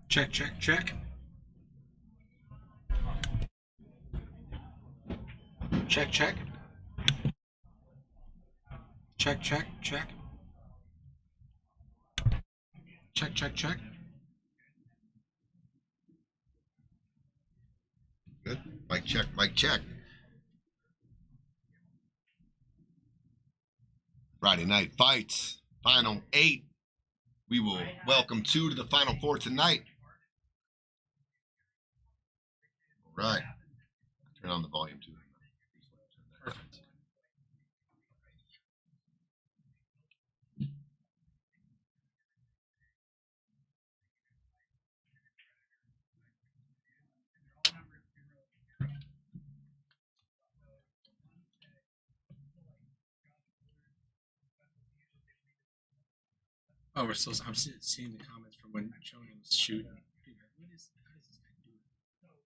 Check, check, check. Check, check. Check, check, check. Check, check, check. Good. Mic check, mic check. Friday night fights, final 8. We will welcome 2 to the final 4 tonight. All right. Turn on the volume too. Perfect. Oh, we're still. I'm seeing the comments from when showing him shooting. How does this guy do it?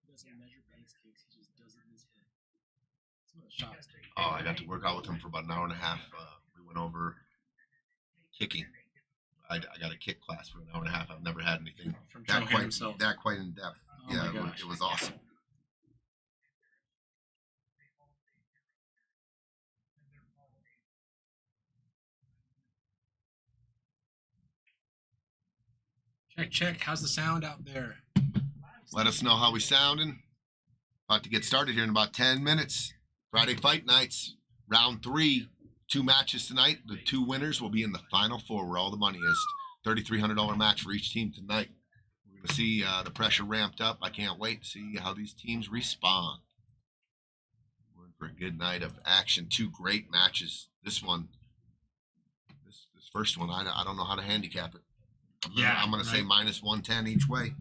He doesn't measure base kicks. He just does it in his head. Some of the shots. Oh, I got to work out with him for about an hour and a half. We went over kicking. I got a kick class for an hour and a half. I've never had anything From that himself. quite in depth. Oh Yeah, my gosh. it was awesome. Check, check. How's the sound out there? Let us know how we sounding. About to get started here in about 10 minutes. Friday fight nights, round 3. 2 matches tonight. The 2 winners will be in the final 4 where all the money is. $3,300 match for each team tonight. We're going to see the pressure ramped up. I can't wait to see how these teams respond. We're in for a good night of action. 2 great matches. This one, this first one, I don't know how to handicap it. I'm going to say minus 110 each way.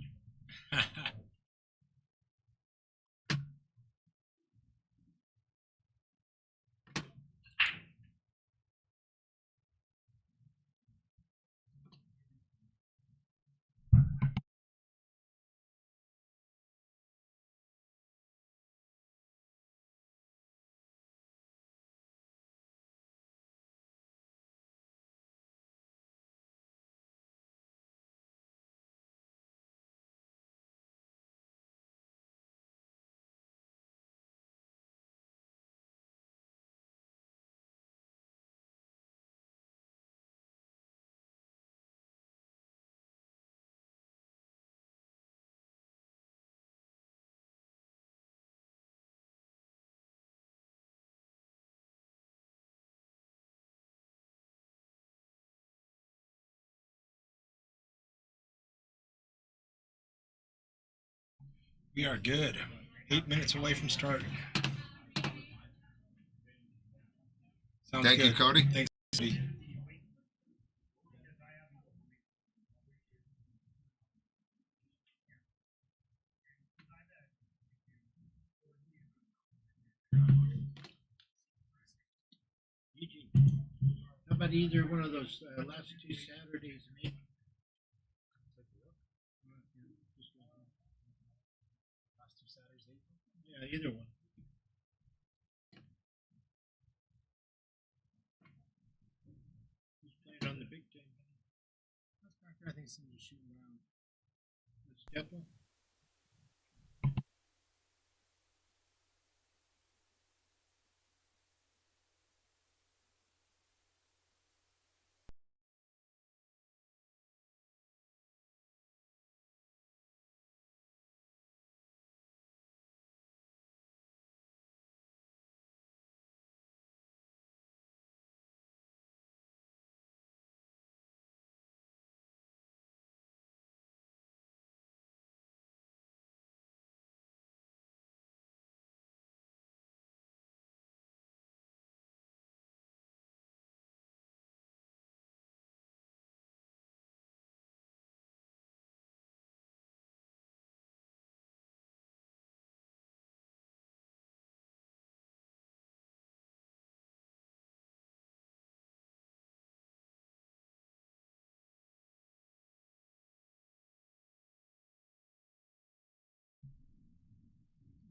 We are good. 8 minutes away from start. Sounds Thank good. you, Cody. Thanks, Cody. How about either one of those last 2 Saturdays in April? Last 2 Saturdays, April? Yeah, either one. Who's playing on the Big Ten? I think somebody's shooting around. Steppel?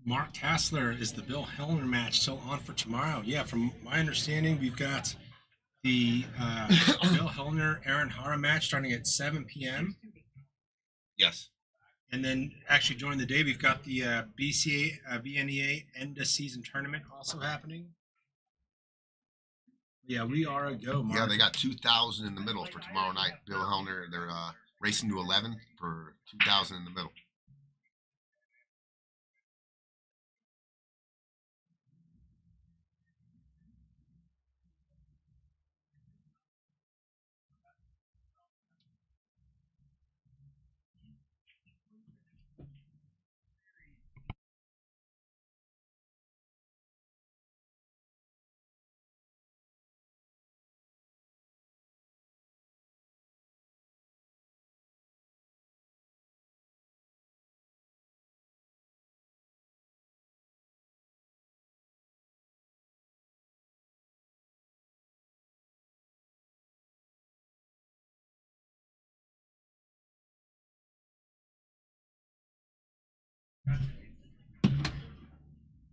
Mark Tassler is the Bill Hellner match still on for tomorrow. Yeah, from my understanding, we've got the Bill Hellner Aaron Hara match starting at 7 p.m. Yes. And then actually joining the day, we've got the VNEA end of season tournament also happening. Yeah, we are a go, Mark. Yeah, they got 2,000 in the middle for tomorrow night. Bill Hellner, they're racing to 11 for 2,000 in the middle.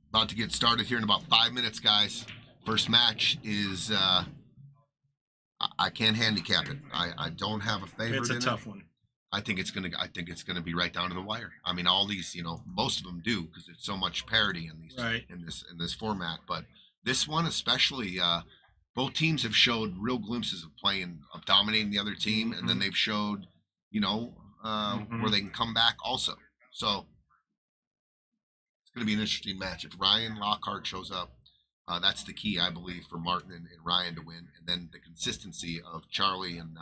About to get started here in about 5 minutes, guys. First match is I can't handicap it. I don't have a favorite. It's a tough one. I think it's gonna be right down to the wire. I mean, all these, most of them do because there's so much parity in these in this format. But this one especially, both teams have showed real glimpses of dominating the other team, and then they've showed, where they can come back also. So it's gonna be an interesting match. If Ryan Lockhart shows up, that's the key, I believe, for Martin and Ryan to win, and then the consistency of Charlie and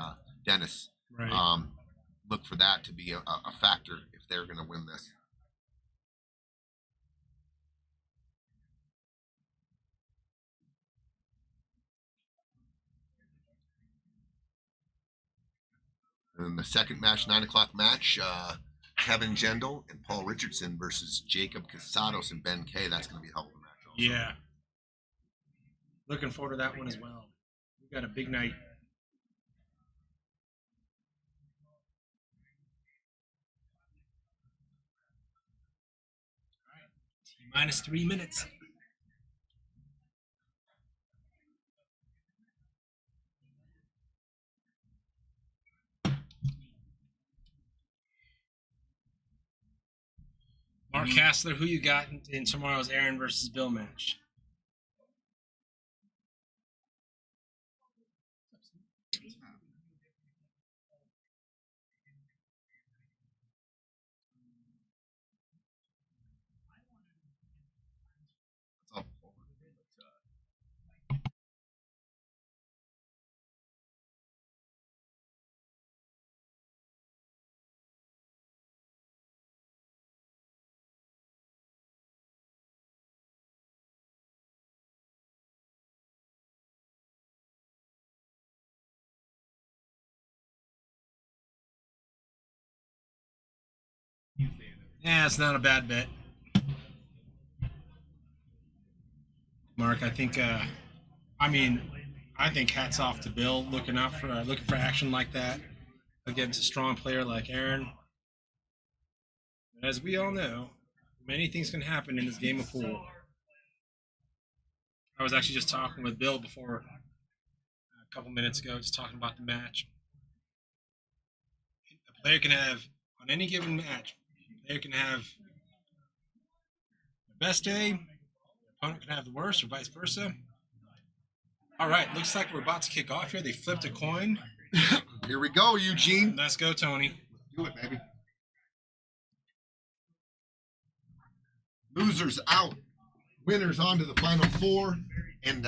Dennis. Right. Look for that to be a factor if they're going to win this. And the second match, 9 o'clock match, Kevin Gendill and Paul Richardson versus Jacob Casados and Ben Kay. That's going to be a hell of a match also. Yeah. Looking forward to that one as well. We've got a big night. All right. T-minus 3 minutes. Mark Hassler, who you got in tomorrow's Aaron versus Bill match? Yeah, it's not a bad bet. Mark, I think hats off to Bill looking for action like that against a strong player like Aaron. As we all know, many things can happen in this game of pool. I was actually just talking with Bill before a couple minutes ago, just talking about the match. A player can have, on any given match, a player can have the best day, the opponent can have the worst, or vice versa. All right, looks like we're about to kick off here. They flipped a coin. Here we go, Eugene. Let's go, Tony. Do it, baby. Losers out. Winners on to the final four. And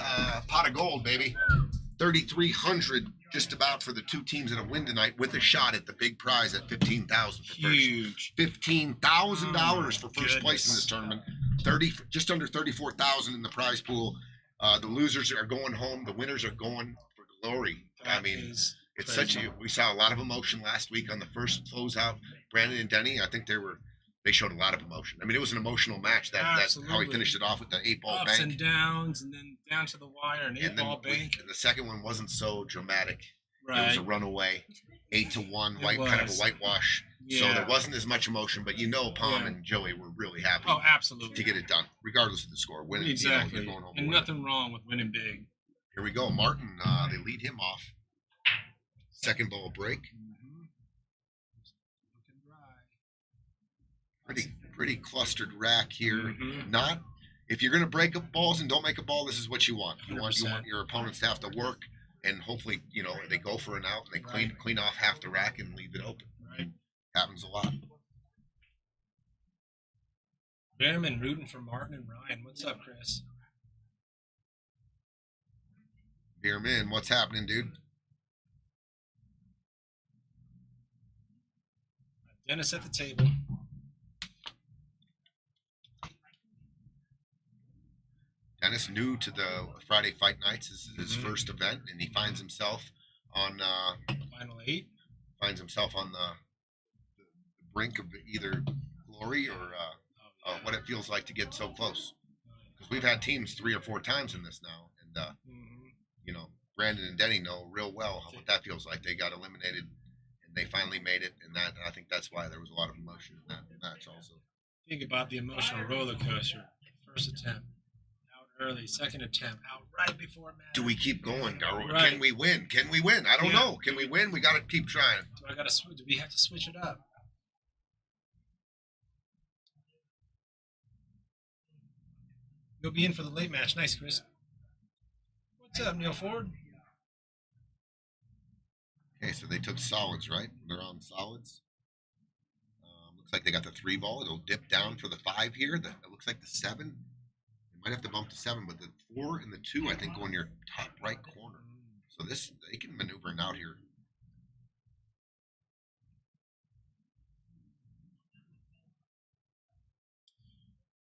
pot of gold, baby. 3,300 just about for the two teams that have win tonight with a shot at the big prize at $15,000 for Huge. first. $15,000 for first place in this tournament. Just under 34,000 in the prize pool. The losers are going home. The winners are going for glory. It's crazy. We saw a lot of emotion last week on the first closeout. Brandon and Denny, I think they showed a lot of emotion. I mean, it was an emotional match. That's how he finished it off with the 8-ball bank. Ups and downs, and then down to the wire, an 8-ball bank. And the second one wasn't so dramatic. Right. It was a runaway, 8-1, kind of a whitewash. Yeah. So there wasn't as much emotion, but Palm and Joey were really happy. Oh, absolutely. To get it done, regardless of the score. Winning, exactly. Going home and nothing wrong with winning big. Here we go. Martin, they lead him off. Second ball break. Mm-hmm. Looking dry. pretty clustered rack here. Mhm. Not if you're going to break up balls and don't make a ball, this is what you want. You want 100%. your opponents to have to work, and hopefully, they go for an out and they clean off half the rack and leave it open. Right. Happens a lot. Behrman rooting for Martin and Ryan. What's up, Chris? Beerman, what's happening, dude? Dennis at the table. Dennis, new to the Friday Fight Nights. This is his first event, and he finds himself on Final 8. Finds himself on the brink of either glory or what it feels like to get so close. Because we've had teams 3 or 4 times in this now, and Brandon and Denny know real well what that feels like. They got eliminated, and they finally made it, and I think that's why there was a lot of emotion in that match also. Think about the emotional roller coaster. First attempt, out early. Second attempt, out right before match. Do we keep going? Right. Can we win? Can we win? I don't know. Can we win? We got to keep trying. Do we have to switch it up? You'll be in for the late match. Nice, Chris. What's up, Neil Ford? Okay, so they took solids, right? They're on solids. Looks like they got the 3 ball. It'll dip down for the 5 here. It looks like the 7. They might have to bump to 7, but the 4 and the 2, I think, go in your top right corner. So they can maneuver it out here.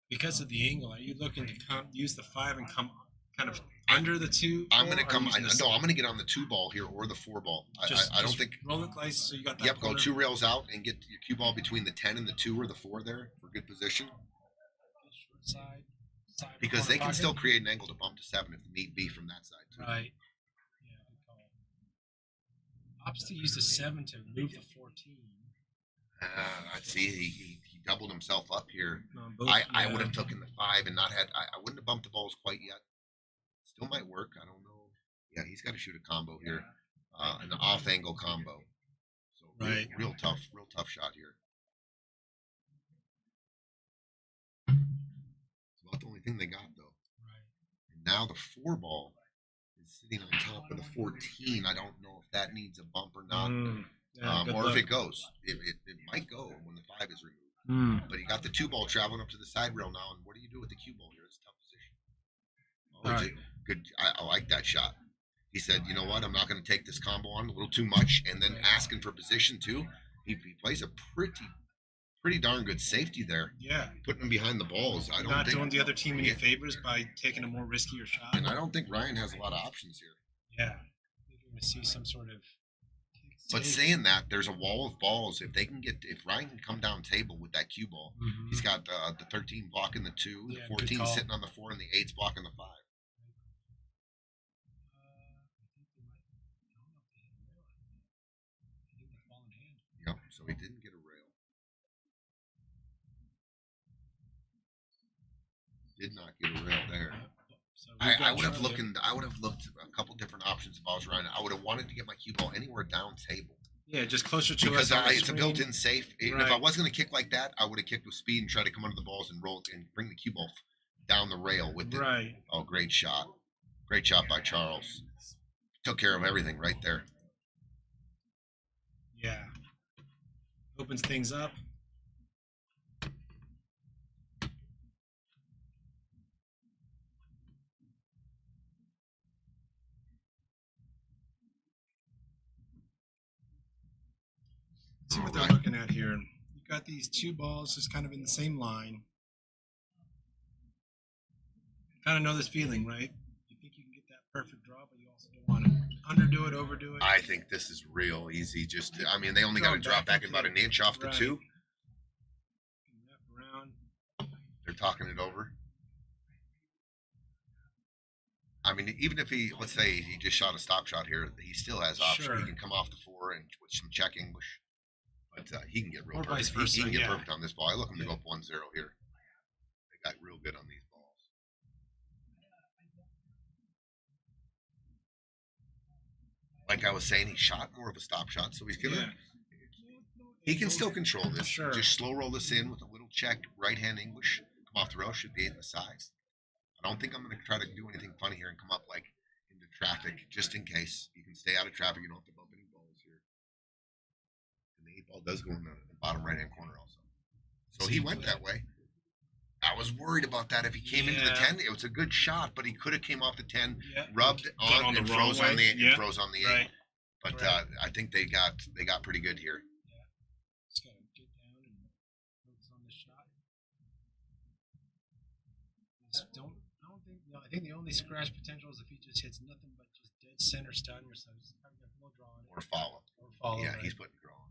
Because of the angle, are you looking to use the 5 and come kind of under the 2? I'm going to come. I'm going to get on the 2 ball here or the 4 ball. I don't think. Roll it like so you got that. Yep, corner. go 2 rails out and get your cue ball between the 10 and the 2 or the 4 there for good position. Short side Because they can pocket. still create an angle to bump to 7 if need be from that side too. Right. Yeah, good call. Opts to use the 7 to move the 14. I see. He doubled himself up here. Both, I would have taken the 5 and not had. I wouldn't have bumped the balls quite yet. Still might work. I don't know. Yeah, he's got to shoot a combo here, an off-angle combo. So real tough shot here. It's about the only thing they got though. Right. And now the 4 ball is sitting on top of the 14. I don't know if that needs a bump or not. Or if it goes. It might go when the 5 is removed. But he got the 2 ball traveling up to the side rail now. And what do you do with the cue ball here? It's a tough position. Good. I like that shot. He said, you know what? I'm not going to take this combo on a little too much. And then asking for position too. He plays a pretty darn good safety there. Yeah. Putting him behind the balls. I don't Not think doing the other team any favors by taking a more riskier shot. And I don't think Ryan has a lot of options here. Yeah. You're going to see some sort of. But saying that, there's a wall of balls. If Ryan can come down table with that cue ball, he's got the 13 blocking the 2, the 14 sitting on the 4, and the 8's blocking the 5. Yep. So he didn't get a rail. Did not get a rail there. So I would have looked a couple different options if I was Ryan. I would have wanted to get my cue ball anywhere down table. Yeah, just closer to because us. it's a built-in safe. If I was going to kick like that, I would have kicked with speed and try to come under the balls and roll and bring the cue ball down the rail with it. Right. Oh, great shot! Great shot by Charles. Took care of everything right there. Yeah. Opens things up. See what they're looking at here. You've got these 2 balls just kind of in the same line. Kind of know this feeling, right? You think you can get that perfect draw, but you also don't want to underdo it, overdo it. I think this is real easy. They only got to drop back about an inch off the 2. Wrap around. They're talking it over. Even if let's say he just shot a stop shot here, he still has options. Sure. He can come off the 4 and with some check English. But he can get real Or perfect. vice versa, He can get perfect on this ball. I look him to go up 1-0 here. They got real good on these balls. Like I was saying, he shot more of a stop shot, so he's gonna. He can still control this. Sure. Just slow roll this in with a little check, right hand English, come off the rail, should be 8 in the sides. I don't think I'm going to try to do anything funny here and come up like into traffic, just in case. You can stay out of traffic. You don't have to bump any balls here. And the 8 ball does go in the bottom right hand corner also. So he went that way. I was worried about that. If he came into the 10, it was a good shot, but he could have came off the 10, rubbed on and froze on the 8. And froze on the 8. Right. But I think they got pretty good here. Yeah. Just gotta get down and focus on the shot. I think the only scratch potential is if he just hits nothing but just dead center stun or something. Just probably got no draw on it. Or follow. Yeah, right? He's putting draw on.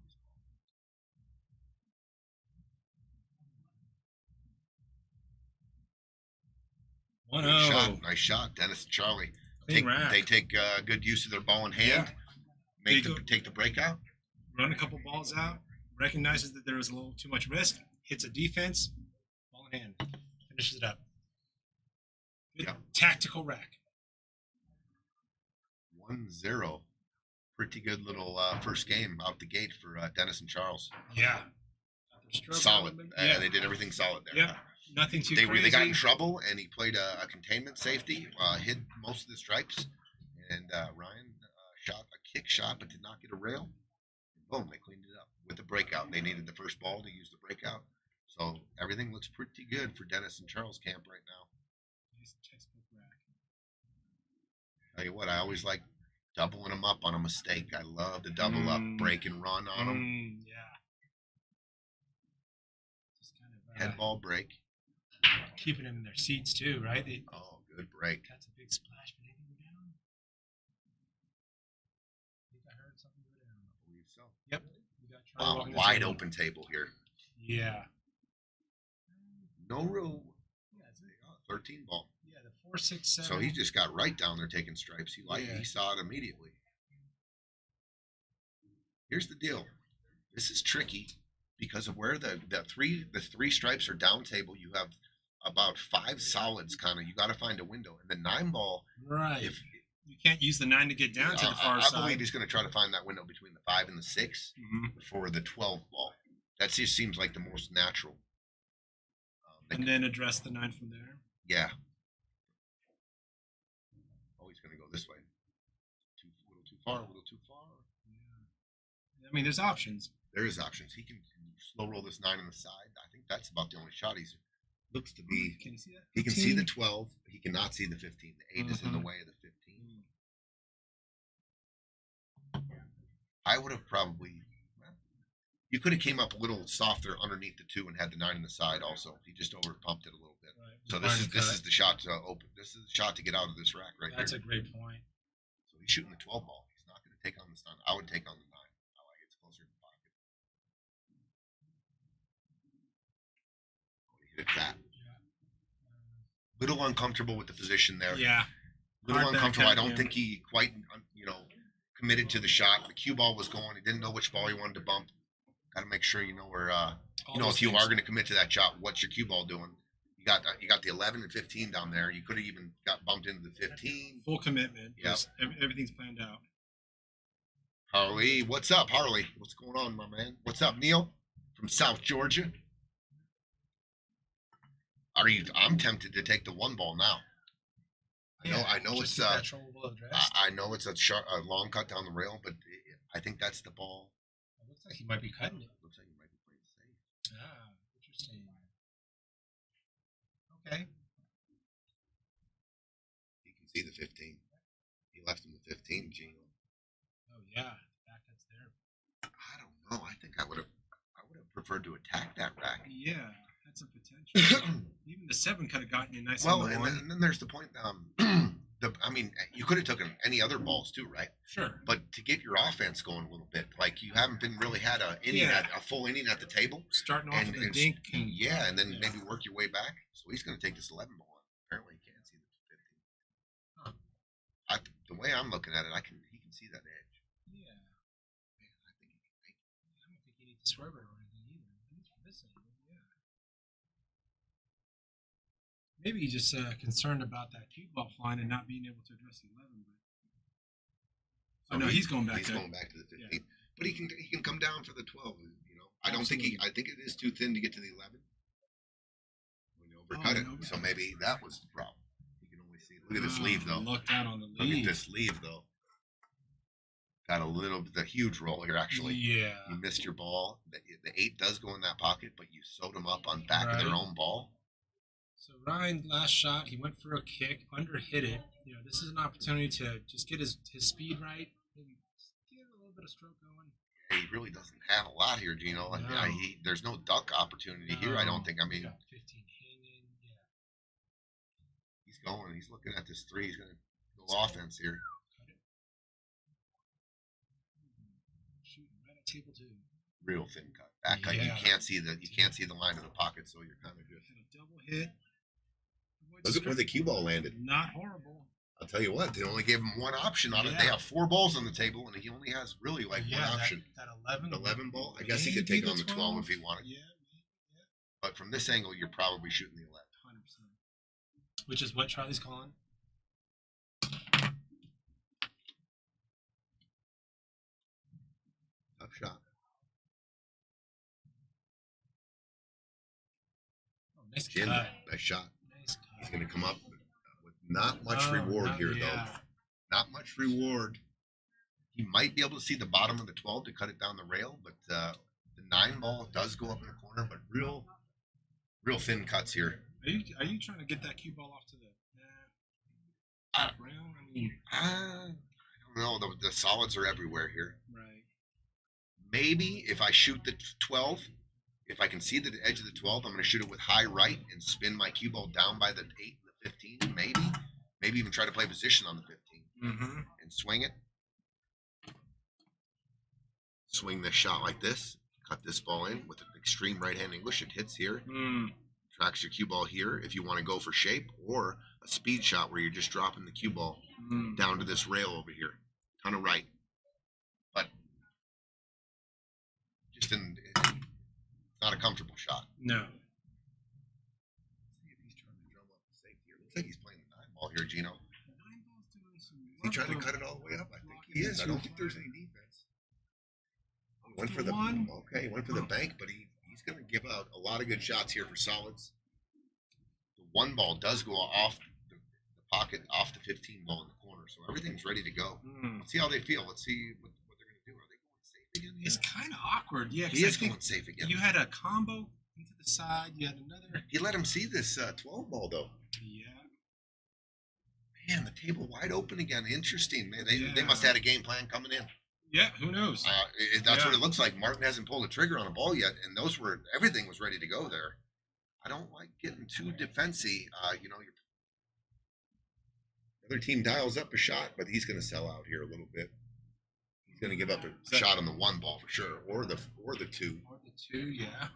Nice shot, Dennis and Charlie. They take good use of their ball in hand. Yeah. Take the breakout. Run a couple balls out. Recognizes that there was a little too much risk. Hits a defense. Ball in hand. Finishes it up. Good tactical rack. 1-0. Pretty good little first game out the gate for Dennis and Charles. Yeah. Solid. They did everything solid there. Yeah. Nothing too crazy. They got in trouble, and he played a containment safety, hid most of the stripes, and Ryan shot a kick shot but did not get a rail. And boom, they cleaned it up with the breakout. They needed the first ball to use the breakout. So everything looks pretty good for Dennis and Charles camp right now. Nice textbook rack. Tell you what, I always like doubling them up on a mistake. I love to double up, break and run on them. Yeah. Just kind of head ball break. Keeping them in their seats too, right? Good break. That's a big splash. But anything go down? I think I heard something go down. I believe so. Yep. We got wide open table here. Yeah. No room. Yeah, 13 ball. Yeah, the 4, 6, 7. So he just got right down there taking stripes. He saw it immediately. Here's the deal. This is tricky because of where the three stripes are down table. You have about 5 solids, kind of. You got to find a window, and the 9 ball. Right. If you can't use the 9 to get down to the far side. I believe he's going to try to find that window between the 5 and the 6 for the 12 ball. That just seems like the most natural. And then address the 9 from there. Yeah. Oh, he's going to go this way. A little too far. Yeah. I mean, there's options. There is options. He can slow roll this 9 on the side. I think that's about the only shot he's looks to be. Can you see that? 15? He can see the 12. He cannot see the 15. The 8 is in the way of the 15. I would have probably. You could have came up a little softer underneath the 2 and had the 9 on the side also. He just over pumped it a little bit. Right. So this is the shot to open. This is the shot to get out of this rack right That's here. A great point. So he's shooting the 12 ball. He's not going to take on the stun. I would take on the 9. I like it's closer to the pocket. Oh, he hit it fat. Little uncomfortable with the position there. Yeah. Little uncomfortable. I don't think he quite, committed to the shot. The cue ball was going. He didn't know which ball he wanted to bump. Got to make sure you know where. If you are going to commit to that shot, what's your cue ball doing? You got the 11 and 15 down there. You could have even got bumped into the 15. Full commitment. Yeah. Everything's planned out. Harley, what's up, Harley? What's going on, my man? What's up, Neil from South Georgia? I'm tempted to take the 1 ball now. I know it's I know it's a long cut down the rail, but I think that's the ball. It looks like he might be cutting it. Looks like he might be playing safe. Interesting. Okay. You can see the 15. He left him the 15, Gino. Oh yeah, back that's there. I don't know. I think I would have preferred to attack that rack. Yeah. That's a potential. Even the 7 could have gotten you nice. Well, and then there's the point. You could have taken any other balls too, right? Sure. But to get your offense going a little bit, like you haven't really had a full inning at the table. Starting off with a dink. And then maybe work your way back. So he's going to take this 11 ball. Apparently, he can't see the 15. Huh. The way I'm looking at it, he can see that edge. Yeah. Man, I think he can make it. I don't think he needs to swerve it or anything either. At least for this angle. Maybe he's just concerned about that cue ball flying and not being able to address the 11. But he's going back. He's going back to the 15. Yeah. But he can come down for the 12. I don't think I think it is too thin to get to the 11. cut it. So maybe that was the problem. You can only see. Look at this leave though. Looked out on the Look leave. at this leave though. Got a little bit, a huge roll here actually. Yeah. You missed your ball. The 8 does go in that pocket, but you sewed them up on back of their own ball. So Ryan, last shot, he went for a kick, under hit it. You know, this is an opportunity to just get his speed right, maybe get a little bit of stroke going. Yeah, he really doesn't have a lot here, Gino. No. Yeah, there's no duck opportunity here. I don't think. I mean, Got 15 hanging. Yeah. he's going. He's looking at this 3. He's going to go offense here. Cut it. Shooting right at table 2. Real thin cut. Back cut. You can't see the line of the pocket, so you're kind of good. And a double hit. Look at where the cue ball landed. Not horrible. I'll tell you what, they only gave him one option on it. Yeah. They have 4 balls on the table, and he only has really like one option. That 11. The 11 ball. I guess he could take on the 12 if he wanted. Yeah. But from this angle, you're probably shooting the 11. 100%. Which is what Charlie's calling. Tough shot. Oh, nice Gendill, cut. nice shot. Nice cut. He's going to come up with not much reward here, though. Not much reward. He might be able to see the bottom of the 12 to cut it down the rail, but the 9 ball does go up in the corner, but real thin cuts here. Are you trying to get that cue ball off to the rail? I mean, I don't know. The solids are everywhere here. right. Maybe if I shoot the 12, if I can see the edge of the 12, I'm going to shoot it with high right and spin my cue ball down by the 8 and the 15, maybe even try to play position on the 15 and swing it. Swing this shot like this, cut this ball in with an extreme right-hand English. It hits here, tracks your cue ball here if you want to go for shape, or a speed shot where you're just dropping the cue ball down to this rail over here. Ton of right. But just it's not a comfortable shot. No. See if he's trying to drum up the safety here. Looks like he's playing the 9 ball here, Gino. He trying to cut it all the way up? I think he is. I don't think there's any defense. Went for the one. Okay, went for the bank, but he's going to give out a lot of good shots here for solids. The 1 ball does go off the pocket, off the 15 ball in the corner, so everything's ready to go. Let's see how they feel. Let's see what they're going to do. Are they going safe again? It's kind of awkward. Yeah, He is going safe again. You had a combo into the side. You had another. He let him see this 12 ball though. Yeah. Man, the table wide open again. Interesting. Man, they must have had a game plan coming in. Yeah, who knows? That's what it looks like. Martin hasn't pulled the trigger on a ball yet, and everything was ready to go there. I don't like getting too defensive. Your other team dials up a shot, but he's going to sell out here a little bit. He's going to give up a shot on the 1 ball for sure, or the 2. Or the 2, yeah.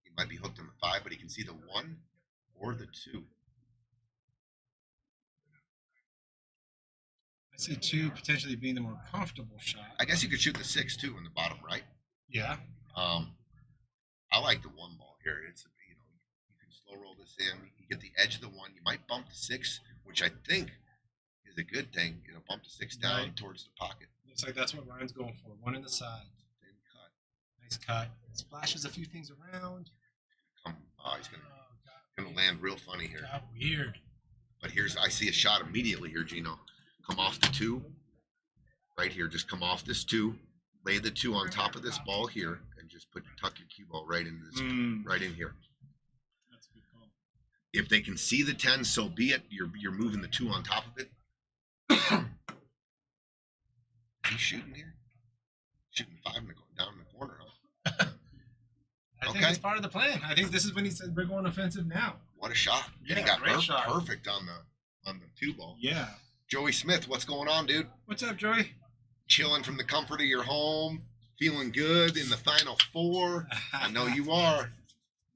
He might be hooked on the 5, but he can see the 1 or the 2. I see 2 potentially being the more comfortable shot. I guess you could shoot the 6 too in the bottom right. Yeah. I like the 1 ball here. It's you can slow roll this in. You get the edge of the 1. You might bump the 6, which I think is a good thing. Bump the 6 down towards the pocket. Looks like that's what Ryan's going for. 1 in the side. Thin cut. Nice cut. Splashes a few things around. He's gonna land real funny here. Got weird. But I see a shot immediately here, Gino. Come off the 2, right here. Just come off this 2, lay the 2 on top of this ball here, and just tuck your cue ball right into this, right in here. That's a good call. If they can see the 10, so be it. You're moving the 2 on top of it. He's shooting here, shooting 5 down in the corner, huh? I think it's part of the plan. I think this is when he said we're going offensive now. What a shot! Yeah, he got great shot. Perfect on the 2 ball. Yeah. Joey Smith, what's going on, dude? What's up, Joey? Chilling from the comfort of your home, feeling good in the final 4. I know you are.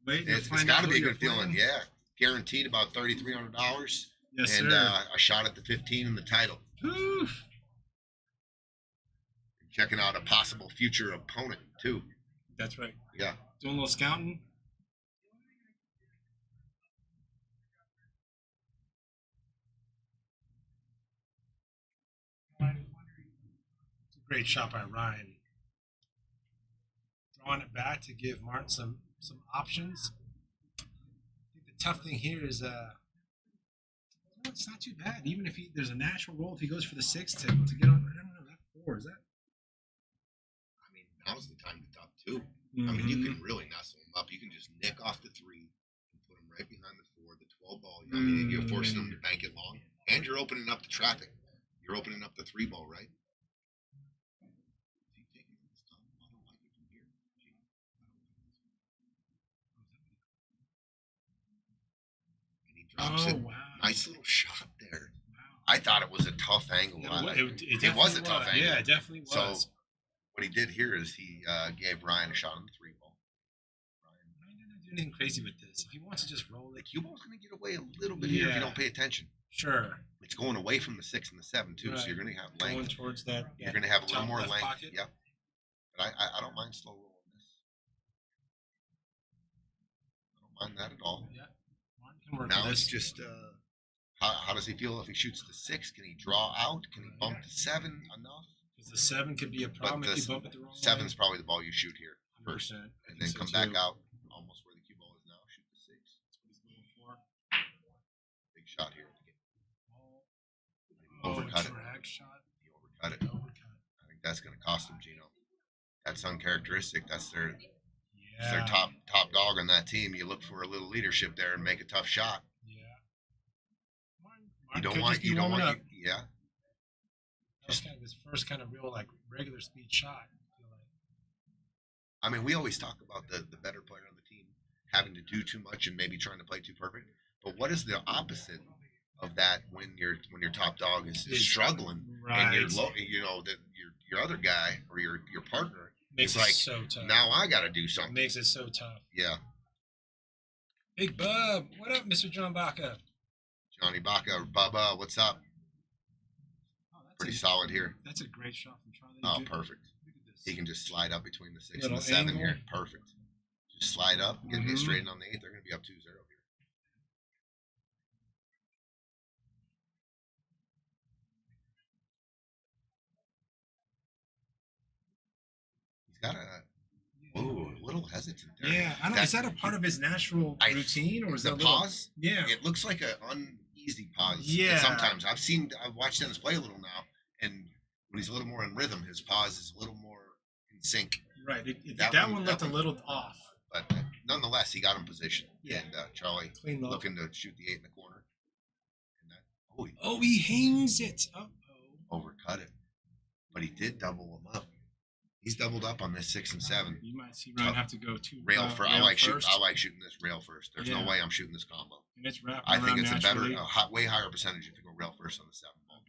It's got to be a good feeling. Yeah, guaranteed about $3,300. Yes, and sir. A shot at the 15 in the title. Oof. Checking out a possible future opponent too. That's right. Yeah. Doing a little scouting. It's a great shot by Ryan. Drawing it back to give Martin some options. I think the tough thing here is no, it's not too bad. Even if there's a natural roll, if he goes for the 6 to get on, I don't know, that 4 is that. I mean, now's the time to top 2. I mean, you can really nestle him up. You can just nick off the 3 and put him right behind the 4, the 12 ball. I mean, you're forcing him to bank it long, and you're opening up the traffic. You're opening up the 3 ball, right? Drops it. Wow. Nice little shot there. Wow. I thought it was a tough angle. It was a tough angle. Yeah, it definitely was. So what he did here is he gave Ryan a shot on the 3 ball. Ryan didn't do anything crazy with this. If he wants to just roll it, cue ball's going to get away a little bit here if you don't pay attention. Sure. It's going away from the 6 and the 7 too, so you're going to have length. Going towards that. You're going to have a little more length. Pocket. Yep. But I don't mind slow rolling this. I don't mind that at all. Yeah. Now it's just how does he feel if he shoots the 6? Can he draw out? Can he bump the 7 enough? Because the 7 could be a problem if you bump it the wrong way. 7's probably the ball you shoot here first, and then come back out almost where the cue ball is now. Shoot the 6. That's what he's going for. Big shot here. Overcut it. Shot. He overcut it. I think that's going to cost him, Gino. That's uncharacteristic. That's their top dog on that team. You look for a little leadership there and make a tough shot. Yeah. You don't want. Yeah. That's kind of his first kind of real regular speed shot. I mean, we always talk about the better player on the team having to do too much and maybe trying to play too perfect. But what is the opposite of that when your top dog is struggling and you're low, that your other guy or your partner makes is it so tough. Now I got to do something. Makes it so tough. Yeah. Big Bub, what up, Mr. John Baca? Johnny Baca, Bubba, what's up? Pretty solid here. That's a great shot from Charlie. Oh, perfect. He can just slide up between the 6 Little and the 7 angle. here. Perfect. Just slide up, get hit straight in on the 8. They're going to be up 2-0 here. He's got a little hesitant there. Yeah, I don't know. Is that a part of his natural routine, or is that the pause? Yeah, it looks like an uneasy pause. Yeah, and sometimes I've watched Dennis play a little now, and when he's a little more in rhythm, his pause is a little more in sync. Right. That one looked a little off, but nonetheless, he got him positioned. Yeah, and Charlie looking to shoot the 8 in the corner. And he hangs it. Overcut it, but he did double him up. He's doubled up on this 6 and 7. You might see Ryan have to go to rail first. I like shooting this rail first. There's no way I'm shooting this combo. And it's wrapped I think it's naturally. way higher percentage if you go rail first on the 7 ball.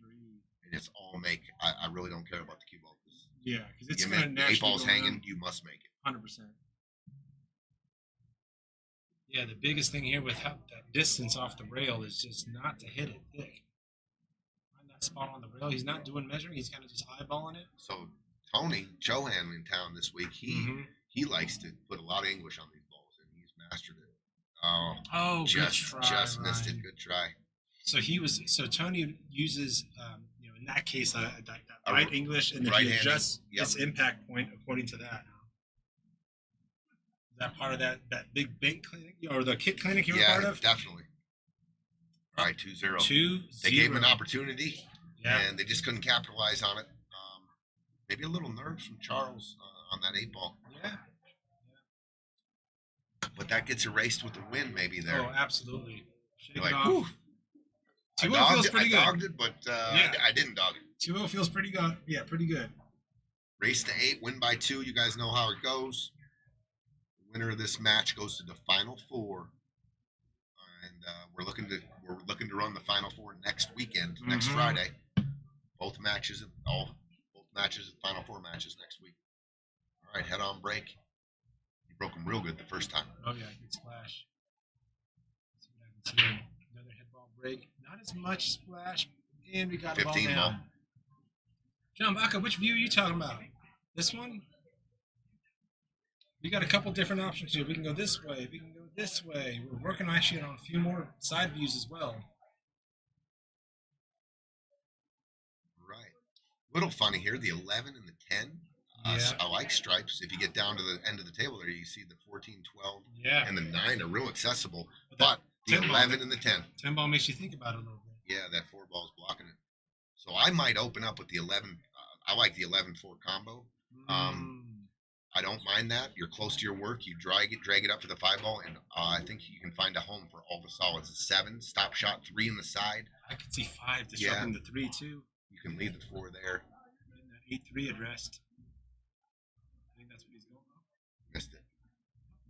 And it's all make. I really don't care about the cue ball. Yeah, because it's going to naturally. 8 balls hanging, you must make it. 100%. Yeah, the biggest thing here with that distance off the rail is just not to hit it thick. Find that spot on the rail. He's not doing measuring. He's kind of just eyeballing it. So Tony Johan in town this week. He likes to put a lot of English on these balls, and he's mastered it. Just missed it. Good try. So Tony uses in that case that right English, and then he adjusts its impact point according to that. Is that part of that big bank clinic or the kit clinic you were part of? Yeah, definitely. All right, 2-0. 2-0. They gave him an opportunity, and they just couldn't capitalize on it. Maybe a little nerves from Charles on that 8 ball. Yeah. But that gets erased with the win, maybe there. Oh, absolutely. You're like, whew. 2-0 feels pretty good. I dogged it, but I didn't dog it. 2-0 feels pretty good. Yeah, pretty good. Race to 8, win by 2. You guys know how it goes. The winner of this match goes to the Final Four, and we're looking to run the Final Four next weekend, next Friday. Both matches, Final Four matches next week. All right, head on break. You broke them real good the first time. Oh yeah, good splash. Let's see what happens here. Another head ball break. Not as much splash, and we got 15 ball down. John Baca, which view are you talking about? This one? We got a couple different options here. We can go this way. We can go this way. We're working actually on a few more side views as well. Right. Little funny here, the 11 and the 10. I like stripes. If you get down to the end of the table there, you see the 14, 12, and the 9 are real accessible. But The 10 ball. 11 and the 10. 10 ball makes you think about it a little bit. Yeah, that 4 ball is blocking it. So I might open up with the 11. I like the 11-4 combo. I don't mind that. You're close to your work. You drag it up for the 5 ball, and I think you can find a home for all the solids. A 7, stop shot, 3 in the side. I could see 5 disrupting the 3 too. You can leave the 4 there. And that 8-3 addressed. I think that's what he's going on. Missed it.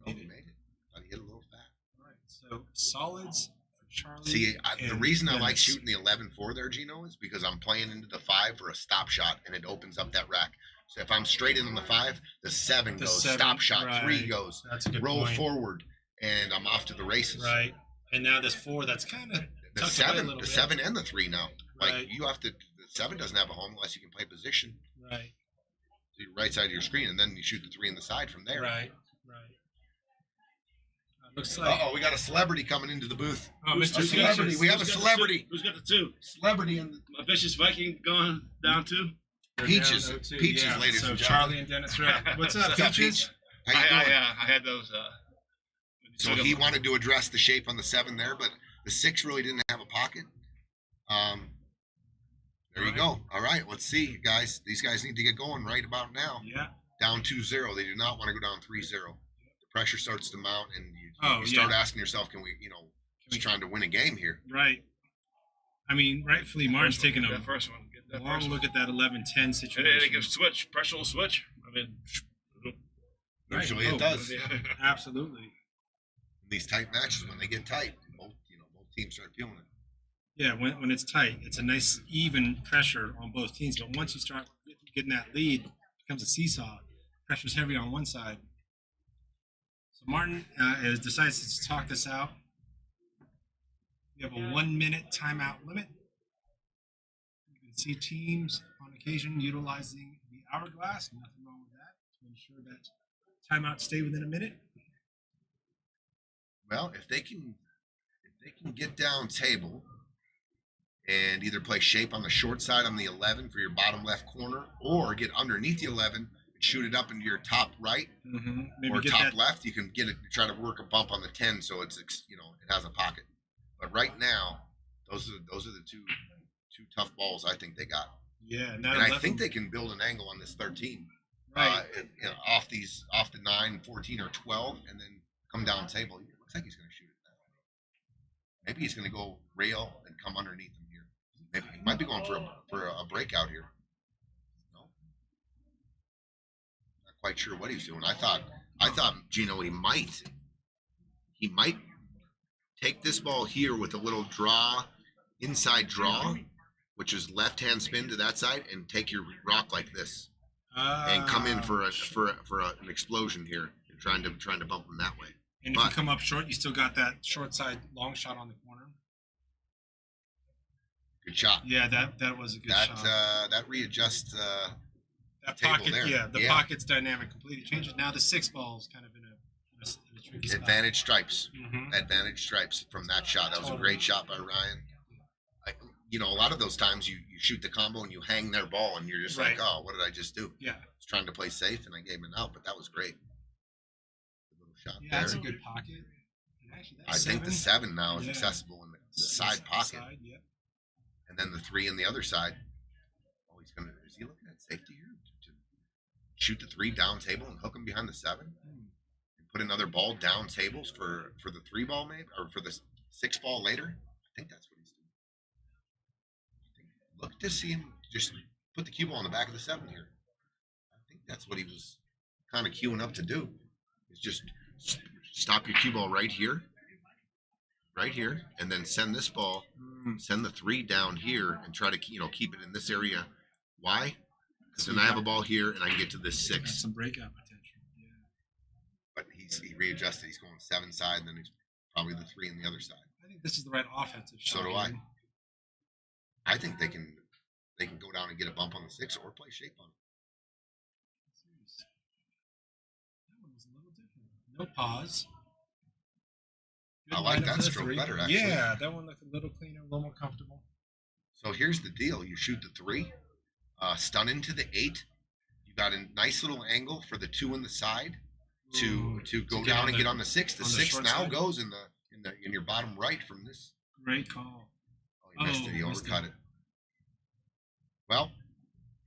Oh, he made it. Thought he hit a little fat. All right, so solids for Charlie. See, the reason I like Dennis. shooting the 11-4 there, Gino, is because I'm playing into the 5 for a stop shot, and it opens up that rack. So if I'm straight in on the 5, the 7 goes, 7, stop shot, right. 3 goes, That's a good roll point. forward, and I'm off to the races. Right. And now this 4 that's kind of The tucked away a 7, little the bit. 7 and the 3 now. Like Right. you have to. The 7 doesn't have a home unless you can play position Right. to your right side of your screen, and then you shoot the 3 in the side from there. Right. Looks like. We got a celebrity coming into the booth. Oh, Mr. A celebrity. Peaches. We have a Who's got the celebrity. two? Who's got the 2? Celebrity in My vicious Viking going down 2. They're Peaches. down 0-2. Peaches, Yeah. ladies so and Charlie and Dennis are up. What's up, What's up, Peaches? Peach? How you doing? I had those. So he wanted to address the shape on the 7 there, but the 6 really didn't have a pocket. There you go. All right, let's see, guys. These guys need to get going right about now. Yeah. Down 2-0. They do not want to go down 3-0. The pressure starts to mount, and Oh, you start yeah. asking yourself, can we, just trying to win a game here. Right. I mean, rightfully, Martin's taking Get a that first one. Get that long first look one. at that 11-10 And situation. it can switch. Pressure will switch. I mean, Right. Usually Oh, it does. Absolutely. In these tight matches, when they get tight, both teams start feeling it. Yeah, when it's tight, it's a nice even pressure on both teams. But once you start getting that lead, it becomes a seesaw. Pressure's heavy on one side. So Martin decides to talk this out. We have a 1-minute timeout limit. You can see teams on occasion utilizing the hourglass. Nothing wrong with that. To ensure that timeouts stay within a minute. Well, if they can get down table and either play shape on the short side on the 11 for your bottom left corner, or get underneath the 11 and shoot it up into your top right Maybe or get top that. left, you can get it. Try to work a bump on the 10 so it's it has a pocket. But right now, those are the two tough balls I think they got, Yeah, and now I think they can build an angle on this 13. Right. Off the 9, 14, or 12, and then come down table. It looks like he's going to shoot it that way. Maybe he's going to go rail and come underneath him here. Maybe he might be going for a breakout here. No, not quite sure what he's doing. I thought Gino, he might take this ball here with a little inside draw, which is left hand spin to that side, and take your rock like this. And come in for an explosion here, and trying to bump them that way. And if you come up short, you still got that short side long shot on the corner. Good shot. Yeah, that was a good shot. That readjusts. That table pocket, there. yeah, the Yeah. pocket's dynamic completely changes. Now the 6 ball is kind of in a tricky spot. Advantage stripes. Mhm. Advantage stripes from that shot. That was a great shot by Ryan. A lot of those times you shoot the combo and you hang their ball and you're just Right. like, oh, what did I just do? Yeah, I was trying to play safe and I gave him an out, but that was great. Good little shot yeah, there. that's a good pocket. And actually, I that's think the 7 now is Yeah. accessible in the side pocket, Yep. and then the 3 in the other side. Oh, is he looking at safety here? To shoot the 3 down table and hook him behind the 7? And put another ball down tables for the 3 ball maybe, or for the 6 ball later? I think that's what he's doing. Look to see him just put the cue ball on the back of the 7 here. I think that's what he was kind of queuing up to do. Is just stop your cue ball right here, and then send this ball, send the 3 down here, and try to keep it in this area. Why? Because then I have a ball here, and I can get to this 6. That's some breakout potential. Yeah. But he readjusted. He's going 7 side, and then he's probably the 3 on the other side. I think this is the right offensive shot. So do I. I think they can go down and get a bump on the 6 or play shape on it. That one was a little different. No pause. I like lineup that for the stroke 3. better, actually. Yeah, that one looked a little cleaner, a little more comfortable. So here's the deal: you shoot the 3, stun into the 8. You got a nice little angle for the 2 in the side to go get down on and the- get on the 6. The on the 6 short now side. goes in in your bottom right from this. Great call. Oh, he missed it. He missed overcut it. Well,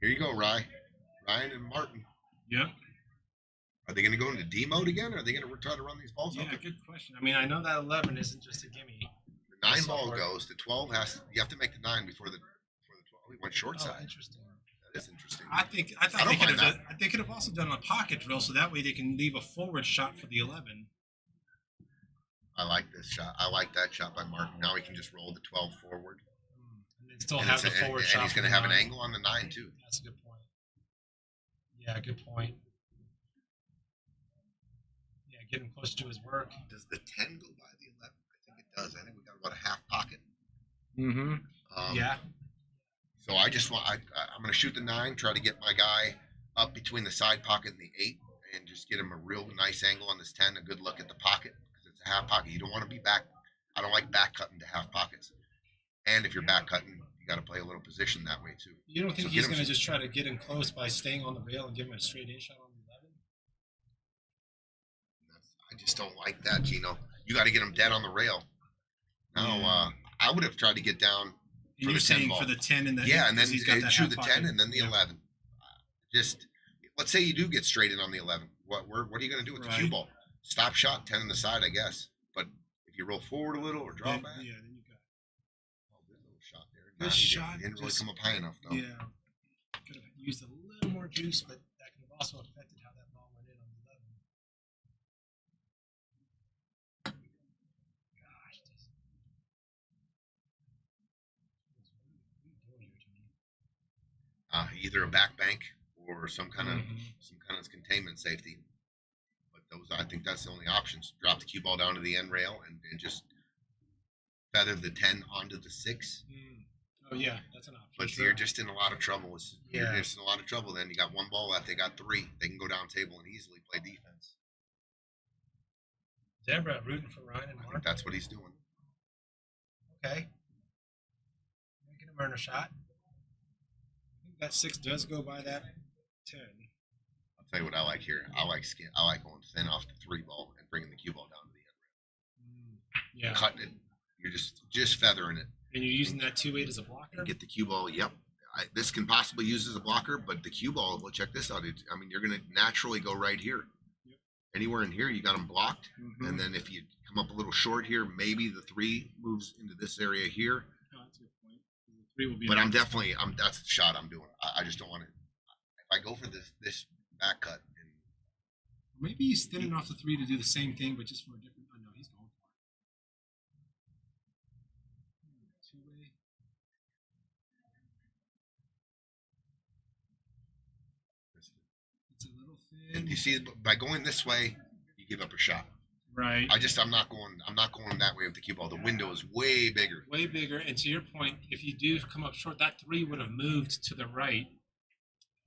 here you go, Ryan and Martin. Yep. Are they going to go into D mode again? Or are they going to try to run these balls Yeah, up? good question. I mean, I know that 11 isn't just a gimme. The 9 That's ball software. goes. The 12 you have to make the 9 before the 12. He went short Oh, side. interesting. That is interesting. I thought I don't mind that. they could have also done a pocket drill, so that way they can leave a forward shot for the 11. I like this shot. I like that shot by Martin. Now he can just roll the 12 forward. And then still And, have the it's a- forward and shot. he's for going to the have an 9. angle on the 9 too. That's a good point. Yeah, good point. Yeah, getting closer to his work. Does the 10 go by the 11? I think it does. I think we got about a half pocket. Mm-hmm. Yeah. So I just want. I'm going to shoot the 9. Try to get my guy up between the side pocket and the 8, and just get him a real nice angle on this 10. A good look at the pocket because it's a half pocket. You don't want to be back. I don't like back cutting to half pockets. And if you're back cutting, you got to play a little position that way too. You don't think So he's get him going to some- just try to get him close by staying on the rail and give him a straight in shot on the 11? I just don't like that, Gino. You got to get him dead on the rail. Now, Yeah. I would have tried to get down. And For you're the 10 saying ball. for the 10 and the Yeah, and then he's got that shoot half the pocket. 10 and then the Yeah. 11. Just let's say you do get straight in on the 11. What are you going to do with the cue Right. ball? Stop shot, 10 on the side, I guess. But if you roll forward a little or draw Then- back, Yeah, then you got oh, good little shot there. Good Nah, shot, He didn't really just- come up high enough though. Yeah. Could have used a little more juice, but that could have also affected how that ball went in on the 11. Gosh, this. What are you doing here, Tony? Either a back bank or some kind of Mhm. containment safety. But I think that's the only options. Drop the cue ball down to the end rail and just feather the 10 onto the 6. Oh, yeah, that's an option. But sure. you're just in a lot of trouble. You're Yeah. just in a lot of trouble. Then you got 1 ball left. They got 3. They can go down table and easily play defense. Deborah rooting for Ryan and I think Mark. that's what he's doing. Okay. Making him earn a shot. I think that 6 does go by that 10. I'll tell you what I like here. I like going thin off the 3 ball and bringing the cue ball down to the end. Yeah. Cutting it. You're just feathering it. And you're using that 2-8 as a blocker? Get the cue ball. Yep. This can possibly use as a blocker, but the cue ball. Well, check this out. You're going to naturally go right here. Yep. Anywhere in here, you got them blocked. Mhm. And then if you come up a little short here, maybe the 3 moves into this area here. Oh, that's a good point. The 3 will be. But that's the shot I'm doing. I just don't want to. If I go for this back cut, and Maybe he's thinning off the 3 to do the same thing, but just from a different. Oh, no, he's going for it. 2-way. It's a little thin. you see, by going this way, you give up a shot. Right. I'm not going that way with the cue ball. The window is way bigger. Way bigger. And to your point, if you do come up short, that 3 would have moved to the right,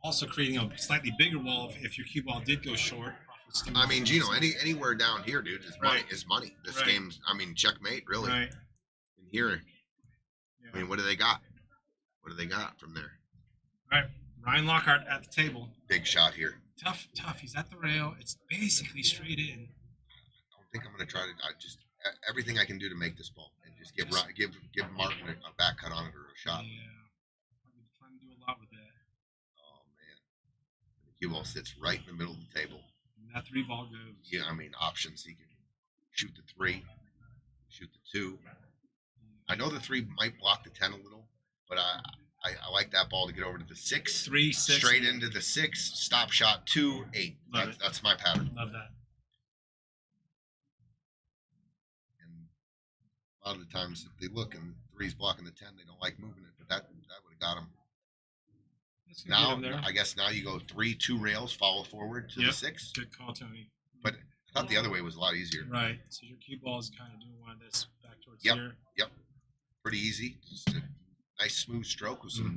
also creating a slightly bigger wall if your cue ball did go short. I mean, Gino, anywhere down here, dude, is money. Right. Is money. This Right. game's, checkmate, really. Right. And here, Yeah. I mean, what do they got? What do they got from there? All right. Ryan Lockhart at the table. Big shot here. Tough. He's at the rail. It's basically straight in. I don't think I'm going to try to. Everything I can do to make this ball and just give Martin a back cut on it or a shot. Yeah. Probably trying to do a lot with that. Oh man, the cue ball sits right in the middle of the table. And that 3 ball goes. Yeah, options. He can shoot the 3, shoot the 2. I know the 3 might block the 10 a little, but I like that ball to get over to the 6. 3, 6. Straight into the 6. Stop shot 2, 8. Love it. That's my pattern. Love that. And a lot of the times, if they look and 3's blocking the 10, they don't like moving it. But that would have got them. That's gonna get Now, him there. I guess now you go 3, 2 rails, follow forward to the Yep. 6. Good call, Tony. But I thought the other way was a lot easier. Right. So your cue ball is kind of doing one of this back towards Yep. here. Pretty easy. Just a nice smooth stroke with some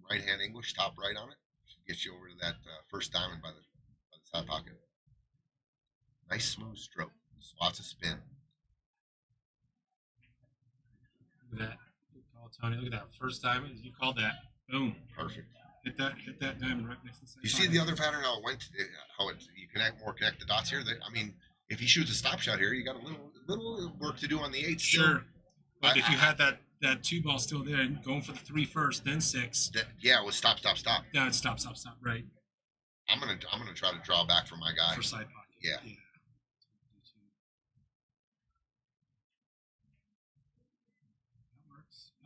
right hand English top right on it. Should get you over to that first diamond by the side pocket. Nice smooth stroke. Just lots of spin. Look at that. Good call, Tony. Look at that. First diamond. You called that. Boom. Perfect. Hit that diamond right next to the side You see pocket. the other pattern how it went? You connect the dots here. if he shoots a stop shot here, you got a little work to do on the 8 still. Sure. But if you had that 2 ball still there, going for the 3 first, then 6. Yeah, it was stop. Yeah, it's stop. Right. I'm gonna try to draw back for my guy. For side pocket. Yeah.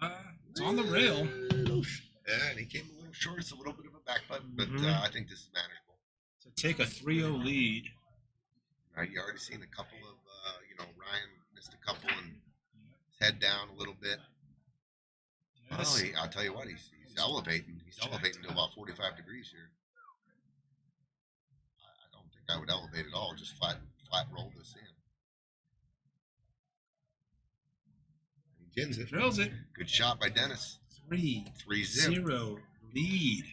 That works. It's on the rail. Yeah, and he came a little short. It's a little bit of a back button, but I think this is manageable. So take a 3-0 lead. You already seen a couple of, Ryan missed a couple and his head down a little bit. Yes. Oh, I'll tell you what, he's elevating. He's elevating to about 45 degrees here. I don't think I would elevate at all. Just flat roll this in. He gins it. Drills it. Good shot by Dennis. 3-0 lead.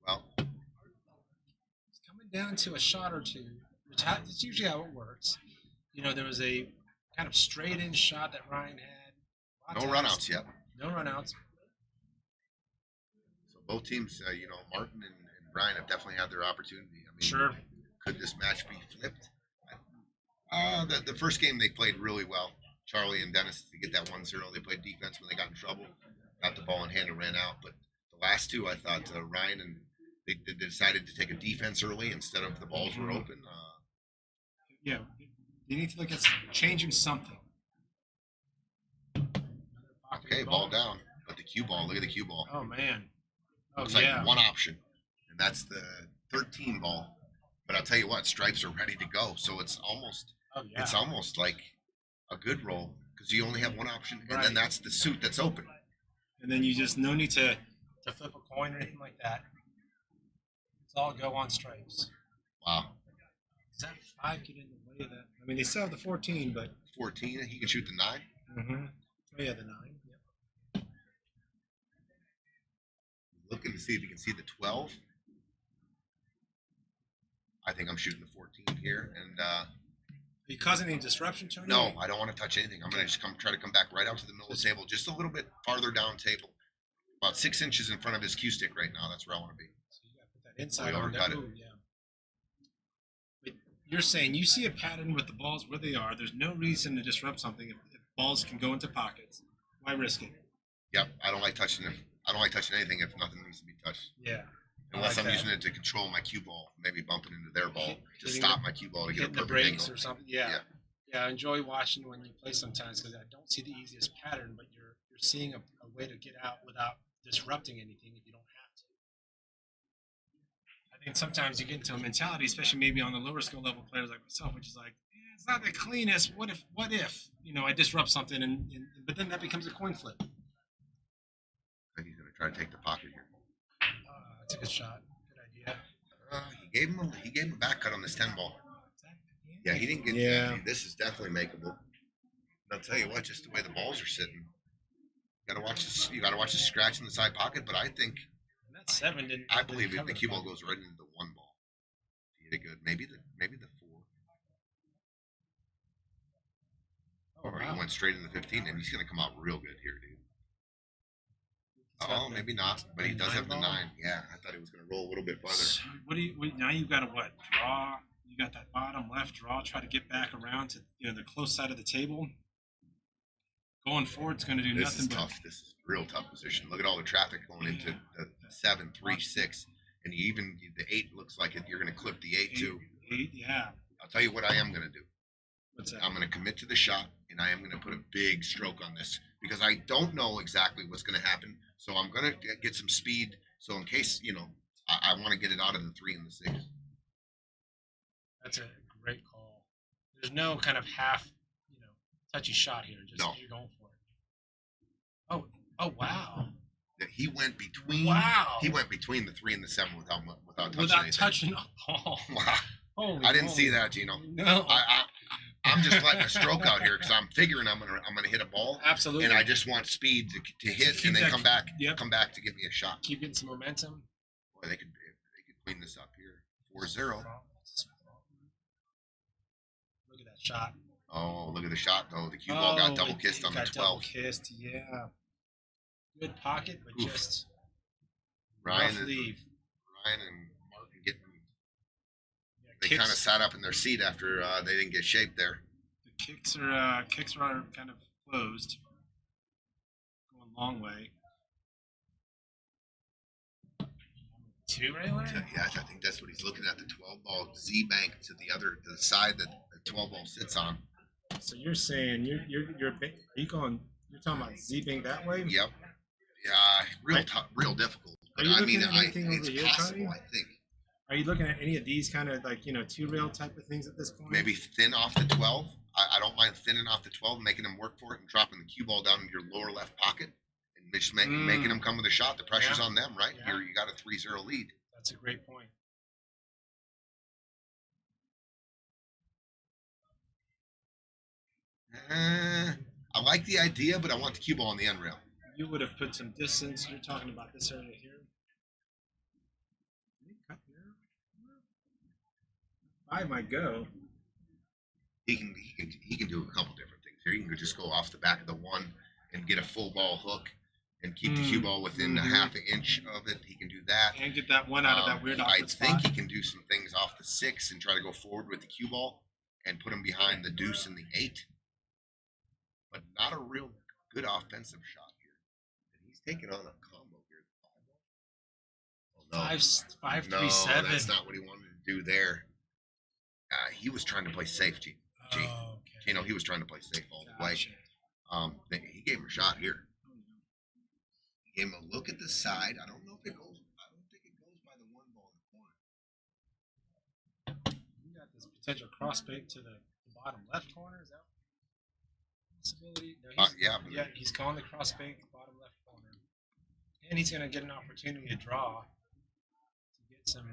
Well, It's coming down to a shot or two. That's usually how it works. There was a kind of straight-in shot that Ryan had. no runouts yet. No runouts. So both teams, Martin and Ryan have definitely had their opportunity. I mean, Sure. Could this match be flipped? The first game they played really well. Charlie and Dennis to get that 1-0. They played defense when they got in trouble, got the ball in hand and ran out. But the last two, I thought Ryan and they decided to take a defense early instead of the balls were open. Yeah, you need to look at changing something. Okay, ball down. But the cue ball, look at the cue ball. Oh man. Oh Looks yeah. like one option, and that's the 13 ball. But I'll tell you what, stripes are ready to go. So it's almost like a good roll because you only have one option, and then that's the suit that's open. And then you just no need to flip a coin or anything like that. It's all go on stripes. Wow. Does that 5 get in the way of that? I mean, they still have the 14, but 14, he can shoot the 9. mm-hmm. Oh yeah, the 9. Yep. Looking to see if he can see the 12. I think I'm shooting the 14 here, and Are you causing any disruption, Tony? no, I don't want to touch anything. I'm going to just try to come back right out to the middle of the table, just a little bit farther down table, about 6 inches in front of his cue stick right now. That's where I want to be. So you got to put that inside. We overcut it. Ooh, yeah. But you're saying you see a pattern with the balls where they are. There's no reason to disrupt something if balls can go into pockets. Why risk it? Yep, I don't like touching it. I don't like touching anything if nothing needs to be touched. Yeah. Unless like I'm that. using it to control my cue ball, maybe bumping into their ball to Hitting stop my cue ball to get a Hitting the perfect brakes angle. or something. Yeah. I enjoy watching when you play sometimes because I don't see the easiest pattern, but you're seeing a way to get out without disrupting anything if you don't have to. I think sometimes you get into a mentality, especially maybe on the lower skill level players like myself, which is like, it's not the cleanest. What if I disrupt something but then that becomes a coin flip. I think he's going to try to take the pocket here. That's a good shot. Good idea. He gave him a back cut on this 10 ball. Yeah, he didn't get. Yeah. This is definitely makeable. And I'll tell you what, just the way the balls are sitting, you got to watch this. You got to watch the scratch in the side pocket. But I think And that 7 didn't. I believe if cover the cue ball pocket. goes right into the 1 ball, he hit it good. Maybe the 4. Oh, Or wow. he went straight into the 15, and he's going to come out real good here, dude. He's got Oh, the- maybe not, but he does have the 9 9. ball. Yeah, I thought he was going to roll a little bit farther. So now you've got to draw. You got that bottom left draw. Try to get back around to the close side of the table. Going forward, it's going to do This nothing is but tough. This is a real tough position. Look at all the traffic going into the 7, 3, 6, and even the 8 looks like it. You're going to clip the 8 too. 8. Yeah. I'll tell you what I am going to do. What's that? I'm going to commit to the shot, and I am going to put a big stroke on this because I don't know exactly what's going to happen. So I'm going to get some speed. So in case, I want to get it out of the 3 and the 6. That's a great call. There's no kind of half, touchy shot here. Just No. you're going for it. Oh wow. That he went between. Wow. He went between the 3 and the 7 without touching Without anything. touching a ball. Wow. Holy I didn't moly. see that, Gino. No. I'm just letting a stroke out here because I'm figuring I'm gonna hit a ball, Absolutely. and I just want speed to hit Keep and then that- come back yep. to give me a shot. Keep getting some momentum. Boy, they could clean this up here. 4-0. Look at that shot. Oh, look at the shot though. The cue ball got double kissed on the 12. Double kissed, yeah. Good pocket, but Oof. just Ryan rough and leave. Martin They kind of sat up in their seat after they didn't get shaped there. The kicks are kind of closed, going a long way. Two railer? Yeah, I think that's what he's looking at. The 12 ball Z bank to the side that the 12 ball sits on. So you're saying you're talking about Z bank that way? Yep. Yeah, real tough, real difficult. But I mean, it's possible. I think. Are you looking at any of these kind of like, two rail type of things at this point? Maybe thin off the 12. I don't mind thinning off the 12, making them work for it, and dropping the cue ball down in your lower left pocket, and just making them come with a shot. The pressure's on them, right? Yeah. You got a 3-0 lead. That's a great point. I like the idea, but I want the cue ball on the end rail. You would have put some distance. You're talking about this area here. I might go. He can do a couple different things here. He can just go off the back of the one and get a full ball hook and keep the cue ball within a half an inch of it. He can do that. And get that one out of that weird awkward spot. I think he can do some things off the 6 and try to go forward with the cue ball and put him behind the deuce and the 8. But not a real good offensive shot here. And he's taking on a combo here. Oh, no. 5-3-7. No, that's not what he wanted to do there. He was trying to play safe, G. Okay. He was trying to play safe all the way. He gave him a shot here. He gave him a look at the side. I don't know if it goes. I don't think it goes by the one ball in the corner. You got this potential cross bait to the bottom left corner. Is that a possibility? No, yeah. He's calling the cross bait bottom left corner, and he's going to get an opportunity to draw to get some.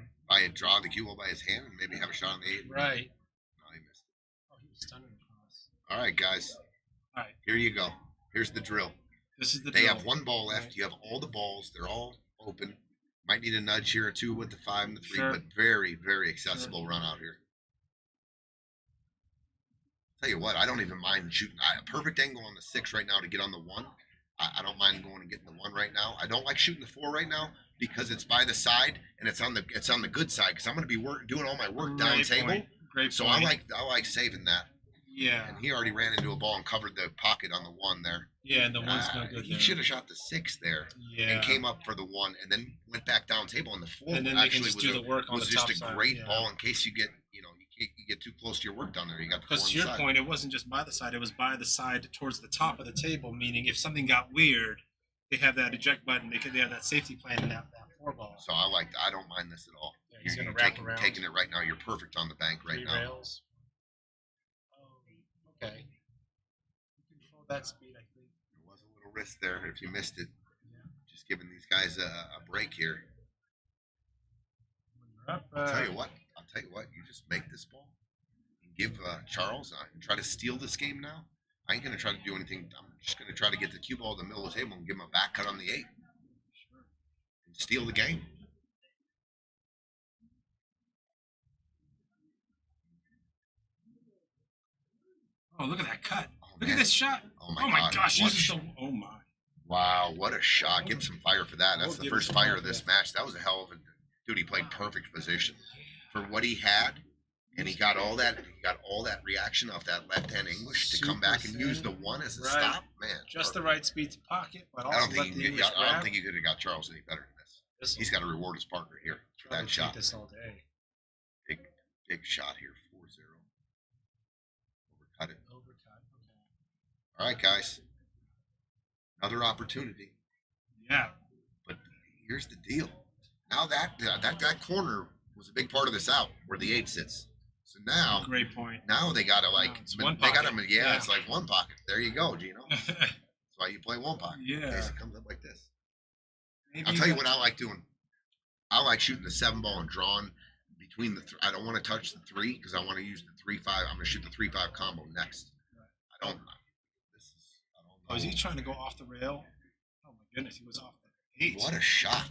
Draw the cue ball by his hand and maybe have a shot on the 8. Right. No, he missed it. Oh, he was stunning across. All right, guys. All right. Here you go. Here's the drill. This is the They drill. have one ball left. Right. You have all the balls. They're all open. Might need a nudge here or two with the 5 and the 3, but very, very accessible run out here. Tell you what, I don't even mind shooting. A perfect angle on the 6 right now to get on the 1. I don't mind going and getting the 1 right now. I don't like shooting the 4 right now because it's by the side and it's on the good side because I'm going to be doing all my work down table. Great so point. I like saving that. Yeah. And he already ran into a ball and covered the pocket on the 1 there. Yeah, and the 1's no good. He should have shot the 6 there. Yeah. And came up for the 1 and then went back down table on the 4. And then actually just do the work on the just top a side. great ball in case you get you get too close to your work down there. You got the 4 on the Because to your side. point, it wasn't just by the side; it was by the side towards the top of the table. Meaning, if something got weird, they have that eject button. They have that safety plan in that 4 ball. So I don't mind this at all. Yeah, he's you're gonna wrap around. taking it right now. You're perfect on the bank right 3 now. rails. Oh, okay. You control that speed, I think. There was a little risk there if you missed it. Yeah. Just giving these guys a break here. When you're up, I'll tell you what. You just make this ball and give Charles and try to steal this game now. I ain't gonna try to do anything. I'm just gonna try to get the cue ball to the middle of the table and give him a back cut on the 8 and steal the game. Oh, look at that cut! Oh, Look man. at this shot! Oh my gosh! What Oh my! Wow, what a shot! Give him some fire for that. That's We'll the give first him some fire fire of this for match. That was a hell of a dude. He played perfect position for what he had, and he got all that. He got all that reaction off that left-hand English to come back and use the 1 as a stop. Man, Just the right speed to pocket, but also I don't let think the you English I don't grab. think you could have got Charles any better than this. He's got to reward his partner here for that shot. This all day. Big shot here, 4-0. Overcut it. Overcut. Okay. All right, guys. Another opportunity. Yeah. But here's the deal. Now that corner was a big part of this out where the 8 sits. So now, Great point. now they gotta It's one they got pocket. him. Yeah. It's like one pocket. There you go, Gino. That's why you play one pocket. Yeah. In case it comes up like this. Maybe I'll tell you what I like doing. I like shooting the 7 ball and drawing between the. I don't want to touch the 3 because I want to use the 3-5. I'm gonna shoot the 3-5 combo next. I don't. Oh, is he trying to go off the rail? Oh my goodness, he was off the 8. What a shot!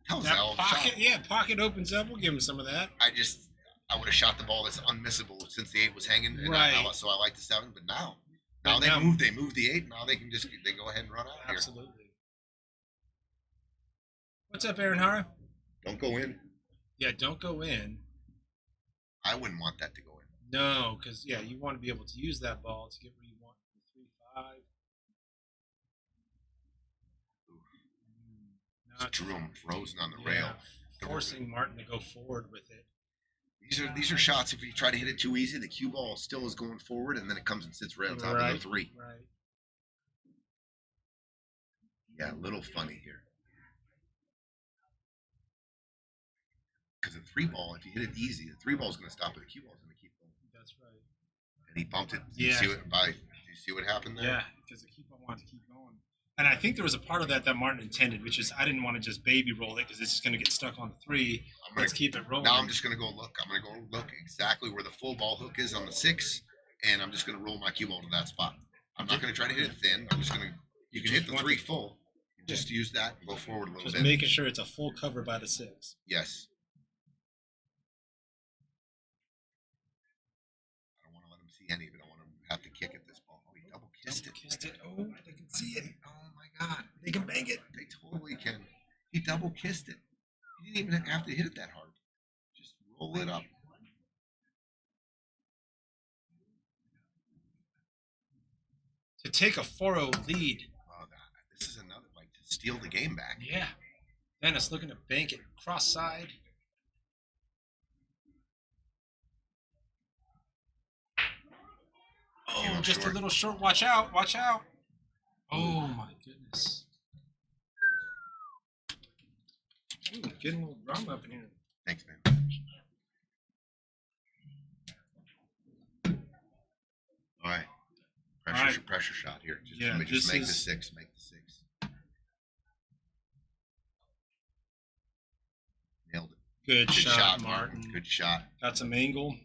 That was That a hell of a pocket, shot. yeah, pocket opens up. We'll give him some of that. I would have shot the ball that's unmissable since the 8 was hanging, and Right. so I like the 7. But now But they now- moved the 8. Now they can they go ahead and run out here. Absolutely. What's up, Aaron Hara? Don't go in. Yeah, don't go in. I wouldn't want that to go in. No, because you want to be able to use that ball to get where you want the 3-5. Just drew him frozen on the Yeah, rail. forcing Martin to go forward with it. These are shots. If you try to hit it too easy, the cue ball still is going forward, and then it comes and sits right on top of the 3. Right. Yeah, a little funny here. Because the 3 ball, if you hit it easy, the 3 ball is going to stop, but the cue ball is going to keep going. That's right. And he bumped it. Did you see what happened there? Yeah, because the keeper wanted to keep going. And I think there was a part of that Martin intended, which is I didn't want to just baby roll it because it's just going to get stuck on the 3. Let's keep it rolling. Now I'm just going to go look. I'm going to go look exactly where the full ball hook is on the 6, and I'm just going to roll my cue ball to that spot. I'm not going to try to hit it thin. I'm just going to. You can hit the 3 full. Just use that and go forward a little bit. Just making sure it's a full cover by the 6. Yes. I don't want to let him see any of it. I want him to have to kick at this ball. Oh, he double kissed it. Oh, they can see it. Oh my God, they can bang it. They totally can. He double kissed it. He didn't even have to hit it that hard. Just roll it up. To take a 4-0 lead. Oh, this is another like to steal the game back. Yeah. Dennis looking to bank it cross side. Oh, just short. A little short. Watch out. Watch out. Oh, my goodness. Ooh, getting a little drum up in here. Thanks, man. All right. Pressure shot here. Just make the 6. Make the 6. Nailed it. Good shot, Martin. Good shot. Got some angle.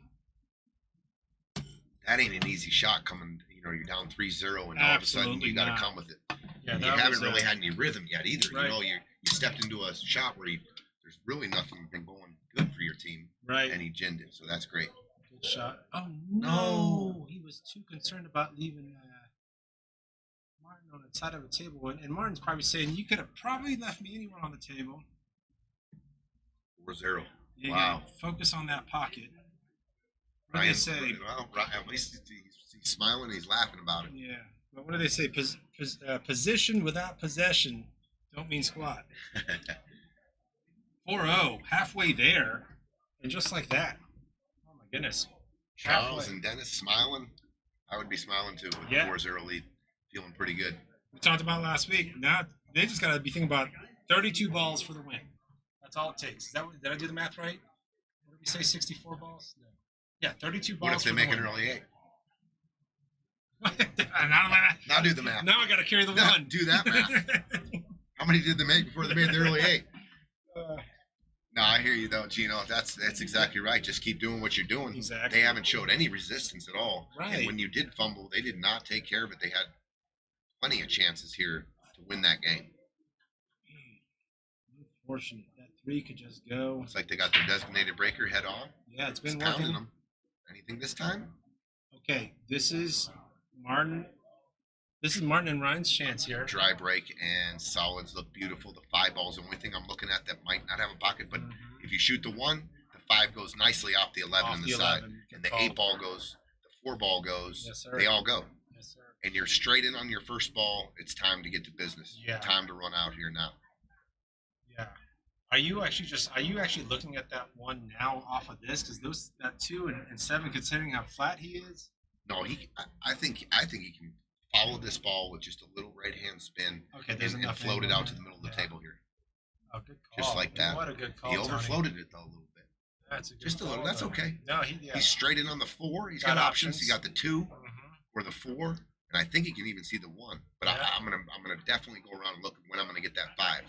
That ain't an easy shot coming. You're down 3-0, and all of a sudden you got to come with it. Yeah, you haven't really had any rhythm yet either. Right. You stepped into a shot where there's really nothing been going good for your team. Right. And he ginned it, so that's great. Good shot. Oh no! He was too concerned about leaving Martin on the side of the table, and Martin's probably saying, "You could have probably left me anywhere on the table." 4-0. Wow. Focus on that pocket. What do they say? Well, at least he's smiling. He's laughing about it. Yeah. But what do they say? Position without possession don't mean squat. 4-0, halfway there, and just like that. Oh my goodness. Charles and Dennis smiling. I would be smiling too with the 4-0 lead. Feeling pretty good. We talked about last week. Now they just got to be thinking about 32 balls for the win. That's all it takes. Did I do the math right? What did we say? 64 balls? No. Yeah, 32 balls. What if they make an early 8? Now do the math. Now I got to carry the 1. Do that math. How many did they make before they made the early 8? No, I hear you though, Gino. That's exactly right. Just keep doing what you're doing. Exactly. They haven't showed any resistance at all. Right. And when you did fumble, they did not take care of it. They had plenty of chances here to win that game. Unfortunate. That 3 could just go. Looks like they got their designated breaker head on. Yeah, it's been pounding working. Them. Anything this time? Okay, this is Martin. This is Martin and Ryan's chance here. Dry break and solids look beautiful. The 5 ball's the only thing I'm looking at that might not have a pocket, but if you shoot the 1, the 5 goes nicely off the 11 on the side, and the 8 ball goes, the 4 ball goes. Yes, sir. They all go. Yes, sir. And you're straight in on your first ball. It's time to get to business. Yeah. Time to run out here now. Yeah. Are you actually looking at that 1 now off of this? Because that 2 and 7, considering how flat he is. No, I think he can follow this ball with just a little right hand spin. Okay, and float it out to the middle of the table here. Oh, good call. Just like that. What a good call. He overfloated it though a little bit. That's a good just a little. That's okay. No, he's straight in on the 4. He's got options. He got the 2 or the 4, and I think he can even see the 1. But I'm gonna definitely go around and look when I'm gonna get that 5.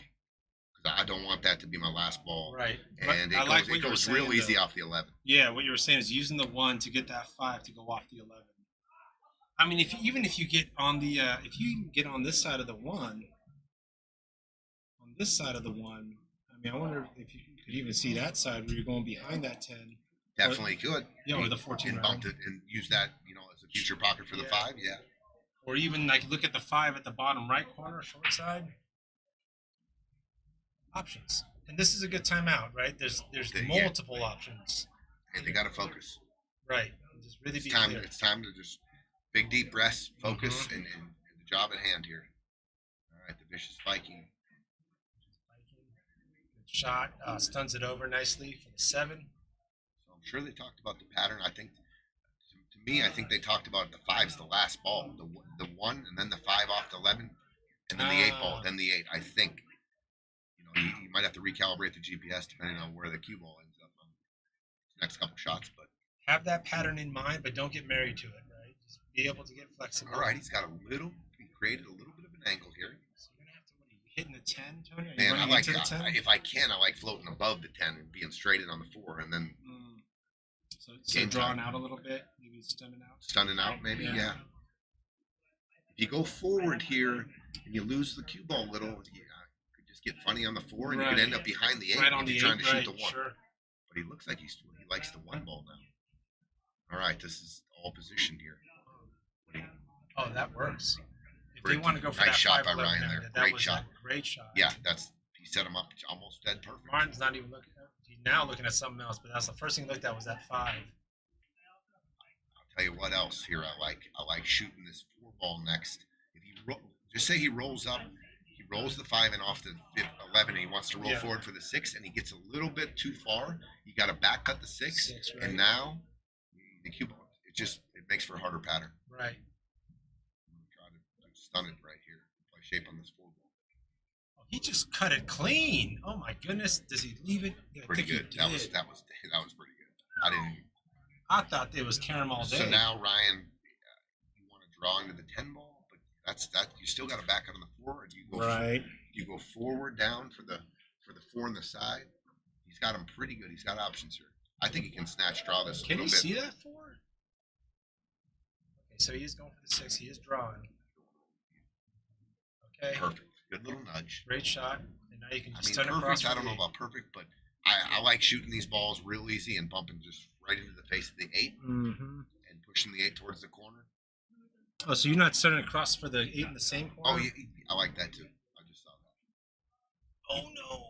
I don't want that to be my last ball. Right. And it goes real easy off the 11. Yeah, what you were saying is using the 1 to get that 5 to go off the 11. I mean, if you get on the if you even get on this side of the 1, I mean, I wonder if you could even see that side where you're going behind that 10. Definitely could. Yeah, or the 14 and bump it and use that, as a future pocket for the 5. Yeah. Or even like look at the 5 at the bottom right corner, short side. Options, and this is a good timeout, right? There's multiple options. Hey, they got to focus. Right. Just really It's be time. clear. It's time to just big deep breaths, focus, and the job at hand here. All right, the vicious Viking. Good shot. Stuns it over nicely for the 7. So I'm sure they talked about the pattern. I think, to me, I think they talked about the 5's the last ball, the 1, and then the 5 off the 11, and then the 8 ball, then the 8. I think. You might have to recalibrate the GPS depending on where the cue ball ends up on the next couple shots, but. Have that pattern in mind, but don't get married to it, right? Just be able to get flexible. All right, he's got he created a little bit of an angle here. So you're gonna have to. What are you hitting the 10, Tony? Are you Man, I running like into the 10? if I can, I like floating above the 10 and being straighted on the 4, and then So Game drawing time. out a little bit, maybe stunning out. stunning out, maybe. Yeah. Yeah. If you go forward here and you lose the cue ball a little, you could just get funny on the 4, and you could end up behind the 8 Right on if the you're 8, trying to shoot right, the 1. sure. But he looks like he likes the 1 ball now. All right, this is all positioned here. Oh, that works. If Pretty they want to go for nice that shot 5 by Ryan there. that Great was shot. a great shot. Yeah, he set him up almost dead perfect. Martin's not even looking. He's now looking at something else, but that's the first thing he looked at was that 5. I'll tell you what else here I like. I like shooting this 4 ball next. If he just say he rolls up, he rolls the 5 and off the 11, and he wants to roll forward for the 6, and he gets a little bit too far. You got to back cut the 6, right. and now the cue ball. It makes for a harder pattern. Right. I'm gonna try to stun it right here. Play shape on this 4 ball. Oh, he just cut it clean. Oh my goodness. Does he leave it? Yeah, I Pretty think he good. That was did. pretty good. I didn't. I thought it was carom all day. So now Ryan, you want to draw into the 10 ball, but that's that. You still got to back out on the 4, or do you go right. you go forward down for the 4 on the side. He's got him pretty good. He's got options here. I think he can snatch draw this. Can a you little bit. see that 4? Okay, so he is going for the 6. He is drawing. Okay. Perfect. Good little nudge. Great shot. And now you can I just mean, turn across. perfect. I don't know about perfect, but I like shooting these balls real easy and bumping just right into the face of the 8 and pushing the 8 towards the corner. Oh, so you're not turning across for the 8 in the same corner? Oh, yeah, I like that too. I just saw that. Oh no.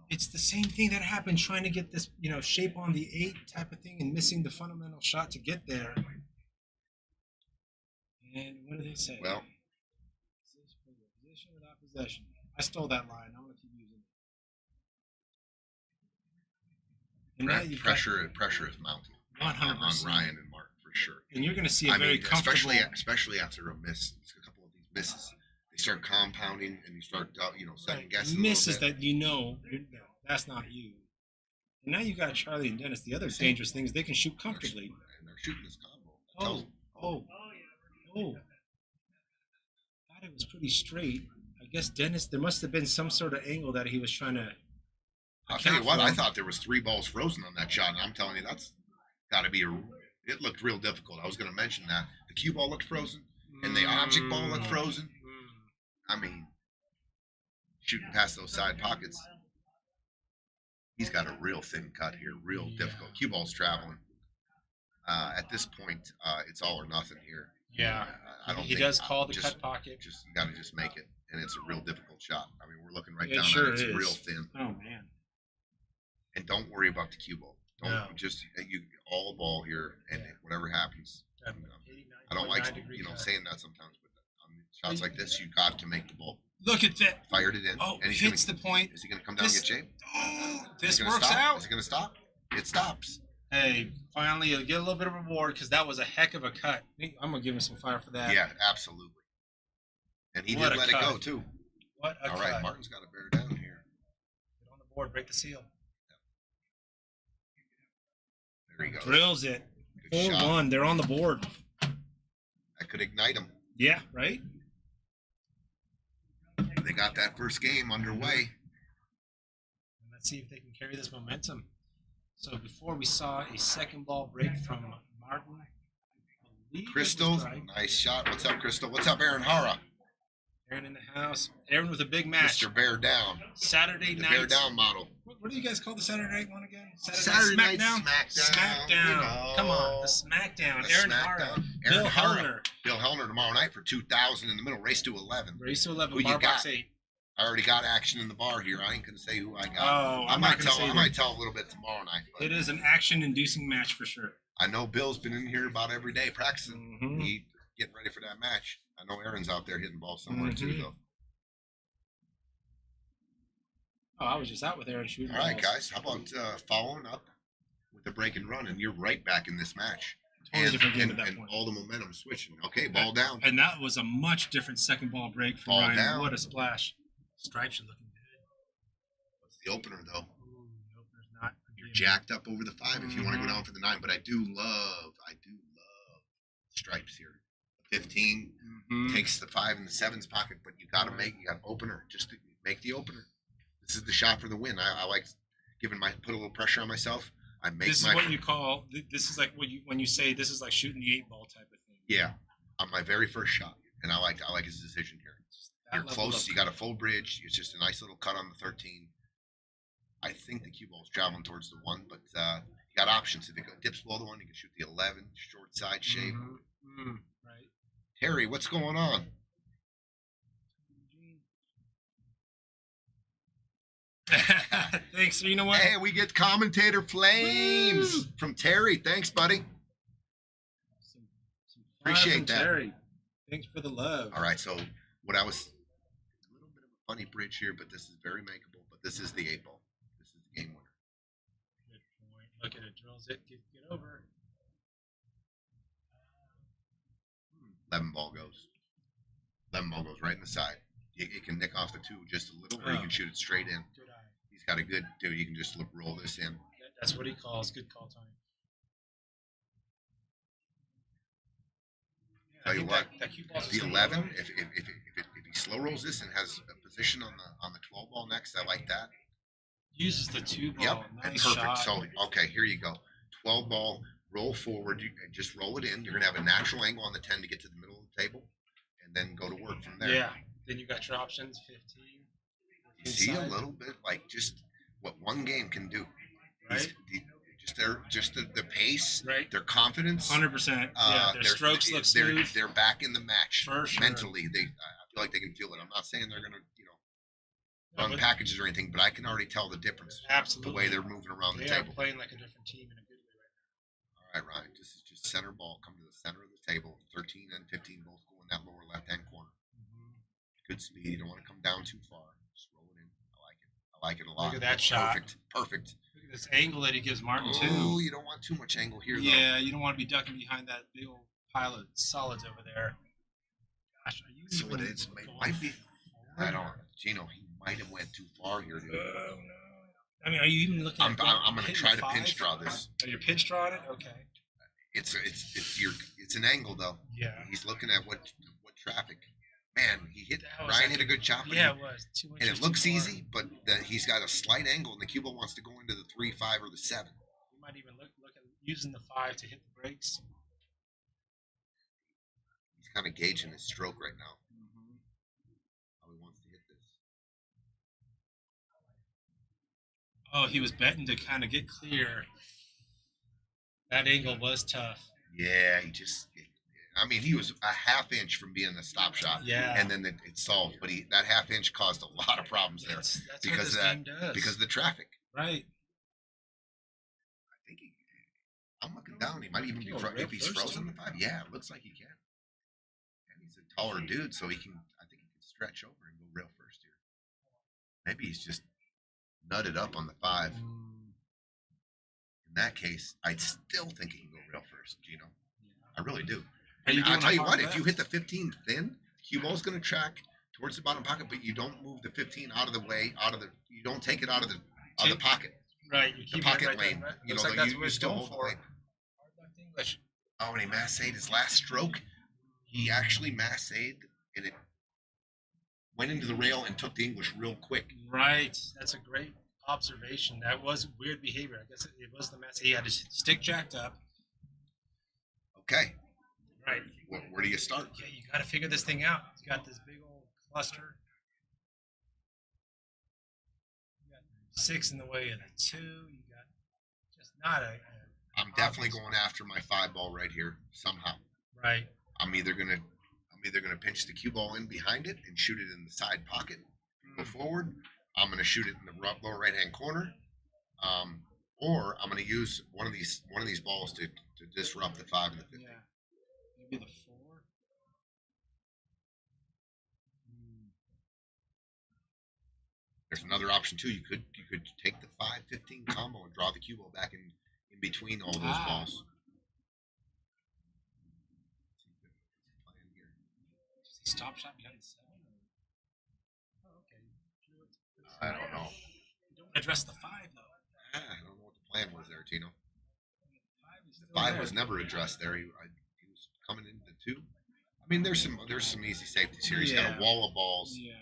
It's the same thing that happened trying to get this, shape on the 8 type of thing and missing the fundamental shot to get there. And what do they say? Well, Position without possession. I stole that line. I'm going to keep using it. And now you've pressure is mounting 100% on Ryan and Mark for sure. And you're going to see a very comfortable. Especially after a miss, a couple of these misses, they start compounding and you start, second guessing. Misses that that's not you. And now you got Charlie and Dennis. The other dangerous thing is they can shoot comfortably. And they're shooting this combo. Oh. Thought it was pretty straight. I guess Dennis, there must have been some sort of angle that he was trying to. I'll tell you what, I thought there was 3 balls frozen on that shot, and I'm telling you, that's got to be it looked real difficult. I was going to mention that. The cue ball looked frozen, and the object ball looked frozen. I mean, shooting past those side pockets. He's got a real thin cut here, real difficult. Cue ball's traveling. At this point, it's all or nothing here. Yeah, he does call the cut pocket. You got to just make it, and it's a real difficult shot. I mean, we're looking right It down sure at it. It's is. real thin. Oh man! And don't worry about the cue ball. No. Just all ball here, and whatever happens. I don't like saying that sometimes, but on shots like this, you got to make the ball. Look at that! Fired it in. Oh, and hits the point. Is he going to come down and get shape? Oh, this Is he gonna works stop? out. Is he going to stop? It stops. Hey, finally, you'll get a little bit of reward because that was a heck of a cut. I'm gonna give him some fire for that. Yeah, absolutely. And he What did a let cut. it go too. What a All cut! right, Martin's got to bear down here. Get on the board, break the seal. There he goes. Drills it. Good shot. 4-1. They're on the board. That could ignite him. Yeah, right. They got that first game underway. Let's see if they can carry this momentum. So before we saw a second ball break from Martin. Crystal, nice shot. What's up, Crystal? What's up, Aaron Hara? Aaron in the house. Aaron with a big match. Mr. Bear Down. Saturday The night. Bear Down model. What do you guys call the Saturday night one again? Saturday night Smackdown. Smackdown. Come on, the Smackdown. The Aaron Smackdown. Hara. Aaron Bill Hara. Hellner. Bill Hellner tomorrow night for 2,000 in the middle. Race to 11. Race to 11. Who you Bar box got? 8. I already got action in the bar here. I ain't gonna say who I got. Oh, I I'm might not gonna tell. say I that. might tell a little bit tomorrow night. But It is an action-inducing match for sure. I know Bill's been in here about every day practicing. Mhm. He getting ready for that match. I know Aaron's out there hitting balls somewhere too, Mhm. though. Oh, I was just out with Aaron shooting. All right, balls. guys. How about following up with the break and run, and you're right back in this match. Totally different game and, at that and point. all the momentum switching. Okay, ball down. And that was a much different second ball break for Ball Ryan. down. What a splash. Stripes are looking good. What's the opener though? Ooh, the opener's not You're good. jacked up over the 5 if you want to go Mhm. down for the 9. But I do love stripes here. 15 takes the 5 in the 7's pocket, but you got to you got opener. Just to make the opener. This is the shot for the win. I like put a little pressure on myself. I make This is my what you call, this is like when you say this is like shooting the 8-ball type of thing. yeah on my very first shot, and I like his decision here. That You're level close. of- You got a full bridge. It's just a nice little cut on the 13. I think the cue ball's traveling towards the 1, but you got options. If it dips below the 1, you can shoot the 11, short side shape. Right. Terry, what's going on? Thanks. You know what? Hey, we get commentator flames from Terry. Thanks, buddy. Some fire Appreciate from that. Terry. Thanks for the love. All right, so what I was a little bit of a funny bridge here, but this is very makeable. But this is the 8-ball. This is the game winner. Good point. Look at it. Drills it. Get over. 11 ball goes. 11 ball goes right in the side. It can nick off the 2 just a little, or you can shoot it straight in. Good eye. He's got a good dude. You can just roll this in. That's what he calls good call time. Yeah, I Tell you think what, that cue ball's The just 11, gonna if he slow rolls this and has a position on the 12 ball next, I like that. uses the 2 ball. Yep, Nice and perfect. shot. So okay, here you go. 12 ball, roll forward. You just roll it in. You're gonna have a natural angle on the 10 to get to the middle of the table, and then go to work from there. Yeah. Then you got your options. 15. You see a inside. little bit like just what one game can do. Right. Just the pace, Right. their confidence. 100%. Yeah. Their strokes look smooth. They're back in the match. For sure. Mentally, I feel like they can feel it. I'm not saying they're gonna No, run but packages or anything, but I can already tell the difference. absolutely. The way they're moving around the They are table. playing like a different team in a good way right All right, Ryan. This is just center ball. Come to the center of the table. 13 and 15 both go in that lower left-hand corner. now. Good speed. You don't want to come down too far. Just roll it in. I like it. I like it a lot. at that shot. Perfect. Look at this angle that he gives Martin Oh, too. you don't want too much angle here, though. Yeah, you don't want to be ducking behind that big old pile of solids over there. Gosh, are you So even it is. It going might be. I don't. forward? Gino, he might have went too far here, dude. Oh no. I mean, are you even looking? I'm at going to hitting try to 5? pinch draw this. Are you pinch drawing it? Okay. It's an angle though. Yeah. He's looking at what traffic. Man, That was Ryan like- hit a good shot. but Yeah, it was 2 inches. and it looks too far. easy, but he's got a slight angle, and the cue ball wants to go into the 3, 5, or the 7. You might even look at using the 5 to hit the brakes. He's kind of gauging his stroke right now. How he wants to hit this. Oh, he was betting to kind of get clear. That angle was tough. Yeah, he was a half inch from being a stop shot. Yeah. And then it solved, but that half inch caused a lot of problems there That's because what this of that, game does. because of the traffic. Right. I think I'm looking down. He might even be He'll go if he's first, frozen too. the 5. Yeah, it looks like he can. And he's a taller dude, so I think he can stretch over and go rail first here. Maybe he's just nutted up on the 5. In that case, I still think he can go rail first, Gino. I really do. Are you And I'll doing tell a you what, hard if left? you hit the 15 thin, cue ball's going to track towards the bottom pocket, but you don't move the 15 out of the way, you don't take it out of the pocket, Right. You the keep pocket it right lane. there, right? You Looks know, like that's you what he's still going hold the for. lane. Hard left English. Oh, and he massayed his last stroke. He actually massayed, and it went into the rail and took the English real quick. Right. That's a great observation. That was weird behavior. I guess it was the mess. He had his stick jacked up. Okay, Right. where do you start? Yeah, you got to figure this thing out. You got this big old cluster. You got 6 in the way of the 2. You got just not a I'm definitely going after my 5 ball right here somehow. right. I'm either gonna pinch the cue ball in behind it and shoot it in the side pocket, go forward. I'm going to shoot it in the lower right hand corner, or I'm going to use one of these balls to disrupt the 5 and the 50. Yeah. Maybe the 4. There's another option too. You could take the 5-15 combo and draw the cue ball back in between all those balls. Stop shot behind the 7. Oh, okay. I don't know. You don't address the 5 though. I don't know what the plan was there, Tino. 5 5 was never addressed there. He was coming into the 2. I mean, there's some easy safeties here. He's got a wall of balls. Yeah.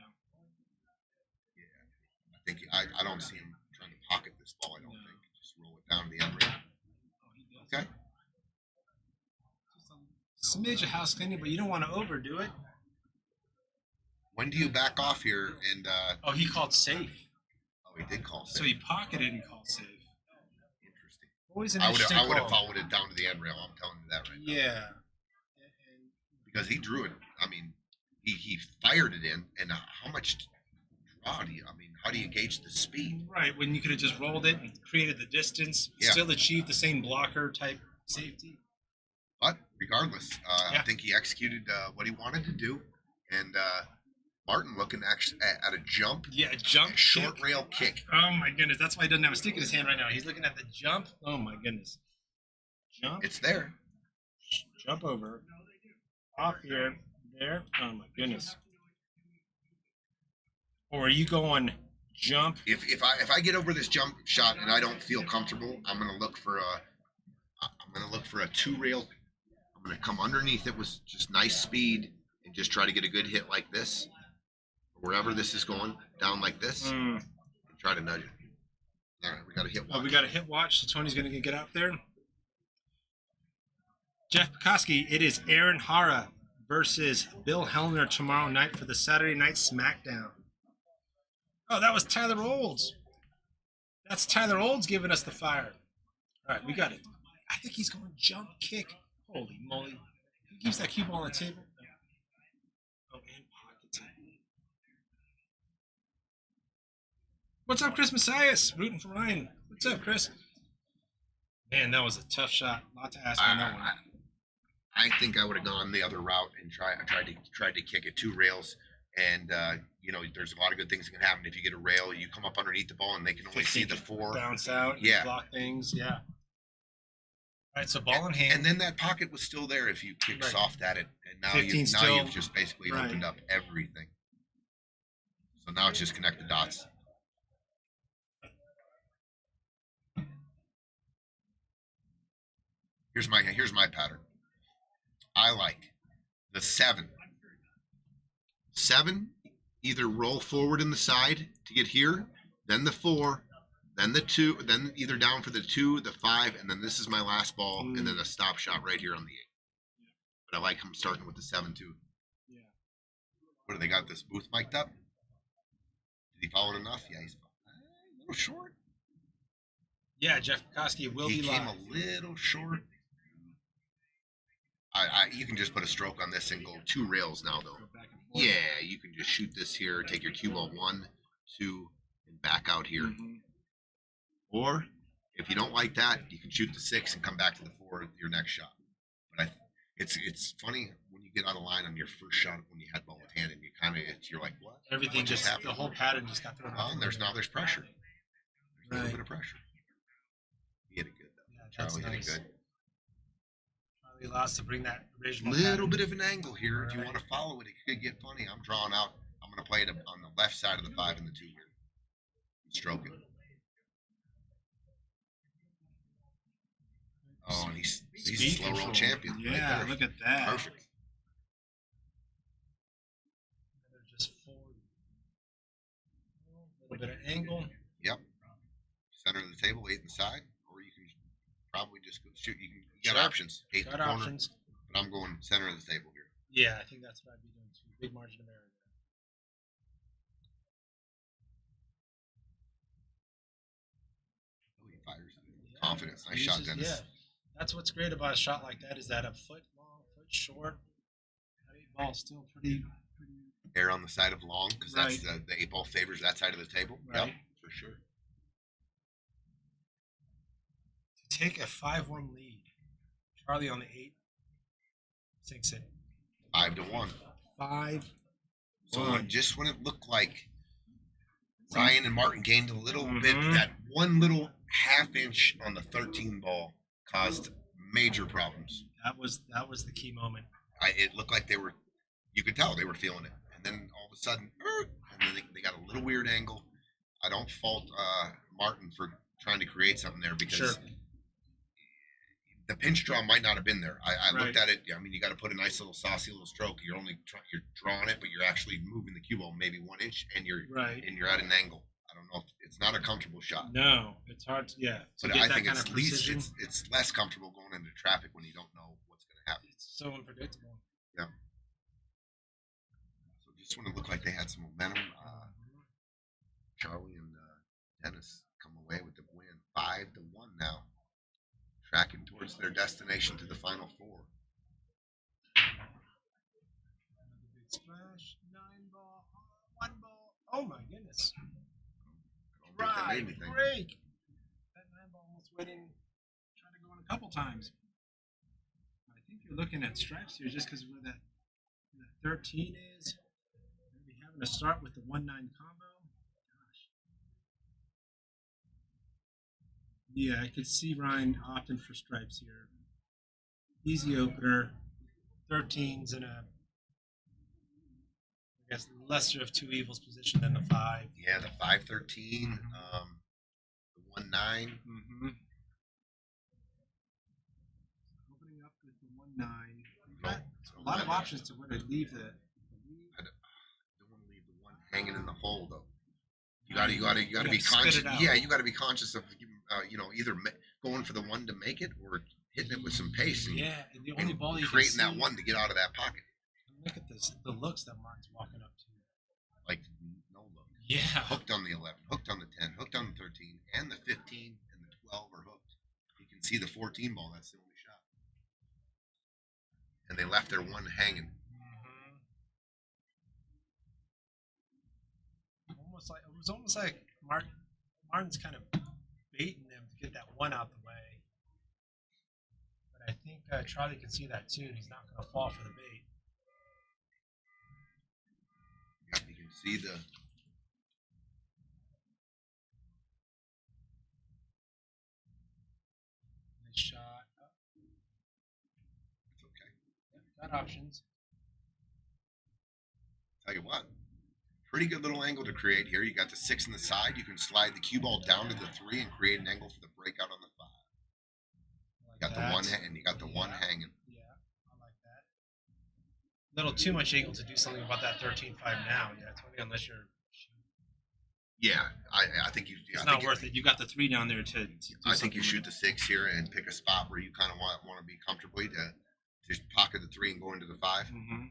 I think I don't see him trying to pocket this ball. I don't think. Just roll it down to the end rail. Okay. Just a smidge of house cleaning, but you don't want to overdo it. When do you back off here? And Oh, he called safe. oh, he did call. So he pocketed and called safe. Interesting. Always an I interesting would have call. followed it down to the end rail. I'm telling you that right now. Yeah. Because he drew it. I mean, he fired it in, and how much draw do you? I mean, how do you gauge the speed? Right, when you could have just rolled it and created the distance, Yeah. still achieved the same blocker type safety. But regardless, I Yeah. think he executed what he wanted to do, and Martin looking actually at a jump, Yeah, a jump short kick. rail kick. Oh my goodness, that's why he doesn't have a stick in his hand right now. He's looking at the jump. Oh my goodness. Jump. It's there. Jump over. Off here. There. Oh my goodness. Or are you going jump? If I get over this jump shot and I don't feel comfortable, I'm gonna look for a 2 rail. I'm gonna come underneath it with just nice speed and just try to get a good hit like this, wherever this is going down like this, and try to nudge it. All right, we got a hit. Oh, we got a hit watch. So Tony's gonna get out there. Jeff Pekoski, it is Aaron Hara versus Bill Hellner tomorrow night for the Saturday Night SmackDown. Oh, that was Tyler Olds. That's Tyler Olds giving us the fire. All right, we got it. I think he's going jump kick. Holy moly. He keeps that cue ball on the table. Oh, and pockets it. What's up, Chris Messias? Rooting for Ryan. What's up, Chris? Man, that was a tough shot. Not to ask on that one. I think I would have gone the other route and tried to kick it 2 rails. And there's a lot of good things that can happen if you get a rail. You come up underneath the ball and they can only see the 4. Bounce out. Yeah. Block things. Yeah. All right. So ball in hand. And then that pocket was still there if you kicked Right. soft at it. And now 15 still, you've just basically right. opened up everything. So now it's just connect the dots. Here's my pattern. I like the 7. 7, either roll forward in the side to get here, then the 4, then the 2, then either down for the 2, the 5, and then this is my last ball, and then a stop shot right here on the 8. But I like him starting with the 7 too. Yeah. What do they got this booth mic'd up? Did he follow it enough? Yeah, he's a little short. Yeah, Jeff Pekoski will He be came live. a little short. You can just put a stroke on this and go 2 rails now, though. Go back and forth. Yeah, you can just shoot this here, take your cue ball 1, 2, and back out here. Mhm. Or if you don't like that, you can shoot the 6 and come back to the 4 your next shot. But it's funny when you get out of line on your first shot when you had ball with hand and you're like, what? Everything What just, happened? the whole pattern just got thrown out. And there's pressure. There's a little Right. bit of pressure. He hit it good though. Yeah, that's Charlie nice. hit it good. Charlie allows to bring that original Little pattern. bit of an angle here. If you Right. want to follow it, it could get funny. I'm drawing out. I'm going to play it on the left side of the 5 and the 2 here. Stroke it. Oh, and he's a Speed slow roll control. champion. Yeah, right there. look at that. Perfect. They're just forward. A little bit of angle. Yep. Center of the table, 8 inside, or you can probably just go shoot. You got Sure. options. 8 in Got the corner, options. but I'm going center of the table here. Yeah, I think that's what I'd be doing too. Big margin of error there. Oh, he fires it. Confidence. Nice shot, Uses- Dennis. Yeah, that's what's great about a shot like that is that a foot long, foot short. That 8 ball is still pretty err on the side of long because that's Right. the 8 ball favors that side of the table. Right. Yep, for sure. To take a 5-1 lead, Charlie on the 8 sinks it 5-1. 5. So just when it looked like Ryan and Martin gained a little bit, Mhm. that one little half inch on the 13 ball caused major problems. That was the key moment. It looked like you could tell they were feeling it. And then all of a sudden, and then they got a little weird angle. I don't fault Martin for trying to create something there because Sure. the pinch draw might not have been there. I looked Right. at it. I mean, you got to put a nice little saucy little stroke. You're drawing it, but you're actually moving the cue ball maybe 1 inch, and you're Right. at an angle. I don't know if it's not a comfortable shot, No, it's hard to to but get I that think kind it's of least precision. it's less comfortable going into traffic when you don't know what's going to happen. It's so unpredictable. So just when it looked like they had some momentum, Charlie and Dennis come away with the win, 5-1 now, tracking towards their destination to the Final Four. Another big splash. 9 ball. 1 ball. Oh my goodness. I don't think that made Right. anything. Break. That 9 ball almost went in. Tried to go in a couple times. I think you're looking at strikes here just because of where that 13 is. Maybe having to start with the 1-9 combo. Gosh. Yeah, I could see Ryan opting for stripes here. Easy opener. 13's in a, I guess, lesser of two evils position than the 5. Yeah, the 5-13, the 1-9. Mm-hmm. Opening up with the 1-9. You've got a lot of options to where to leave the lead. Don't want to leave the one hanging in the hole though. You gotta be gotta spit conscious. it out. Yeah, you gotta be conscious of either going for the one to make it or hitting it with some pace and, Yeah, and the only ball you can creating see, that one to get out of that pocket. Look at this, the looks that Martin's walking up to. Like no look. Yeah. Hooked on the 11, hooked on the 10, hooked on the 13, and the 15 and the 12 are hooked. You can see the 14 ball. That's the only shot. And they left their one hanging. It was almost like Martin's kind of baiting them to get that one out the way. But I think Charlie can see that too, and he's not going to fall for the bait. You can see the Nice shot. it's okay. Got options. Tell you what, pretty good little angle to create here. You got the 6 in the side. You can slide the cue ball down to the 3 and create an angle for the breakout on the 5. I like You got that. the one and you got the one hanging. Yeah, I like that. Little too much angle to do something about that 13-5 now. Yeah, Tony, unless you're. Yeah, I think you. It's I not think worth it. You got the 3 down there to do I think you something shoot with. the 6 here and pick a spot where you kind of want to be comfortably to just pocket the 3 and go into the 5. Mm-hmm.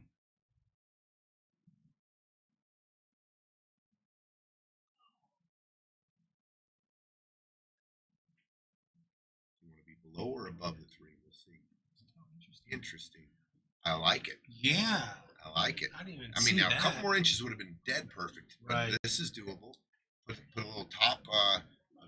You want to be below or above the 3? We'll see. Oh, Interesting. I like it. Yeah. I like it. I didn't even I see mean, now that. a couple more inches would have been dead perfect, but Right. this is doable. Put a little top,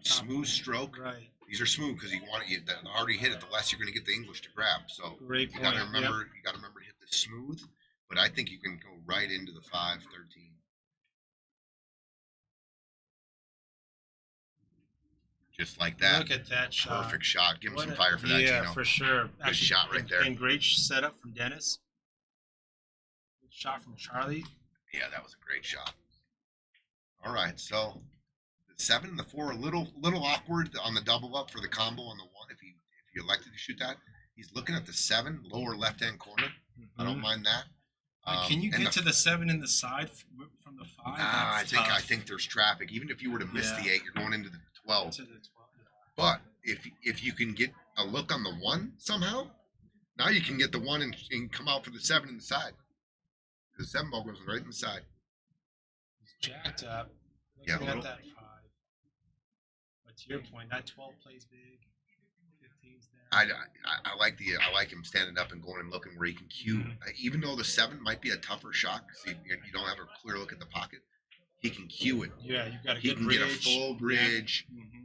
smooth stroke. Right. These are smooth because the harder you hit it, the less you're going to get the English to grab. So Great you point. got to remember, to hit this smooth. But I think you can go right into the 5-13. Just like that. Look at that shot. Perfect shot. Give him What some a- fire for that, Yeah, Gino. for sure. Good shot right there. And great setup from Dennis. Good shot from Charlie. Yeah, that was a great shot. All right, so the 7 and the 4 are a little awkward on the double up for the combo on the 1. If you elected to shoot that, he's looking at the 7 lower left hand corner. I don't mind that. Can you and get to the 7 in the side from the 5? Nah, That's I tough. think there's traffic. Even if you were to miss Yeah. the 8, you're going into the 12. To the 12. Yeah. But if you can get a look on the 1 somehow, now you can get the 1 and come out for the 7 in the side. The 7 ball goes right in the side. He's jacked up. Yeah, Looking a at little. that 5. But to your point, that 12 plays big. 15's there. I like him standing up and going and looking where he can cue. Even though the 7 might be a tougher shot because you don't have a clear look at the pocket, he can cue it. Yeah, you've got a He good can bridge. get a full bridge. Yeah. Mm-hmm.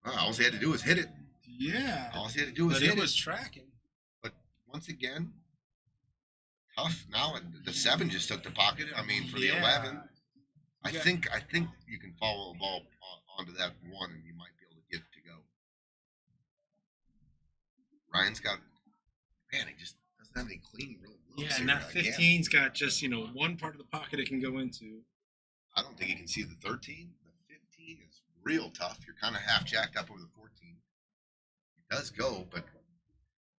Well, all he had to do was hit it. Yeah. All he had to do was But hit it it. was tracking. But once again, tough. Now the 7 just took the pocket. I mean, for the 11, I think you can follow a ball onto that 1, and you might be able to get it to go. Ryan's got, man, he just doesn't have any clean real looks. Yeah, and that 15's got just one part of the pocket it can go into. I don't think he can see the 13. The 15 is real tough. You're kind of half jacked up over the 14. It does go, but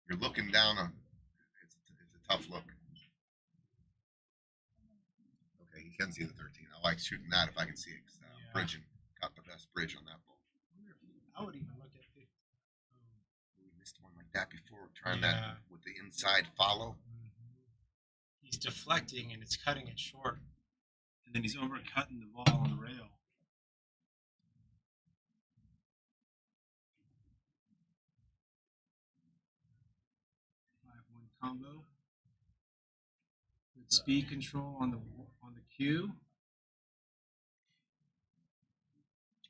you're looking down it's a tough look. Okay, he can see the 13. I like shooting that if I can see it. Bridging got the best bridge on that ball. I would even look at 15. We missed one like that before, trying that with the inside follow. He's deflecting and it's cutting it short. And then he's overcutting the ball on the rail. 5-1 combo. Good speed control on the cue.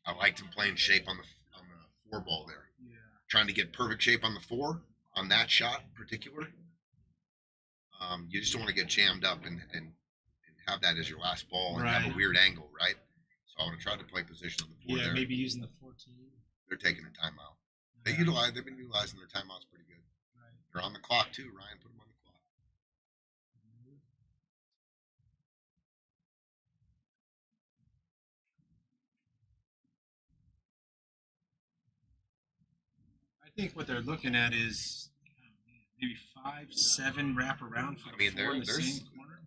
I liked him playing shape on the 4 ball there. Yeah. Trying to get perfect shape on the 4 on that shot in particular. You just don't want to get jammed up and have that as your last ball and have a weird angle, right? So I want to try to play position on the 4 there. Maybe using the 14. They're taking a timeout. They've been utilizing their timeouts pretty good. Right. They're on the clock too. Ryan put them on the clock. I think what they're looking at is maybe 5-7 wrap around for the 4 in the same corner.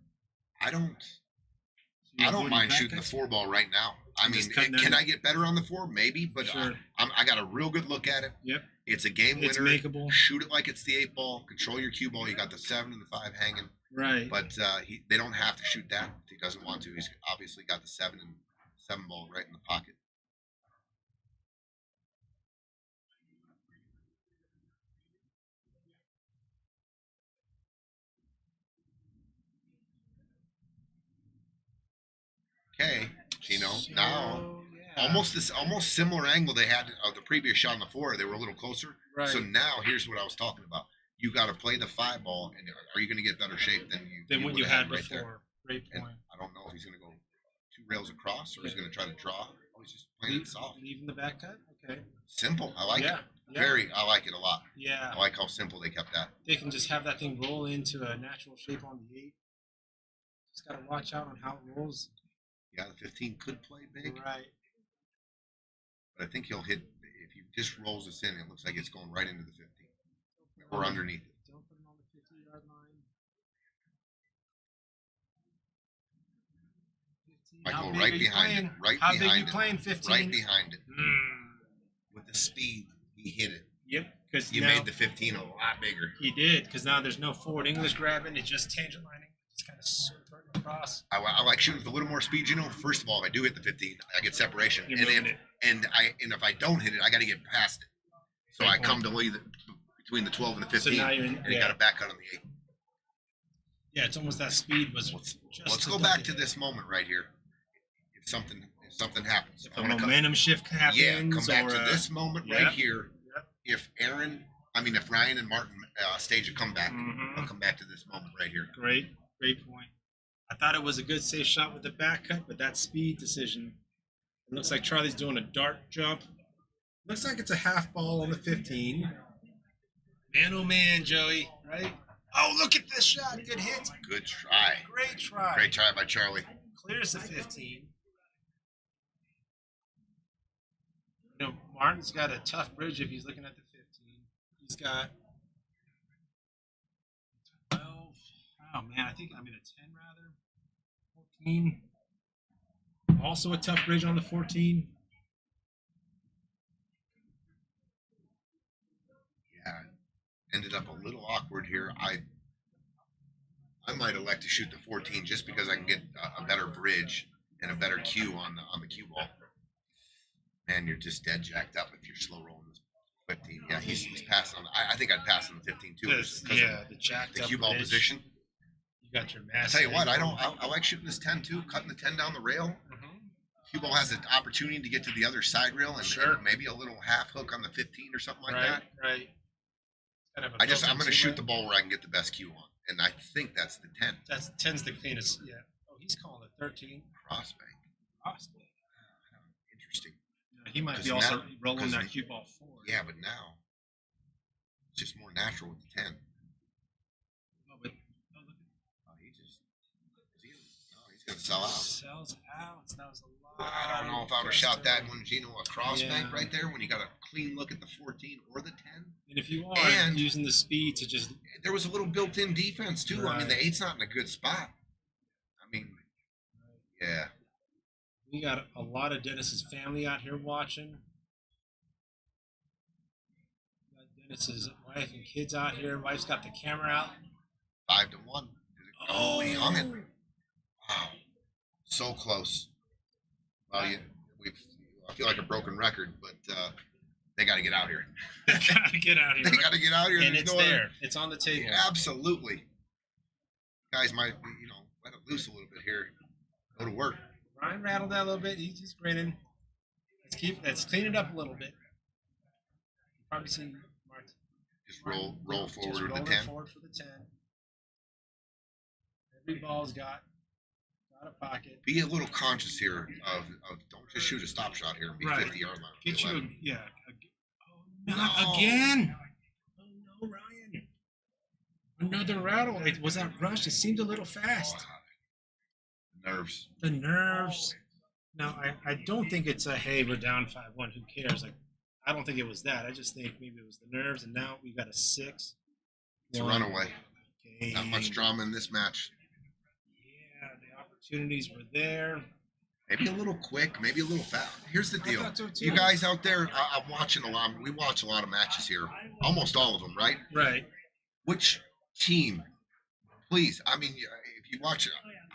I don't mind shooting the 4 ball right now. I mean, can I get better on the 4? Maybe, but sure. I got a real good look at it. Yep. It's a game winner. It's makeable. Shoot it like it's the 8 ball. Control your cue ball. You got the 7 and the 5 hanging. Right. But they don't have to shoot that if he doesn't want to. He's obviously got the 7 and 7 ball right in the pocket. Okay, Gino. Now, almost similar angle they had of the previous shot on the 4. They were a little closer. Right. So now here's what I was talking about. You got to play the 5 ball, and are you going to get better shape than what you had right before? There. Great point. And I don't know if he's going to go 2 rails across or he's going to try to draw. Oh, he's just playing it soft. Leaving the back cut. Okay. Simple. I like it. Yeah. I like it a lot. Yeah. I like how simple they kept that. They can just have that thing roll into a natural shape on the 8. Just got to watch out on how it rolls. Yeah, the 15 could play big. Right. But I think he'll hit, if he just rolls this in, it looks like it's going right into the 15. Or underneath it. Don't put him on the 50-yard line. 15. Might go right behind it. How big are you playing, 15? Right behind it. With the speed, he hit it. Yep. Because you made the 15 a lot bigger. He did, because now there's no forward English grabbing. It's just tangent lining. Just kind of circling across. I like shooting with a little more speed, First of all, if I do hit the 15, I get separation. And if I don't hit it, I got to get past it. So I come to lead between the 12 and the 15. So now you got a back cut on the 8. Yeah, it's almost that speed was. Let's go back to this moment right here. If something happens, if a momentum shift happens. Yeah, come back to this moment right here. Yep. If Ryan and Martin stage a comeback, I'll come back to this moment right here. Great point. I thought it was a good safe shot with the back cut, but that speed decision. It looks like Charlie's doing a dart jump. Looks like it's a half ball on the 15. Man, oh man, Joey, right? Oh, look at this shot. Good hit. Good try. Great try. Great try by Charlie. Clears the 15. Martin's got a tough bridge if he's looking at the 15. He's got 12. Oh, man, I think I'm in a 10 rather. 14. Also a tough bridge on the 14. Yeah, ended up a little awkward here. I might elect to shoot the 14 just because I can get a better bridge and a better cue on the cue ball. Man, you're just dead jacked up if you're slow rolling this 15. Yeah, he's passing on. I think I'd pass on the 15 too. Because, yeah, the jacked the up cue ball bridge. position. You got your I mass. tell you what, I like shooting this 10 too, cutting the 10 down the rail. Cue ball has an opportunity to get to the other side rail and, Sure. and maybe a little half hook on the 15 or something like Right, that. right. Kind of a I'm going built-in to shoot two-way. the ball where I can get the best cue on, and I think that's the 10 That's 10's the cleanest. Yeah. Oh, he's calling it 13. crossbank. Possibly. Interesting. He might be 'Cause also now- rolling 'cause that the- cue ball forward. Yeah, but now it's just more natural with the 10. Oh, but Oh, he's going to sell out. sells out. That was a lot. I don't know if I would have shot that one, Gino, a crossbank Yeah. right there when you got a clean look at the 14 or the 10. And if you are And- using the speed to just There was a little built-in defense too. I mean, the Right. 8's not in a good spot. I mean, yeah. we got a lot of Dennis's family out here watching. Got Dennis's wife and kids out here. Wife's got the camera out. 5-1. Oh, he hung it. Wow, so close. Well, I feel like a broken record, but they got to get out here. Gotta get out here. They got to get out here. And There's it's no other- there. It's on the table. Absolutely. Guys might, let it loose a little bit here. Go to work. Ryan rattled that a little bit. He's just grinning. Let's clean it up a little bit. You probably see Mark. Just roll Just forward with the rolling 10. forward for the 10. Every ball's got a pocket. Be a little conscious here of don't just shoot a stop shot here and be Right. 50-yard line. Get you 11. Oh, not No. again. Oh no, Ryan. Another rattle. Was that rushed? It seemed a little fast. Nerves. The nerves. Now, I don't think it's a, hey, we're down 5-1. Who cares? Like, I don't think it was that. I just think maybe it was the nerves, and now we've got a 6. It's a runaway. Okay. Not much drama in this match. Yeah, the opportunities were there. Maybe a little quick, maybe a little fast. Here's the I deal. thought so, too. You guys out there, I'm watching a lot. We watch a lot of matches here. Almost all of them, right? Right. Which team, please, I mean, if you watch,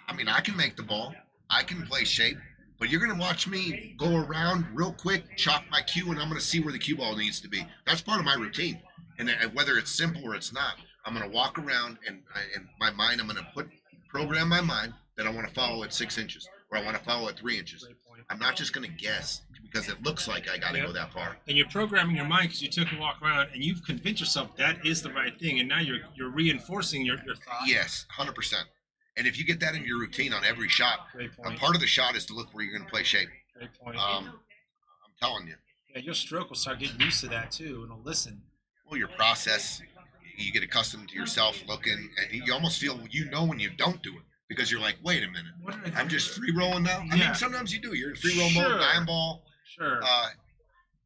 I mean, I can make the ball. I can play shape. But you're going to watch me go around real quick, chalk my cue, and I'm going to see where the cue ball needs to be. That's part of my routine. And whether it's simple or it's not, I'm going to walk around and my mind, I'm going to program my mind that I want to follow at 6 inches or I want to follow at 3 inches. Great point. I'm not just going to guess because it looks like I got to go that far. And you're programming your mind because you took a walk around and you've convinced yourself that is the right thing, and now you're reinforcing your thought. Yes, 100%. And if you get that in your routine on every shot, Great a point. part of the shot is to look where you're going to play shape. Great point. I'm telling you. Yeah, your stroke will start getting used to that too, and it'll listen. Well, your process, you get accustomed to yourself looking, and you almost feel when you don't do it because you're like, wait a minute, What did I I'm just free rolling now. I Yeah. mean, sometimes you do. You're in free roll Sure. mode, 9 ball, Sure.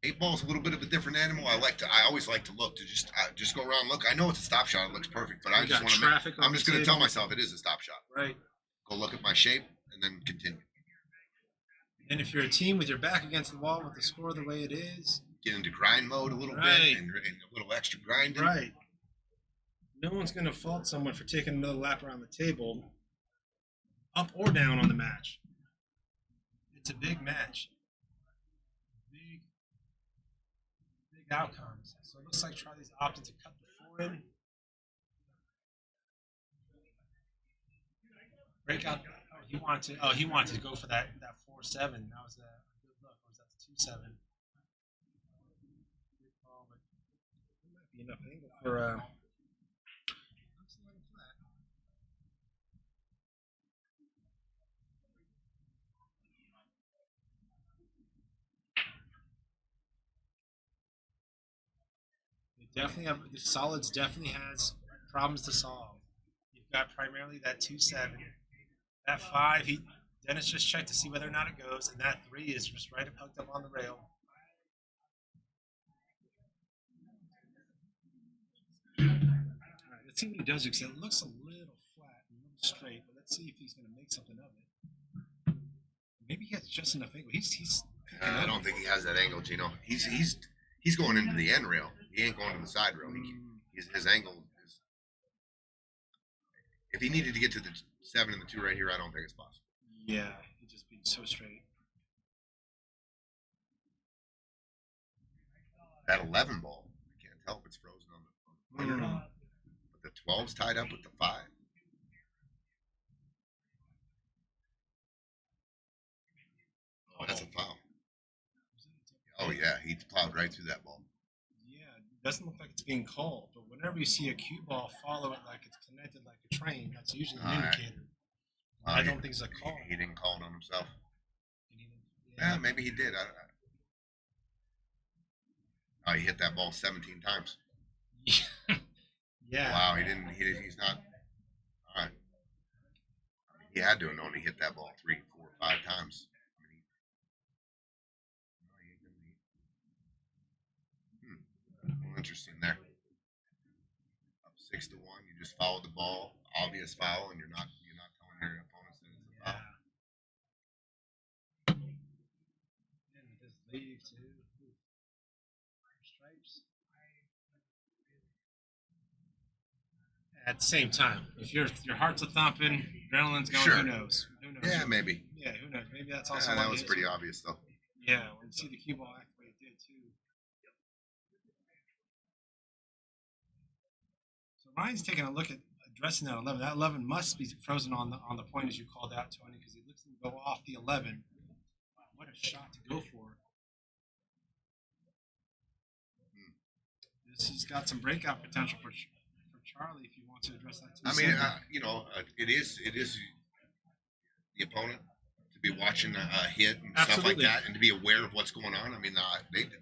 8 ball is a little bit of a different animal. I always like to look to just go around. Look, I know it's a stop shot. It looks perfect, but I You just got want to. traffic on I'm the just going to table. tell myself it is a stop shot. Right. Go look at my shape and then continue. And if you're a team with your back against the wall with the score the way it is, Get into grind mode a little Right. bit and a little extra grinding. right. No one's going to fault someone for taking another lap around the table, up or down on the match. It's a big match. Big outcomes. So it looks like Charlie's opted to cut the 4 in. Breakout. He wanted to go for that 4-7. That was a good look. Or was that the 2-7? Good call, but it might be enough angle for looks a little flat. They definitely have the solids. Definitely has problems to solve. You've got primarily that 2-7. That 5, Dennis just checked to see whether or not it goes, and that 3 is just right hooked up on the rail. All right, let's see what he does because it looks a little flat and a little straight, but let's see if he's going to make something of it. Maybe he has just enough angle. He's I don't think he has that angle, Gino. He's going into the end rail. He ain't going to the side rail. His angle is. If he needed to get to the 7 and the 2 right here, I don't think it's possible. Yeah, he just being so straight. That 11 ball, I can't tell if it's frozen on the point or Mm. not. But the 12's tied up with the 5. Oh, that's a foul. Oh yeah, he plowed right through that ball. Yeah, it doesn't look like it's being called, but whenever you see a cue ball, follow it like it's connected like a train. That's usually an All right. indicator. I don't think it's a call. He didn't call it on himself. And even- Yeah, maybe he did. Oh, he hit that ball 17 times. Yeah. Wow, he's not. All right. He had to have known he hit that ball 3, 4, 5 times. Well, interesting there. Up 6-1. You just fouled the ball. Obvious foul, and you're not telling your opponents that it's a Yeah. foul. And with this leave too. Ooh. Stripes. At the same time, if your heart's a thumping, adrenaline's going, Sure. who knows? Who knows? Yeah, maybe. Yeah, who knows? Maybe that's also Yeah, what that it was is. pretty obvious though. Yeah, when you see the cue ball act the way it did too. So Ryan's taking a look at addressing that 11. That 11 must be frozen on the point as you called out, Tony, because he looks to go off the 11. Wow, what a shot to go for. This has got some breakout potential for Charlie if he wants to address that too. I mean, it is the opponent to be watching a hit and stuff like Absolutely. that, and to be aware of what's going on. I mean,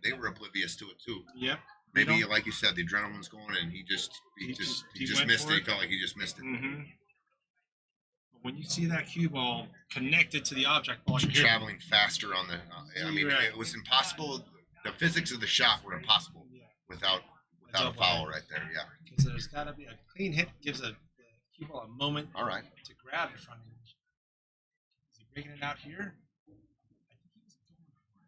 they were oblivious to it too. Yep. Maybe, like you said, the adrenaline's going, and he just He just went missed for it. it. He felt like he just missed it. Mm-hmm. But when you see that cue ball connected to the object ball, you're hitting. Traveling faster on the. I mean, Right. it was impossible. The physics of the shot were impossible Yeah. without a double foul hit. right there. Yeah. Because there's got to be a clean hit gives the cue ball a moment All right. to grab the front edge. Is he breaking it out here? I think he was going for it.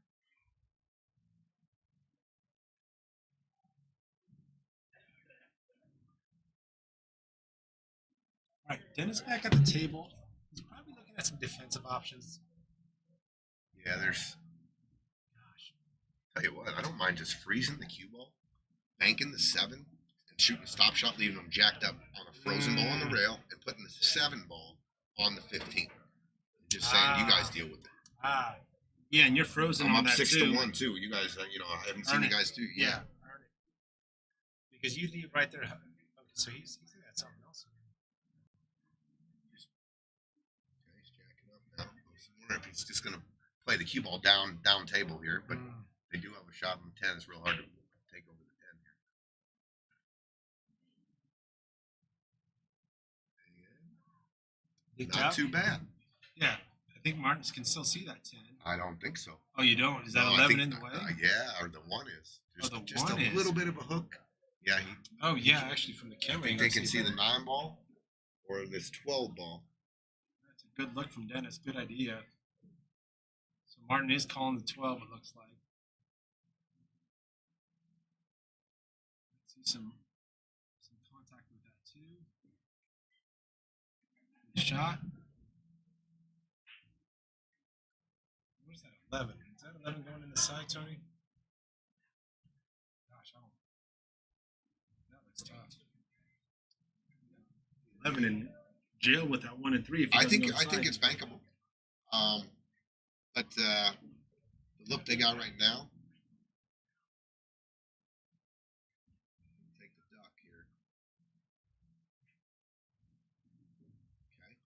All right, Dennis back at the table. He's probably looking at some defensive options. Yeah. There's. Gosh, Tell you what, I don't mind just freezing the cue ball, banking the 7, and shooting a stop shot, leaving them jacked up on a frozen ball on the rail, and putting the 7 ball on the 15. Just saying, you guys deal with it. Yeah, and you're frozen I'm on up that 6-1 too. too. You guys, I haven't Earn seen you it. guys do. Yeah, Yeah. earn it. Because you leave right there. Okay, so he's got something else. Okay, he's jacking up now. I wonder if he's just gonna play the cue ball down table here, but they do have a shot on the 10. It's real hard to take over the 10 here. Leaked Not out? too bad. Yeah, I think Martins can still see that 10. I don't think so. Oh, you don't? Is that No, I 11 think- in the way? yeah, or the 1 is. Just, the just 1 a is. little bit of a hook. Yeah, Oh, yeah, actually from the I camera. think you they can see the that. 9 ball or this 12 ball. That's a good look from Dennis. Good idea. So Martin is calling the 12, it looks like. See some contact with that too. The shot. What is that? 11. Is that 11 going in the side, Tony? Gosh, I don't. That looks tough. 11 in jail with that 1 and 3. If he I doesn't think go inside. it's bankable. But the look they got right now. Take the duck here. Okay.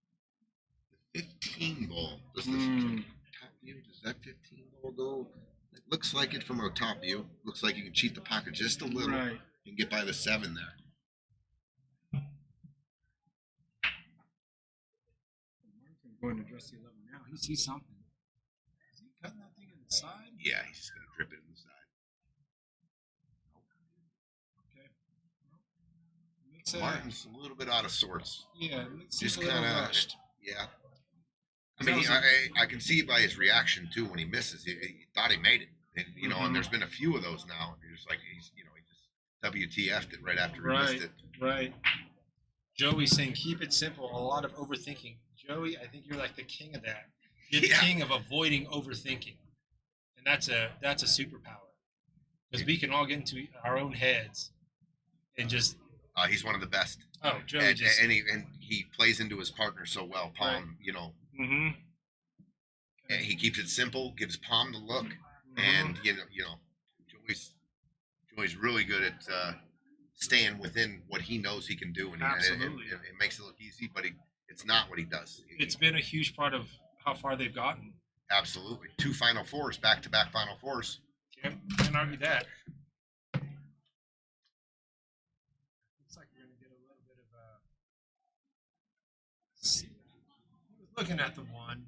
The 15 ball. Does the top view? Does that 15 ball go? It looks like it from a top view. Looks like you can cheat the pocket just a little Right. and get by the 7 there. Martin's going to address the 11 now. He sees something. Is he cutting that thing inside? Yeah, he's just gonna drip it in the side. Okay. Well, makes Martin's a little bit out of sorts. yeah, it seems Just a little kind of, rushed. yeah. I That mean, was I can see it by his reaction too when he misses. He thought he made it, and, and there's been a few of those now. You're just like he just WTF'd it right after he missed it. Right. Joey's saying keep it simple. A lot of overthinking. Joey, I think you're like the king of that. You're the Yeah. king of avoiding overthinking, and that's a superpower because we can all get into our own heads and just He's one of the best, Joey and, just he plays into his partner so well. Palm, mm-hmm. and he keeps it simple, gives Palm the look, and Joey's really good at staying within what he knows he can do, and Absolutely. it makes it look easy, but it's not what he does. It's been a huge part of how far they've gotten. Absolutely, 2 Final Fours, back-to-back Final Fours. Can't argue that. Looks like we're gonna get a little bit of a. Looking at the one,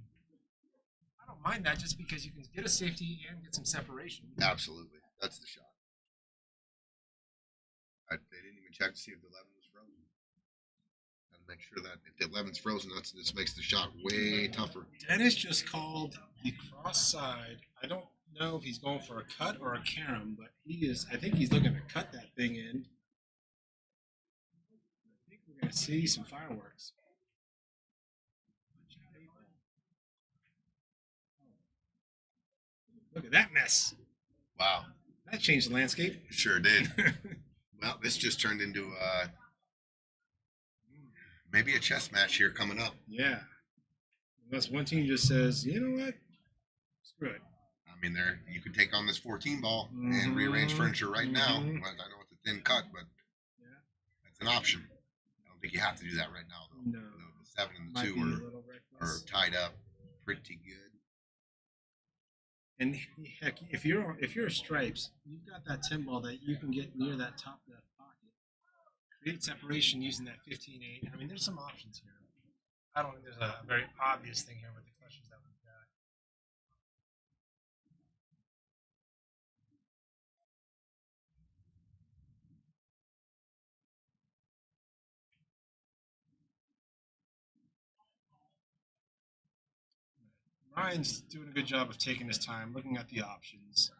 I don't mind that just because you can get a safety and get some separation. Absolutely, that's the shot. They didn't even check to see if the 11 was frozen. Got to make sure that if the 11's frozen, this makes the shot way tougher. Dennis just called the cross side. I don't know if he's going for a cut or a carom, but he is. I think he's looking to cut that thing in. I think we're going to see some fireworks. Look at that mess. Wow. That changed the landscape. Sure did. Well, this just turned into maybe a chess match here coming up. Yeah. Unless one team just says, you know what? Screw it. I mean, you could take on this 14 ball and rearrange furniture right now. Mhm. Well, I know it's a thin cut, but Yeah. that's an option. I don't think you have to do that right now, though. No. The 7 and the Might 2 be a are little reckless. tied up pretty good. And heck, if you're stripes, you've got that 10 ball that you can get near that top left pocket. Create separation using that 15-8. I mean, there's some options here. I don't think there's a very obvious thing here with the questions that we've got. Ryan's doing a good job of taking his time, looking at the options.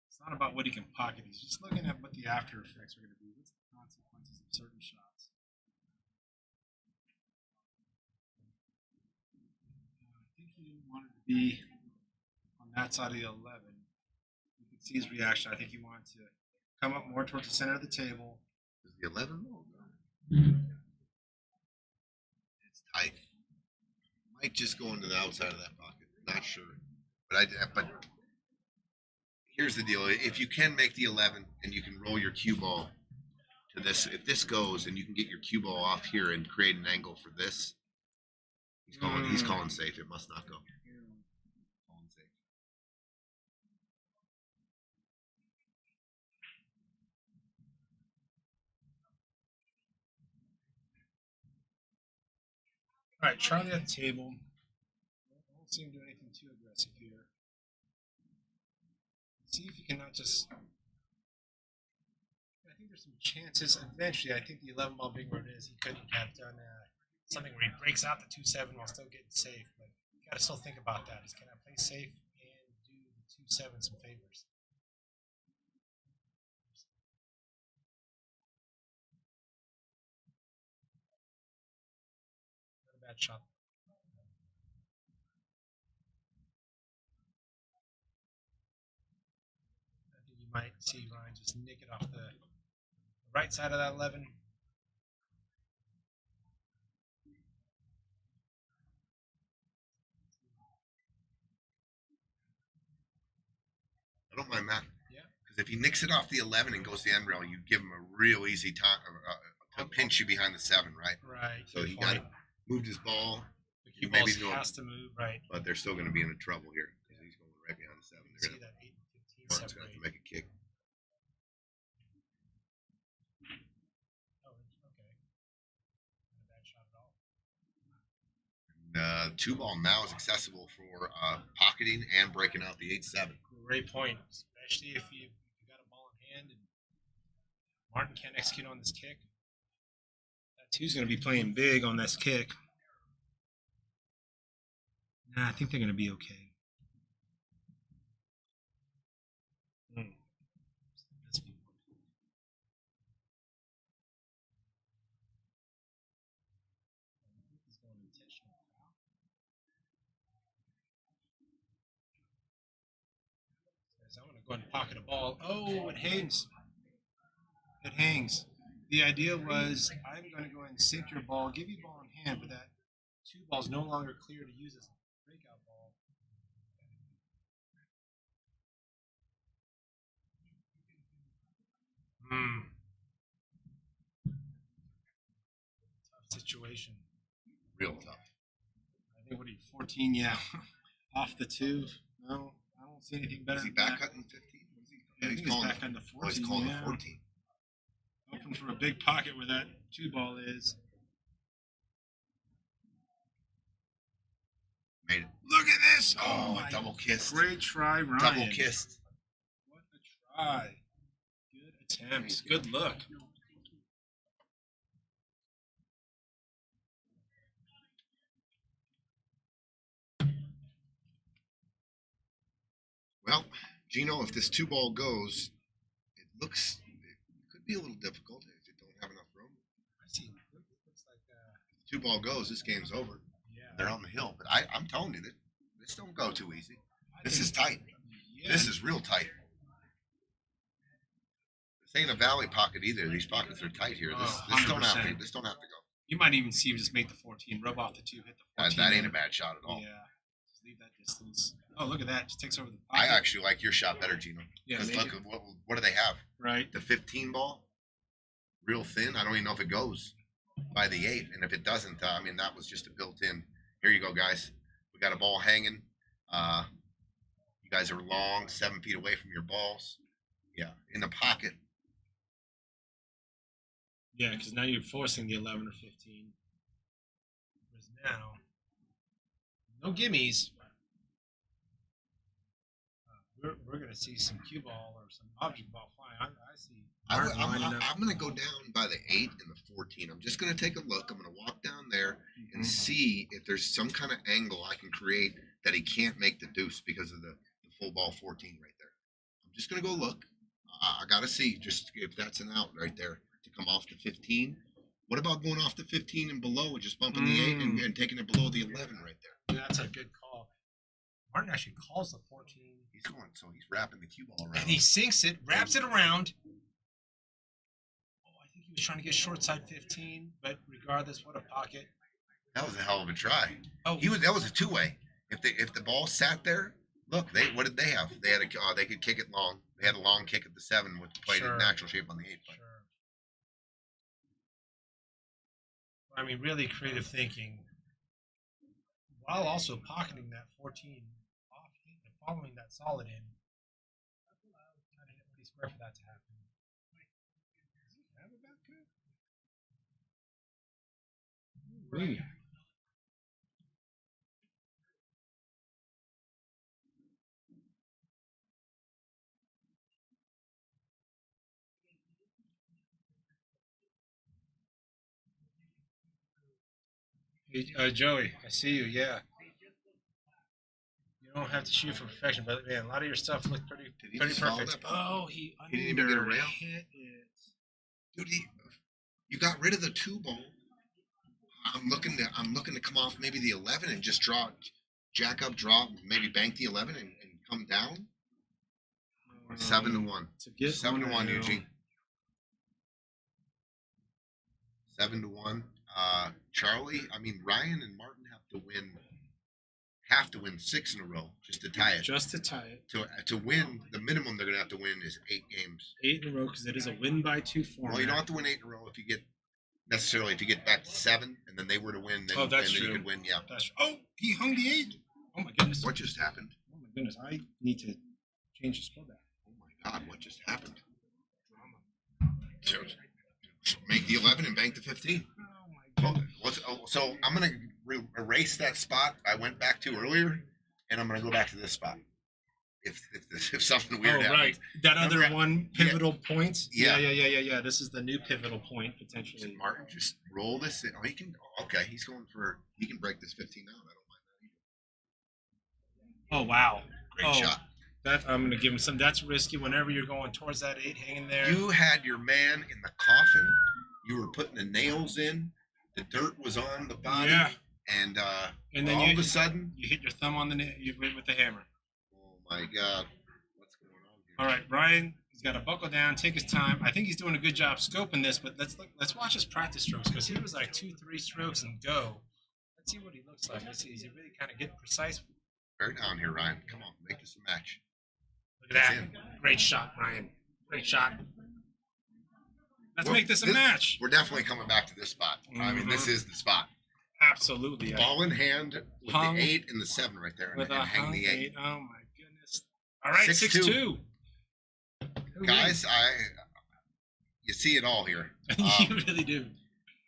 It's not about what he can pocket. He's just looking at what the after effects are going to be. What's the consequences of certain shots? I think he didn't want it to be on that side of the 11. You can see his reaction. I think he wanted to come up more towards the center of the table. Is the 11 ball? It's tight. Might just go into the outside of that pocket. Not sure. But here's the deal. If you can make the 11 and you can roll your cue ball to this, if this goes and you can get your cue ball off here and create an angle for this, he's calling safe. It must not go. Calling safe. All right, Charlie at the table. Don't seem to do anything too aggressive here. See if you cannot just. I think there's some chances. Eventually, I think the 11 ball being where it is, he couldn't have done something where he breaks out the 2-7 while still getting safe. But you got to still think about that. Is can I play safe and do the 2-7 some favors? Not a bad shot. You might see Ryan just nick it off the right side of that 11. I don't mind that. Yeah. Because if he nicks it off the 11 and goes to the end rail, you give him a real easy time to pinch you behind the 7, right? Right. So he got moved his ball. The cue maybe ball has to move, right? But they're still going to be in trouble here because he's going right behind the 7. They're See going that 8 and 15 to have separate. to make a kick. Oh, okay. Not a bad shot at all. 2 ball now is accessible for pocketing and breaking out the 8-7. Great point, especially if you got a ball in hand and Martin can't execute on this kick. That 2's going to be playing big on this kick. Nah, I think they're going to be okay. So I'm going to go ahead and pocket a ball. Oh, it hangs. It hangs. The idea was I'm going to go ahead and sink your ball, give you a ball in hand, but that 2 ball is no longer clear to use as a breakout ball. Tough situation. Real tough. I think, what are you, 14? Yeah. Off the 2. No, I don't see anything better. Is he than back that. cutting 15? Yeah, I think he's back on the 14. Oh, he's calling yeah. the 14. Open for a big pocket where that 2 ball is. Made it. Look at this! Oh, my double kissed. Great try, Ryan. Double kissed. What a try. Good attempt. Good look. Well, Gino, if this 2 ball goes, it could be a little difficult if you don't have enough room. I see. Looks like If the 2 ball goes, this game's over. yeah. They're on the hill, but I'm telling you that this don't go too easy. This is tight. Yeah. This is real tight. This ain't a valley pocket either. These pockets are tight here. This don't have to. 100%. This don't have to go. You might even see him just make the 14, rub off the 2, hit the 14. That ain't a bad shot at all. Yeah. Just leave that distance. Oh, look at that. Just takes over the I pocket. actually like your shot better, Gino. Yeah, Because maybe. look, what do they have? Right. The 15 ball, real thin. I don't even know if it goes by the 8, and if it doesn't, I mean that was just a built-in. Here you go, guys. We got a ball hanging. You guys are long, 7 feet away from your balls. Yeah, in the pocket. Yeah, because now you're forcing the 11 or 15. Whereas now, no gimmies. We're going to see some cue ball or some object ball flying. I see. Martin lining up. I'm going to go down by the 8 and the 14. I'm just going to take a look. I'm going to walk down there and see if there's some kind of angle I can create that he can't make the deuce because of the full ball 14 right there. I'm just going to go look. I got to see just if that's an out right there to come off the 15. What about going off the 15 and below and just bumping the 8 and taking it below the 11 right there? That's a good call. Martin actually calls the 14. He's going, so he's wrapping the cue ball around. And he sinks it, wraps it around. Oh, I think he was trying to get short side 15, but regardless, what a pocket. That was a hell of a try. Oh, That was a 2-way. If the ball sat there, look, what did they have? They had they could kick it long. They had a long kick at the 7 with played Sure. in natural shape on the 8. Sure. I mean, really creative thinking, while also pocketing that 14 off hit and following that solid in. Kind of hit pretty square for that to happen. Does he have a back cut? Really? Hey, Joey, I see you. Yeah, you don't have to shoot for perfection, but man, a lot of your stuff looked pretty he pretty just follow perfect. that? Oh, he He didn't even get a rail? hit it. Dude, you got rid of the 2 ball. I'm looking to come off maybe the 11 and just jack up, drop, maybe bank the 11 and come down. 7-1. To get 7-1, one, Eugene. 7-1. Ryan and Martin have to win 6 in a row just to tie it. just to tie it. To win, the minimum they're gonna have to win is 8 games. 8 in a row because it is a win by 2 format. Well, you don't have to win 8 in a row if you get back to 7, and then they were to win. Then, Oh, that's then true. you could win. Yeah. That's oh, he hung the 8. Oh my goodness. What just happened? Oh my goodness. I need to change the score back. Oh my God! What just happened? So, make the 11 and bank the 15. Oh my goodness. So I'm gonna erase that spot I went back to earlier, and I'm gonna go back to this spot. If something weird happens. Right. That other Remember, one pivotal point. Yeah. Yeah. This is the new pivotal point potentially. Should Martin just roll this? Oh, he can. Okay, he can break this 15 out. I don't mind that either. Oh wow. Great shot. That I'm gonna give him some. That's risky. Whenever you're going towards that 8, hanging there. You had your man in the coffin. You were putting the nails in. The dirt was on the body. Yeah. And And then all of a sudden, you hit your thumb on the with the hammer. oh my God, what's going on? All right, Brian. He's got to buckle down, take his time. I think he's doing a good job scoping this, but let's watch his practice strokes because he was like 2-3 strokes and go. Let's see what he looks like. Let's see. Is he really kind of getting precise? Bear down here, Ryan. Come on, make this a match. Look at that. Great shot, Ryan. Great shot. Let's make this a match. We're definitely coming back to this spot. I mean, this is the spot. Absolutely. Ball in hand with Hung. the 8 and the 7 right there, With and a hang the 8. Oh my goodness! All right, 6-2. 6-2. Guys, you see it all here. You really do.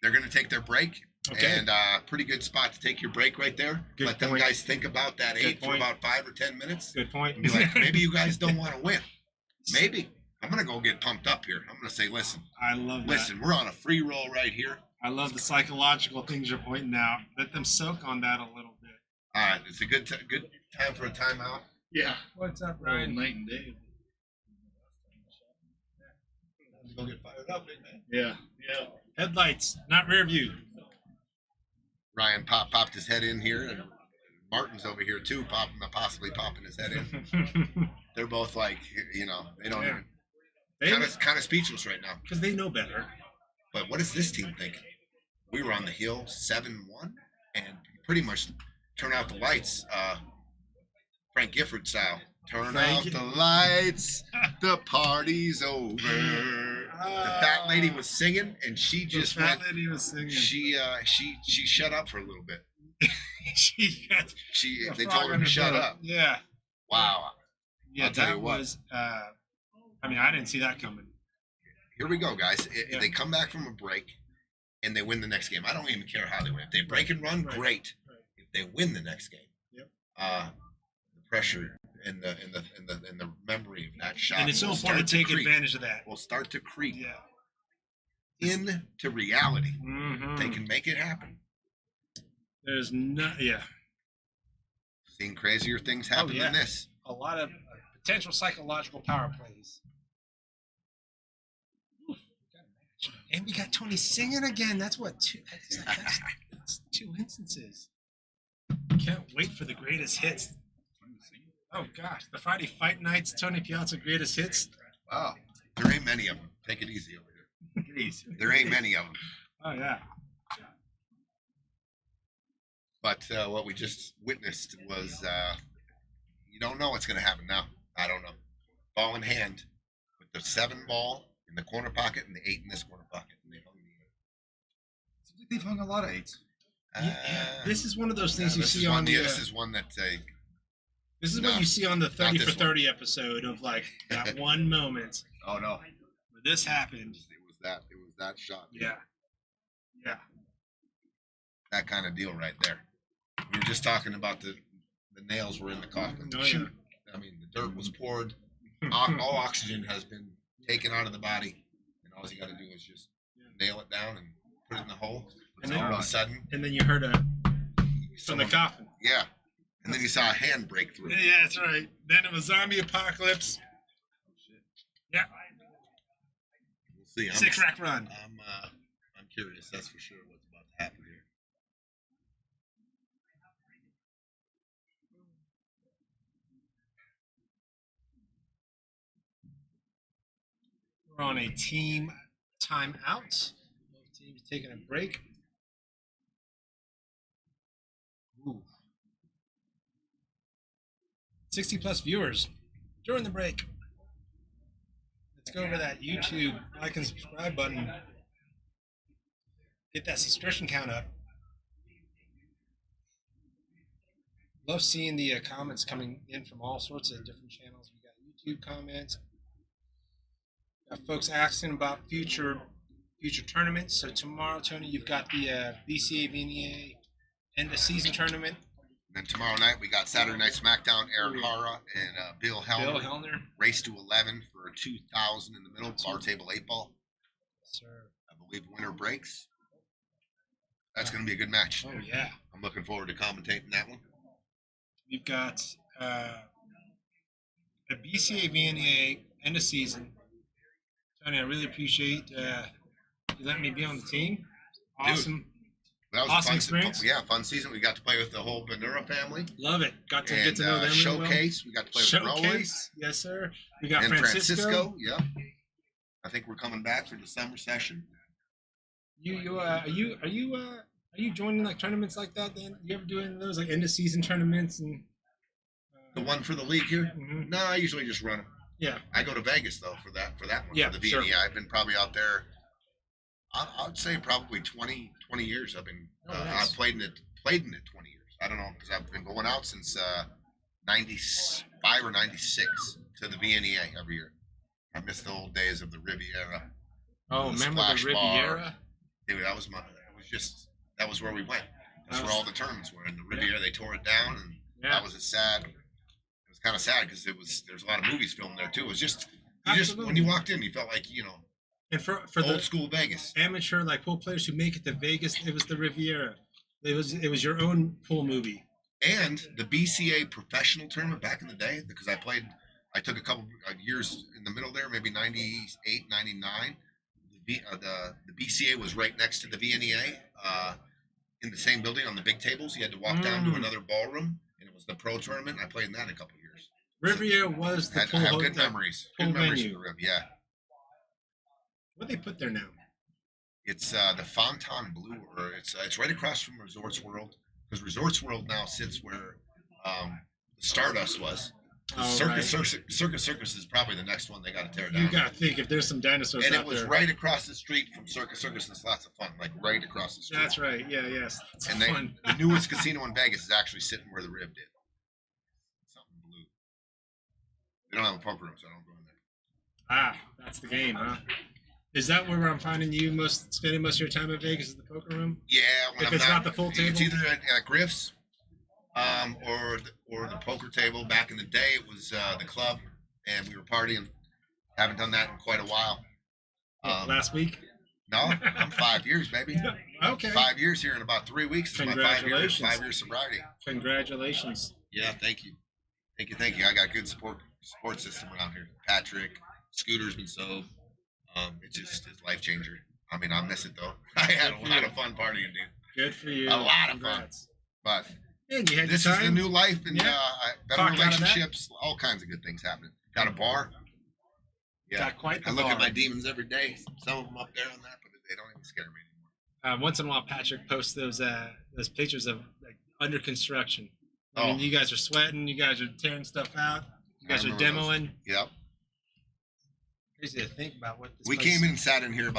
They're going to take their break. Okay. And pretty good spot to take your break right there. Good Let them point. guys think about that Good 8 for point. about 5 or 10 minutes. Good point. And be like, maybe you guys don't want to win. Maybe. I'm going to go get pumped up here. I'm going to say, listen, I love that. listen, we're on a free roll right here. I love the psychological things you're pointing out. Let them soak on that a little bit. All right. It's a good time for a timeout. Yeah. What's up, Ryan, Ryan? night and day. Go get fired up, big man. Yeah. Yeah. Headlights, not rear view. Ryan popped his head in here, and Martin's over here too, possibly popping his head in. They're both like, they don't Yeah. even kind of speechless right now. Because they know better. But what is this team thinking? We were on the hill 7-1 and pretty much turn out the lights, Frank Gifford style. Turn out the lights, the party's over. The fat lady was singing, and she just the fat went. lady was singing. She shut up for a little bit. She got They frog told her in to her shut throat. up. Yeah. Wow. Yeah, I'll tell that you what. was. I mean, I didn't see that coming. Here we go, guys. Yeah. They come back from a break, and they win the next game. I don't even care how they win. If they break and run, Right. great. Right. If they win the next game, Yep. The pressure and the memory of that shot. And it's so will important to start take creep. advantage of that. Will start to creep Yeah. into reality. Mm-hmm. They can make it happen. There's no. Yeah. Seen crazier things happen yeah. than this. A lot of potential psychological power plays. And we got Tony singing again. That's what two. That's 2 instances. Can't wait for the greatest hits. Oh gosh, the Friday Fight Nights, Tony Piazza greatest hits. Wow. There ain't many of them. Take it easy over here. Take it easy. There ain't many of them. Oh yeah. But what we just witnessed was, you don't know what's going to happen now. I don't know. Ball in hand with the 7 ball in the corner pocket and the 8 in this corner pocket. And they hung the They've hung a lot of 8s. Yeah, this is one of those things you this see is on one, the. this is one that This is No, what you see on the 30 this for 30 episode of like that one moment oh no, where this happened. it was that shot. Yeah. Yeah. That kind of deal right there. We were just talking about the nails were in the coffin. Oh, yeah. I mean, the dirt was poured. All oxygen has been taken out of the body, and all you got to do is just nail it down and put it in the hole. And And then- all of a sudden, And then you heard a from someone- the coffin. yeah, and then you saw a hand break through. Yeah, that's right. Then it was zombie apocalypse. Yeah. We'll see. 6 rack run. I'm curious. That's for sure. What's about to happen here? We're on a team timeout. Both teams taking a break. Ooh. 60 plus viewers during the break. Let's go over that YouTube like and subscribe button. Get that subscription count up. Love seeing the comments coming in from all sorts of different channels. We got YouTube comments. Got folks asking about future tournaments. So tomorrow, Tony, you've got the BCA VNA end of season tournament. And then tomorrow night we got Saturday Night SmackDown. Eric Hara and Bill Hellner. Bill Hellner. Race to 11 for 2,000 in the middle. Bar table 8 ball. Sir. I believe winner breaks. That's going to be a good match. Oh yeah. I'm looking forward to commentating that one. We've got a BCA VNA end of season. Tony, I really appreciate you letting me be on the team. Awesome. That was Awesome a experience. fun season. We got to play with the whole Bandura family. Love it. Got to And get to know them. real well. Showcase. We got to play with Rowan. Showcase. Yes, sir. We got And Francisco. Yep. I think we're coming back for December session. Are you joining like tournaments like that? Then you ever do any of those like end of season tournaments and The one for the league here? Mhm. No, I usually just run them. Yeah. I go to Vegas though for that one. Yeah, For the sure. VNE. I've been probably out there. I'd say probably 20 years. I've been. Nice. I've played in it 20 years. I don't know because I've been going out since 95 or 96 to the VNEA every year. I miss the old days of the Riviera. Oh, The remember Splash the Bar. Riviera? Dude, that was where we went. That's That where all was- the tournaments were. In the Riviera, they tore it down, and Yeah. that was a sad. It was kind of sad because there's a lot of movies filmed there too. It was just Absolutely. when you walked in, you felt like And for old the school Vegas. amateur like pool players who make it to Vegas, it was the Riviera. It was your own pool movie. And the BCA professional tournament back in the day, because I took a couple years in the middle there, maybe 98, 99. The BCA was right next to the VNEA in the same building on the big tables. You had to walk down to another ballroom, and it was the pro tournament. I played in that a couple years. Riviera was the I pool. have good memories. pool Good memories venue. of the Riv, yeah. What they put there now? It's the Fontainebleau, or it's right across from Resorts World, because Resorts World now sits where the Stardust was. Oh, Circus right. Circus is probably the next one they got to tear down. You gotta think if there's some dinosaurs And out it was there. right across the street from Circus Circus. It's lots of fun, like right across the street. That's right. Yeah, yes. It's And fun. the newest casino in Vegas is actually sitting where the Riv did. Something blue. They don't have a poker room, so I don't go in there. That's the game, huh? Is that where I'm finding you spending most of your time at Vegas? Is the poker room? Yeah, when If I'm it's not the pool It's table? either at Griff's, or the poker table. Back in the day, it was the club, and we were partying. Haven't done that in quite a while. Last week? No, I'm 5 years, baby. Okay. 5 years here in about 3 weeks. It's my Congratulations. 5 years sobriety. Congratulations. Yeah, thank you. I got good support system around here. Patrick, Scooter's been sober. It's life changer. I mean, I miss it though. I had a lot of fun partying, dude. Good for you. A lot of Congrats. But And you had this your is time? the new life, and Yeah. better Talk out of that. relationships, all kinds of good things happening. Got a bar. Yeah, Got quite the I look bar. at my demons every day. Some of them up there on that, but they don't even scare me anymore. Once in a while, Patrick posts those pictures of like under construction. I mean, Oh. you guys are sweating. You guys are tearing stuff out. You guys I are remember demoing. Yep. Crazy to think about what this We place- came in and sat in here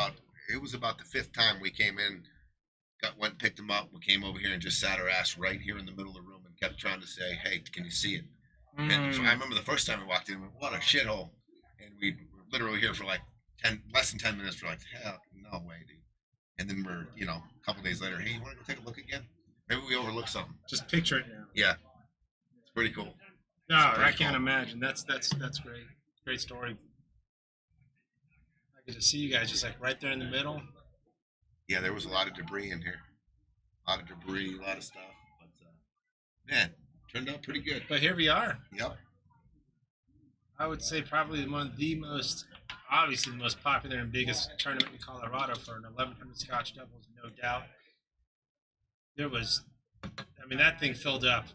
it was about the 5th time we came in, went and picked them up. We came over here and just sat our ass right here in the middle of the room and kept trying to say, hey, can you see it? And I remember the first time we walked in, we went, what a shithole. And we were literally here for like less than 10 minutes. We're like, hell, no way, dude. And then we're, a couple days later, hey, you want to go take a look again? Maybe we overlooked something. Just picture it now. Yeah. It's pretty cool. No, pretty I can't cool. imagine. That's great. Great story. I get to see you guys just like right there in the middle. Yeah, there was a lot of debris in here. A lot of debris, a lot of stuff. But, man, turned out pretty good. But here we are. Yep. I would say probably obviously the most popular and biggest tournament in Colorado for an 1100 Scotch doubles, no doubt. That thing filled up.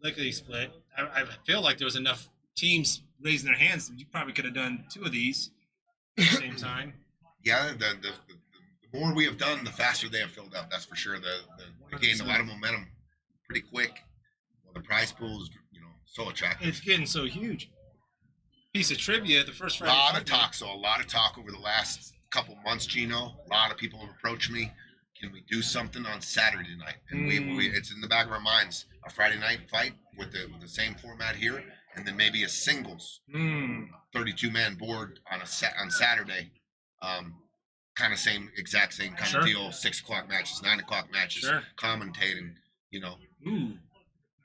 Lickety split. I feel like there was enough teams raising their hands. You probably could have done 2 of these at the same time. Yeah, the more we have done, the faster they have filled up. That's for sure. They gained a lot of momentum pretty quick. Well, the prize pool is, so attractive. It's getting so huge. Piece of trivia: the first A Friday. lot Fight of talk. So a lot of talk over the last couple months, Gino. A lot of people have approached me. Can we do something on Saturday night? And we it's in the back of our minds. A Friday night fight with the same format here, and then maybe a singles 32-man board on Saturday. Exact same kind Sure. of deal. 6 o'clock matches, 9 o'clock matches, Sure. commentating. Ooh,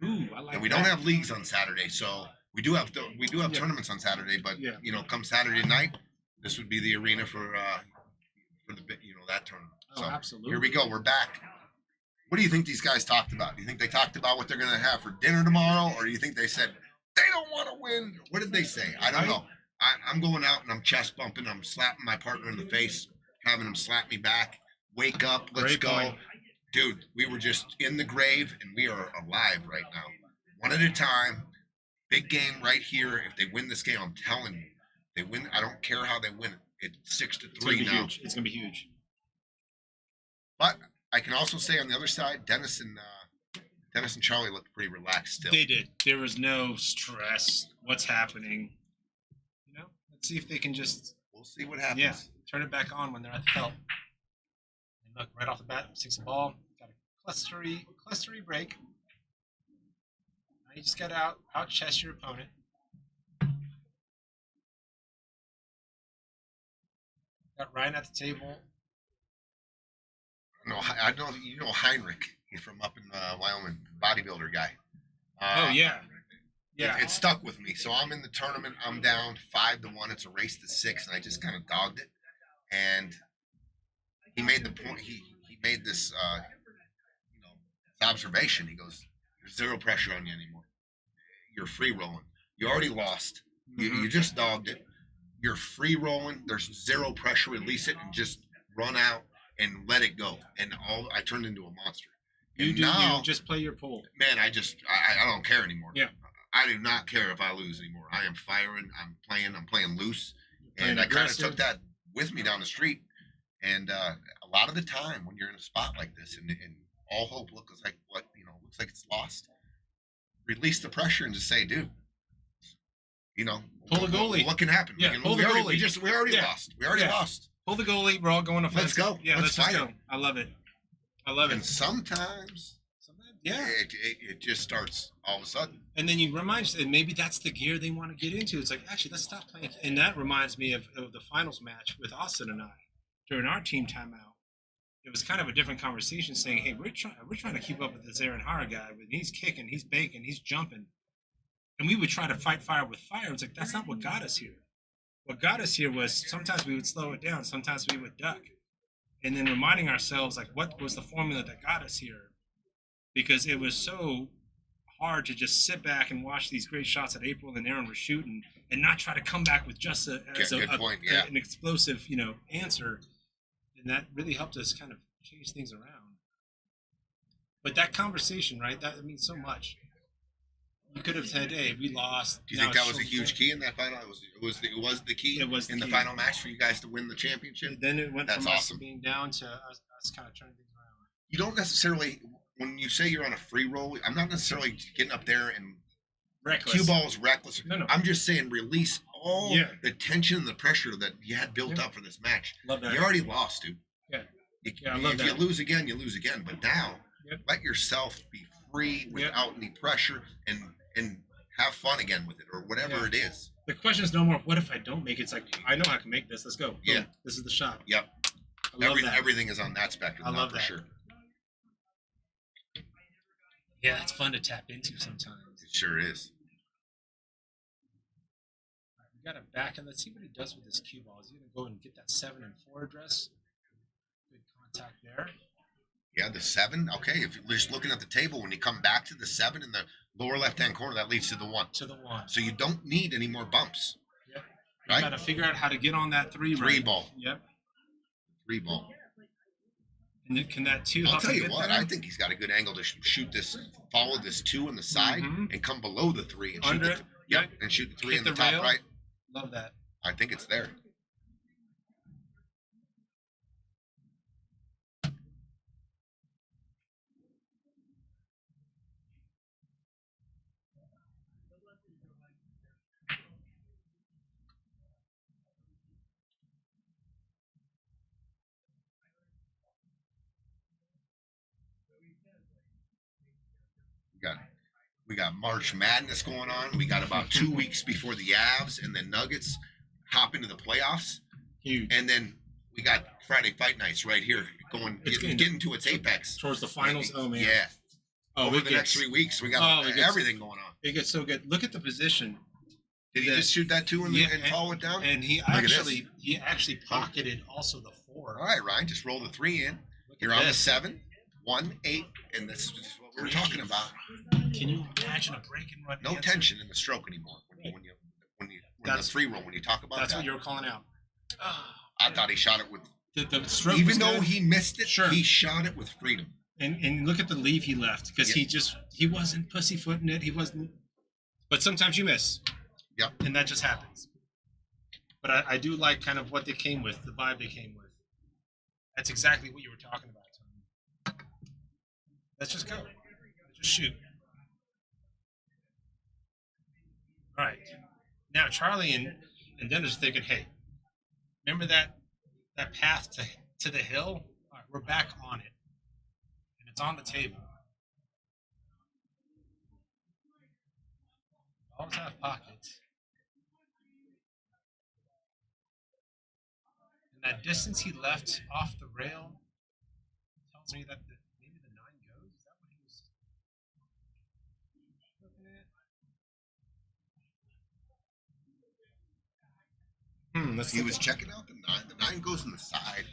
I like. And we that. don't have leagues on Saturday, so we do have tournaments on Saturday. But Yeah. come Saturday night, this would be the arena for the that tournament. Oh, So absolutely. here we go. We're back. What do you think these guys talked about? Do you think they talked about what they're going to have for dinner tomorrow, or do you think they said they don't want to win? What did they say? I don't know. I'm going out and I'm chest bumping. I'm slapping my partner in the face, having him slap me back. Wake up, let's Great go. point. dude, we were just in the grave, and we are alive right now. One at a time. Big game right here. If they win this game, I'm telling you, they win. I don't care how they win it. It's 6-3 now. Huge. It's gonna be huge. But I can also say on the other side, Dennis and Charlie looked pretty relaxed still. They did. There was no stress. What's happening? You know, let's see if they can just. We'll see what happens. Yeah, turn it back on when they're at the felt. And look, right off the bat, sticks the ball. Got a clustery break. Now you just got to out chest your opponent. Got Ryan at the table. No, I know you know Heinrich. He's from up in Wyoming, bodybuilder guy. Oh yeah, yeah. It stuck with me. So I'm in the tournament. I'm down 5-1. It's a race to 6, and I just kind of dogged it. And he made the point. He made this observation. He goes, "There's zero pressure on you anymore. You're free rolling. You already lost. You just dogged it. You're free rolling. There's zero pressure. Release it and just run out and let it go." And I turned into a monster. You and do. Now, You just play your pool. man, I don't care anymore. Yeah. I do not care if I lose anymore. I am firing. I'm playing loose. Playing And I kind of aggressive. took that with me down the street. And a lot of the time when you're in a spot like this and all hope looks like it's lost, release the pressure and just say, dude, Pull the goalie. What can happen? Yeah, pull the we goalie. already Yeah. lost. We already Yeah. lost. Pull the goalie. We're all going offensive. Let's go. Yeah, Let's just fight go. it. I love it. I love And it. sometimes Yeah. it just starts all of a sudden. And then you remind yourself, and maybe that's the gear they want to get into. It's like, actually, let's stop playing. And that reminds me of the finals match with Austin and I during our team timeout. It was kind of a different conversation saying, hey, we're trying to keep up with this Aaron Hara guy. When he's kicking, he's baking, he's jumping. And we would try to fight fire with fire. It's like, that's not what got us here. What got us here was sometimes we would slow it down. Sometimes we would duck. And then reminding ourselves, like, what was the formula that got us here? Because it was so hard to just sit back and watch these great shots that April and Aaron were shooting and not try to come back with just an explosive, answer. And that really helped us kind of change things around. But that conversation, right, that means so much. You could have said, hey, we lost. Do you think that was a huge key in that final? It was the key It was the in the key. final match for you guys to win the championship? Then it went That's from awesome. us being down to us kind of turning things around. You don't necessarily, when you say you're on a free roll, I'm not necessarily getting up there and Reckless. cue ball is reckless. No. I'm just saying release all Yeah. the tension and the pressure that you had built up for this match. Love that. You already lost, dude. Yeah. I love if that. you lose again, you lose again. But now, Yep. let yourself be free without any pressure and have fun again with it or whatever it is. The question is no more, what if I don't make it? It's like, I know I can make this. Let's go. Boom. Yeah. This is the shot. Yep. I love that. Everything is on that spectrum. I now love for that. sure. Yeah, it's fun to tap into sometimes. It sure is. All right, we got it back, and let's see what he does with his cue ball. Is he going to go and get that 7 and 4 address? Good contact there. Yeah, the 7. Okay, if you're just looking at the table, when you come back to the 7 in the lower left-hand corner, that leads to the 1. To the 1. So you don't need any more bumps. Yep. You Right? got to figure out how to get on that 3 Three right. ball. Yep. 3 ball. And then can that 2 I'll help tell him you get what, there? I think he's got a good angle to shoot this, follow this 2 on the side Mhm. and come below the 3 and shoot Under the, it? yep, Yep. and shoot the 3 Hit in the the top rail? right. Love that. I think it's there. We got March Madness going on. We got about 2 weeks before the Avs and the Nuggets hop into the playoffs. Huge. And then we got Friday fight nights right here getting to its apex. Towards the finals. Oh, man. Yeah. Oh, Over it the gets, next 3 weeks, we got it gets- everything going on. it gets so good. Look at the position. Did he just shoot that 2 and follow it down? And he at this. actually pocketed also the 4. All right, Ryan, just roll the 3 in. Look You're at on the this. 7, 1, 8, and this is just what we were talking about. Can you imagine a break and run? No answer? tension in the stroke anymore when the That's- 3 roll. When you talk about That's that, what you were calling out. I thought he shot it with. The stroke Even was though good. he missed it, Sure. he shot it with freedom. And look at the leave he left because he wasn't pussyfooting it. He wasn't. But sometimes you miss. Yep. And that just happens. But I do like kind of what they came with, the vibe they came with. That's exactly what you were talking about, Tony. Let's just go. Let's just shoot. All right. Now Charlie and Dennis are thinking, hey, remember that path to the hill? All right, we're back on it. And it's on the table. Always have pockets. And that distance he left off the rail tells me that maybe the 9 goes. Is that what he was looking at? He was checking out the 9. The 9 goes in the side.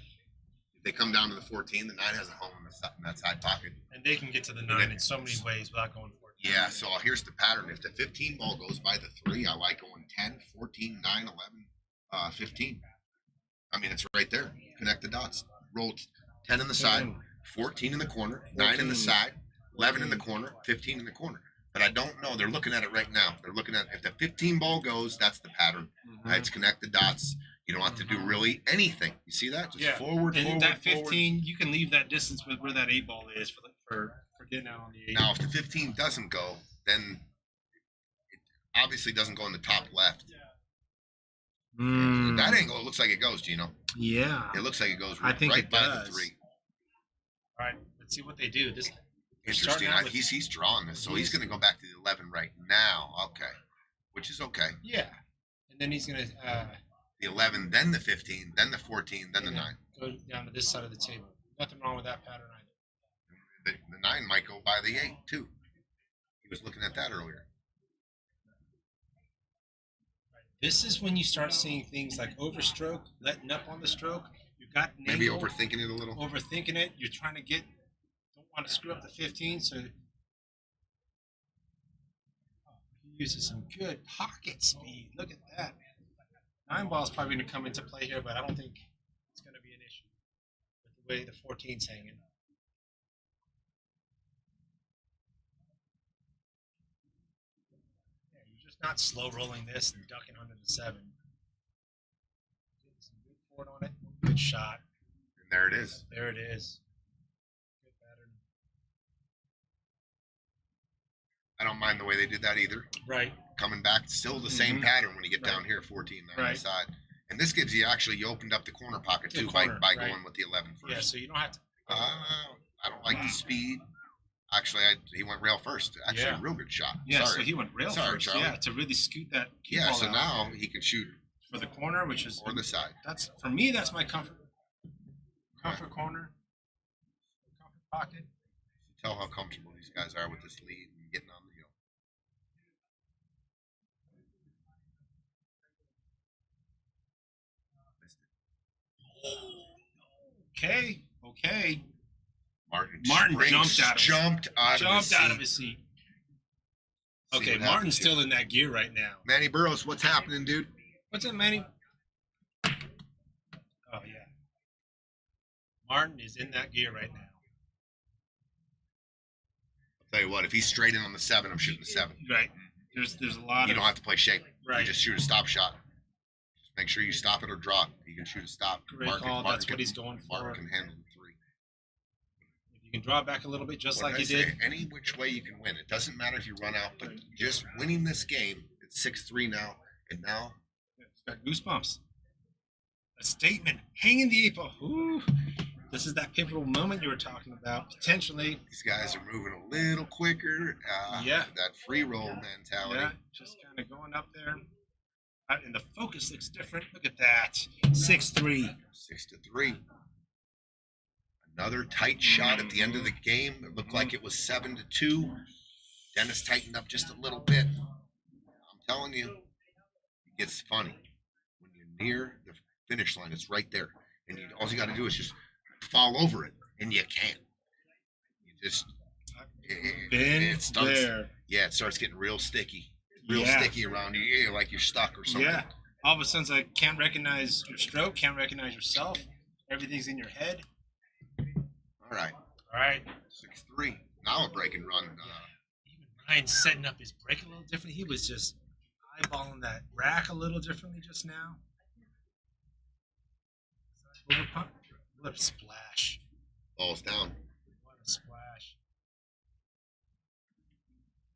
If they come down to the 14, the 9 has a home in that side pocket. And they can get to the 9 in so many ways without going for it. Yeah, so here's the pattern. If the 15 ball goes by the 3, I like going 10, 14, 9, 11, 15. I mean, it's right there. Connect the dots. Roll 10 in the side, 14 in the corner, 9 in the side, 11 in the corner, 15 in the corner. But I don't know. They're looking at it right now. They're looking at if the 15 ball goes, that's the pattern. It's connect the dots. You don't have to do really anything. You see that? Just forward, and forward, that 15, forward. you can leave that distance with where that 8 ball is for getting out on the 8. Now, if the 15 doesn't go, then it obviously doesn't go in the top left. That angle, it looks like it goes, Gino. Yeah. It looks like it goes I think right it by does. the 3. All right, let's see what they do. This Interesting. out with- He's drawing this, so he's going to go back to the 11 right now. Okay, which is okay. Yeah, and then he's gonna The 11, then the 15, then the 14, then the 9. go down to this side of the table. Nothing wrong with that pattern either. The 9 might go by the 8 too. He was looking at that earlier. This is when you start seeing things like overstroke, letting up on the stroke. You got an Maybe angle, overthinking it a little. overthinking it. You're trying to don't want to screw up the 15, so he uses some good pocket speed. Look at that. 9 ball is probably going to come into play here, but I don't think it's going to be an issue with the way the 14's hanging. Yeah, you're just not slow rolling this and ducking under the 7. Getting some good forward on it. Good shot. And there it is. There it is. Good pattern. I don't mind the way they did that either. Right. Coming back, still the same pattern when you get Right. down here, 14, 9 on Right. the side. And this gives you you opened up the corner pocket The too corner, by right. going with the 11 first. Yeah, so you don't have to. I don't like the speed. Actually, he went rail first. Actually, Yeah. a real good shot. Yeah, Sorry. so he went rail Sorry, first. Charlie. Yeah, to really scoot that cue Yeah, ball so out now he can shoot for the corner, which is or the side. that's for me. That's my comfort corner, comfort pocket. Tell how comfortable these guys are with this lead and getting on the hill. Okay. Martin jumped out of his- jumped out Jumped of his his seat. See Okay, what Martin's happens still here. in that gear right now. Manny Burrows, what's happening, dude? What's up, Manny? Oh yeah, Martin is in that gear right now. I'll tell you what, if he's straight in on the 7, I'm shooting the 7. Right. There's a lot You of don't have to play shape. Right. You just shoot a stop shot. Just make sure you stop it or draw it. You can shoot a stop. great call. That's what he's going for. Martin can handle the 3. If you can draw it back a little bit, just What like did you I say? did. Any which way you can win. It doesn't matter if you run out, but just winning this game, it's 6-3 now. And now, It's got goosebumps. A statement. Hanging the 8 ball. Ooh. This is that pivotal moment you were talking about. Potentially. these guys are moving a little quicker. Yeah. That free roll mentality. Yeah. Just kind of going up there. And the focus looks different. Look at that. 6-3. 6-3. Another tight shot at the end of the game. It looked like it was 7-2. Dennis tightened up just a little bit. I'm telling you, it gets funny. When you're near the finish line, it's right there. And all you got to do is just fall over it. And you can't. You just... Been it starts, there. Yeah, it starts getting real sticky. Yeah. Sticky around you. Yeah, like you're stuck or something. Yeah. All of a sudden, I can't recognize your stroke, can't recognize yourself. Everything's in your head. All right. All right. 6-3. Now a break and run. Even Ryan's setting up his break a little different. He was just eyeballing that rack a little differently just now. Over pump. What a splash. Ball's down. What a splash.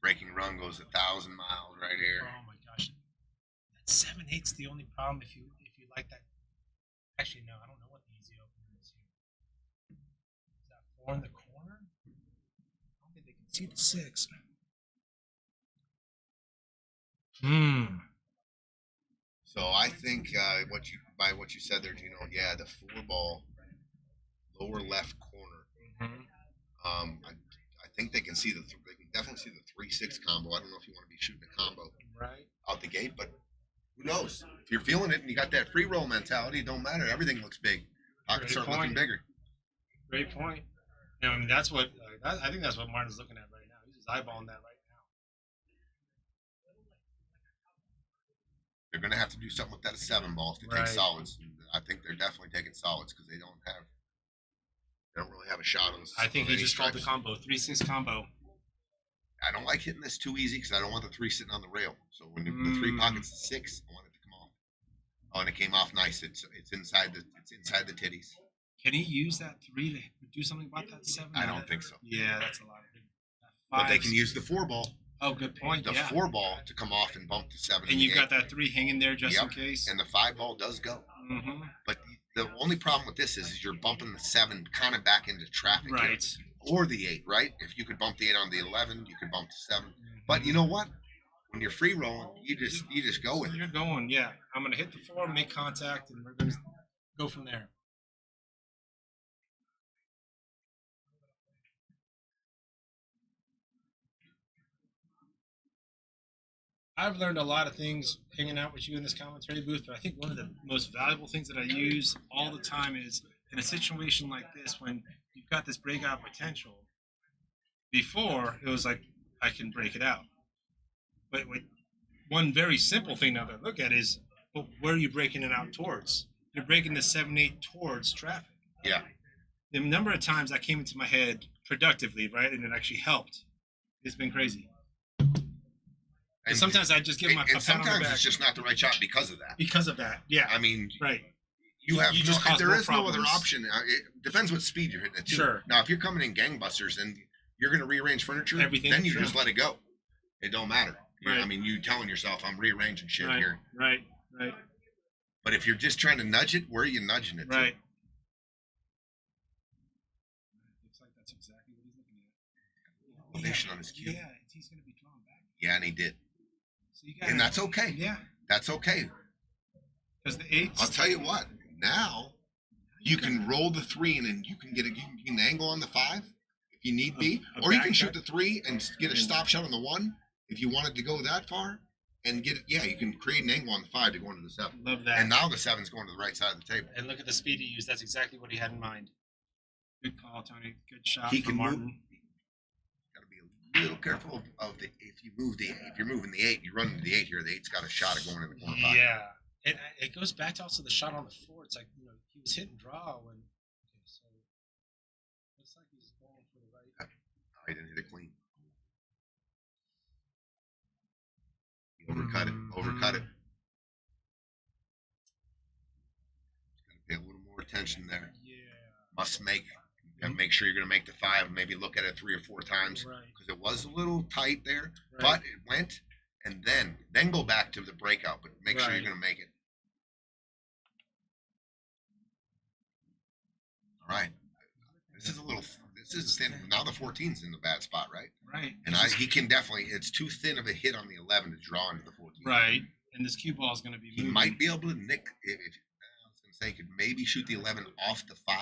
Breaking run goes 1,000 miles right here. Oh my gosh. That 7/8's the only problem if you like that. Actually, no, I don't know what the easy opener is here. Is that 4 in the corner? I don't think they can see the 6. So I think what you said there, Gino, yeah, the 4-ball, lower left corner. I think they can see they can definitely see the 3-6 combo. I don't know if you want to be shooting a combo out the gate, but who knows? If you're feeling it and you got that free roll mentality, it don't matter. Everything looks big. Pockets start looking bigger. Great point. Yeah, I mean, that's what I think that's what Martin's looking at right now. He's just eyeballing that right now. They're going to have to do something with that 7-ball to take solids. I think they're definitely taking solids because they don't really have a shot on this. I think he just called the combo, 3-6 combo. I don't like hitting this too easy because I don't want the 3 sitting on the rail. So when the 3 pockets is 6, I want it to come off. Oh, and it came off nice. It's inside the titties. Can he use that 3 to do something about that 7? I don't think so. Yeah, that's a lot of it. But they can use the 4-ball. Oh, good point. The 4-ball to come off and bump to 7. And you've got that 3 hanging there just in case. And the 5-ball does go. But the only problem with this is you're bumping the 7 kind of back into traffic. Right. Here. Or the 8, right? If you could bump the 8 on the 11, you could bump the 7. But you know what? When you're free rolling, you just go with it. You're going, yeah. I'm going to hit the 4, make contact, and we're going to go from there. I've learned a lot of things hanging out with you in this commentary booth, but I think one of the most valuable things that I use all the time is in a situation like this when you've got this breakout potential. Before, it was like, I can break it out. But one very simple thing now that I look at is, well, where are you breaking it out towards? You're breaking the 7/8 towards traffic. Yeah. The number of times that came into my head productively, right, and it actually helped, it's been crazy. And sometimes I just give my and sometimes it's just not the right shot because of that. Because of that, yeah. I mean, right. There is no other option. It depends what speed you're hitting it to. Sure. Now, if you're coming in gangbusters and you're going to rearrange furniture, everything, then you just let it go. It don't matter. Right. I mean, you telling yourself, I'm rearranging shit here. Right. But if you're just trying to nudge it, where are you nudging it to? Right. Looks like that's exactly what he's looking at. Elevation on his cue. Yeah, he's going to be drawn back. Yeah, and he did. So and that's okay. Yeah. That's okay. Because the 8. I'll tell you what. Now you can roll the 3 and then you can get an angle on the 5 if you need be, or you can shoot the 3 and get a stop shot on the 1 if you wanted to go that far and get it. Yeah, you can create an angle on the 5 to go into the 7. Love that. And now the 7's going to the right side of the table. And look at the speed he used. That's exactly what he had in mind. Good call, Tony. Good shot He from can Martin. move. Got to be a little careful of if you're moving the 8, you run into the 8 here. The 8's got a shot of going in the corner pocket. Yeah. It goes back to also the shot on the 4. It's like, he was hit and draw when. Okay, so looks like he's going for the right. I didn't hit it clean. He overcut it. Got to pay a little more attention there. Yeah. Make sure you're going to make the 5 and maybe look at it 3 or 4 times because it was a little tight there, but it went. And then go back to the breakout, but make sure you're going to make it. All right. This is thin. Now the 14's in the bad spot, right? Right. And he can definitely, it's too thin of a hit on the 11 to draw into the 14. Right. And this cue ball is going to be moving. He might be able to nick, I was going to say, he could maybe shoot the 11 off the 5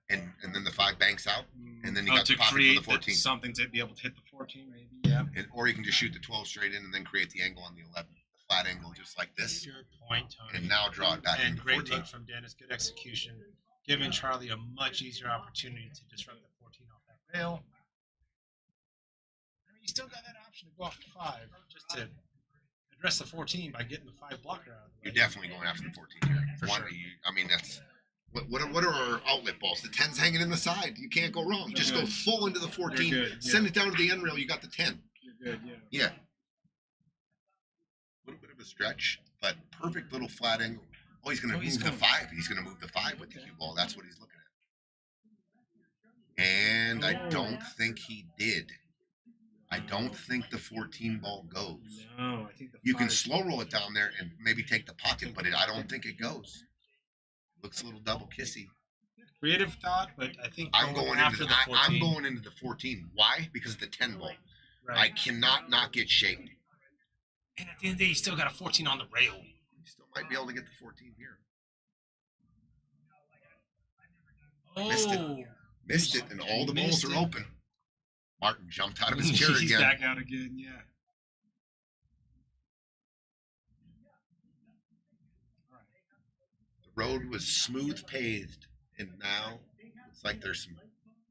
and then the 5 banks out. And then you got the pocket for the 14. Something to be able to hit the 14, maybe. Yeah. Or you can just shoot the 12 straight in and then create the angle on the 11. The flat angle just like this. Good point, Tony. And now draw it back and into the 14. Great look from Dennis. Good execution. Giving Charlie a much easier opportunity to disrupt the 14 off that rail. I mean, you still got that option to go off the 5 just to address the 14 by getting the 5 blocker out of the way. You're definitely going after the 14 here. For sure. I mean, that's What are our outlet balls? The 10's hanging in the side. You can't go wrong. Just go full into the 14. They're good, yeah. Send it down to the end rail. You got the 10. You're good, yeah. Yeah. A little bit of a stretch, but perfect little flat angle. Oh, he's going to move the 5. He's going to move the 5 with the cue ball. That's what he's looking at. And I don't think he did. I don't think the 14 ball goes. No, I think you can slow roll it down there and maybe take the pocket, but I don't think it goes. Looks a little double kissy. Creative thought, but I think I'm going after into the 14. I'm going into the 14. Why? Because of the 10 ball. Right. I cannot not get shaped. And at the end of the day, you still got a 14 on the rail. You still might be able to get the 14 here. Oh, Missed it, and all the balls are open. Martin jumped out of his chair again. He's back out again, yeah. The road was smooth paved, and now it's like there's some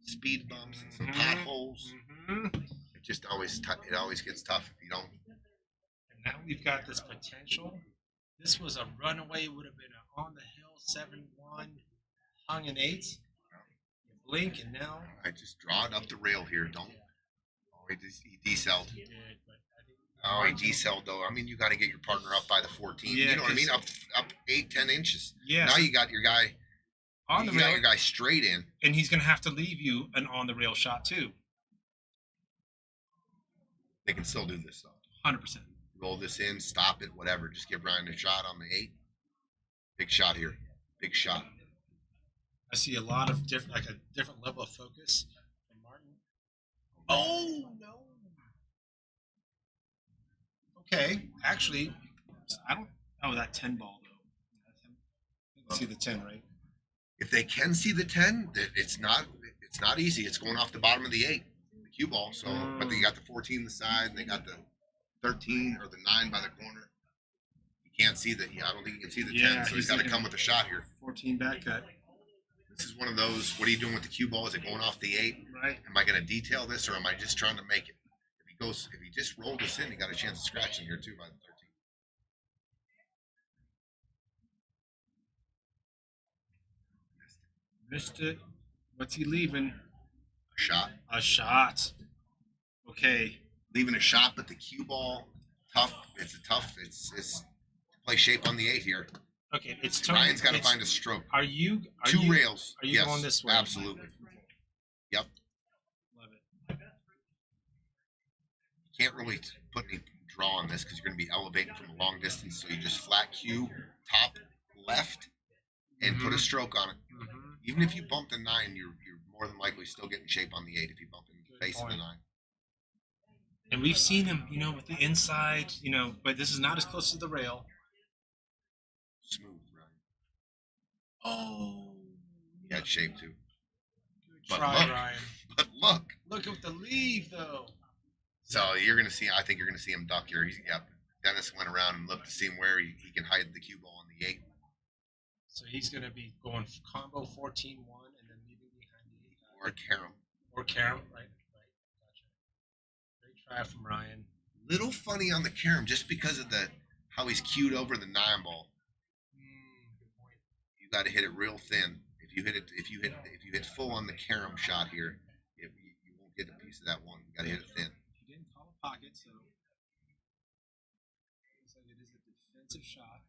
speed bumps and some potholes. It just always gets tough if you don't. And now we've got this potential. This was a runaway, would have been an on the hill 7-1, hung an 8. You blink, and now I just draw it up the rail here. Don't. Oh, he decelled. he did, but I think Oh, he decelled though. I mean, you got to get your partner up by the 14. Yeah, you know what I mean? Up 8-10 inches. yeah. Now you got your guy. On the You got rail, your guy straight in. and he's going to have to leave you an on the rail shot too. They can still do this though. 100%. Roll this in, stop it, whatever. Just give Ryan a shot on the 8. Big shot here. Big shot. I see a lot of different, like a different level of focus from Martin. Oh no. Okay, actually, I don't. Oh, that 10 ball though. You can see the 10, right? If they can see the 10, it's not easy. It's going off the bottom of the 8, the cue ball. So, but they got the 14 on the side, and they got the 13 or the 9 by the corner. You can't see the. I don't think you can see the 10. So he's got to come with a shot here. 14 back cut. This is one of those. What are you doing with the cue ball? Is it going off the 8? Right. Am I going to detail this, or am I just trying to make it? If he just rolled this in, he got a chance of scratching here too by the 13. Missed it. What's he leaving? A shot. A shot. Okay. Leaving a shot, but the cue ball, tough. It's to play shape on the 8 here. Okay. It's Ryan's got to find a stroke. Are you? Two rails. Are you yes, going this way? Absolutely. Yep. Love it. Can't really put any draw on this because you're going to be elevating from a long distance. So you just flat cue, top left, and put a stroke on it. Even if you bump the 9, you're more than likely still getting shape on the 8 if you bump into the face of the 9. And we've seen him, with the inside, but this is not as close to the rail. Smooth, Ryan. Oh. He had shape too. Good try, Ryan. But look. Look at the leave, though. So you're going to see, I think you're going to see him duck here. Dennis went around and looked to see him where he can hide the cue ball on the 8. So he's going to be going combo 14-1 and then leaving behind the 8. Or carom. Or carom, right. Gotcha. Great try from Ryan. Little funny on the carom just because of how he's cued over the 9 ball. Good point. You got to hit it real thin. If you hit full on the carom shot here, you won't get a piece of that one. You got to hit it thin. He didn't call a pocket, so looks like it is a defensive shot.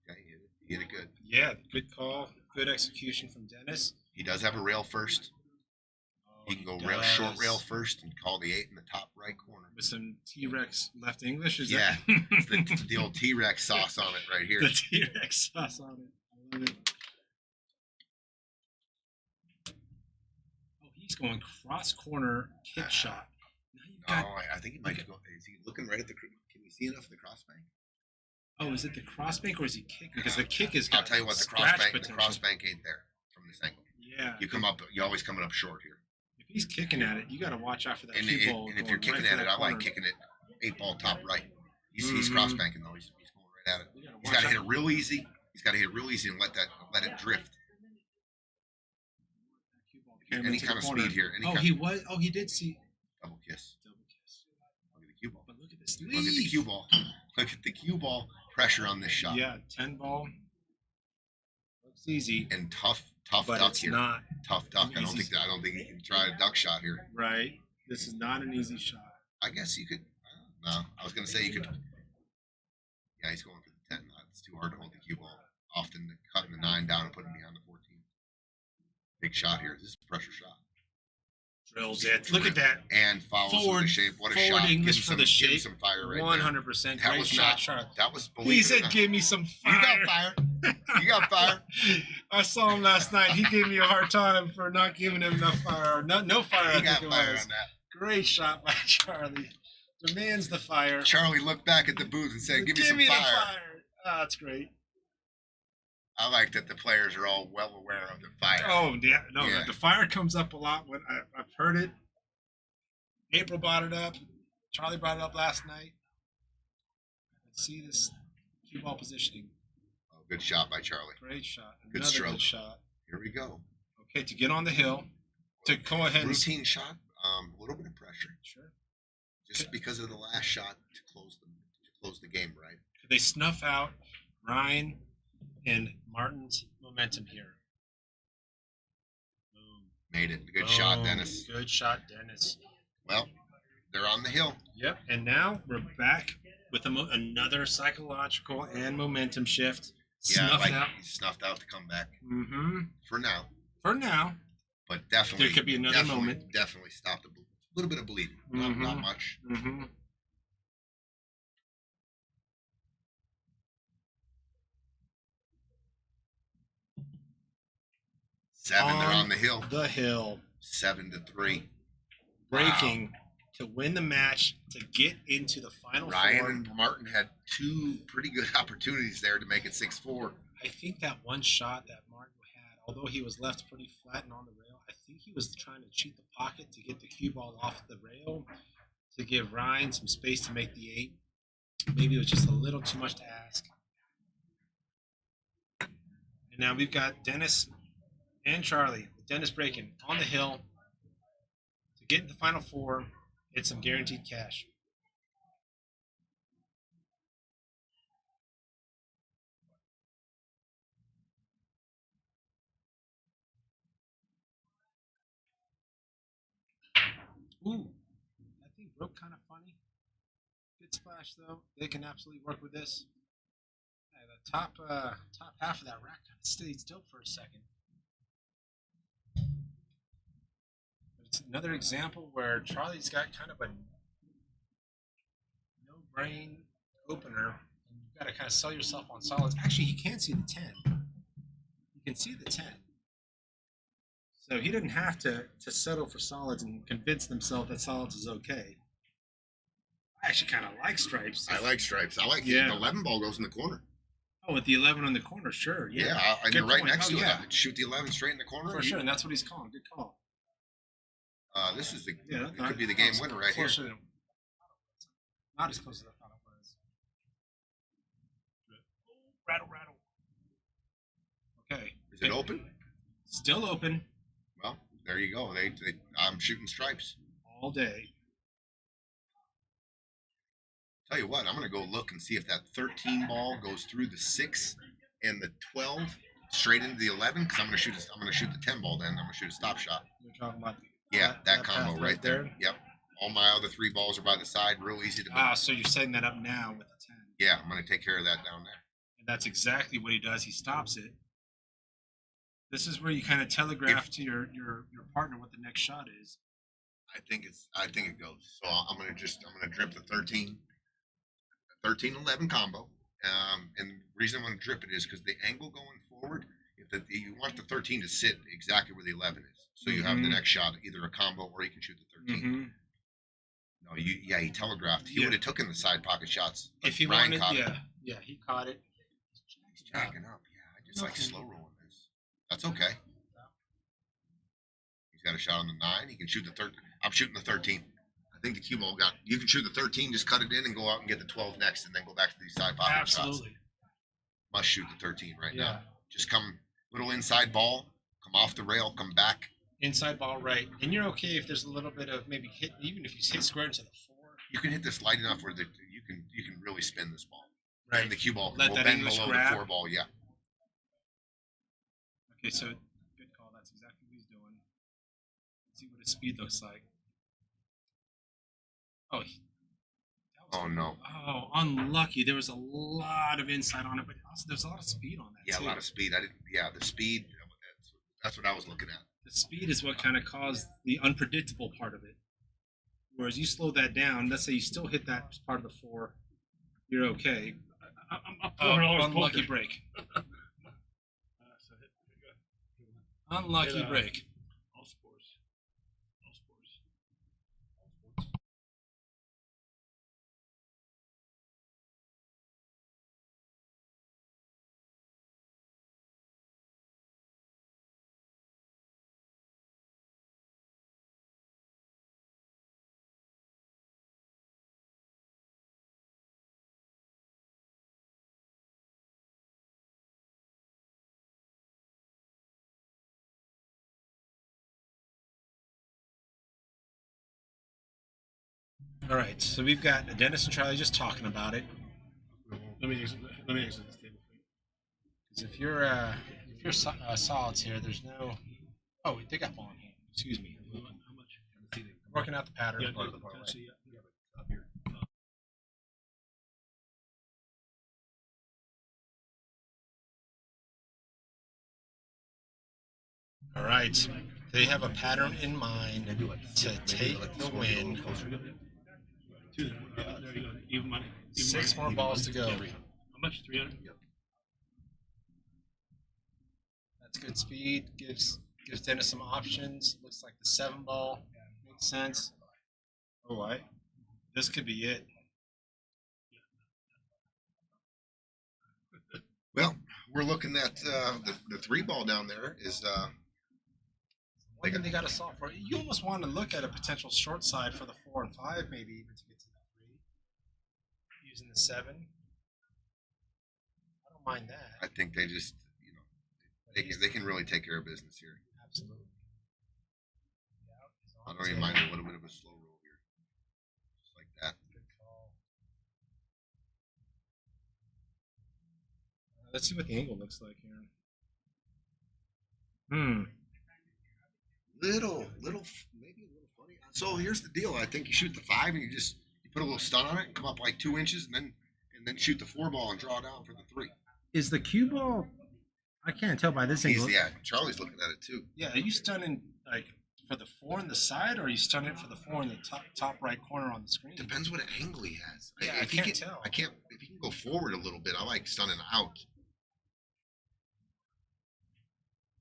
Okay, you hit it good. Yeah, good call. Good execution from Dennis. He does have a rail first. He can go short rail first and call the 8 in the top right corner. With some T-Rex left English, is Yeah, that? it's the old T-Rex sauce on it right here. The T-Rex sauce on it. I love it. Oh, he's going cross corner kick shot. Now you've got, I think he might go. Is he looking right at the? Can you see enough of the crossbank? oh, is it the crossbank or is he kicking? Because the kick is. I'll tell you what, the crossbank ain't there from this angle. Yeah. You're always coming up short here. If he's kicking at it, you got to watch out for that And cue ball. if you're kicking at it, I like kicking it 8 ball top right. He's crossbanking though. He's going right at it. He's got to hit it real easy. He's got to hit it real easy and let it drift. Any kind of speed here. He did see. Double kiss. Double kiss. Look at the cue ball. But look at this Look at the cue ball. Look at the cue ball. pressure on this shot. Yeah, 10 ball. Looks easy, And tough but duck it's here. not. Tough duck. I don't Easy. think he can try a duck shot here. Right. This is not an easy shot. I guess you could. No, I was gonna say you could. Yeah, he's going for the 10. It's too hard to hold the cue ball. Often cutting the 9 down and putting it behind the 14. Big shot here. This is a pressure shot. Drills it. Look at that. And follows with the shape. What a Forward shot. English Give for him the give him shape. some fire right 100%. there. That Great was shot, not. Charlie. That was. He Believe it or said, not, "Give me some you fire." got fire. You got fire. I saw him last night. He gave me a hard time for not giving him enough fire. No fire. He I got think it fire was. on that. Great shot by Charlie. Demands the fire. Charlie looked back at the booth and said, "Give me some me fire." the fire. Oh, that's great. I like that the players are all well aware of the fire. Oh, yeah. No, Yeah. the fire comes up a lot when I've heard it. April brought it up. Charlie brought it up last night. Let's see this cue ball positioning. Oh, good shot by Charlie. Great shot. Good Another stroke. good shot. Here we go. Okay, to get on the hill, to go ahead and Routine shot. A little bit of pressure, sure. just because of the last shot to close the game, right? Could they snuff out Ryan and Martin's momentum here? Boom. Made it. Good shot, Boom. Dennis. Good shot, Dennis. Well, they're on the hill. Yep. And now we're back with another psychological and momentum shift. Yeah, Snuffed out. he snuffed out the comeback Mm-hmm. for now, For now. but definitely There could be another moment. Definitely stopped a little bit of bleeding. Not Mhm. much. Mm-hmm. Seven. They're on the hill. The hill. 7-3. Breaking to win the match to get into the final Ryan four. and Martin had 2 pretty good opportunities there to make it 6-4. I think that one shot that Martin had, although he was left pretty flat and on the rail, I think he was trying to cheat the pocket to get the cue ball off the rail to give Ryan some space to make the 8. Maybe it was just a little too much to ask. And now we've got Dennis and Charlie. Dennis breaking on the hill to get in the final four, get some guaranteed cash. Ooh, that thing broke kind of funny. Good splash though. They can absolutely work with this. Yeah, the top half of that rack kind of stayed still for a second. But it's another example where Charlie's got kind of a no-brain opener. And you've got to kind of sell yourself on solids. Actually, he can see the 10. You can see the 10. So he didn't have to settle for solids and convince themselves that solids is okay. I actually kind of like stripes. I like stripes. I like it. Yeah. The 11 ball goes in the corner. Oh, with the 11 on the corner, sure. Yeah, Yeah, and Good you're right point. next Oh, to yeah. it. Shoot the 11 straight in the corner. for sure. And that's what he's calling. Good call. This is the. Yeah, it could be the game winner right here. closer than- Not as close as I thought it was. Rattle, rattle. Okay. Is it open? Still open Well, there you go. I'm shooting stripes. all day. Tell you what, I'm gonna go look and see if that 13 ball goes through the 6 and the 12 straight into the 11. Because I'm gonna shoot the 10 ball. Then I'm gonna shoot a stop shot. You're talking about Yeah, that combo path right there. Yep. All my other 3 balls are by the side. Real easy to. Ah, so you're setting that up now with the 10. Yeah, I'm gonna take care of that down there. And that's exactly what he does. He stops it. This is where you kind of telegraph to your partner what the next shot is. I think it goes. So I'm gonna drip the 13-11 combo. And the reason I'm gonna drip it is because the angle going forward, you want the 13 to sit exactly where the 11 is. So you have the next shot, either a combo or you can shoot the 13. Mm-hmm. No, he telegraphed. He Yeah. would have taken the side pocket shots. but If he Ryan wanted, caught it. yeah, he caught it. He's jacking up. Yeah, I just like slow rolling this. That's okay. He's got a shot on the 9. He can shoot the 13. I'm shooting the 13. I think the cue ball you can shoot the 13, just cut it in and go out and get the 12 next and then go back to these side pocket shots. Absolutely. Must shoot the 13 right Yeah. now. Just come little inside ball, come off the rail, come back. Inside ball right. And you're okay if there's a little bit of maybe hit, even if you hit square into the 4. You can hit this light enough where you can really spin this ball. Right. And the cue ball Let will that bend English below grab. the 4 ball. Yeah. Okay, so good call. That's exactly what he's doing. Let's see what his speed looks like. Oh, Oh no. Oh, unlucky. There was a lot of inside on it, but also there's a lot of speed on that. Yeah, too. a lot of speed. I didn't. Yeah, the speed. That's what I was looking at. The speed is what kind of caused the unpredictable part of it. Whereas you slow that down, let's say you still hit that part of the 4, you're okay. I'm up $4 Unlucky poker. break. So hit, Unlucky Hit, break. all sports. All sports. All right, so we've got Dennis and Charlie just talking about it. Let me exit this table. Because if you're solids here, there's no. Oh, they got ball in hand. Excuse me. How much? Working out the pattern. Yeah, part of the parlay. up here. All right, they have a pattern in mind to take the win. Two. There you go. Even money. Even 6 money. more balls to go. How much? 300. That's good speed. Gives Dennis some options. Looks like the 7 ball makes sense. Oh, this could be it. Well, we're looking at the 3 ball down there is. One thing they got to solve for. You almost want to look at a potential short side for the 4 and 5, maybe even to get to the 3. Using the 7. I don't mind that. I think they just, they can really take care of business here. Absolutely. I don't even mind a little bit of a slow roll here, just like that. Good call. Let's see what the angle looks like here. Little, maybe a little funny. So here's the deal. I think you shoot the 5 and you put a little stun on it and come up like 2 inches and then shoot the 4 ball and draw down for the 3. Is the cue ball? I can't tell by this angle. Yeah, Charlie's looking at it too. Yeah, are you stunning like for the 4 in the side, or are you stunning it for the 4 in the top right corner on the screen? Depends what angle he has. Yeah, I if can't he tell. I can't. If he can go forward a little bit, I like stunning out.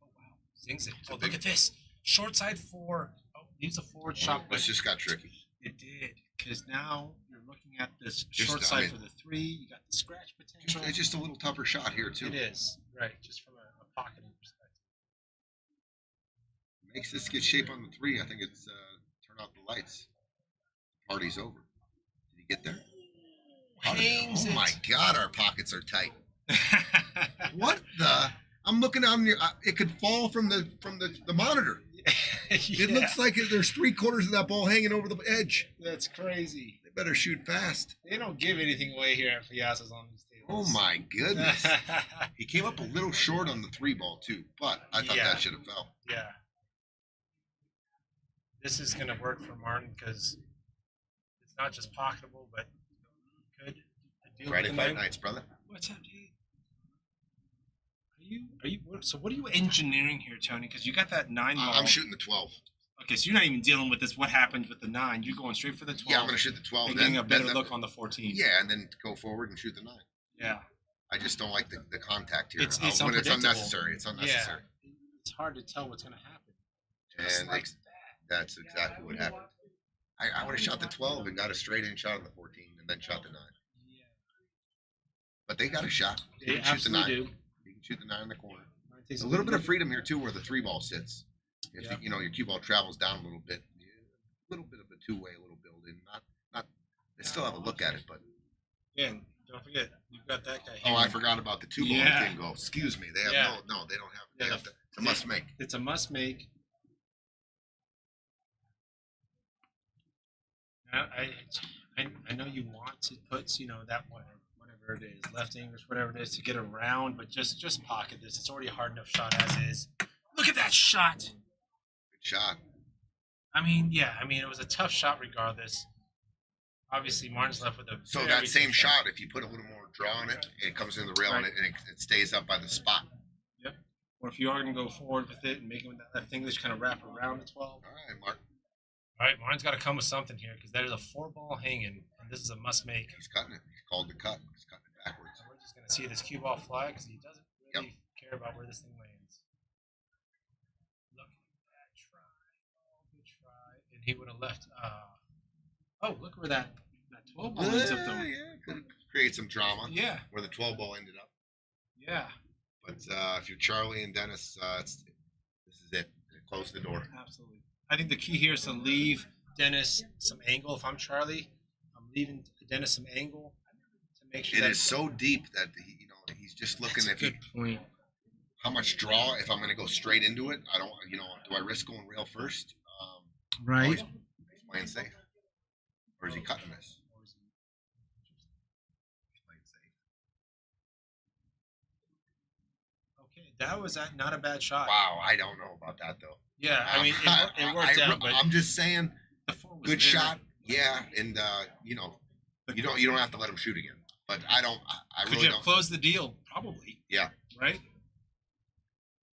Oh wow, zings it. Oh, look at this. Short side 4. Oh, use a forward shot. This just got tricky. It did, because now you're looking at this Just, short I side mean, for the 3. You got the scratch potential. It's just a little tougher shot here too. It is right, just from a pocketing perspective. Makes this get shape on the 3. I think it's turn off the lights. Party's over. Did he get there? Hangs Oh my it. God, our pockets are tight. What the? I'm looking on your. It could fall from the monitor. It looks like there's 3/4 of that ball hanging over the edge. That's crazy. They better shoot fast. They don't give anything away here at PIAZZA'S on these tables. Oh my goodness. He came up a little short on the 3 ball too, but I thought Yeah. that should have fell. Yeah. This is going to work for Martin because it's not just pocketable, but good. Friday fight nights, brother. What's up, dude? So what are you engineering here, Tony? Because you got that 9 ball. I'm shooting the 12. Okay, so you're not even dealing with this. What happened with the 9? You're going straight for the 12. Yeah, I'm going to shoot the 12. And getting a better look on the 14. Yeah, and then go forward and shoot the 9. Yeah. I just don't like the contact here. It's when it's unpredictable. unnecessary. It's unnecessary. Yeah. It's hard to tell what's going to happen. And Like that's exactly what happened. I would have shot the 12 and got a straight in shot on the 14 and then shot the 9. Yeah. But they got a shot. They You can shoot the 9. absolutely do. You can shoot the 9 in the corner. Takes A little bit of freedom here too, where the 3 ball sits. If Yeah. your cue ball travels down a little bit, a little bit of a 2-way, a little build in. Not. They still have a look at it, but. Yeah, and don't forget, you've got that guy. Oh, I forgot about the 2 ball Yeah. that didn't go. Excuse me. They have Yeah. no. They don't have. They Yeah, have to. It's a must make. It's a must make. I know you want to put that whatever whatever it is, left English, whatever it is, to get around, but just pocket this. It's already a hard enough shot as is. Look at that shot. Good shot. I mean, yeah, it was a tough shot regardless. Obviously, Martin's left with a So very that same tough shot, if you put a little more draw on it, it comes in the rail Right. and it stays up by the spot. Yep. Or if you are going to go forward with it and make it with that left English, kind of wrap around the 12. All right, Mark. All right, Martin's got to come with something here because that is a 4-ball hanging, and this is a must make. He's cutting it. He's called the cut. He's cutting it backwards. So we're just going to see this cue ball fly because he doesn't really care about where this thing lands. Look at that try. Oh, good try. And he would have left. Oh, look where that 12 ball ends up, though. Yeah, could create some drama. Yeah. Where the 12 ball ended up. Yeah. But if you're Charlie and Dennis, this is it. Close the door. Absolutely. I think the key here is to leave Dennis some angle. If I'm Charlie, I'm leaving Dennis some angle to make sure It that is so deep that he's just looking That's a if he, good point. how much draw. If I'm going to go straight into it, I don't. Do I risk going rail first? Right. He's playing safe, or is he cutting this? He's playing safe. Okay, that was not a bad shot. Wow, I don't know about that though. Yeah, I mean, it worked out, but I'm just saying, the 4 was good very- shot. Yeah, and you don't have to let him shoot again. But I Could really you don't. have closed the deal? Probably. Yeah. Right?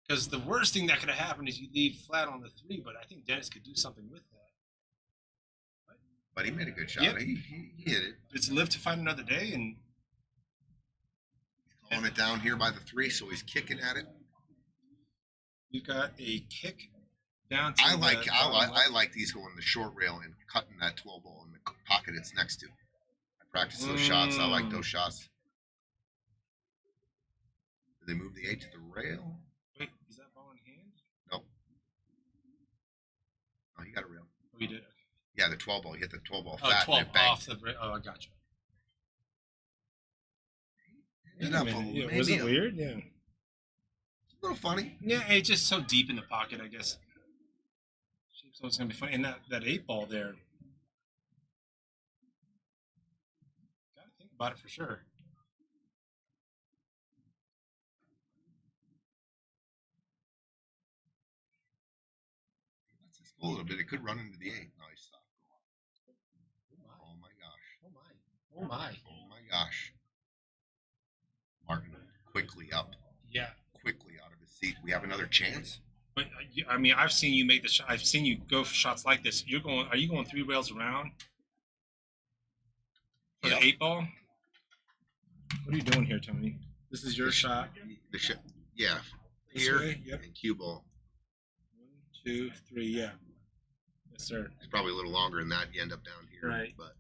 Because the worst thing that could have happened is you leave flat on the 3, but I think Dennis could do something with that. But he made a good shot. Yep. He hit it. It's live to fight another day, and Calling it down here by the 3, so he's kicking at it. we've got a kick down to I the like bottom left. these going the short rail and cutting that 12 ball in the pocket it's next to. I practice those shots. I like those shots. Did they move the 8 to the rail? Wait, is that ball in hand? Nope. Oh, he got a rail. Oh, you did? Okay. Yeah, the 12 ball. He hit the 12 ball Oh, fat 12 and it banked. off the break. Oh, I got you. Ended up Yeah, maybe was it a weird? Yeah. little funny. Yeah, it's just so deep in the pocket, I guess. So it's gonna be funny. And that 8 ball there. Gotta think about it for sure. Let's just go a little bit. It could run into the 8. No, he stopped. Oh my gosh. Oh my. Oh my. Oh my gosh. Martin quickly up. Yeah. Quickly out of his seat. We have another chance. But I mean, I've seen you make the shot. I've seen you go for shots like this. Are you going 3 rails around for Yep. the 8 ball? What are you doing here, Tony? This is your shot. Yeah. This Here way? Yep. and cue ball. 1, 2, 3. Yeah. Yes, sir. It's probably a little longer than that. You end up down here. Right. But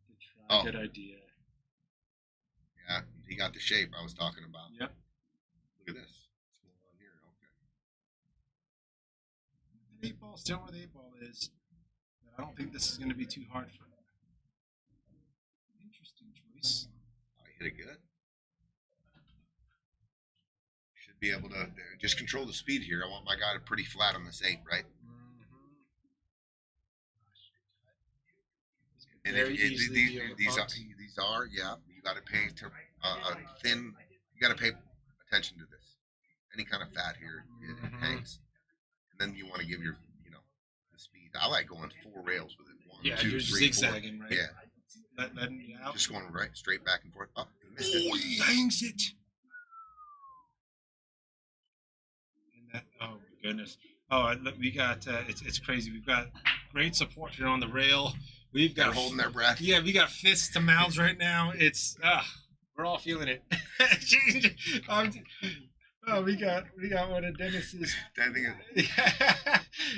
Good try. Oh. Good idea. yeah, he got the shape I was talking about. Yep. Look at this. What's going on here? Okay. The 8 ball still where the 8 ball is. I don't think this is going to be too hard for him. Interesting choice. I hit it good. Should be able to just control the speed here. I want my guy to pretty flat on this 8, right? And Very if easily be able to these punt. are, yeah, you got to pay to thin. You got to pay attention to this. Any kind of fat here, it hangs, and then you want to give your, the speed. I like going 4 rails with it. 1, Yeah, 2, you're 3, 4. zigzagging, right? Yeah, Letting it out. just going right straight back and forth. Oh, missed Oh, it. he hangs it. And that, oh my goodness. Oh, look, we got it's crazy. We've got great support here on the rail. We've They're got holding their breath. Yeah, we got fists to mouths right now. It's we're all feeling it. We got one of Dennis's. I think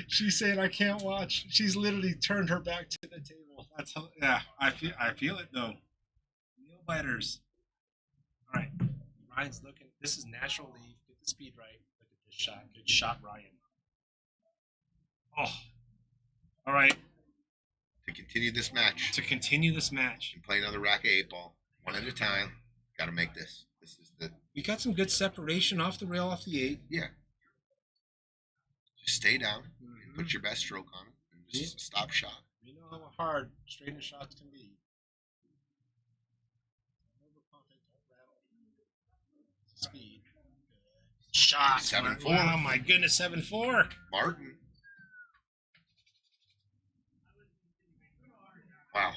She's saying I can't watch. She's literally turned her back to the table. That's how, yeah. I feel it though. Nail biters. All right, Ryan's looking. This is natural leave. Get the speed right. Look at this shot. Good shot, Ryan. Oh, all right. to continue this match To continue this match, and play another rack of 8 ball, one at a time. Got to make this. This is the we got some good separation off the rail, off the 8. yeah. Just stay down and put your best stroke on it and just stop shot. You know how hard straightened shots can be. Speed. Shot. 7-4. Oh my goodness, 7-4. Martin. Wow.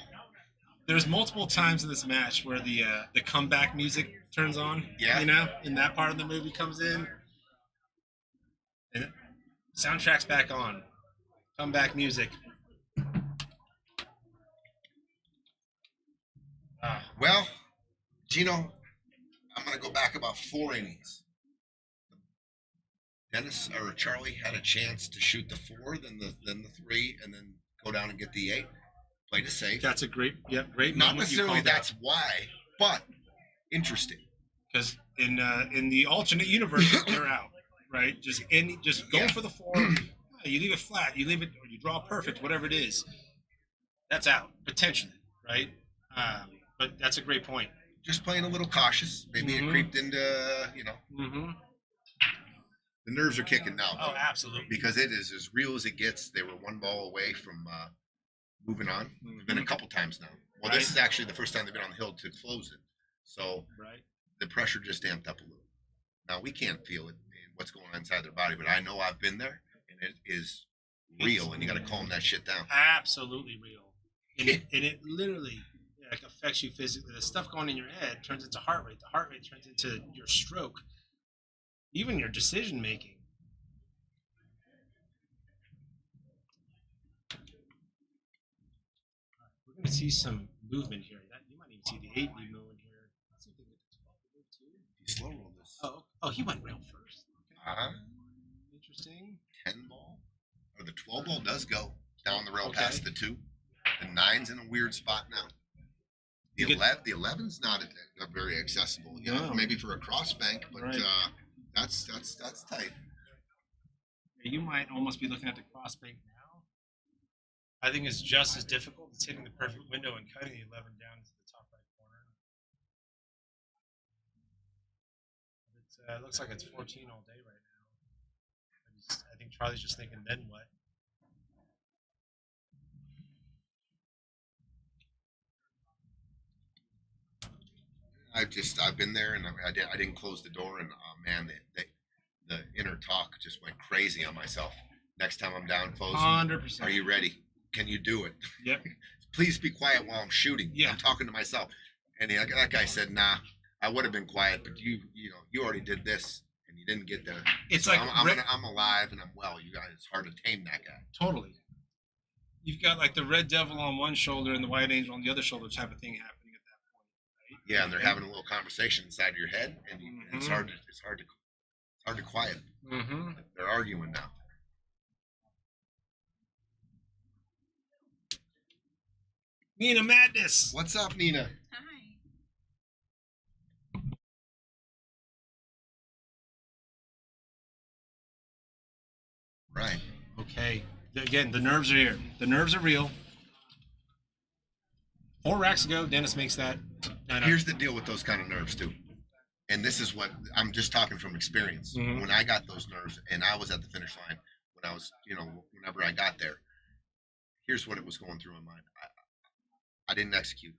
There's multiple times in this match where the comeback music turns on. Yeah. You know, and that part of the movie comes in. And soundtrack's back on. Comeback music. Well, Gino, I'm going to go back about 4 innings. Dennis or Charlie had a chance to shoot the 4, then the 3, and then go down and get the 8. Played it safe. That's a great Not moment. necessarily that's why, but interesting. Because in the alternate universe, they're out, right? Just going for the 4. You leave it flat, you leave it, or you draw perfect, whatever it is. That's out potentially, right? But that's a great point. Just playing a little cautious. Maybe it creeped into, Mm-hmm. The nerves are kicking now. Oh, Though, absolutely. because it is as real as it gets. They were 1 ball away from moving on. It's been a couple times now. Well, this is actually the first time they've been on the hill to close it. So the pressure just amped up a little. Now, we can't feel it, what's going on inside their body, but I know I've been there, and it is real, and you got to calm that shit down. Absolutely real. And it literally affects you physically. The stuff going in your head turns into heart rate. The heart rate turns into your stroke. Even your decision making. We're going to see some movement here. You might even see the 8 be moving here. Let's see if they get the 12 to move too. You slow roll this. Oh, he went rail first. Okay. Interesting. 10 ball, or the 12 ball does go down the rail Okay. past the 2. The 9's in a weird spot now. The 11's not very accessible. No. Maybe for a cross bank, but Right. that's tight. You might almost be looking at the crossbank now. I think it's just as difficult as hitting the perfect window and cutting the 11 down to the top right corner. It looks like it's 14 all day right now. I think Charlie's just thinking, then what? I've been there, and I didn't close the door, and man, the inner talk just went crazy on myself. Next time I'm down closing, 100%. are you ready? Can you do it? Yep. Please be quiet while I'm shooting. Yeah. I'm talking to myself. And that guy said, "Nah, I would have been quiet, but you already did this, and you didn't get there." It's So like I'm alive and I'm well. You guys, it's hard to tame that guy. totally. You've got like the red devil on one shoulder and the white angel on the other shoulder type of thing happening at that point, right? Yeah, and they're having a little conversation inside your head, and it's hard to quiet. Mm-hmm. They're arguing now. Nina Madness. What's up, Nina? Hi. Right. Okay. Again, the nerves are here. The nerves are real. 4 racks ago, Dennis makes that. Here's the deal with those kind of nerves too, and this is what I'm just talking from experience. Mhm. When I got those nerves, and I was at the finish line, when I was, whenever I got there, here's what it was going through my mind. I didn't execute.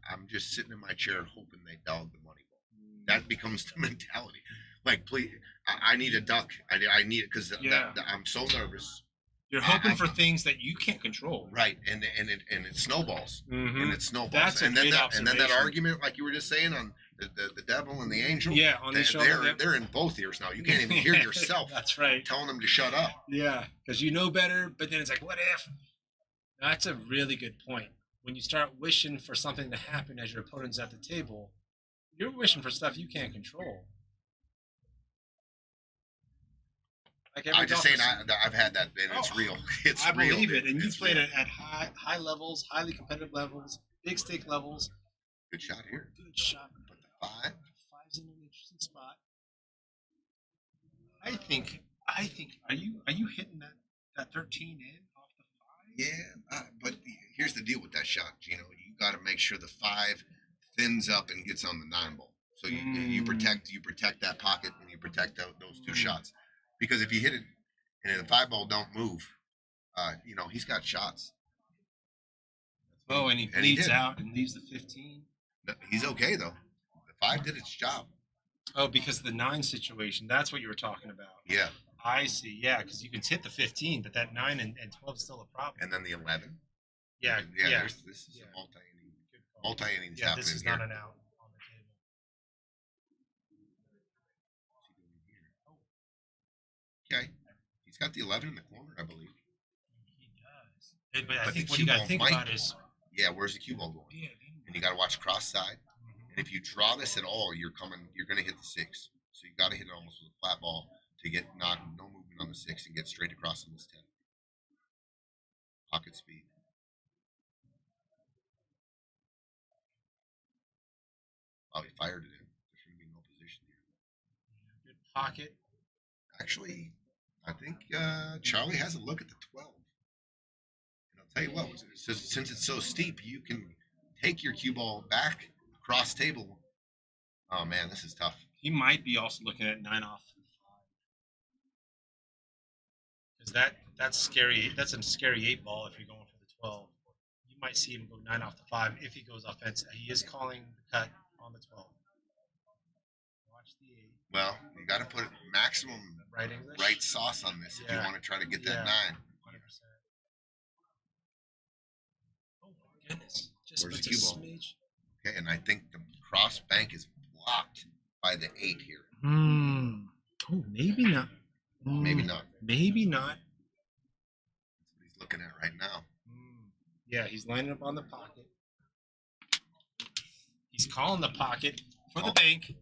I'm just sitting in my chair hoping they dog the money ball. That becomes the mentality. Like, please, I need a duck. I need it because I'm so nervous. You're hoping for things that you can't control. Right, and it snowballs, Mhm. and it snowballs, That's a and then great and then that observation. argument, like you were just saying, on the devil and the angel. Yeah, on the shoulder. They're in both ears now. You can't even hear yourself That's right. telling them to shut up. Yeah, because you know better, but then it's like, what if? That's a really good point. When you start wishing for something to happen as your opponent's at the table, you're wishing for stuff you can't control. Like I'm just saying, golfer- I've had that, and it's Oh, real. It's I real. believe it, and you It's played real. it at high levels, highly competitive levels, big stake levels. Good shot here. Good shot. But the 5. 5's in an interesting spot. I think. Are you hitting that 13 in off the 5? Yeah, but here's the deal with that shot, Gino. You got to make sure the 5 thins up and gets on the 9 ball. So you protect that pocket, and you protect those 2 shots. Because if you hit it and the 5 ball don't move, he's got shots. Oh, and he bleeds out and leaves the 15. No, he's okay though. The 5 did its job. Oh, because of the 9 situation. That's what you were talking about. Yeah. I see. Yeah, because you can hit the 15, but that 9 and 12 is still a problem. And then the 11. Yeah. This is a multi-innings Yeah, happening this is here. not an out on the table. Okay. He's got the 11 in the corner, I believe. He does. But I But think the what you got to cue think ball about might- is. Yeah, where's the cue ball going? Yeah. And you got to watch cross side. And if you draw this at all, you're going to hit the 6. So you got to hit it almost with a flat ball to get no movement on the 6 and get straight across on this 10. Pocket speed. Probably fired it in. There's going to be no position here. Good pocket. Actually, I think Charlie has a look at the 12. And I'll tell you what, since it's so steep, you can take your cue ball back across table. Oh man, this is tough. He might be also looking at 9 off 5. Because that's scary. That's a scary 8 ball if you're going for the 12. You might see him go 9 off the 5 if he goes offensive. He is calling the cut on the 12. Watch the 8. Well, you got to put maximum Right English. right sauce on this if you Yeah. want to try to get that Yeah. 9. 100%. Oh my goodness! Just Where's puts the a cue ball? smidge. Okay, and I think the cross bank is blocked by the 8 here. Oh, maybe not. Maybe not. Maybe not. That's what he's looking at right now. Yeah, he's lining up on the pocket. He's calling the pocket for the bank.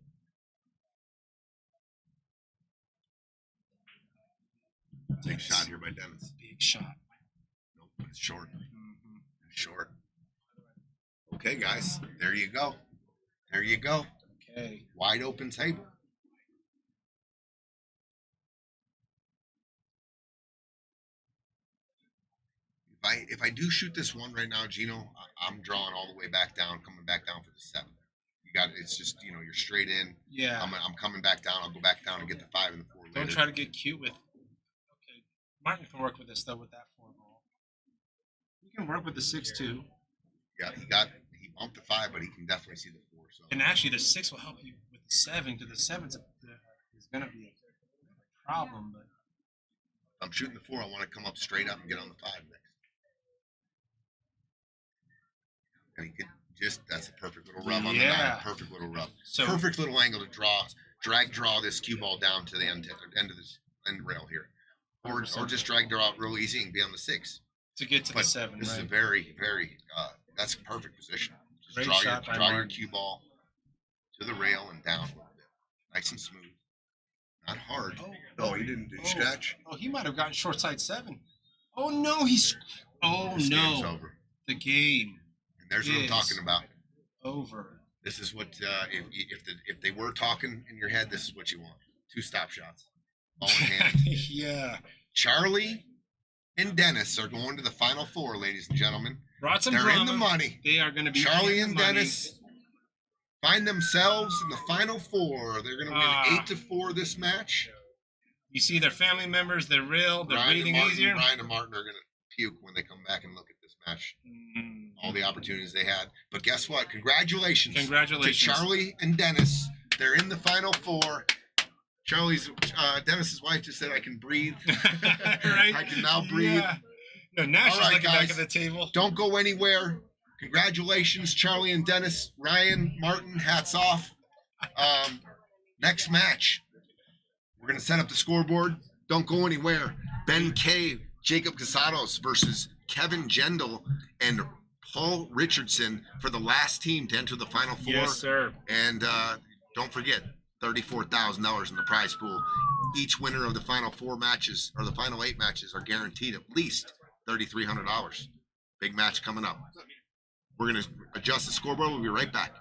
Big shot here by Dennis. Big shot. Nope, it's short. It's short. Okay, guys, there you go. There you go. Okay. Wide open table. If I do shoot this one right now, Gino, I'm drawing all the way back down, coming back down for the 7. You got it. It's just you're straight in. Yeah. I'm coming back down. I'll go back down and get the 5 and the 4 later. Don't try to get cute with. Okay, Martin can work with this though with that 4 ball. He can work with the 6 too. Yeah, he bumped the 5, but he can definitely see the 4. So And actually, the 6 will help you with the 7 because the 7's is going to be a problem. But if I'm shooting the 4, I want to come up straight up and get on the 5 next. And he could that's a perfect little rub on the 9. Perfect little rub. So Perfect little angle to draw this cue ball down to the end of this end rail here. Or just draw it real easy and be on the 6. to get to the 7, This is a right? very, very that's a perfect position. Just Great draw shot by your Martin. cue ball to the rail and down a little bit. Nice and smooth. Not hard. Oh, He didn't do scratch. Oh, he might have gotten short side 7. Oh no, he's. Oh This game's no, over. the game And there's what I'm is talking about. over. This is what if they were talking in your head, this is what you want. 2 stop shots. Ball in hand. Yeah. Charlie and Dennis are going to the Final 4, ladies and gentlemen. Brought some They're drama. in the money. They are going to be Charlie in and the money. Dennis find themselves in the Final 4. They're going to win 8-4 this match. You see their family members. They're real. They're breathing easier. Brian and Martin are going to puke when they come back and look at this match. All the opportunities they had. But guess what? Congratulations. Congratulations. To Charlie and Dennis. They're in the Final 4. Dennis's wife just said, I can breathe. Right? I can now breathe. Yeah. No, now she's right, looking back guys. at the table. Don't go anywhere. Congratulations, Charlie and Dennis. Ryan, Martin, hats off. Next match, we're going to set up the scoreboard. Don't go anywhere. Ben Kay, Jacob Casados versus Kevin Gendill and Paul Richardson for the last team to enter the Final 4. Yes, sir. And don't forget, $34,000 in the prize pool. Each winner of the final 4 matches, or the final 8 matches, are guaranteed at least $3,300. Big match coming up. We're going to adjust the scoreboard. We'll be right back.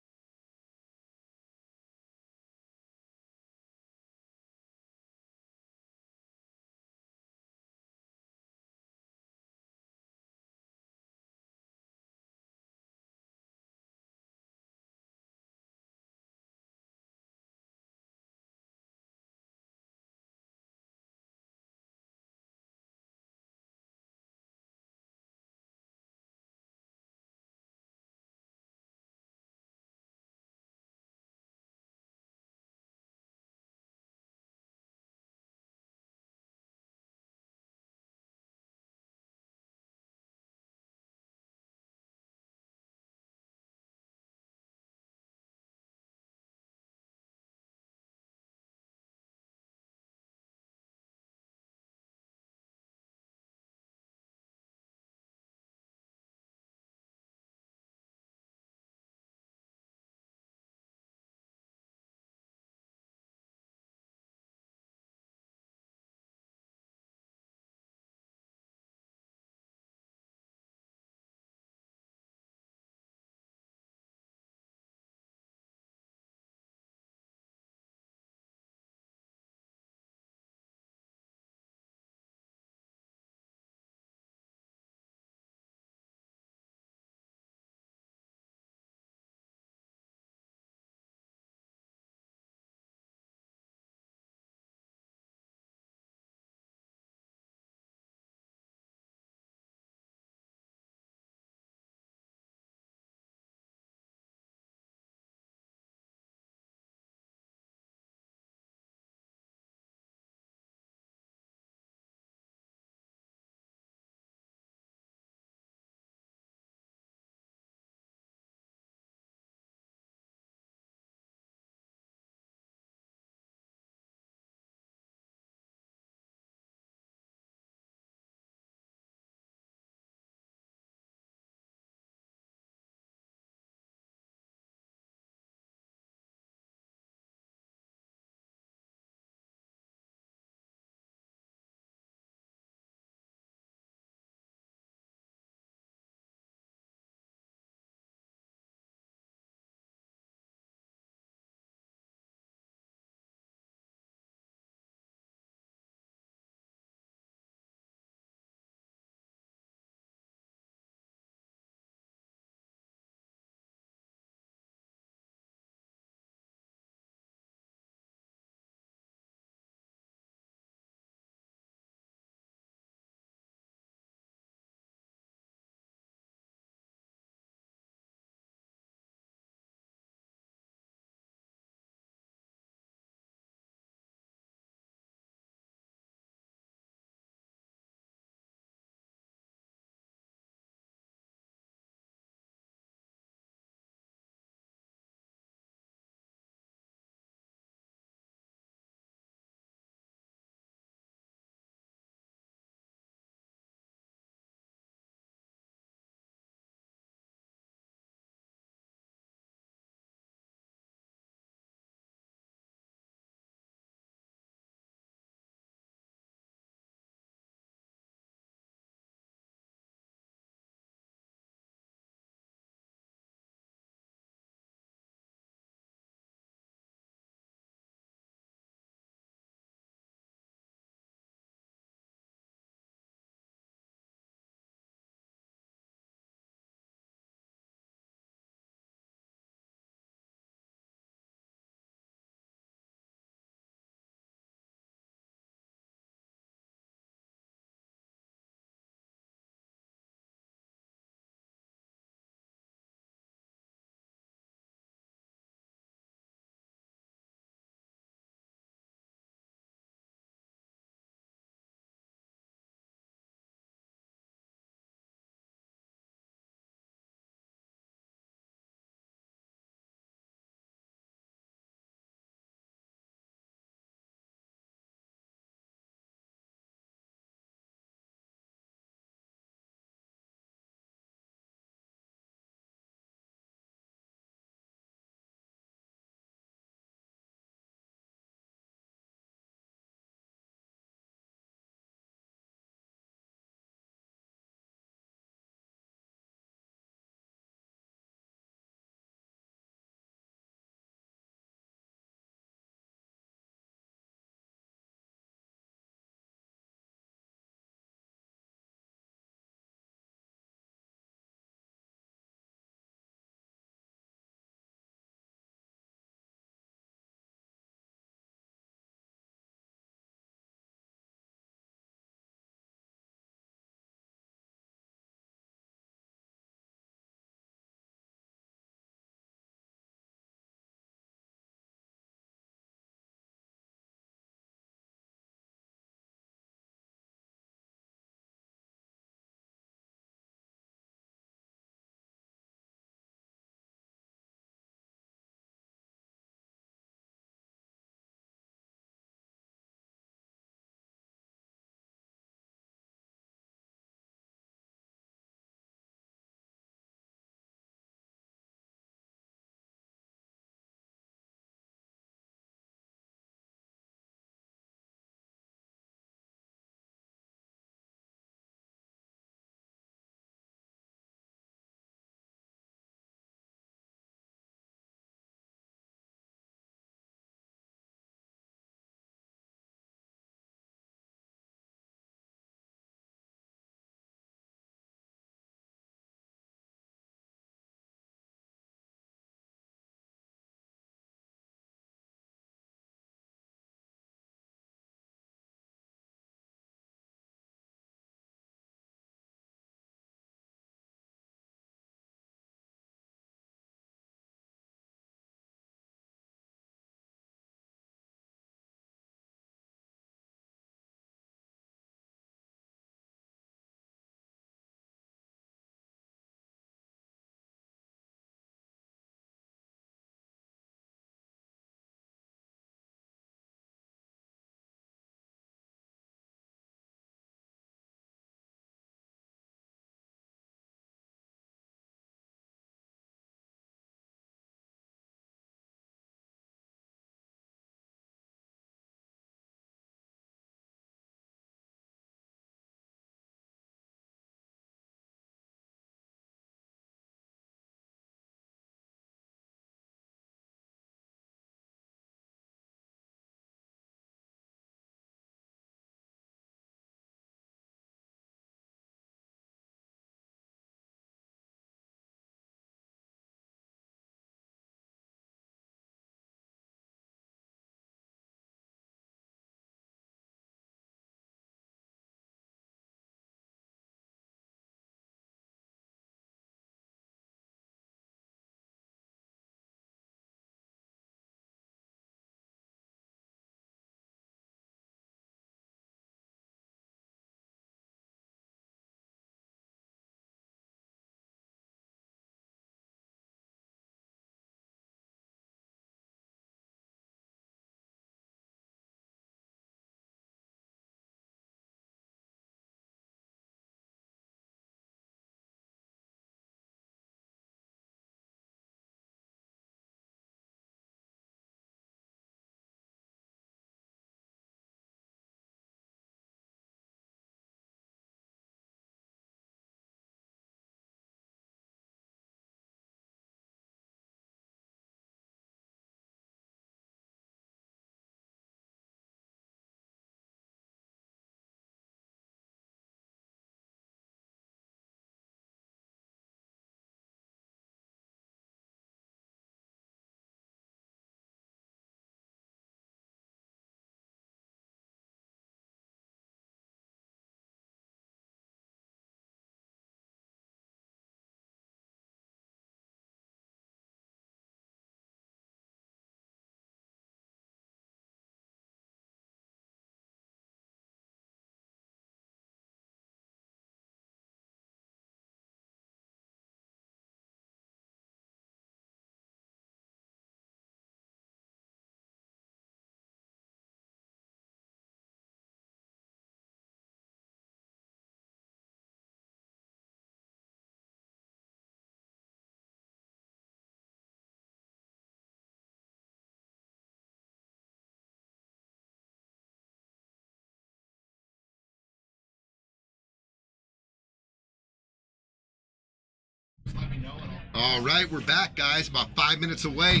All right, we're back, guys. About 5 minutes away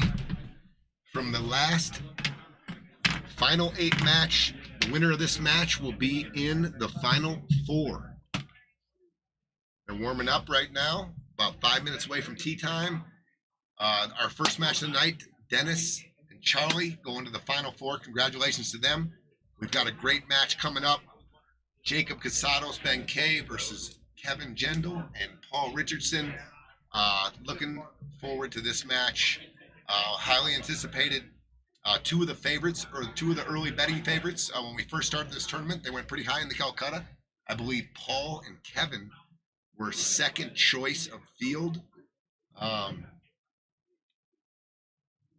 from the last final 8 match. The winner of this match will be in the final 4. They're warming up right now. About 5 minutes away from tea time. Our first match of the night, Dennis and Charlie going to the final 4. Congratulations to them. We've got a great match coming up. Jacob Casados Ben Kay versus Kevin Gendill and Paul Richardson. Looking forward to this match. Highly anticipated. 2 of the favorites, or 2 of the early betting favorites, when we first started this tournament, they went pretty high in the Calcutta. I believe Paul and Kevin were second choice of field.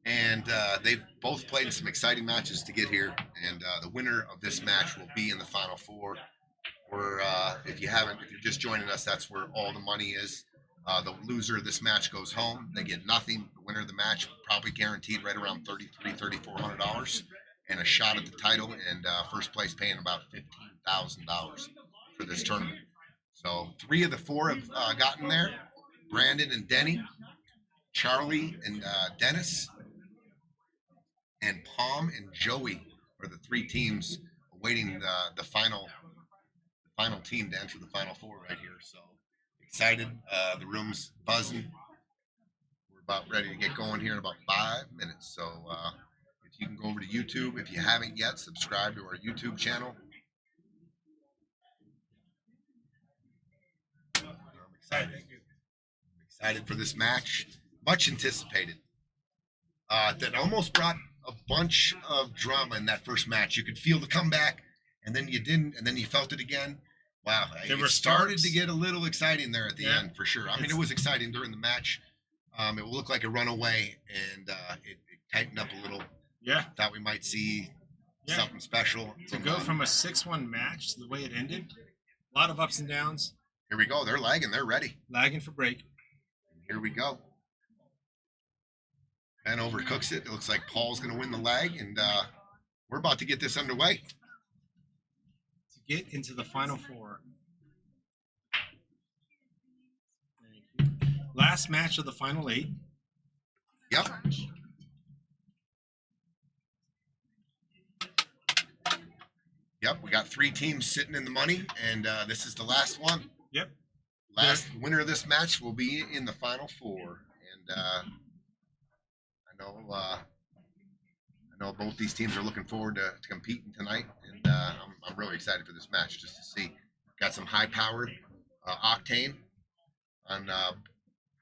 And they've both played in some exciting matches to get here. And the winner of this match will be in the final 4. If you're just joining us, that's where all the money is. The loser of this match goes home. They get nothing. The winner of the match probably guaranteed right around $3,400 and a shot at the title. And first place paying about $15,000 for this tournament. So 3 of the 4 have gotten there. Brandon and Denny, Charlie and Dennis, and Palm and Joey are the 3 teams awaiting the final team to enter the final 4 right here. So excited. The room's buzzing. We're about ready to get going here in about 5 minutes. So if you can go over to YouTube, if you haven't yet, subscribe to our YouTube channel. I'm excited. I'm excited for this match. Much anticipated. That almost brought a bunch of drama in that first match. You could feel the comeback, and then you didn't, and then you felt it again. Wow, it started to get a little exciting there at the end, for sure. I mean, it was exciting during the match. It looked like a runaway, and it tightened up a little. Yeah. Thought we might see something special. To go from a 6-1 match to the way it ended, a lot of ups and downs. Here we go. They're lagging. They're ready. Lagging for break. Here we go. Ben overcooks it. It looks like Paul's going to win the lag, and we're about to get this underway. To get into the final 4. Last match of the final 8. Yep. Yep, we got 3 teams sitting in the money, and this is the last one. Yep. Last winner of this match will be in the final 4, and I know both these teams are looking forward to competing tonight, and I'm really excited for this match just to see. Got some high-powered octane on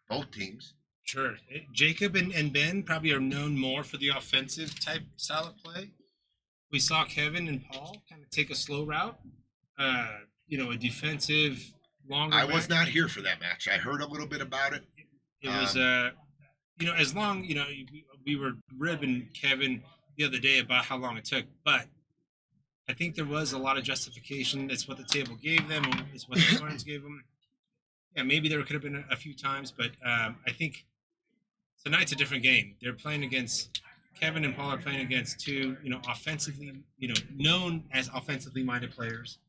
both teams. Sure. Jacob and Ben probably are known more for the offensive type style of play. We saw Kevin and Paul kind of take a slow route, a defensive, longer. I was not here for that match. I heard a little bit about it. It was, as long, we were ribbing Kevin the other day about how long it took, but I think there was a lot of justification. It's what the table gave them. It's what the points gave them. Yeah, maybe there could have been a few times, but I think tonight's a different game. They're playing against Kevin and Paul are playing against 2, offensively, known as offensively minded players.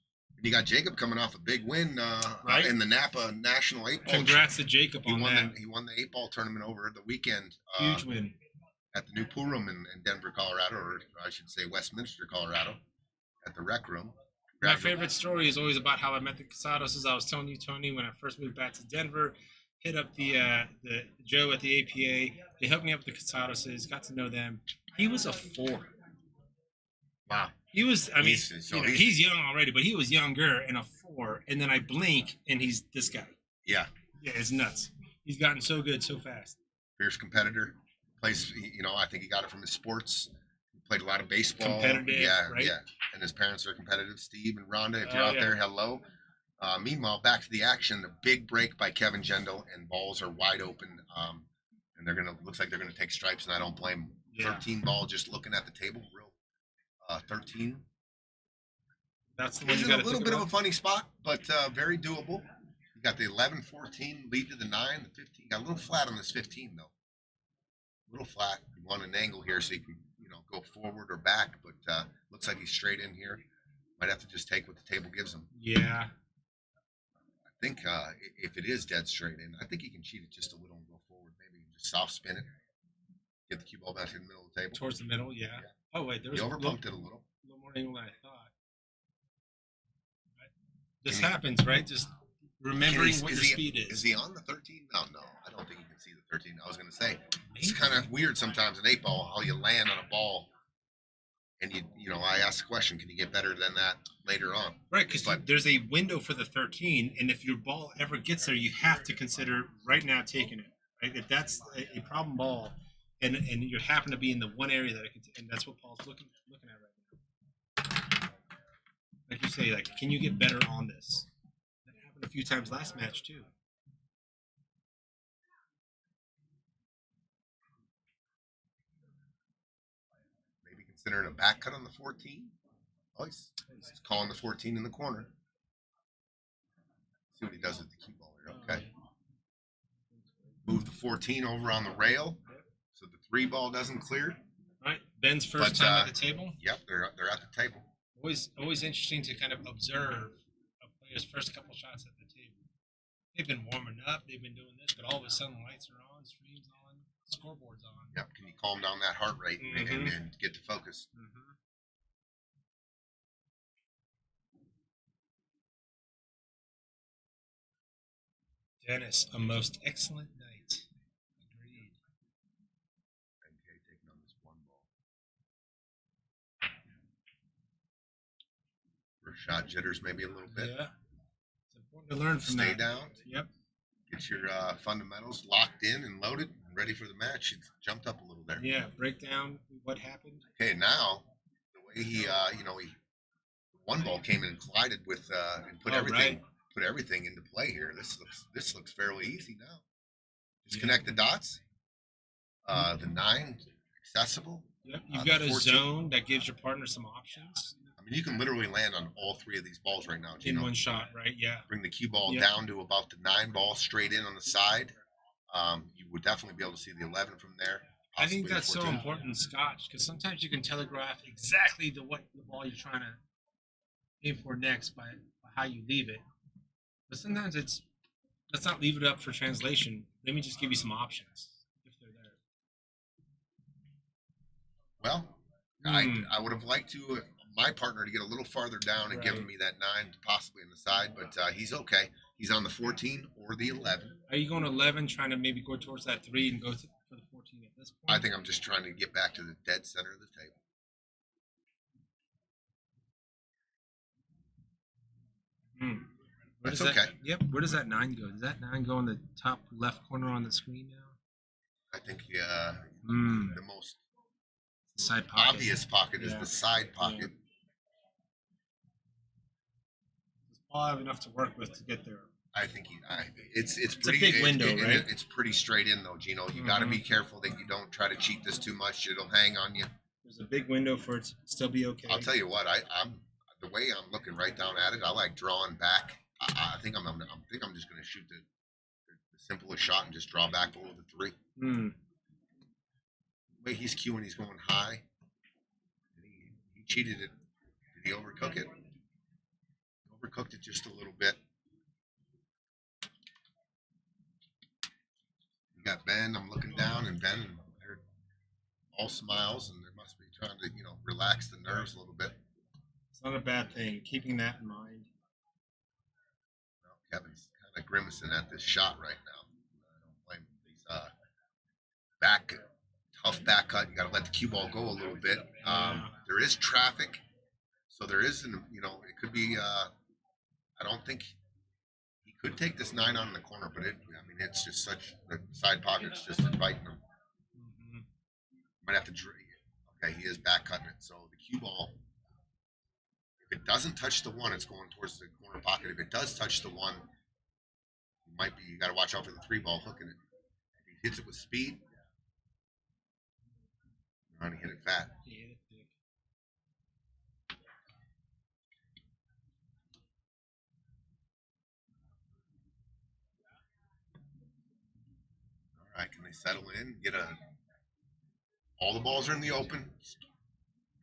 You got Jacob coming off a big win Right? in the Napa National 8-Ball. Congrats to Jacob on that. He won the 8-Ball tournament over the weekend. Huge win. At the new pool room in Denver, Colorado, or I should say Westminster, Colorado, at the rec room. My favorite story is always about how I met the Casados. As I was telling you, Tony, when I first moved back to Denver, hit up the Joe at the APA. They hooked me up with the Casados. Got to know them. He was a 4. Wow. He was. I mean, he's young already, but he was younger and a 4. And then I blink, and he's this guy. Yeah. Yeah, it's nuts. He's gotten so good so fast. Fierce competitor. Plays. I think he got it from his sports. He played a lot of baseball. Competitive. Yeah. Right? Yeah. And his parents are competitive. Steve and Rhonda, if you're Oh, out yeah. there, hello. Meanwhile, back to the action. The big break by Kevin Gendill, and balls are wide open. And looks like they're gonna take stripes, and I don't blame them. Yeah. 13 ball, just looking at the table, real 13. That's the one He's you in got a to little bit of a funny spot, but very doable. You got the 11-14 lead to the 9, the 15. Got a little flat on this 15 though. A little flat. You want an angle here so you can go forward or back, but looks like he's straight in here. Might have to just take what the table gives him. Yeah. I think if it is dead straight in, I think he can cheat it just a little and go forward. Maybe just soft spin it, get the cue ball back in the middle of the table. Towards the middle, yeah. Oh wait, there He was overpumped it a little. little more angle than I thought. Right. This happens, right? Just remembering what your speed is. Is he on the 13? No, I don't think he can see the 13. I was going to say, it's kind of weird sometimes in 8-ball how you land on a ball. And I asked the question, can you get better than that later on? Right, because there's a window for the 13, and if your ball ever gets there, you have to consider right now taking it. Right, if that's a problem ball, and you happen to be in the one area that and that's what Paul's looking at right now. Like you say, like, can you get better on this? That happened a few times last match too. Considering a back cut on the 14. Oh, he's calling the 14 in the corner. See what he does with the cue ball here. Okay. Move the 14 over on the rail so the 3 ball doesn't clear. All right. Ben's first time at the table. Yep, they're at the table. Always interesting to kind of observe a player's first couple shots at the table. They've been warming up, they've been doing this, but all of a sudden lights are on, streams on, scoreboard's on. Yep. Can you calm down that heart rate and get to focus? Dennis, a most excellent night. Agreed. Ben Kay taking on this 1 ball. First shot jitters maybe a little bit. Yeah. It's important to learn from Stay that. down. Yep. Get your fundamentals locked in and loaded and ready for the match. It's jumped up a little there. Yeah, break down what happened. Okay, now the way he 1 ball came in and collided with and put everything into play here. This looks fairly easy now. Just connect the dots. The 9 accessible. Yep, you've got a 14. zone that gives your partner some options. I mean, you can literally land on all 3 of these balls right now, Gino. In one shot, right? Yeah. Bring the cue ball down to about the 9 ball straight in on the side. You would definitely be able to see the 11 from there. I think possibly the that's so 14. important in Scotch because sometimes you can telegraph exactly the ball you're trying to aim for next by how you leave it. But sometimes let's not leave it up for translation. Let me just give you some options if they're there. Well, I would have liked to my partner to get a little farther down and given me that 9 possibly in the side, but he's okay. He's on the 14 or the 11. Are you going 11, trying to maybe go towards that 3 and go for the 14 at this point? I think I'm just trying to get back to the dead center of the table. That's okay. Yep. Where does that 9 go? Does that 9 go in the top left corner on the screen now? I think the most side pocket. obvious pocket is the side pocket. Does Paul have enough to work with to get there? I think it's pretty a big window, right? It's pretty straight in though, Gino. You got to be careful that you don't try to cheat this too much. It'll hang on you. There's a big window for it to still be okay. I'll tell you what. I'm the way I'm looking right down at it. I like drawing back. I think I'm just going to shoot the simplest shot and just draw back below the 3. The way he's cueing, he's going high. He cheated it. Did he overcook it? Overcooked it just a little bit. You got Ben. I'm looking down, and Ben, they're all smiles, and they must be trying to, relax the nerves a little bit. It's not a bad thing. Keeping that in mind. Well, Kevin's kind of grimacing at this shot right now. I don't blame him. He's tough back cut. You got to let the cue ball go a little bit. There is traffic, so there is it could be. I don't think he could take this 9 on in the corner, but it's just such the side pocket's just inviting him. Might have to draw. Okay, he is back cutting it, so the cue ball. If it doesn't touch the 1, it's going towards the corner pocket. If it does touch the 1, you got to watch out for the 3 ball hooking it. If he hits it with speed, he hit it fat. He hit it big. All right, can they settle in? All the balls are in the open.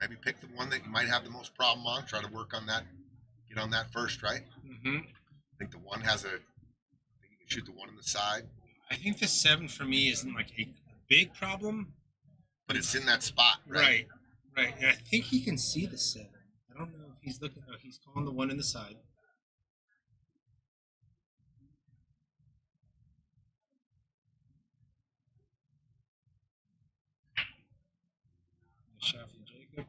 Maybe pick the one that you might have the most problem on. Try to work on that. Get on that first, right? Mm-hmm. I think the 1 one has a. I think you can shoot the one on the side, I think the 7 for me isn't like a big problem. but it's in that spot, right? Right. And I think he can see the 7. I don't know if he's looking. Oh, he's calling the one in the side. Nice shot from Jacob.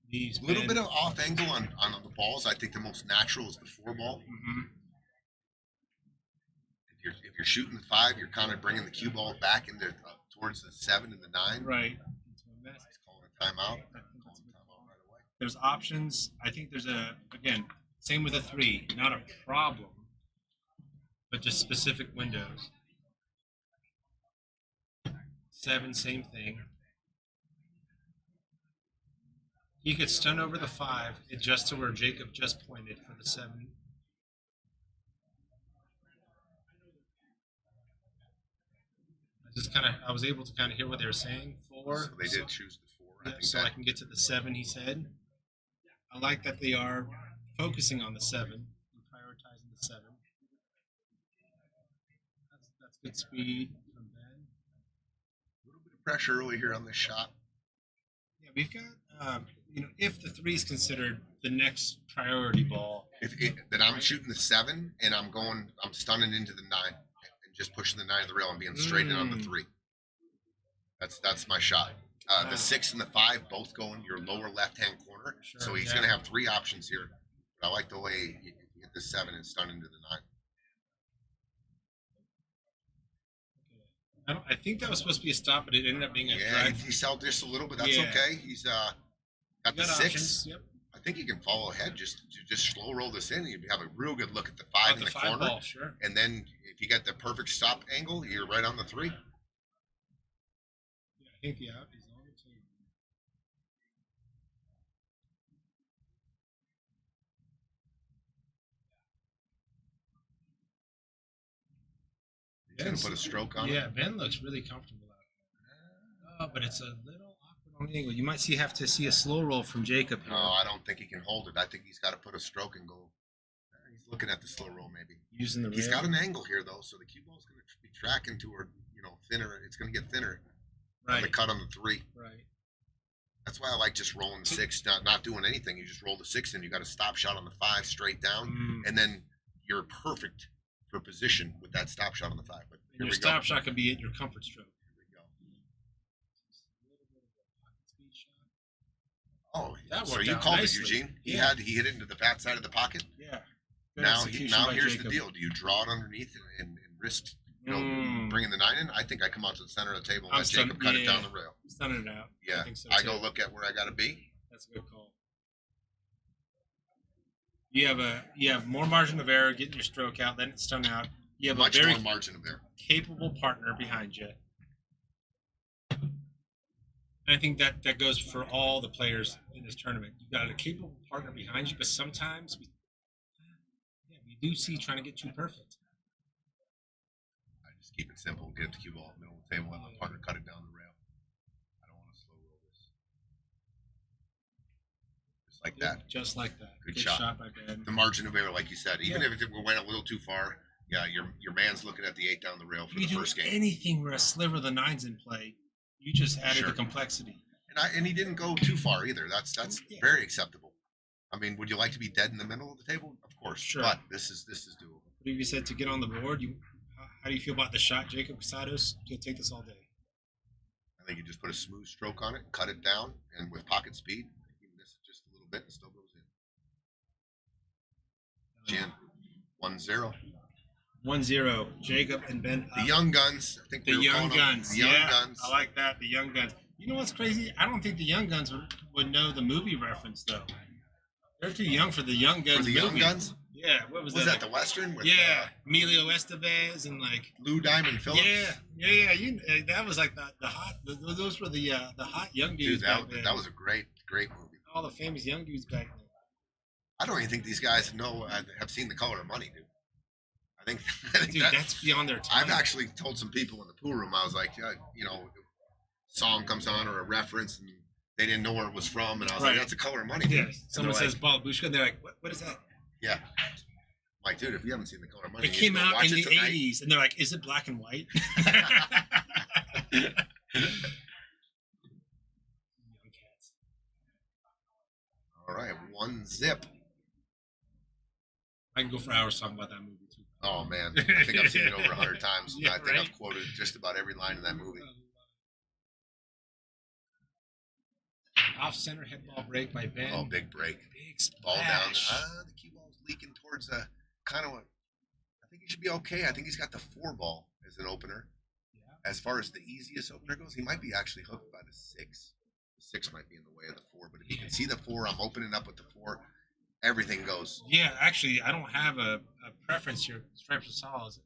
He's A little been- bit of off angle on the balls. I think the most natural is the 4 ball. Mhm. If you're shooting the 5, you're kind of bringing the cue ball back into towards the 7 and the 9. Right. Into a mess. He's calling a timeout. I think that's a Calling good a call. timeout right away. There's options. I think there's again, same with a 3, not a problem, but just specific windows. 7, same thing. You could stun over the 5, adjust to where Jacob just pointed for the 7. I was able to kind of hear what they were saying. 4. So they did choose the 4. I Yeah, think so that I can get to the 7, he said. I like that they are focusing on the 7 and prioritizing the 7. That's good speed from Ben. a little bit of pressure early here on this shot. Yeah, we've got, if the 3 is considered the next priority ball, Then I'm shooting the 7 and I'm stunning into the 9 and just pushing the 9 to the rail and being straight in on the 3. That's my shot. The 6 and the 5 both go in your lower left-hand corner, so he's going to have 3 options here. But I like the way you get the 7 and stun into the 9. I think that was supposed to be a stop, but it ended up being a Yeah, drag. he deselled just a little, but that's Yeah. okay. He's got the Got 6. options. Yep. I think he can follow ahead. Just slow roll this in. And you have a real good look at the 5 in the the 5 corner, ball, sure. and then if you got the perfect stop angle, you're right on the 3. Yeah, I think the out is on the table. He's going to put a stroke on it. Yeah, Ben looks really comfortable out there. Oh, but it's a little awkward on the angle. You might have to see a slow roll from Jacob here. No, I don't think he can hold it. I think he's got to put a stroke and go. He's looking at the slow roll maybe. Using the He's rail. got an angle here though, so the cue ball's going to be tracking to her, thinner. It's going to get thinner on the Right. cut on the 3. Right. That's why I like just rolling the 6, not doing anything. You just roll the 6 and you got a stop shot on the 5 straight down, and then you're perfect for position with that stop shot on the 5. But And here your we stop go. shot could be at your comfort stroke. Here we go. A little bit of a pocket speed shot. Oh, That so worked you out called nicely. it, Eugene. He Yeah. hit it into the fat side of the pocket. Yeah. Good Now execution by here's Jacob. the deal. Do you draw it underneath and risk Mm. bringing the 9 in? I think I come out to the center of the table and I'm let Jacob cut it down the rail. Stunning it out. Yeah, I think so I too. go look at where I got to be. That's a good call. You have more margin of error getting your stroke out, then it's stun out. You have Much a very more margin of error. capable partner behind you. And I think that goes for all the players in this tournament. You've got a capable partner behind you, but sometimes we do see trying to get too perfect. I just keep it simple. Get the cue ball in the middle of the table and let my partner cut it down the rail. I don't want to slow roll this. Just like that. Just like that. Good shot. by Ben. The margin of error, like you said, even if it went a little too far, yeah, your man's looking at the 8 down the rail for You the do first game. anything where a sliver of the 9's in play, you just added Sure. the complexity. And he didn't go too far either. That's Yeah. very acceptable. I mean, would you like to be dead in the middle of the table? Of course. Sure. But this is doable. What have you said to get on the board? How do you feel about the shot, Jacob Casados? You'll take this all day. I think you just put a smooth stroke on it, cut it down, and with pocket speed, you can miss it just a little bit and still goes in. Jen, 1-0. 1-0. Jacob and Ben. The young guns. I think The we were young calling them guns. The young Yeah, guns. I like that. The young guns. You know what's crazy? I don't think the young guns would know the movie reference though. They're too young for the young guns. For the young movie. guns? Yeah. What was Was that? that the Western? With, Yeah, Emilio Estevez and like. Lou Diamond Phillips? Yeah. That was like the hot. Those were the hot young dudes Dude, back then. that was a great movie. all the famous young dudes back then. I don't even think these guys have seen The Color of Money, dude. I think Dude, that's beyond their time. I've actually told some people in the pool room, I was like, song comes on or a reference, and they didn't know where it was from, and I was Right. like, that's The Color of Money, dude. Yeah. And Someone they're says Balabushka, and they're like, what is that? yeah. I'm Like, dude, if you haven't seen the Color Money, It came out watch in it the tonight. 80s, and they're like, is it black and white? Young cats. All right, 1-0. I can go for hours talking about that movie, too. Oh man, I think I've seen it over 100 times. Yeah, I think right? I've quoted just about every line in that movie. Off center head ball break by Ben. Oh, big break. Big Ball down. splash. The cue ball's leaking towards the kind of. I think he should be okay. I think he's got the 4 ball as an opener. Yeah. As far as the easiest opener goes, he might be actually hooked by the 6. The 6 might be in the way of the 4, but if you can see the 4, I'm opening up with the 4. Everything goes. Yeah, actually, I don't have a preference here. Stripes or solids.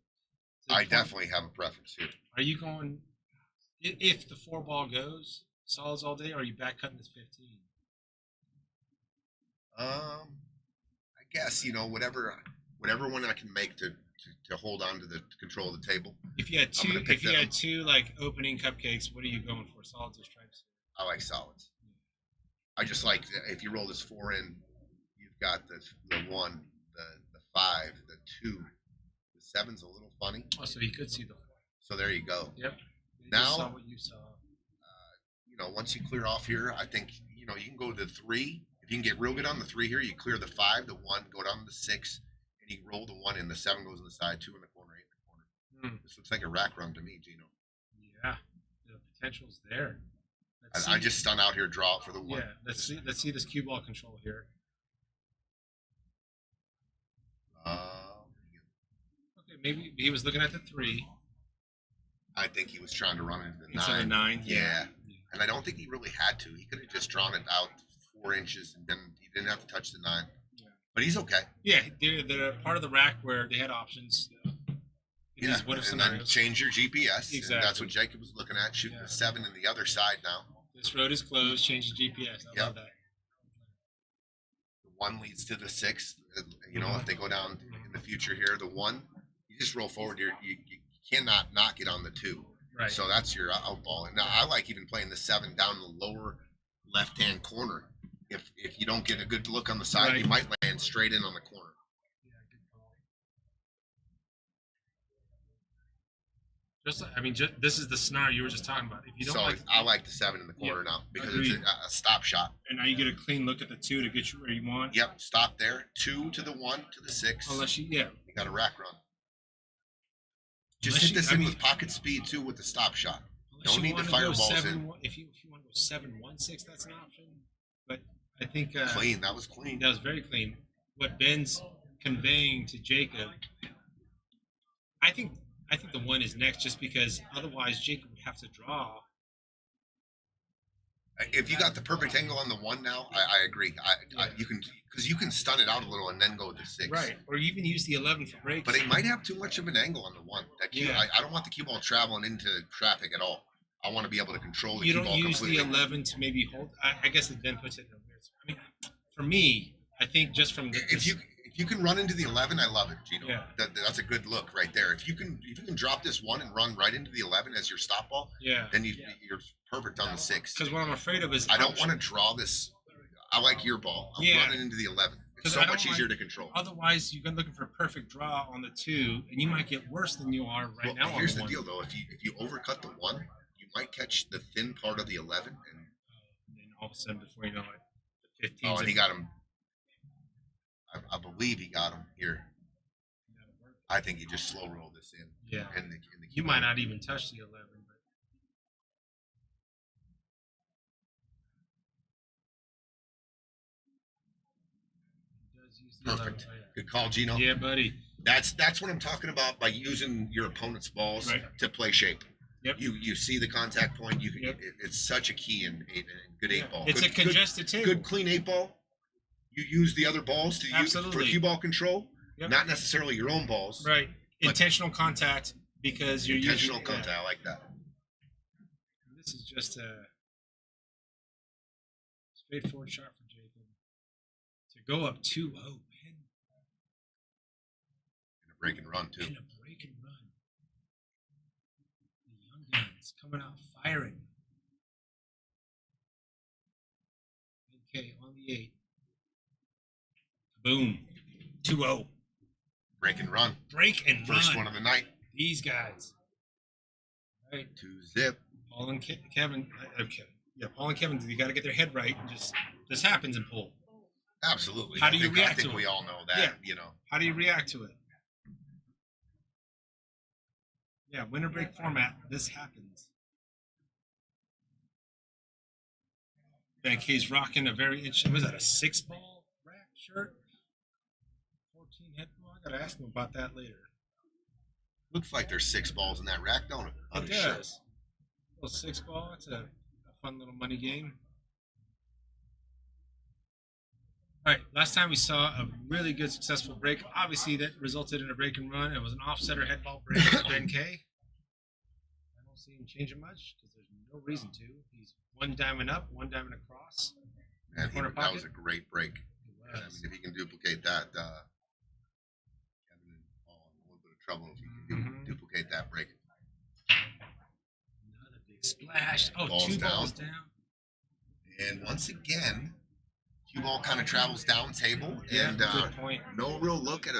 I definitely have a preference here. Are you going, if the 4 ball goes, solids all day, or are you back cutting this 15? I guess whatever one I can make to hold on to the control of the table. If you had I'm gonna pick them. two like opening cupcakes, what are you going for? Solids or stripes? I like solids. I just like if you roll this 4 in, you've got the 1, the 5, the 2, the 7's a little funny. Oh, so you could see the 4. So there you go. Yep. You Now, just saw what you saw. Once you clear off here, I think you can go to the 3. If you can get real good on the 3 here, you clear the 5, the 1, go down to the 6, and you roll the 1 in. The 7 goes on the side, 2 in the corner, 8 in the corner. This looks like a rack run to me, Gino. Yeah, the potential's there. I just stun out here, draw it for the 1. Yeah, let's see this cue ball control here. Okay, maybe he was looking at the 3. I think he was trying to run into the 9. Instead of 9. Yeah. And I don't think he really had to. He could have just drawn it out 4 inches, and then he didn't have to touch the 9. Yeah. But he's okay. Yeah, they're part of the rack where they had options. In these what if and then scenarios. change your GPS. Exactly. And that's what Jacob was looking at, shooting the 7 in the other side now. This road is closed. Change the GPS. I love that. The 1 leads to the 6. If they go down in the future here, the 1, you just roll forward. You cannot not get on the 2. Right. So that's your out ball. And now I like even playing the 7 down in the lower left-hand corner. If you don't get a good look on the side, Right. you might land straight in on the corner. Yeah, good call. This is the scenario you were just talking about. If you don't I like the 7 in the corner now because it's Agreed. a stop shot. and now you get a clean look at the 2 to get you where you want. Yep, stop there. 2 to the 1 to the 6. Unless you You got a rack run. Just Unless hit this you- in with pocket speed too with the stop shot. unless Don't you need the wanna go fireballs 7, in. If you want to go 7-1-6, that's an option. But I think Clean. That was clean. that was very clean. What Ben's conveying to Jacob, I think the 1 is next, just because otherwise Jacob would have to draw. If you got the perfect angle on the 1 now, I agree. You can stun it out a little and then go with the 6. Right. Or even use the 11 for breaks. But it might have too much of an angle on the 1. I don't want the cue ball traveling into traffic at all. I want to be able to control the you cue don't ball use completely. the 11 to maybe hold. I guess it then puts it in a weird. I mean, for me, I think just from If you can run into the 11, I love it, Gino. Yeah. That's a good look right there. If you can drop this 1 and run right into the 11 as your stop ball, yeah, then you're perfect on the 6. because what I'm afraid of is I don't want to draw this. I like your ball. I'm Yeah. running into the 11. It's 'Cause so I don't much easier to control. Otherwise, you're looking for a perfect draw on the 2, and you might get worse than you are right now. Here's on the the deal, 1. though. If you overcut the 1, you might catch the thin part of the 11. And then all of a sudden, before you know it, the 15. And he got him. I believe he got him here. I think he just slow rolled this in. Yeah. And the You might not even touch the 11, but he does use the 11. Perfect. Oh, Good call, Gino. yeah, buddy. That's what I'm talking about by using your opponent's balls Right. to play shape. Yep. You see the contact point. You can. Yep. It's such a key in good 8 ball. It's good, a congested table. Good clean 8 ball. You use the other balls to use for Absolutely. cue ball control. Yep. Not necessarily your own balls. Right. But- Intentional contact because you're Intentional using, contact. I like that. This is just a straightforward shot for Jacob to go up 2-0 And a break and run too. in a break and run. The young guns coming out firing. Okay, on the 8. Boom. 2-0. Break and run. Break and First run. one of the night. These guys. Right. 2-zip. Paul and Kevin. Okay. Yeah, Paul and Kevin, you got to get their head right. And just this happens in pool. Absolutely. How do you I react think to we it? all know that, Yeah. you know. How do you react to it? Yeah, winner break format. This happens. Ben Kay's rocking a very interesting. Was that a 6-ball rack shirt? 14 head ball. I gotta ask him about that later. Looks like there's 6 balls in that rack, don't it? On It his shirt. does. A little 6-ball. It's a fun little money game. All right. Last time we saw a really good successful break. Obviously, that resulted in a break and run. It was an offsetter head ball break for Ben Kay. I don't see him changing much because there's no reason to. He's 1 diamond up, 1 diamond across. And Corner that was pocket. a great break. It I was. mean, if he can duplicate that, Kevin and Paul in a little bit of trouble if he can duplicate that break. Another big splash. Oh, Balls 2 down. balls down. And once again, cue ball kind of travels down table, Yeah, and good point. no real look at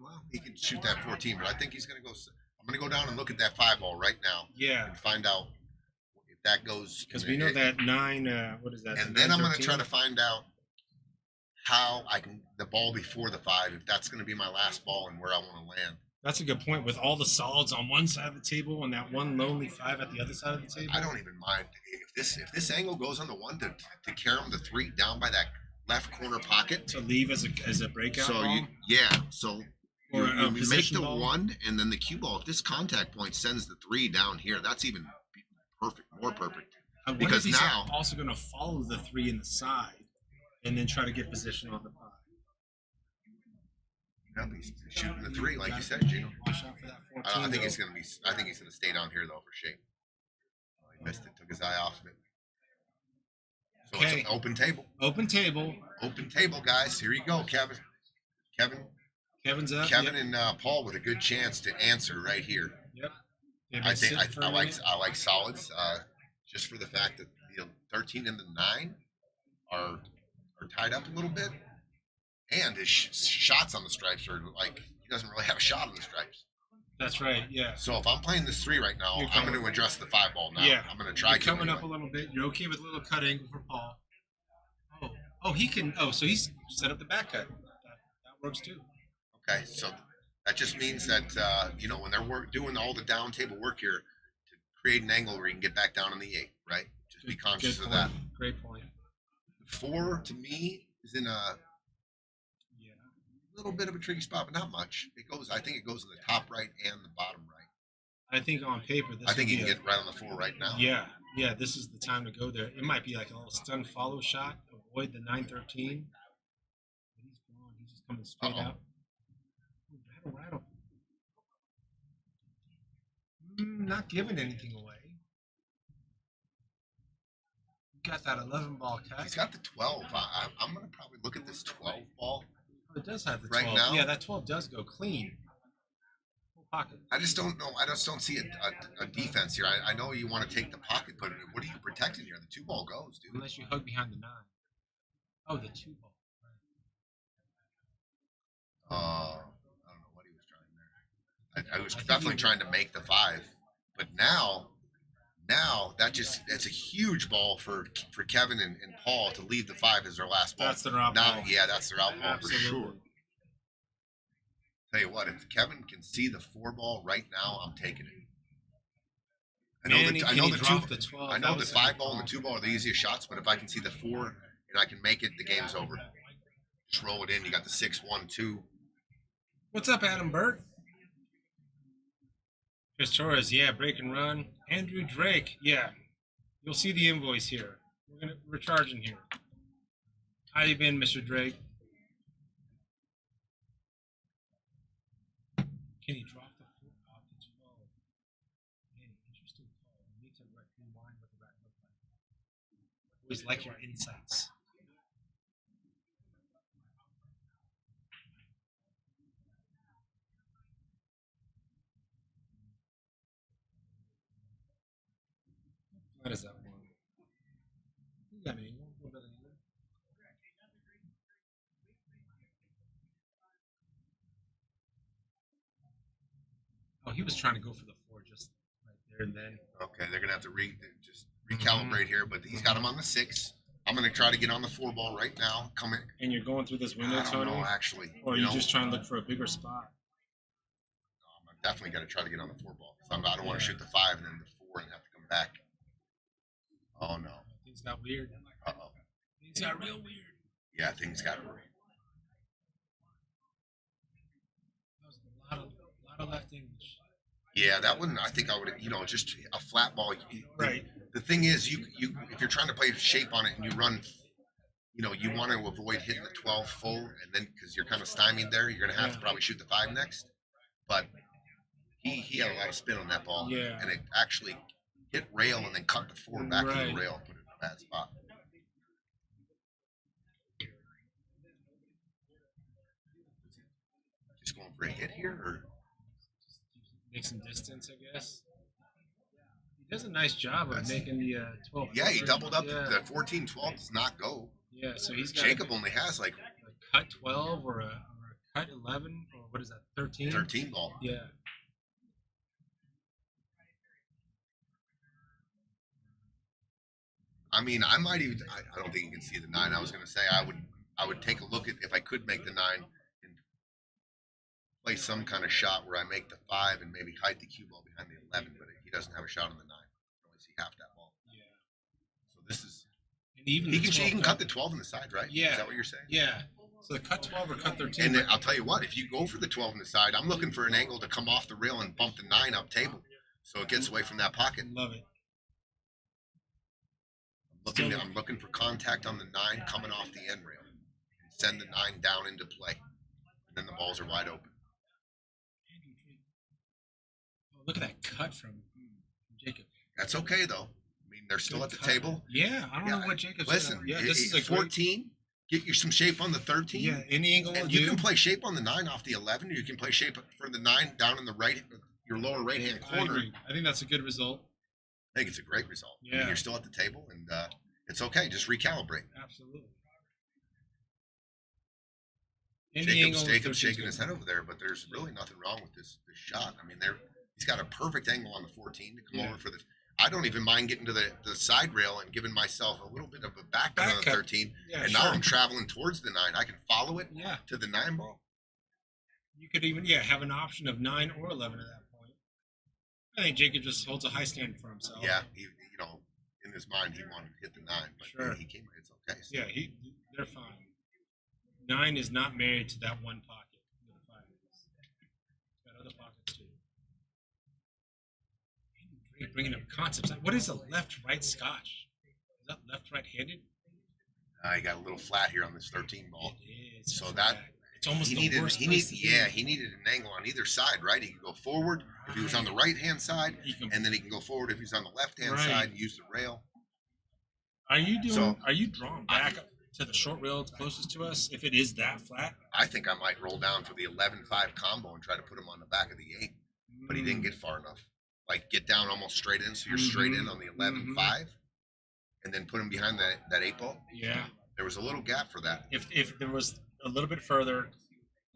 well, he can shoot that 14, but I think he's going to go. I'm going to go down and look at that 5 ball right now Yeah, and find out if that goes. because we know that 9. What is that? And then I'm going to 9-13? try to find out how I can the ball before the 5, if that's going to be my last ball and where I want to land. That's a good point. With all the solids on one side of the table and that one lonely 5 at the other side of the table. I don't even mind if this angle goes on the 1 to carry him the 3 down by that left corner pocket. To leave as a breakout So ball. so Or a you make position the ball. 1 and then the cue ball. If this contact point sends the 3 down here, that's even perfect, more perfect. I wonder because if he's now- also going to follow the 3 in the side and then try to get position on the 5. Yep, he's shooting the 3, like you said, Gino. Watch out for that 14. I think though. he's gonna be. I think he's gonna stay down here though for shape. Oh, he missed it. Took his eye off of it. So Okay. it's an open table. Open table. Open table, guys. Here you go, Kevin. Kevin's up. Kevin Yep. and Paul with a good chance to answer right here. Yep. They've I been think sitting for a I like minute. solids, just for the fact that the 13 and the 9 are tied up a little bit, and his shots on the stripes are like he doesn't really have a shot on the stripes. That's right. Yeah. So if I'm playing this 3 right now, You're I'm coming- going to address the 5 ball now. Yeah. I'm going to try You're coming giving up a little bit. You're okay with a little cut angle for Paul. Oh, he can. Oh, so he's set up the back cut. That works too. Okay, so that just means that when they're doing all the down table work here to create an angle where you can get back down in the 8, right? Just be conscious Good of point. that. Great point. 4 to me is in a Yeah. little bit of a tricky spot, but not much. I think it goes in the top right and the bottom right. I think on paper this. I think would you be can get right on the 4 right now. Yeah. This is the time to go there. It might be like a little stun follow shot. Avoid the 9-13. He's gone. He's just coming straight Uh-oh. out. Ooh, rattle. Not giving anything away. You got that 11 ball cut. He's got the 12. I'm going to probably look at this 12 ball. Oh, it does have the Right 12. now? Yeah, that 12 does go clean. Full pocket. I just don't know. I just don't see a defense here. I know you want to take the pocket, but what are you protecting here? The 2 ball goes, dude. Unless you hug behind the 9. Oh, the 2 ball. I don't know what he was trying there. I was I think definitely he- trying to make the 5, but now that's a huge ball for Kevin and Paul to leave the 5 as their last ball. That's their out Now, ball. yeah, that's their out ball for Absolutely. sure. Tell you what, if Kevin can see the 4 ball right now, I'm taking it. I know Manny, the can he 2. drop the 12? I That know the was a 5 good ball and the 2 ball are the easiest shots, but if I can see the 4 and I can make it, the game's over. Just roll it in. You got the 6, 1, 2. What's up, Adam Burt? Chris Torres, yeah, break and run. Andrew Drake, yeah. You'll see the invoice here. We're charging here. How you been, Mr. Drake? Can he drop the 4 off the 12? Man, interesting call. We need to rewind what the rack looked like. Always like your insights. What is that one? You got an angle? What about an angle? he was trying to go for the 4 just right there and then. Okay, they're gonna have to recalibrate here, but he's got him on the 6. I'm gonna try to get on the 4 ball right now. Come in. And you're going through this window, I don't Tony? know, actually. Or are you just trying to look for a bigger spot? I'm definitely gonna try to get on the 4 ball. I don't want to shoot the 5 and then the 4 and have to come back. Oh no. Things got weird. Uh-oh. Things got real weird. Yeah, things got weird. That was a lot of left English. Yeah, that one, I think I would, just a flat ball. Right. The thing is, you if you're trying to play shape on it and you run, you want to avoid hitting the 12 full, and then because you're kind of stymied there, you're going to have to probably shoot the 5 next. But he had a lot of spin on that ball, and it actually hit rail and then cut the 4 back to the rail, put it in a bad spot. Just going for a hit here, or make some distance, I guess. He does a nice job of making the 12. Yeah, he doubled up. The 14-12 does not go. Yeah, so he's got Jacob only has like a cut 12 or a cut 11, or what is that, 13? 13 ball. Yeah. I mean, I might even. I don't think you can see the 9. I was going to say I would take a look at if I could make the 9 and play some kind of shot where I make the 5 and maybe hide the cue ball behind the 11, but he doesn't have a shot on the 9. You can only see half that ball. Yeah. So this is. And even he can cut the 12 on the side, right? Yeah. Is that what you're saying? Yeah. So the cut 12 or cut 13. And then I'll tell you what, if you go for the 12 on the side, I'm looking for an angle to come off the rail and bump the 9 up table, so it gets away from that pocket. Love it. I'm looking for contact on the 9 coming off the end rail. And send the 9 down into play. And then the balls are wide open. Oh, look at that cut from Jacob. That's okay, though. I mean, they're still at the table. Yeah, I don't know what Jacob's listen, yeah, this is a 14, get you some shape on the 13. Yeah, any angle and you can play shape on the 9 off the 11, or you can play shape for the 9 down in the right, your lower right-hand corner. I think that's a good result. I think it's a great result. Yeah. I mean, you're still at the table, and it's okay. Just recalibrate. Absolutely. Jacob's shaking his head over there, but there's really nothing wrong with this shot. I mean, he's got a perfect angle on the 14 to come over for the. I don't even mind getting to the side rail and giving myself a little bit of a back cut on the 13. Yeah, and now I'm traveling towards the 9. I can follow it to the 9 ball. You could even have an option of 9 or 11 at that point. I think Jacob just holds a high standard for himself. Yeah, in his mind he wanted to hit the 9, but he came. It's okay. So. Yeah, they're fine. 9 is not married to that one pocket. The 5 is. It's got other pockets too. Bringing up concepts. What is a left-right scotch? Is that left-right handed? I got a little flat here on this 13 ball. It is. So that it's almost worst. He needed an angle on either side, right? He could go forward if he was on the right-hand side, and then he can go forward if he's on the left-hand side and use the rail. Are you drawn back to the short rail closest to us if it is that flat? I think I might roll down for the 11-5 combo and try to put him on the back of the 8, but he didn't get far enough. Like get down almost straight in, so you're straight in on the 11-5, and then put him behind that 8 ball. Yeah, there was a little gap for that. If there was a little bit further,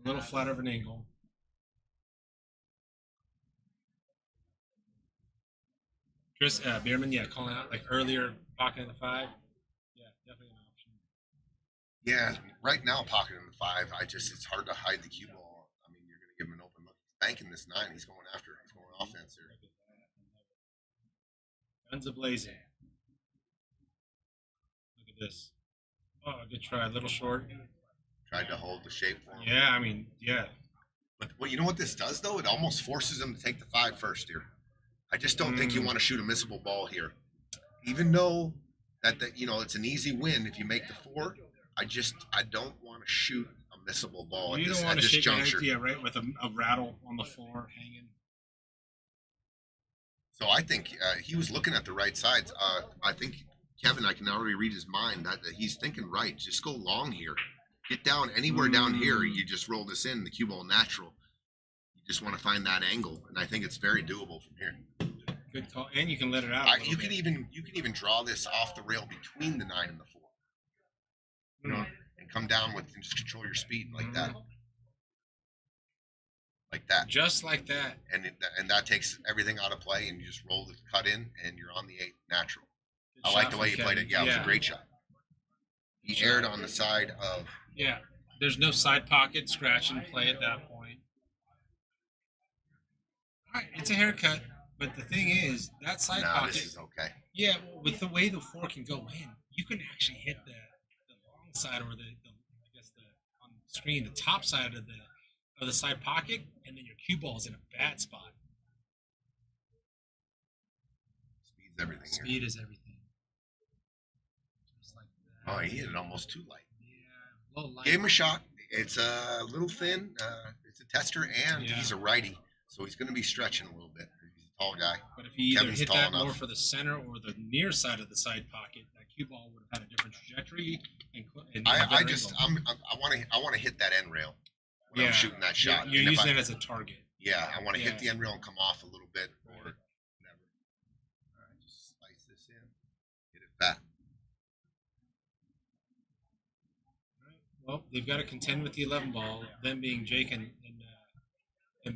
a little flatter of an angle. Chris Bierman, calling out like earlier, pocketing the 5. Yeah, definitely an option. Yeah, right now pocketing the 5, it's hard to hide the cue ball. I mean, you're going to give him an open look. He's banking this 9. He's going after it. He's going offense here. Guns a-blazing. Look at this. Oh, good try. A little short. Tried to hold the shape for him. Yeah, I mean, yeah. But you know what this does, though? It almost forces him to take the 5 first here. I just don't think you want to shoot a missable ball here. Even though that it's an easy win if you make the 4, I don't want to shoot a missable ball at this juncture. Yeah, right, with a rattle on the floor hanging. So I think he was looking at the right sides. I think Kevin, I can already read his mind that he's thinking right. Just go long here. Get down anywhere down here. You just roll this in, the cue ball natural. You just want to find that angle, and I think it's very doable from here. Good call, and you can let it out. You can even draw this off the rail between the 9 and the 4. And come down and just control your speed like that. like that. Just like that. And that takes everything out of play, and you just roll the cut in, and you're on the 8 natural. Good I like shot the from way you played Kevin. it. Yeah, it was a great shot. He aired on the side of. Yeah. There's no side pocket, scratch and play at that point. All right, it's a haircut, but the thing is, that side Nah, pocket. this is okay. Yeah, with the way the four can go in, you can actually hit the long side or the I guess the on the screen, the top side of the side pocket, and then your cue ball is in a bad spot. Speed's everything. Here. Speed is everything. Just like that. Oh, he hit it almost too light. Yeah, low light. Gave him a shot. It's a little thin. It's a tester, and he's a righty, so he's going to be stretching a little bit. He's a tall guy. But if he either Kevin's hit tall that enough. more for the center or the near side of the side pocket, that cue ball would have had a different trajectory. And I want to hit that end rail when I'm shooting that shot. You're And if using it as a target. Yeah, I want to Yeah. hit the end rail and come off a little bit or whatever. All right, just slice this in, hit it back. Well, they've got to contend with the 11 ball, them being Jake and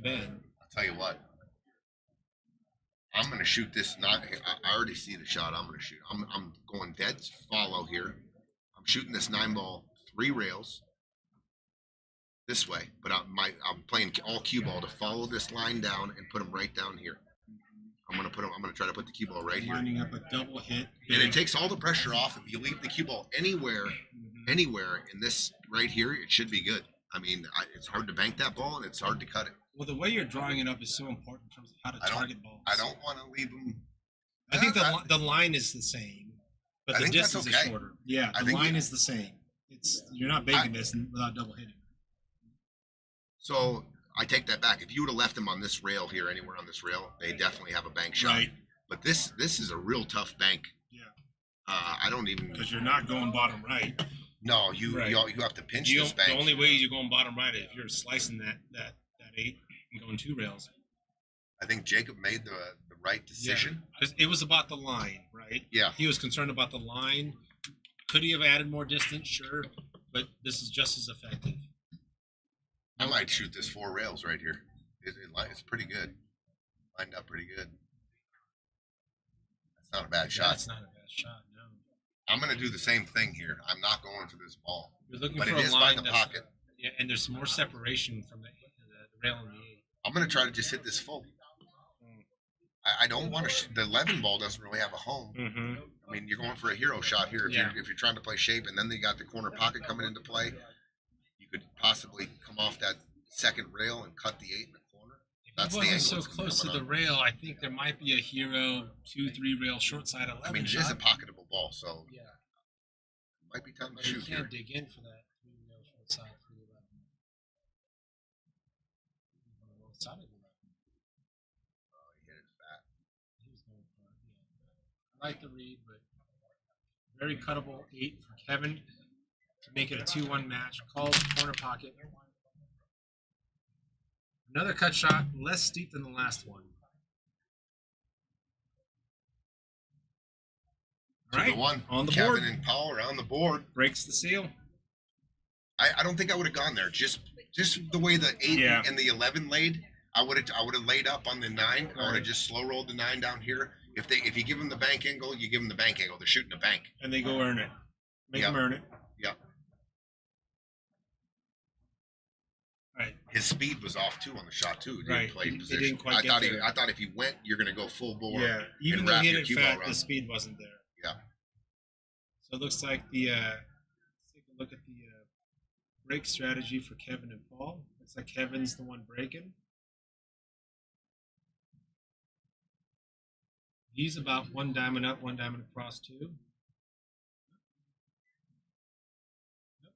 Ben. I'll tell you what. I'm going to shoot this. I already see the shot. I'm going to shoot. I'm going dead follow here. I'm shooting this 9 ball 3 rails this way, but I'm playing all cue ball to follow this line down and put them right down here. I'm going to try to put the cue ball right here. Lining up a double hit. And it takes all the pressure off. If you leave the cue ball anywhere in this right here, it should be good. I mean, it's hard to bank that ball, and it's hard to cut it. Well, the way you're drawing it up is so important in terms of how to target balls. I don't want to leave them. I think the line is the same, but I the think that's distance is okay. shorter. Yeah, I the think line is the same. You're not banking this without double hitting. So I take that back. If you would have left them on this rail here, anywhere on this rail, they definitely have a bank shot. Right. But this is a real tough bank. Yeah. I don't even. Because you're not going bottom right. No, you have to pinch this bank. The only way you're going bottom right is if you're slicing that 8 and going 2 rails. I think Jacob made the right decision. Because it was about the line, right? Yeah. He was concerned about the line. Could he have added more distance? Sure. But this is just as effective. I might shoot this 4 rails right here. It's pretty good. Lined up pretty good. That's not a bad shot. That's not a bad shot, no. I'm going to do the same thing here. I'm not going for this ball. You're looking But for it a is by line the that's- pocket. Yeah, and there's more separation from the rail and the 8. I'm going to try to just hit this full. I don't want to. The 11 ball doesn't really have a home. Mm-hmm. I mean, you're going for a hero shot here if you're trying to play shape, and then they got the corner pocket coming into play. You could possibly come off that second rail and cut the 8 in the corner. That's If the it angle. wasn't so it's close to coming the on. rail, I think there might be a hero 2-3 rail short side 11 I mean, it shot. is a pocketable ball, so Yeah. it might be time to But you shoot can't here. dig in for that 3 rail short side for the 11. On the low side of the 11. Oh, he hit it fat. He was going for it, yeah. I like the read, but very cuttable 8 for Kevin to make it a 2-1 match. Called corner pocket. Another cut shot, less steep than the last one. All right, The one on the Kevin board. and Paul are on the board. Breaks the seal. I don't think I would have gone there. Just the way the 8 Yeah. and the 11 laid, I would have laid up on the 9. I would have just slow rolled the 9 down here. If you give them the bank angle, you give them the bank angle. They're shooting a bank. And they go earn it. Make Yeah. them earn it. Yeah. All right. His speed was off too on the shot too. He didn't Right. play He position. didn't quite I get thought there. I thought if he went, you're gonna go full bore. Yeah. Even and though wrap he your hit it cue ball fat, around. the speed wasn't there. Yeah. So it looks like the let's take a look at the break strategy for Kevin and Paul. Looks like Kevin's the one breaking. He's about 1 diamond up, 1 diamond across 2. Nope,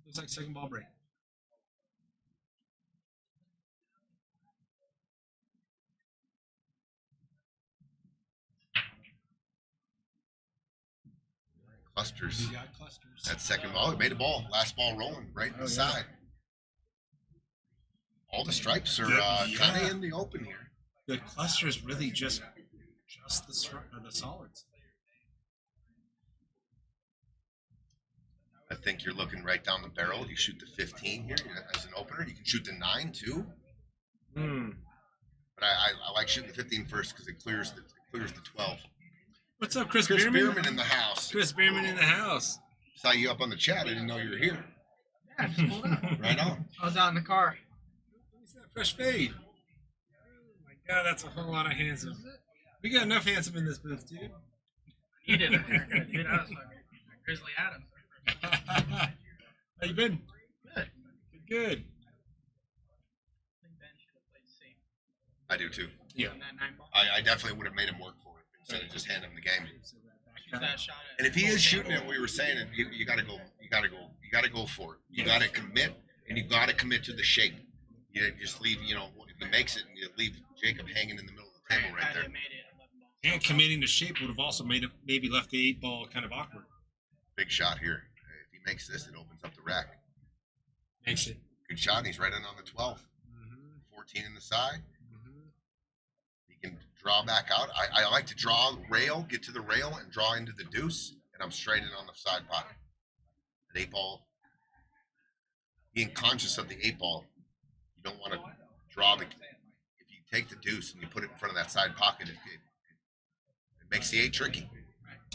looks like second ball break. Clusters. We got clusters. That second ball, it made a ball. Last ball rolling right in the side. All the stripes are kind of in the open here. The clusters really just the solids. I think you're looking right down the barrel. You shoot the 15 here as an opener. You can shoot the 9 too. But I like shooting the 15 first because it clears the 12. What's up, Chris Chris Bierman? Bierman in the house. Chris Bierman in the house. Saw you up on the chat. I didn't know you were here. Yeah, I just pulled up. Right on. I was out in the car. What's that fresh fade? Oh my God, that's a whole lot of handsome. We got enough handsome in this booth, dude. He did a haircut, dude. I was fucking Grizzly Adams. How you been? Good. Good. I think Ben should have played safe I do too. Yeah. on that 9 ball. I definitely would have made him work for it instead of just hand him the game. Use that shot at And if he is shooting it, we were saying it, you gotta go for it. You gotta commit, and you gotta commit to the shape. You just leave, if he makes it, and you leave Jacob hanging in the middle of the table right Had there. it made it 11 balls. And committing to shape would have also made it maybe left the 8-ball kind of awkward. Big shot here. If he makes this, it opens up the rack. Makes it. Good shot. And he's right in on the 12. Mm-hmm. 14 in the side. Mm-hmm. He can draw back out. I like to draw rail, get to the rail, and draw into the deuce, and I'm straight in on the side pocket. An 8-ball. Being conscious of the 8-ball, you don't want to draw the. If you take the deuce and you put it in front of that side pocket, it makes the 8 tricky.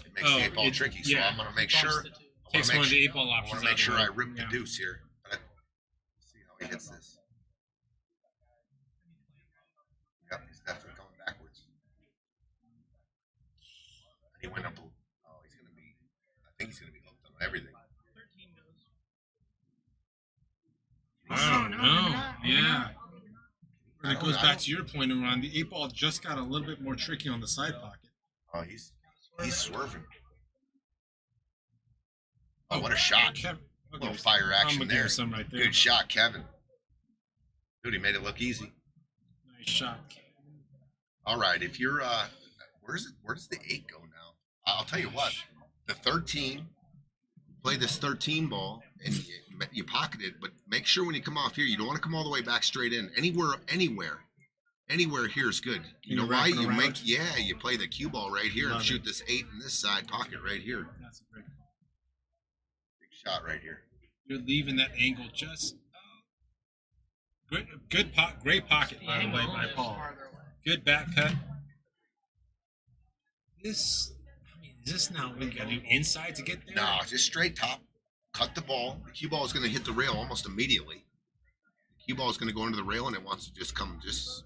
It makes the 8-ball tricky. So I'm going to make sure. Takes one of the 8-ball I options want to make out sure of I the way. rip the deuce here. Let's see how he hits this. Yep, he's definitely going backwards. And he went up. Oh, he's going to be. I think he's going to be hooked on everything. 13 goes. Oh, no. Yeah. And I it goes don't- back to your point, Ron. The 8-ball just got a little bit more tricky on the side pocket. Oh, he's swerving. Oh, what a shot! Kevin, A little fire action I'm gonna give there. him some right there. Good shot, Kevin. Dude, he made it look easy. Nice shot. All right, if you're where does the 8 go now? I'll tell you what, the 13, play this 13 ball and you pocket it, but make sure when you come off here, you don't want to come all the way back straight in. Anywhere here is good. You know why? wrapping around. You play the cue ball right here and Love shoot it. this 8 in this side pocket right here. That's a great. Big shot right here. You're leaving that angle just. Great pocket, The by the angle way, by is Paul. farther away. Good back cut. Is this now what you got to do inside to get there? No, just straight top. Cut the ball. The cue ball is going to hit the rail almost immediately. The cue ball is going to go into the rail and it wants to just come just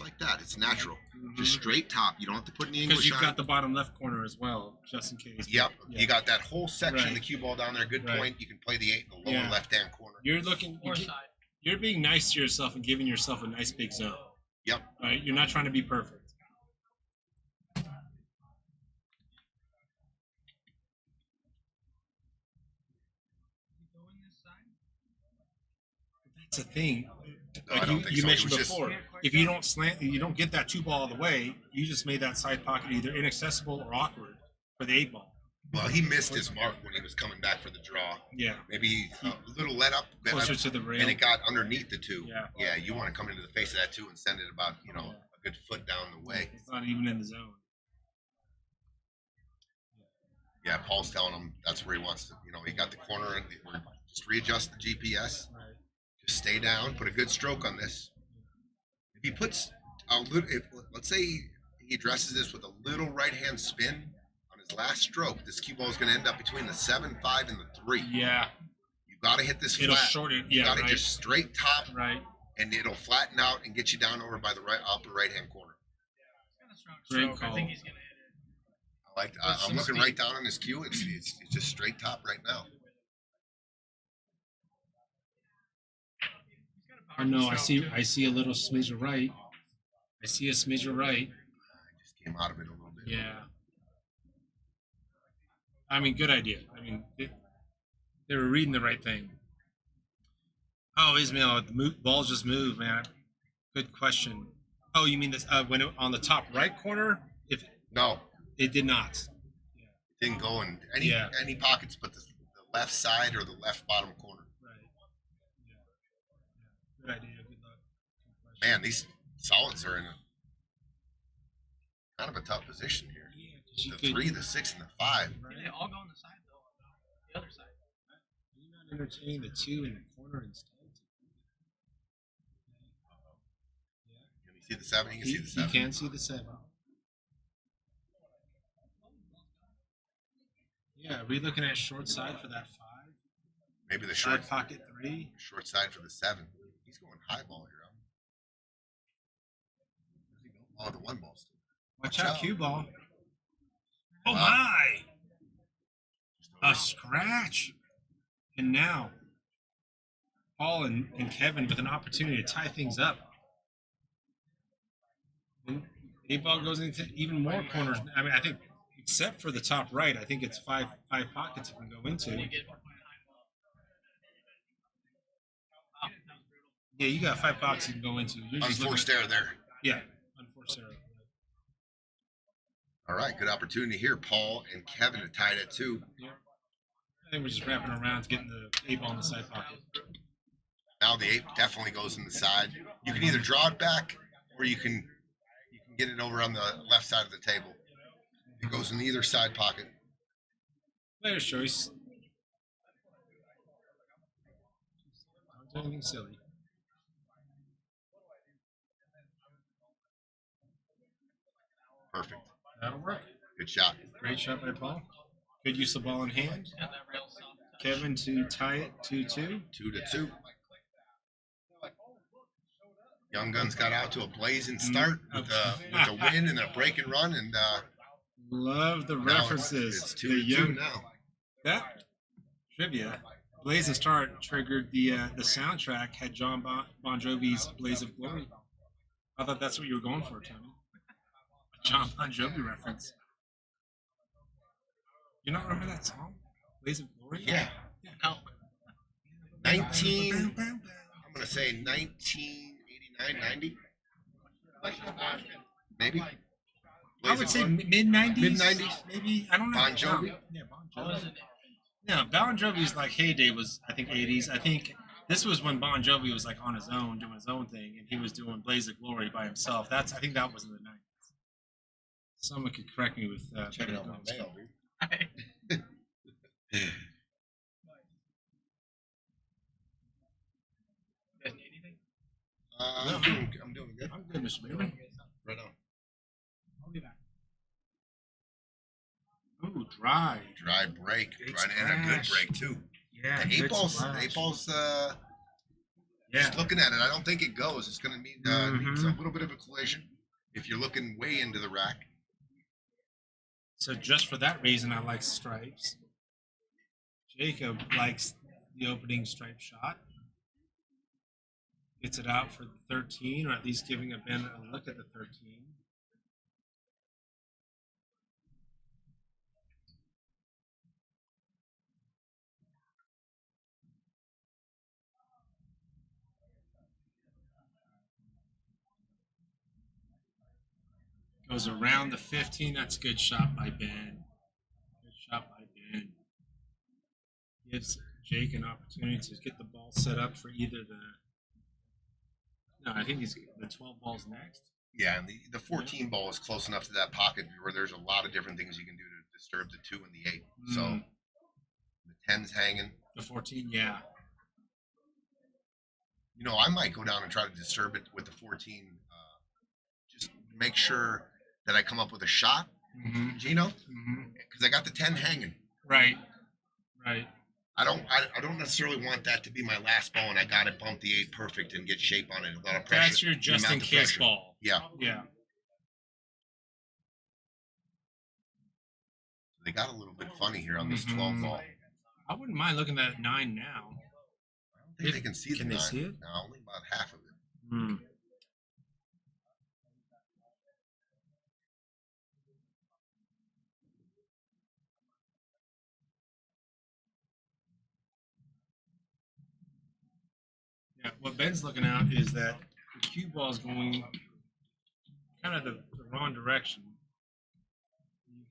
like that. It's natural. Just straight top. You don't have to put any Because English you've on. got the bottom left corner as well, just in case. Yep. Yeah. You got that whole section of the Right. cue ball down there. Good Right. point. You can play the 8 in the lower Yeah. left-hand corner. You're looking. Or side. You're being nice to yourself and giving yourself a nice big zone. Yep. Right? You're not trying to be perfect. Going this side? That's the thing. No, I Like don't you think so. It mentioned was just- before, if you don't slant, you don't get that 2-ball of the way. You just made that side pocket either inaccessible or awkward for the 8-ball. Well, he missed his mark when he was coming back for the draw. Yeah, Maybe a little let up. closer to the rail. And it got underneath the 2. Yeah. Yeah, you want to come into the face of that 2 and send it about, a good foot down the way. It's not even in the zone. Yeah, Paul's telling him that's where he wants to, he got the corner and just readjust the GPS. Right. Just stay down, put a good stroke on this. If he puts a little, let's say he addresses this with a little right-hand spin on his last stroke, this cue ball is going to end up between the 7, 5, and the 3. Yeah, You got to hit this it'll flat. shorten. You Yeah, got to right. just straight top, Right. and it'll flatten out and get you down over by the upper right-hand corner. It's got a strong Great stroke. I call. think he's going to hit it. I'm looking right down on his cue. It's just straight top right now. He's got a Oh no, powerful I stroke, see. I see a little smidge of right. I see a smidge of right. I just came out of it a little bit. Yeah. I mean, good idea. I mean, they were reading the right thing. Oh, Ismail, the balls just moved, man. Good question. Oh, you mean this when it, on the top right corner? If No, it did not. it didn't go in Yeah. any pockets but the left side or the left bottom corner. Right. Yeah. Good idea. Good luck. Good question. Man, these solids are in a kind of a tough position here. Yeah, 'cause you The could- 3, the 6, and the 5. Right. They all go on the side, though. The other side. Do you not entertain the 2 in the corner instead? Give me See the 7? You can see the You 7. can see the 7. Yeah, are we looking at short side for that 5? Maybe the Side short pocket 3? short side for the 7. He's going high ball here. Oh, the 1 ball still. Watch out, cue ball. Oh Wow. my! A scratch. And now, Paul and Kevin with an opportunity to tie things up. And 8 ball goes into even more corners. I mean, I think, except for the top right, I think it's five pockets it can go into. Yeah, you got 5 pockets you can go into. You're just Unforced looking error there. Yeah, unforced error. All right, good opportunity here. Paul and Kevin to tie it at 2. Yeah. I think we're just wrapping around to getting the 8 ball in the side pocket. Now the 8 definitely goes in the side. You can either draw it back or you can get it over on the left side of the table. It goes in either side pocket. Player's choice. Don't do anything silly. Perfect. That'll work. Good shot. Great shot by Paul. Good use of ball in hand. Kevin to tie it 2-2. 2-2. Young Guns got out to a blazing start with a win and a break and run, and Love the now references. It's The 2-2 young now. that trivia. Blazing Start triggered the soundtrack. Had John Bon Jovi's "Blaze of Glory." I thought that's what you were going for, Tommy. A John Bon Jovi reference. You not remember that song, "Blaze of Glory"? Yeah. No. 19. I'm gonna say 1989, 90. Maybe. I would say mid '90s. Mid-90s? maybe. I don't know. Bon Jovi? Yeah, Bon Jovi. Yeah, Bon Jovi's like heyday was I think '80s. I think this was when Bon Jovi was like on his own, doing his own thing, and he was doing "Blaze of Glory" by himself. I think that was in the '90s. Someone could correct me with Check better it out my notes. mail, dude. You guys need anything? I'm doing good. I'm good, Mr. Newman. Right on. I'll be back. Ooh, dry. Dry break. Big Right, and a good splash. break too. Yeah, The good 8 splash. balls. Yeah. Just looking at it, I don't think it goes. It's going to need needs a Mhm. little bit of a collision if you're looking way into the rack. So just for that reason, I like stripes. Jacob likes the opening stripe shot. Gets it out for the 13, or at least giving a Ben a look at the 13. Goes around the 15. That's a good shot by Ben. Good shot by Ben. Gives Jake an opportunity to get the ball set up for either the. No, I think he's the 12 ball's next. Yeah, and the 14 ball is close enough to that pocket where there's a lot of different things you can do to disturb the 2 and the 8. So Mm. the 10's hanging. The 14, yeah. You know, I might go down and try to disturb it with the 14. Just make sure that I come up with a shot, Mm-hmm. Gino, Mm-hmm. because I got the 10 hanging. Right. Right. I don't necessarily want that to be my last ball, and I got to bump the 8 perfect and get shape on it. A lot of pressure. That's your the just in amount of case pressure. ball. Yeah, Yeah. they got a little bit funny here on this 12 Mhm. ball. I wouldn't mind looking at 9 now. I don't think they can see the Can they 9. see it? No, only about half of it. Hmm. Yeah, what Ben's looking at is that the cue ball is going kind of the wrong direction. You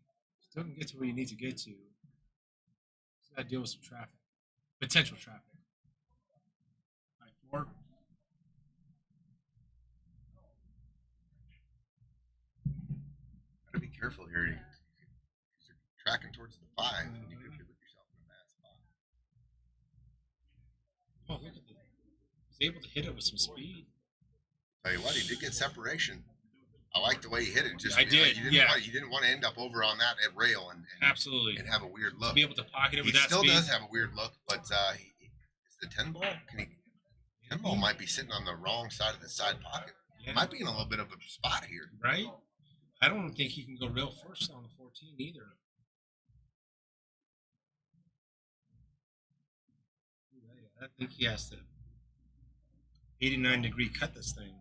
still can get to where you need to get to. Just got to deal with some traffic, potential traffic. Like 4. Got to be careful here. You're tracking towards the 5, and you could put yourself in a bad spot. Oh, look at this. He's able to hit it with some speed. Tell you what, he did get separation. I like the way he hit it. Just I did, you didn't want to end up over on that at rail and Absolutely. and have a weird look. To be able to pocket it He with that still speed. does have a weird look, but is the 10 ball? 10 ball might be sitting on the wrong side of the side pocket. Yeah. Might be in a little bit of a spot here. Right? I don't think he can go real first on the 14 either. I think he has to 89-degree cut this thing.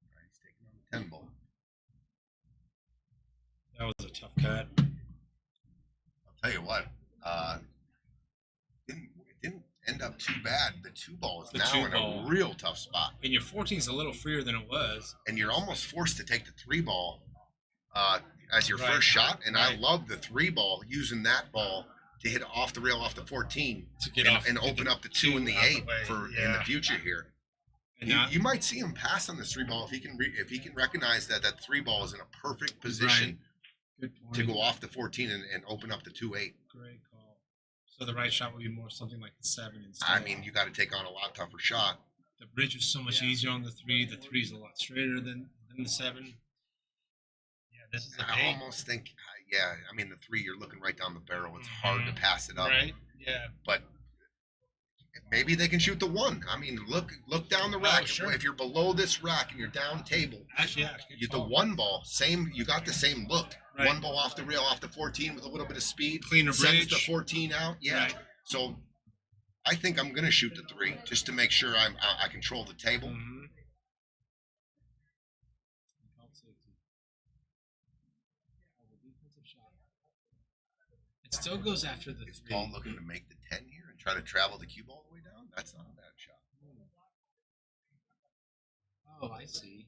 He's taking on the 10 ball. That was a tough cut. I'll tell you what, it didn't end up too bad. The 2 ball is The now 2 in ball. a real tough spot. And your 14 is a little freer than it was. And you're almost forced to take the 3 ball as your Right. first shot. And I Right. love the 3 ball, using that ball to hit off the rail off the 14 To get and, off and get open the up the 2 and the out the 8 way. for in Yeah. the future here. And You, now, you might see him pass on this 3 ball if he can recognize that 3 ball is in a perfect position good point. to go off the 14 and open up the 2-8. Great call. So the right shot would be more something like the 7 instead. I mean, you got to take on a lot tougher shot. The bridge is so much easier on the 3. The 3 is a lot straighter than the 7. Yeah, this is And a I date. almost think, yeah, I mean, the 3, you're looking right down the barrel. It's hard to pass it up. Right? Yeah. But maybe they can shoot the 1. I mean, look down the rack. Sure. If you're below this rack and you're down table, Actually, yeah. good you the call. 1 ball, you got the same look. Right. 1 ball off the rail, off the 14 with a little bit of speed. Cleaner Sends bridge. the 14 out. Yeah. Right. So I think I'm going to shoot the 3 just to make sure I control the table. Mhm. It still goes after the Is 3. Paul looking to make the 10 here and try to travel the cue ball all the way down? That's not a bad shot. Oh, I see.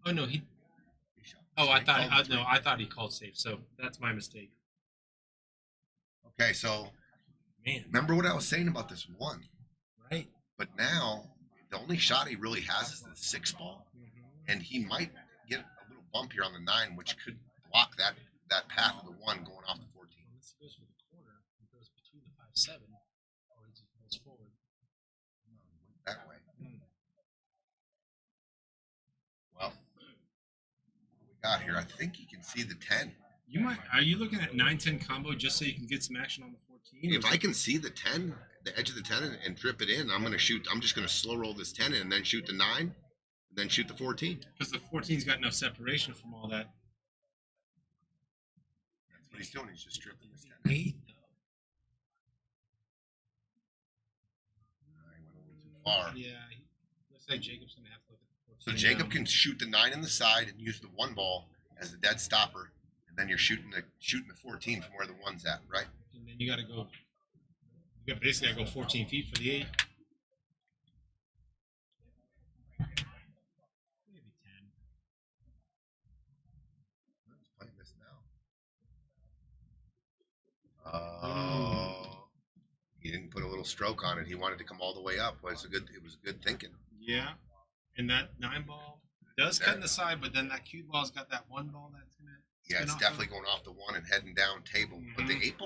Oh no, he. He shot. Oh, So I he thought. called the No, 3. I thought he called safe. So that's my mistake. Okay, so Man, remember what I was saying about this 1. right? But now the only shot he really has is the 6 ball, and he might get a little bump here on the 9, which could block that path of the 1 going off the 14. Unless he goes for the corner, he goes between the 5-7, or he just goes forward. That way. Well, what we got here, I think he can see the 10. You might. Are you looking at 9-10 combo just so you can get some action on the 14? If I can see the 10, the edge of the 10, and drip it in, I'm going to shoot. I'm just going to slow roll this 10 in and then shoot the 9, and then shoot the 14. Because the 14's got no separation from all that. That's what he's doing. He's just dripping this 10 in. 8 though. I went a little too far. Yeah. Looks like Jacob's gonna have to look at the 14. So Jacob now. can shoot the 9 in the side and use the 1 ball as the dead stopper, and then you're shooting the 14 from where the 1's at, right? And then you got to go. You got basically got to go 14 feet for the 8. Maybe 10. He's playing this now. Oh, he didn't put a little stroke on it. He wanted to come all the way up. Well, it was good thinking. Yeah. And that 9 ball does cut in the side, but then that cue ball's got that 1 ball that's gonna. Yeah, it's spin off definitely of. going off the 1 and heading down table. But the 8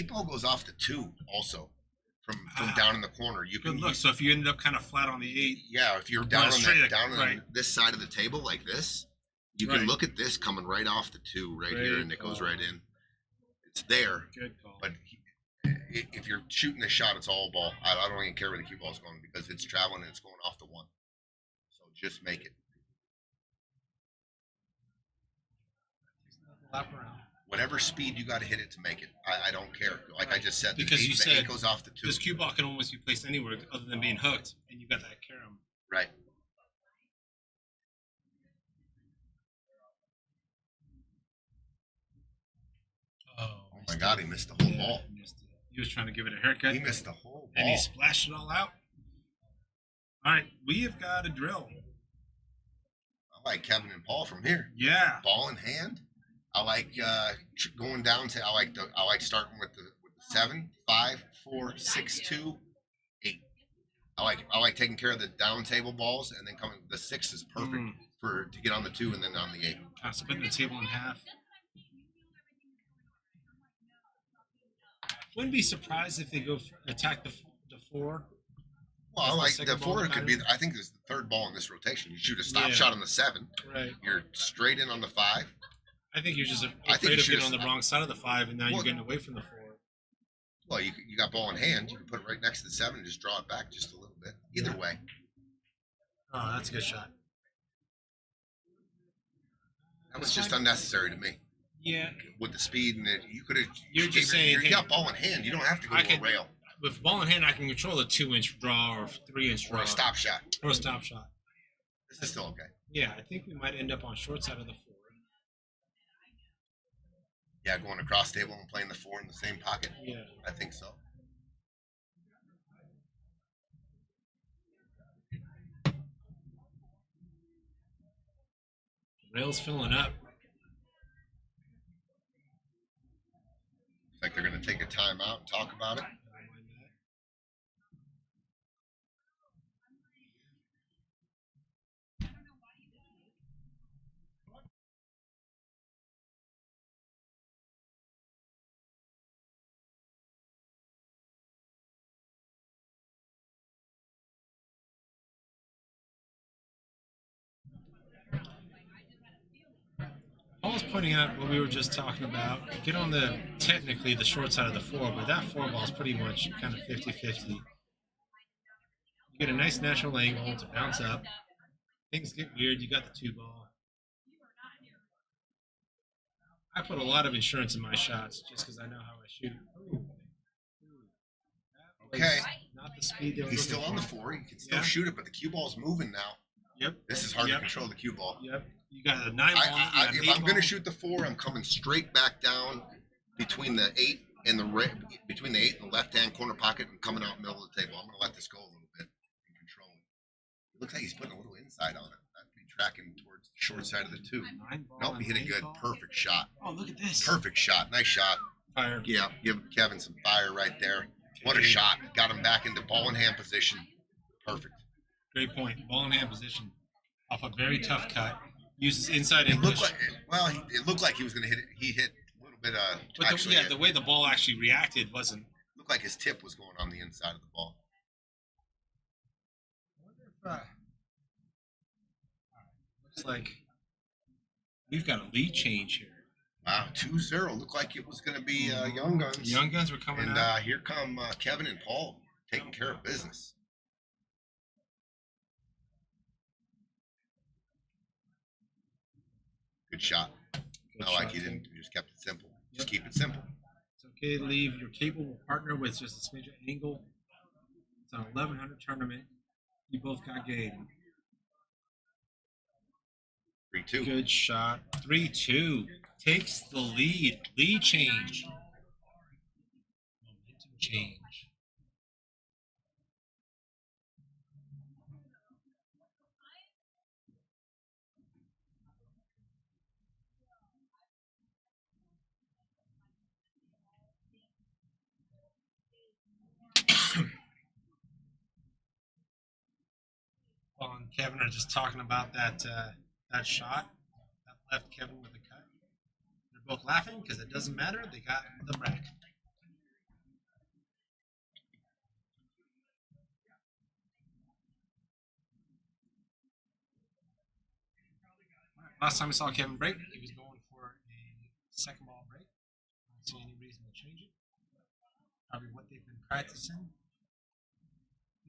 ball goes off the 2 also from down in the corner. You Good can look. So if you ended up kind of flat on the 8, yeah, if you're down on straight that, at- down right. on this side of the table like this, you Right. can look at this coming right off the 2 right here, Great and it goes call. right in. It's there, good call. but if you're shooting this shot, it's all ball. I don't even care where the cue ball's going because it's traveling and it's going off the 1. So just make it. Lap around. Whatever speed you got to hit it to make it. I don't care. Like I just said, Because the you eight, said the 8 goes off the 2. This cue ball can almost be placed anywhere other than being hooked, and you got that carom. Right. Oh my God, he missed the whole ball. He missed it. He was trying to give it a haircut. He missed the whole And he ball. splashed it all out. All right, we have got a drill. I like Kevin and Paul from here. Yeah. Ball in hand. I like going down to. I like starting with the 7, 5, 4, 6, 2, 8. I like taking care of the down table balls and then coming. The 6 is perfect to get on the 2 and then on the 8. Kind of splitting the table in half. Wouldn't be surprised if they go attack the 4. Well, That's the like second the ball 4 that could be. matters. I think it's the third ball in this rotation. You shoot a stop Yeah. shot on the 7. Right. You're straight in on the 5. I think you're just I think afraid you of should getting on the wrong side of the 5, and now Well- you're getting away from the 4. Well, you got ball in hand. You can put it right next to the 7 and just draw it back just a little bit. Either way. Oh, that's a good shot. That was just unnecessary to me. Yeah, With the speed and you could have. You're just saying, you got ball in hand. You don't have to go I to could- a rail with ball in hand, I can control a 2-inch draw or 3-inch or draw a stop shot. or a stop shot. This is still okay. Yeah, I think we might end up on short side of the 4. Yeah, going across table and playing the 4 in the same pocket. Yeah. I think so. Rail's filling up. Looks like they're going to take a timeout and talk about it. Paul's pointing out what we were just talking about. Get on technically the short side of the 4, but that 4 ball is pretty much kind of 50-50. You get a nice natural angle to bounce up. Things get weird. You got the 2 ball. I put a lot of insurance in my shots just because I know how I shoot. That was Okay. Not the speed they were He's looking still on the for. 4. He can still Yeah. shoot it, but the cue ball's moving now. Yep. This is hard Yep. to control the cue ball. Yep. You got a 9 ball. you got an If 8 I'm going ball. to shoot the 4, I'm coming straight back down between the 8 and between the 8 and the left-hand corner pocket and coming out middle of the table. I'm going to let this go a little bit and control it. It looks like he's putting a little inside on it. I'd be tracking towards the short side of the 2. 9 ball Nope, he and hit a 8 good, ball. perfect shot. Oh, look at this. Perfect shot. Nice shot. Fire. Yeah, give Kevin some fire right there. What a shot. Got him back into ball in hand position. Perfect. Great point. Ball in hand position. Off a very tough cut. Uses inside It English. looked like, it looked like he was going to hit it. He hit a little bit, But actually, the way the ball actually reacted wasn't. looked like his tip was going on the inside of the ball. I wonder if, looks like we've got a lead change here. Wow, 2-0. Looked like it was going to be Young Guns. The Young Guns were coming And out. here come Kevin and Paul taking care of business. Good shot. Good I like shot, he too. didn't. He just kept it simple. Just Yep. keep it simple. It's okay to leave your capable partner with just a smidge of angle. It's an 1100 tournament. You both got game. 3-2. Good shot. 3-2. Takes the lead. Lead change. Momentum change. Paul and Kevin are just talking about that shot that left Kevin with a cut. They're both laughing because it doesn't matter. They got the rack. Last time we saw Kevin break, he was going for a second ball break. I don't see any reason to change it. Probably what they've been practicing.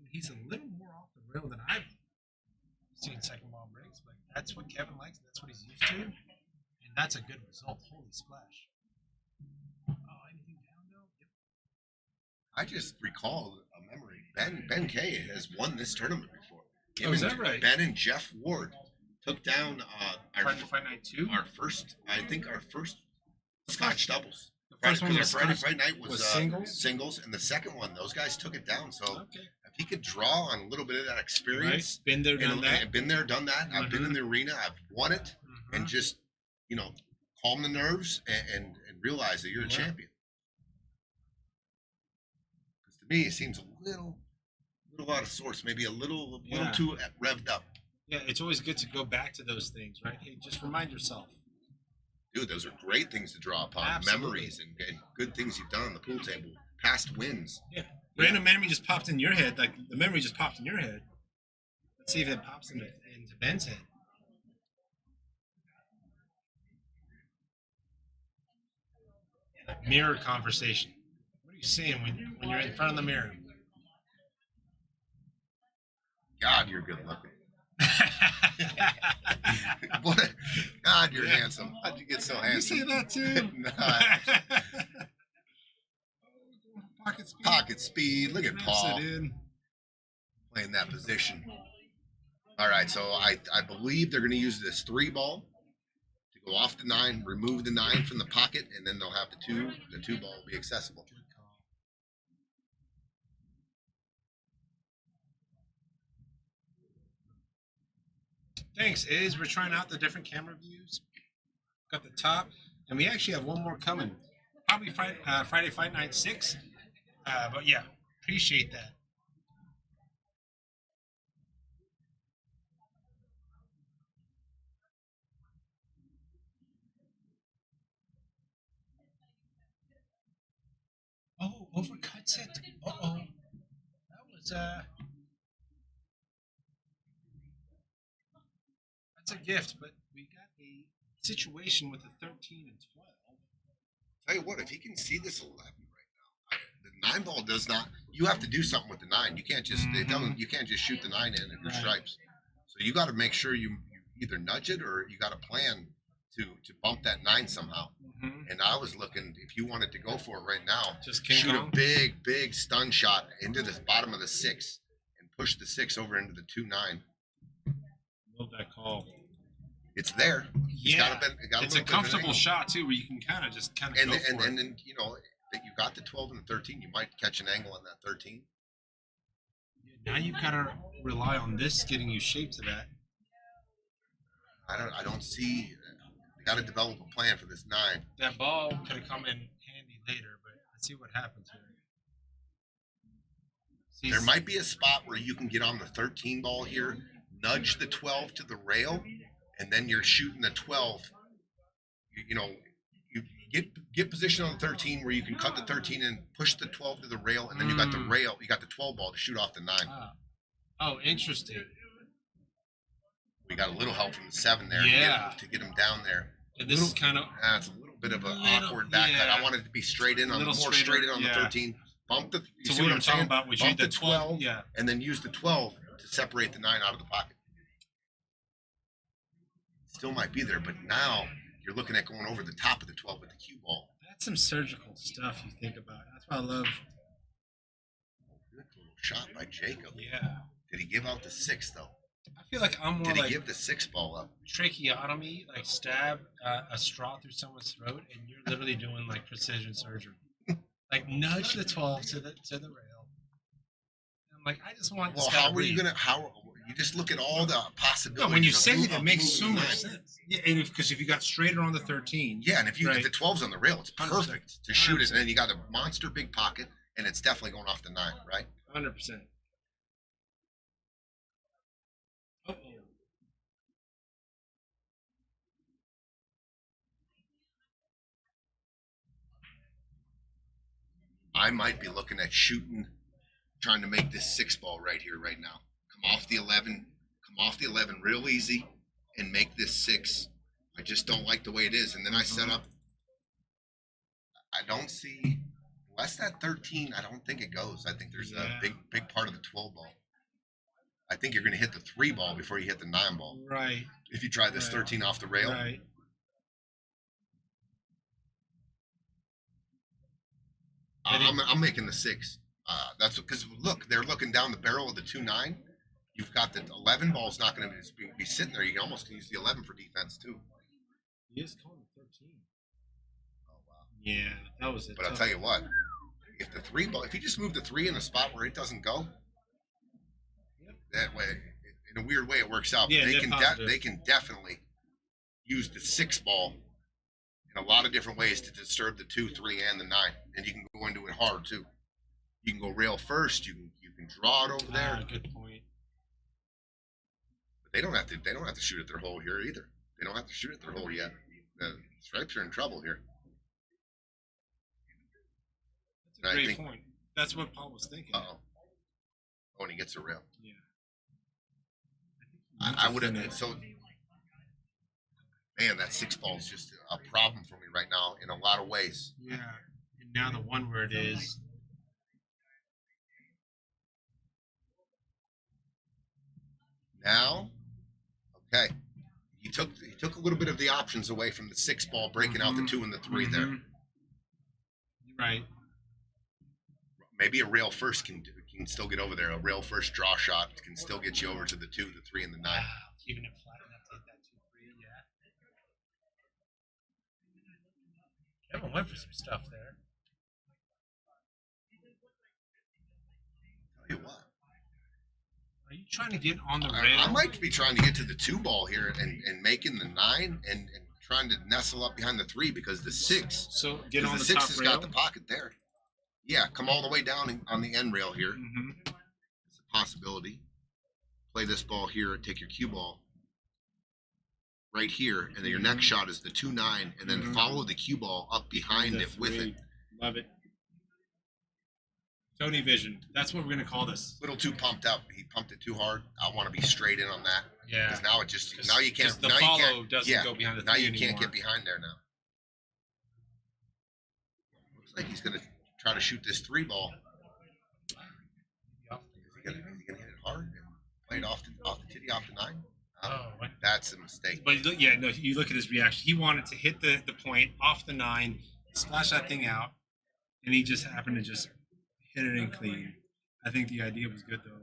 He's a little more off the rail than I've seen second ball breaks, but that's what Kevin likes. That's what he's used to, and that's a good result. Holy splash! Oh, anything down though? Yep. I just recall a memory. Ben Kay has won this tournament before. Oh, is that right? Ben and Jeff Ward took down Fight Night 2? our first Scotch doubles. The first one was Friday Scotch- night was singles? and the second one, those guys took it down. So Okay. if he could draw on a little bit of that experience, Right. Been there, done that. and been there, done that. I've been in the arena, I've won it, and just calm the nerves and realize that you're a Yeah. champion. Because to me, it seems a little out of sorts, maybe a little Yeah. too revved up. Yeah, it's always good to go back to those things, right? Hey, just remind yourself. Dude, those are great things to draw upon. Absolutely. Memories and good things you've done on the pool table past wins. Yeah. Random memory just popped in your head. Like the memory just popped in your head. Let's see if it pops into Ben's head. That mirror conversation. What are you saying when you're in front of the mirror? God, you're good looking. What? God, you're handsome. How'd you get so You handsome? say that too. Nah. Pocket speed. Pocket speed. Look at Snaps Paul it in. playing that position. All right, so I believe they're going to use this 3-ball to go off the 9, remove the 9 from the pocket, and then they'll have the 2. The 2-ball will be accessible. Thanks, Iz. We're trying out the different camera views. Got the top, and we actually have one more coming. Probably Friday Fight Night 6. But yeah, appreciate that. Oh, overcuts it. Uh-oh. That was that's a gift, but we got a situation with the 13 and 12. Tell you what, if he can see this 11 right now, the 9-ball does not. You have to do something with the 9. You can't just it doesn't. You can't just shoot the 9 in at your stripes. So you got to make sure you either nudge it or you got a plan to bump that 9 somehow. And I was looking, if you wanted to go for it right now, Just King shoot Kong? a big stun shot into the bottom of the 6 and push the 6 over into the 2-9. Love that call. It's there. Yeah, Got it's a comfortable shot too, where you can kind of go for it. And then you know that you got the 12 and the 13, you might catch an angle on that 13. Now you've got to rely on this getting you shape to that. I don't see. Got to develop a plan for this 9. That ball could have come in handy later, but let's see what happens here. See, There might be a spot where you can get on the 13 ball here, nudge the 12 to the rail, and then you're shooting the 12. You know, you get position on the 13 where you can cut the 13 and push the 12 to the rail, and then you got the rail, you got the 12 ball to shoot off the 9. Oh, interesting. We got a little help from the 7 there to get him down there. And this is kind of It's a little bit of an awkward back cut. I wanted to be straight in on more straight in on the 13. Bump the. You see what I'm talking about? Bump the 12, yeah, and then use the 12 to separate the 9 out of the pocket. Still might be there, but now you're looking at going over the top of the 12 with the cue ball. that's some surgical stuff you think about. That's why I love. Good little shot by Jacob. Yeah, Did he give out the 6 though? I feel like I'm more Did he like give the 6 ball up? tracheotomy, like stab a straw through someone's throat, and you're literally doing like precision surgery. Like nudge the 12 to the rail. I'm like, I just want. Well, how are you gonna? You just look at all the possibilities. No, when you of say move- it of makes so moving much nine. sense. Yeah, and because if you got straighter on the 13, Yeah, and if Right. the 12's on the rail, it's 100%. perfect to shoot it, and then you got a monster big pocket, and it's definitely going off the 9, right? 100%. Uh-oh. I might be looking at shooting, trying to make this 6 ball right here, right now. Come off the 11 real easy, and make this 6. I just don't like the way it is, and then I set up. I don't see unless that 13. I don't think it goes. I think there's a big part of the 12 ball. I think you're going to hit the 3 ball before you hit the 9 ball. Right. If you try this 13 off the rail. Right. I'm making the 6. That's because look, they're looking down the barrel of the 2-9. You've got the 11 ball's not going to be sitting there. You can almost use the 11 for defense too. He is calling 13. Oh wow. Yeah, that was it. But I'll tell you what, if the 3 ball, if you just move the 3 in a spot where it doesn't go, that way, in a weird way, it works out. Yeah, But they can definitely use the 6 ball in a lot of different ways to disturb the 2, 3, and the 9, and you can go into it hard too. You can go rail first. You can draw it over there. Good point. But they don't have to shoot at their hole here either. They don't have to shoot at their hole yet. The stripes are in trouble here. And I Great think, point. That's what Paul was thinking. oh, when he gets a rail. Yeah. I would have, so, man, that 6-ball is just a problem for me right now in a lot of ways. Yeah. And now the one word is Now, okay, he took a little bit of the options away from the 6-ball, breaking out the 2 and the 3 there. You're right. Maybe a rail first can still get over there. A rail first draw shot can still get you over to the 2, the 3, and the 9. Even it flat enough to hit that 2-3, yeah. Kevin went for some stuff there. Tell you what, Are you trying to get on the rail? I might be trying to get to the 2-ball here and making the 9 and trying to nestle up behind the 3 because the 6. So get on The the 6 top has rail. got the pocket there. Yeah, come all the way down on the end rail here. Mm-hmm. It's a possibility. Play this ball here, take your cue ball right here, and then your next shot is the 2-9, and then follow the cue ball up behind it with it. Love it. Tony Vision. That's what we're gonna call this. Little too pumped up. He pumped it too hard. I want to be straight in on that. Yeah. Because now it just now you can't. The now you follow can't. doesn't Yeah. go behind the Now 3 you anymore. can't get behind there now. Looks like he's gonna try to shoot this 3-ball. Is he gonna hit it hard and play it off the titty off the 9? Oh, what? That's a mistake. But look, yeah, no. You look at his reaction. He wanted to hit the point off the 9, splash that thing out, and he just happened to just hit it in clean. I think the idea was good though.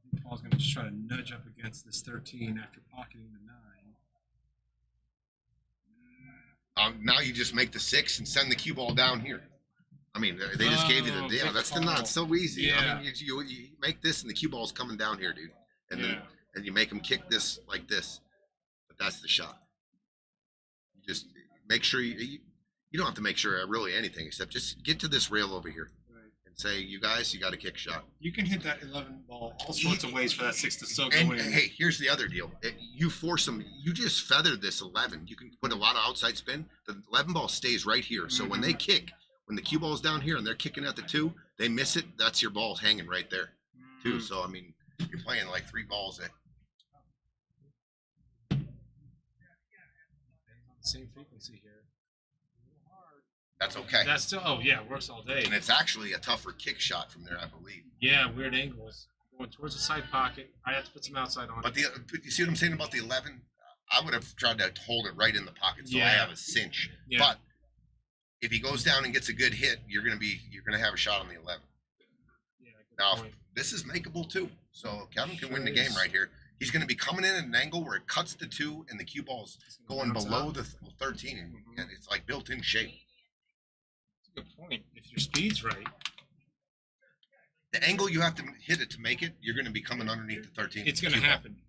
I think Paul's gonna just try to nudge up against this 13 after pocketing the 9. Now you just make the 6 and send the cue ball down here. I mean, they just gave you the good that's call. not so easy. Yeah. I mean, you make this and the cue ball's coming down here, dude, and then Yeah. you make them kick this like this. But that's the shot. Just make sure you don't have to make sure really anything except just get to this rail over here and say, you guys, you got a kick shot. You can hit that 11 ball all sorts of ways for that 6 to still go And in. hey, here's the other deal. You force them. You just feather this 11. You can put a lot of outside spin. The 11 ball stays right here. So when they kick, when the cue ball's down here and they're kicking at the 2, they miss it. That's your ball hanging right there, too. So I mean, you're playing like 3 balls. Same frequency here. That's okay. That's still, oh yeah, it works all day. And it's actually a tougher kick shot from there, I believe. Yeah, weird angles. Going towards the side pocket. I have to put some outside on But it. but you see what I'm saying about the 11? I would have tried to hold it right in the pocket so I Yeah. have a cinch. Yeah. But if he goes down and gets a good hit, you're gonna have a shot on the 11. Yeah, good Now point. this is makeable too. So Kevin can win the Sure game is. right here. He's going to be coming in at an angle where it cuts the 2 and the cue ball's going bounce below out. the 13, and it's like built-in shape. That's a good point. If your speed's right. The angle you have to hit it to make it, you're going to be coming underneath the 13. It's going to cue ball. happen.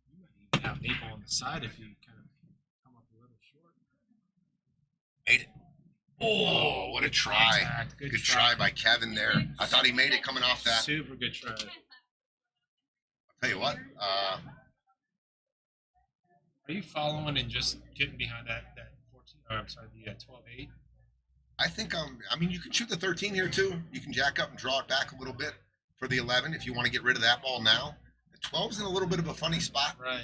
You might even have an 8 ball on the side if you kind of come up a little short. Made it. Oh, what a try! Contact. Good try by Kevin there. I thought he made it coming off that. Super good try. I'll tell you what. Are you following and just getting behind that 14? Or I'm sorry, the 12-8. I think I mean, you can shoot the 13 here too. You can jack up and draw it back a little bit for the 11 if you want to get rid of that ball now. The 12's in a little bit of a funny spot, Right.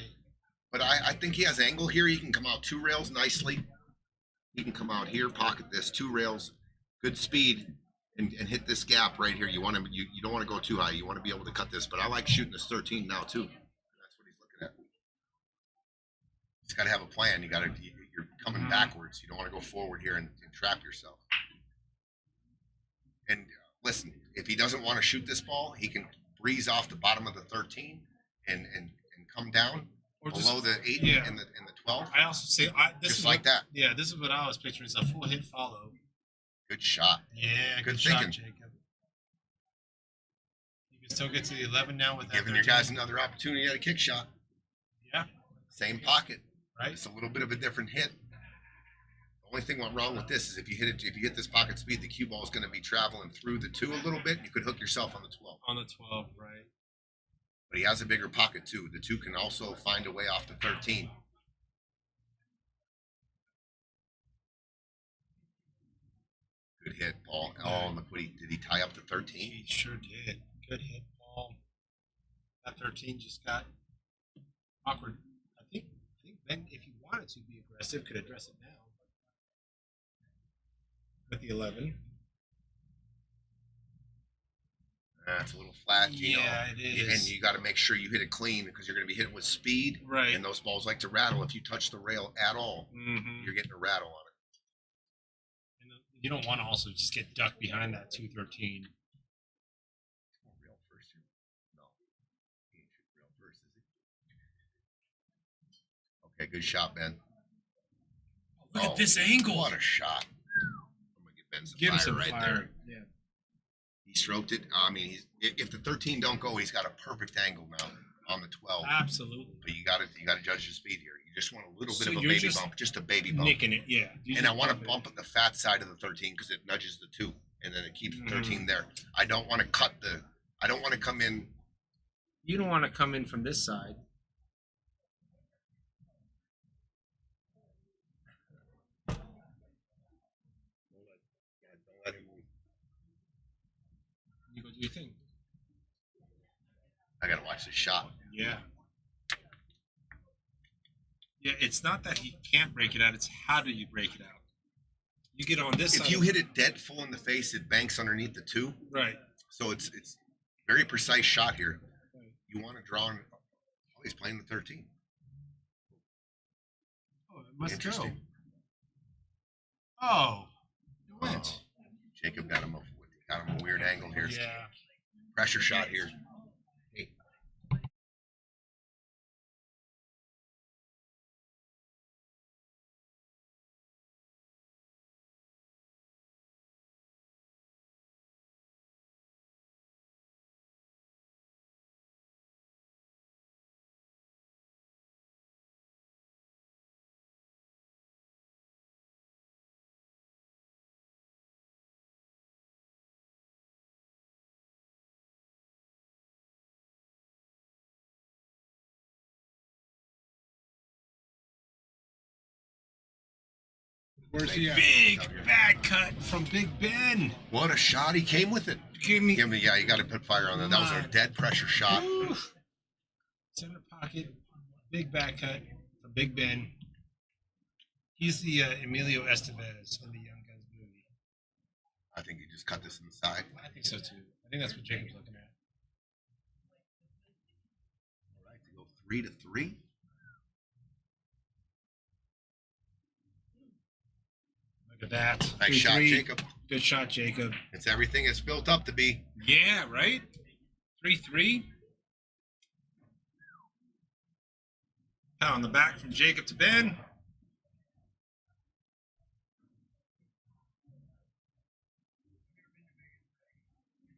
but I think he has angle here. He can come out 2 rails nicely. He can come out here, pocket this 2 rails, good speed, and hit this gap right here. You want to you don't want to go too high. You want to be able to cut this. But I like shooting this 13 now too. That's what he's looking at. He's got to have a plan. You're coming backwards. You don't want to go forward here and trap yourself. And listen, if he doesn't want to shoot this ball, he can breeze off the bottom of the 13 and come down Or below the 8 yeah. and the 12. I also say this Just is like that. Yeah, this is what I was picturing is a full hit follow. Good shot. Yeah, Good shot, thinking. Jacob. You can still get to the 11 now with that. Giving your 13. guys another opportunity at a kick shot. Yeah, Same pocket. right. It's a little bit of a different hit. The only thing went wrong with this is if you hit this pocket speed, the cue ball is going to be traveling through the 2 a little bit. You could hook yourself on the 12. On the 12, right. But he has a bigger pocket too. The 2 can also find a way off the 13. Good hit, Paul. Oh, look what did he tie up to 13? He sure did. Good hit, Paul. That 13 just got awkward. I think Ben, if he wanted to be aggressive, could address it now. With the 11. That's a little flat, Gino. Yeah, it is. And you got to make sure you hit it clean because you're going to be hitting with speed. Right. And those balls like to rattle. If you touch the rail at all, Mm-hmm. you're getting a rattle on it. And you don't want to also just get ducked behind that 213. Rail first here. No. He ain't shooting rail first, is he? Okay, good shot, Ben. Look at this angle. What a shot. I'm going to get Ben some Give him fire some right fire. there. Yeah. He stroked it. I mean, if the 13 don't go, he's got a perfect angle now on the 12. Absolutely. But you got to judge the speed here. You just want a little bit So of a you're baby just bump, just a baby bump. Nicking it, yeah. And I want to bump at the fat side of the 13 because it nudges the 2, and then it keeps the 13 there. I don't want to I don't want to come in. You don't want to come in from this side. Don't let him move. You go do your thing. I got to watch this shot. Yeah. Yeah, it's not that he can't break it out, it's how do you break it out? You get on this side. If you hit it dead full in the face, it banks underneath the 2. Right. So it's very precise shot here. You want to draw on. Oh, he's playing the 13. Oh, it must go. Interesting. Oh, it went. Jacob got him a weird angle here. Yeah. Pressure shot here. Hey. Where's he at? Big bad cut from Big Ben. What a shot. He came with it. Give me. Yeah, you got to put fire on that. That was a dead pressure shot. Oof. Center pocket. Big back cut from Big Ben. He's the Emilio Estevez in the Young Guns movie. I think he just cut this in the side. I think so too. I think that's what Jacob's looking at. All right, to go 3-3. Look at that. Nice shot, 3-3. Jacob. Good shot, Jacob. It's everything it's built up to be. Yeah, right? 3-3. Pat on the back from Jacob to Ben.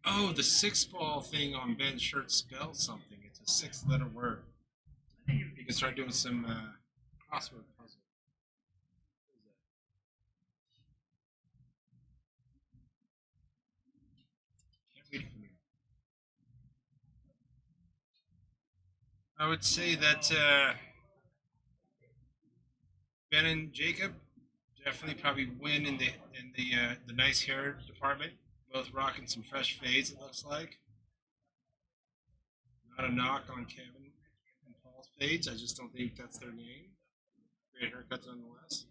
Oh, the 6-ball thing on Ben's shirt spells something. It's a 6-letter word. You can start doing some crossword puzzle. Can't read it from here. I would say that Ben and Jacob definitely probably win in the nice hair department. Both rocking some fresh fades, it looks like. Not a knock on Kevin and Paul's fades. I just don't think that's their name. Great haircuts nonetheless.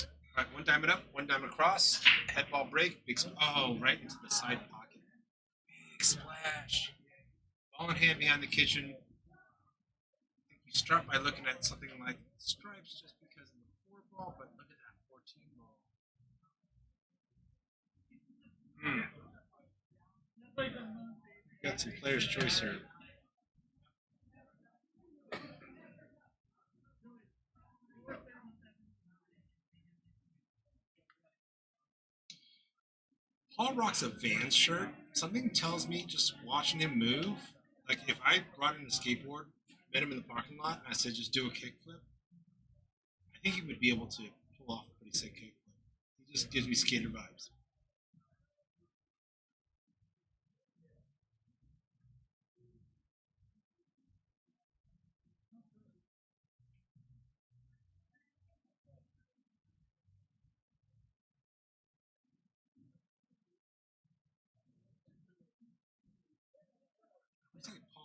All right, one diamond up, one diamond across. Head ball break. Big right into the side pocket. Big splash. Ball in hand behind the kitchen. I think you start by looking at something like stripes just because of the 4-ball, but look at that 14-ball. Got some player's choice here. Paul rocks a Vans shirt. Something tells me just watching him move. Like if I brought in a skateboard, met him in the parking lot, and I said just do a kickflip, I think he would be able to pull off a pretty sick kickflip. He just gives me skater vibes.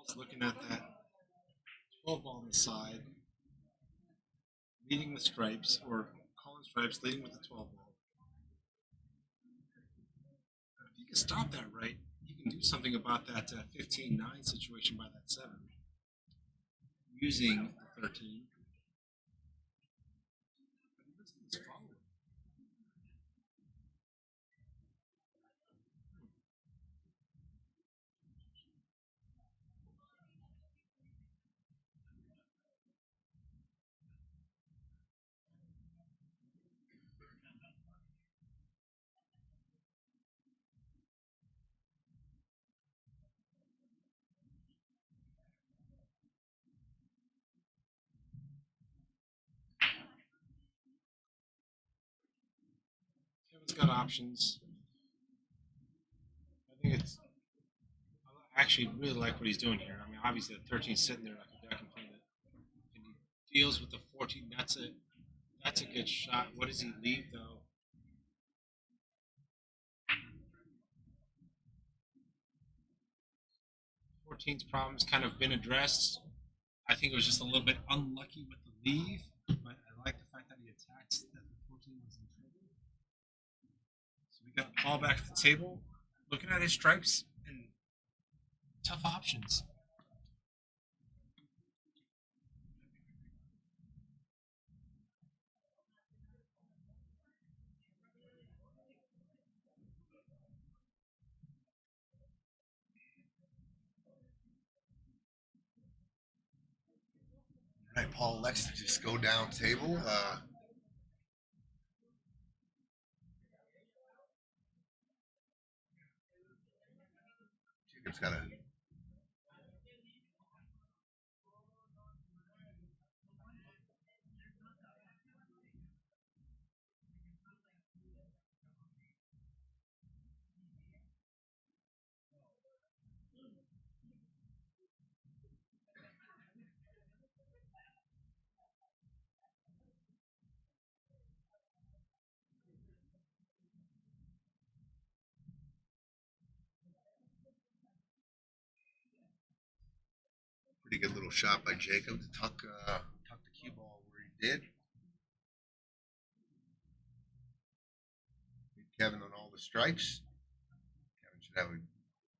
Just looking at that 12 ball on the side, leading the stripes, or calling stripes, leading with the 12 ball. If you can stop that right, you can do something about that 15-9 situation by that 7. Using the 13. Kevin's got options. I think it's. I actually really like what he's doing here. I mean, obviously the 13's sitting there like a duck in front of it, and he deals with the 14. That's a good shot. What does he leave though? 14's problems kind of been addressed. I think it was just a little bit unlucky with the leave, but I like the fact that he attacks that the 14 was in trouble. So we got the ball back at the table, looking at his stripes and tough options. All right, Paul, let's just go down table. Jacob's got a pretty good little shot by Jacob to tuck the cue ball where he did. Kevin on all the stripes. Kevin should have a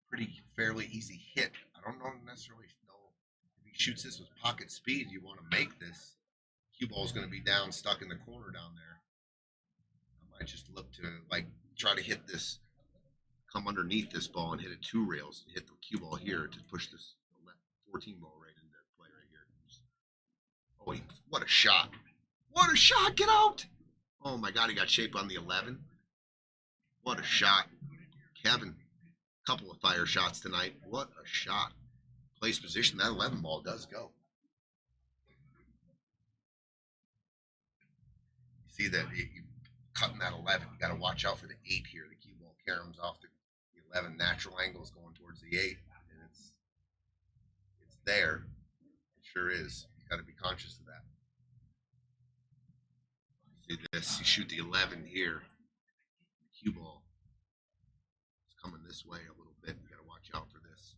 pretty fairly easy hit. I don't necessarily know if he shoots this with pocket speed. You want to make this. Cue ball is going to be down, stuck in the corner down there. I might just look to like try to hit this, come underneath this ball and hit it 2 rails and hit the cue ball here to push this 14 ball right into play right here. Oh, what a shot! What a shot! Get out! Oh my God, he got shape on the 11. What a shot. Kevin, couple of fire shots tonight. What a shot. Place position, that 11 ball does go. You see that you cutting that 11. You got to watch out for the 8 here. The cue ball caroms off the 11. Natural angles going towards the 8. And it's there. It sure is. You got to be conscious of that. See this. You shoot the 11 here. Cue ball is coming this way a little bit. You got to watch out for this.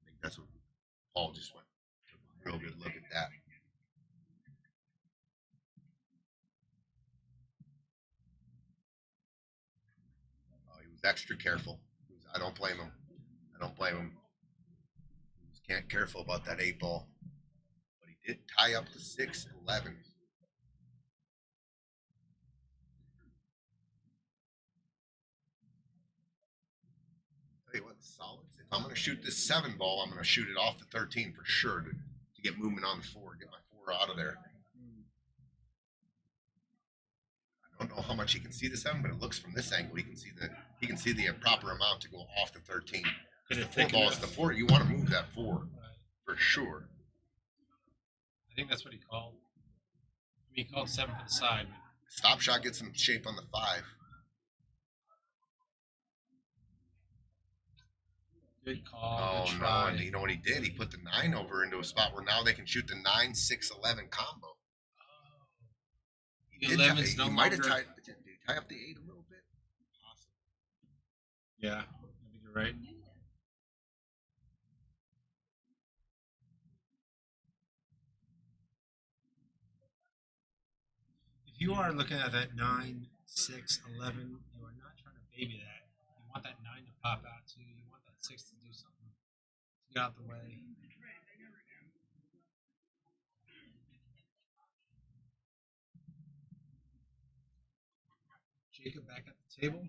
I think that's what Paul just went. Took a real good look at that. Oh, he was extra careful. I don't blame him. I don't blame him. He was careful about that 8 ball, but he did tie up the 6 and 11. Solids. If I'm going to shoot this 7 ball, I'm going to shoot it off the 13 for sure to get movement on the 4, get my 4 out of there. I don't know how much he can see the 7, but it looks from this angle he can see the proper amount to go off the 13. Because the 4 ball is the 4. You want to move that 4 for sure. I think that's what he called. He called 7 for the side. Stop shot gets some shape on the 5. Good call. Oh, no. And you know what he did? He put the 9 over into a spot where now they can shoot the 9, 6, 11 combo. The 11's no might longer... have tied. Did he tie up the 8 a little bit? Possible. Yeah, I think you're right. you are looking at that 9, 6, 11, you are not trying to baby that. You want that 9 to pop out too. You want that 6 to do something to get out the way. Jacob back at the table,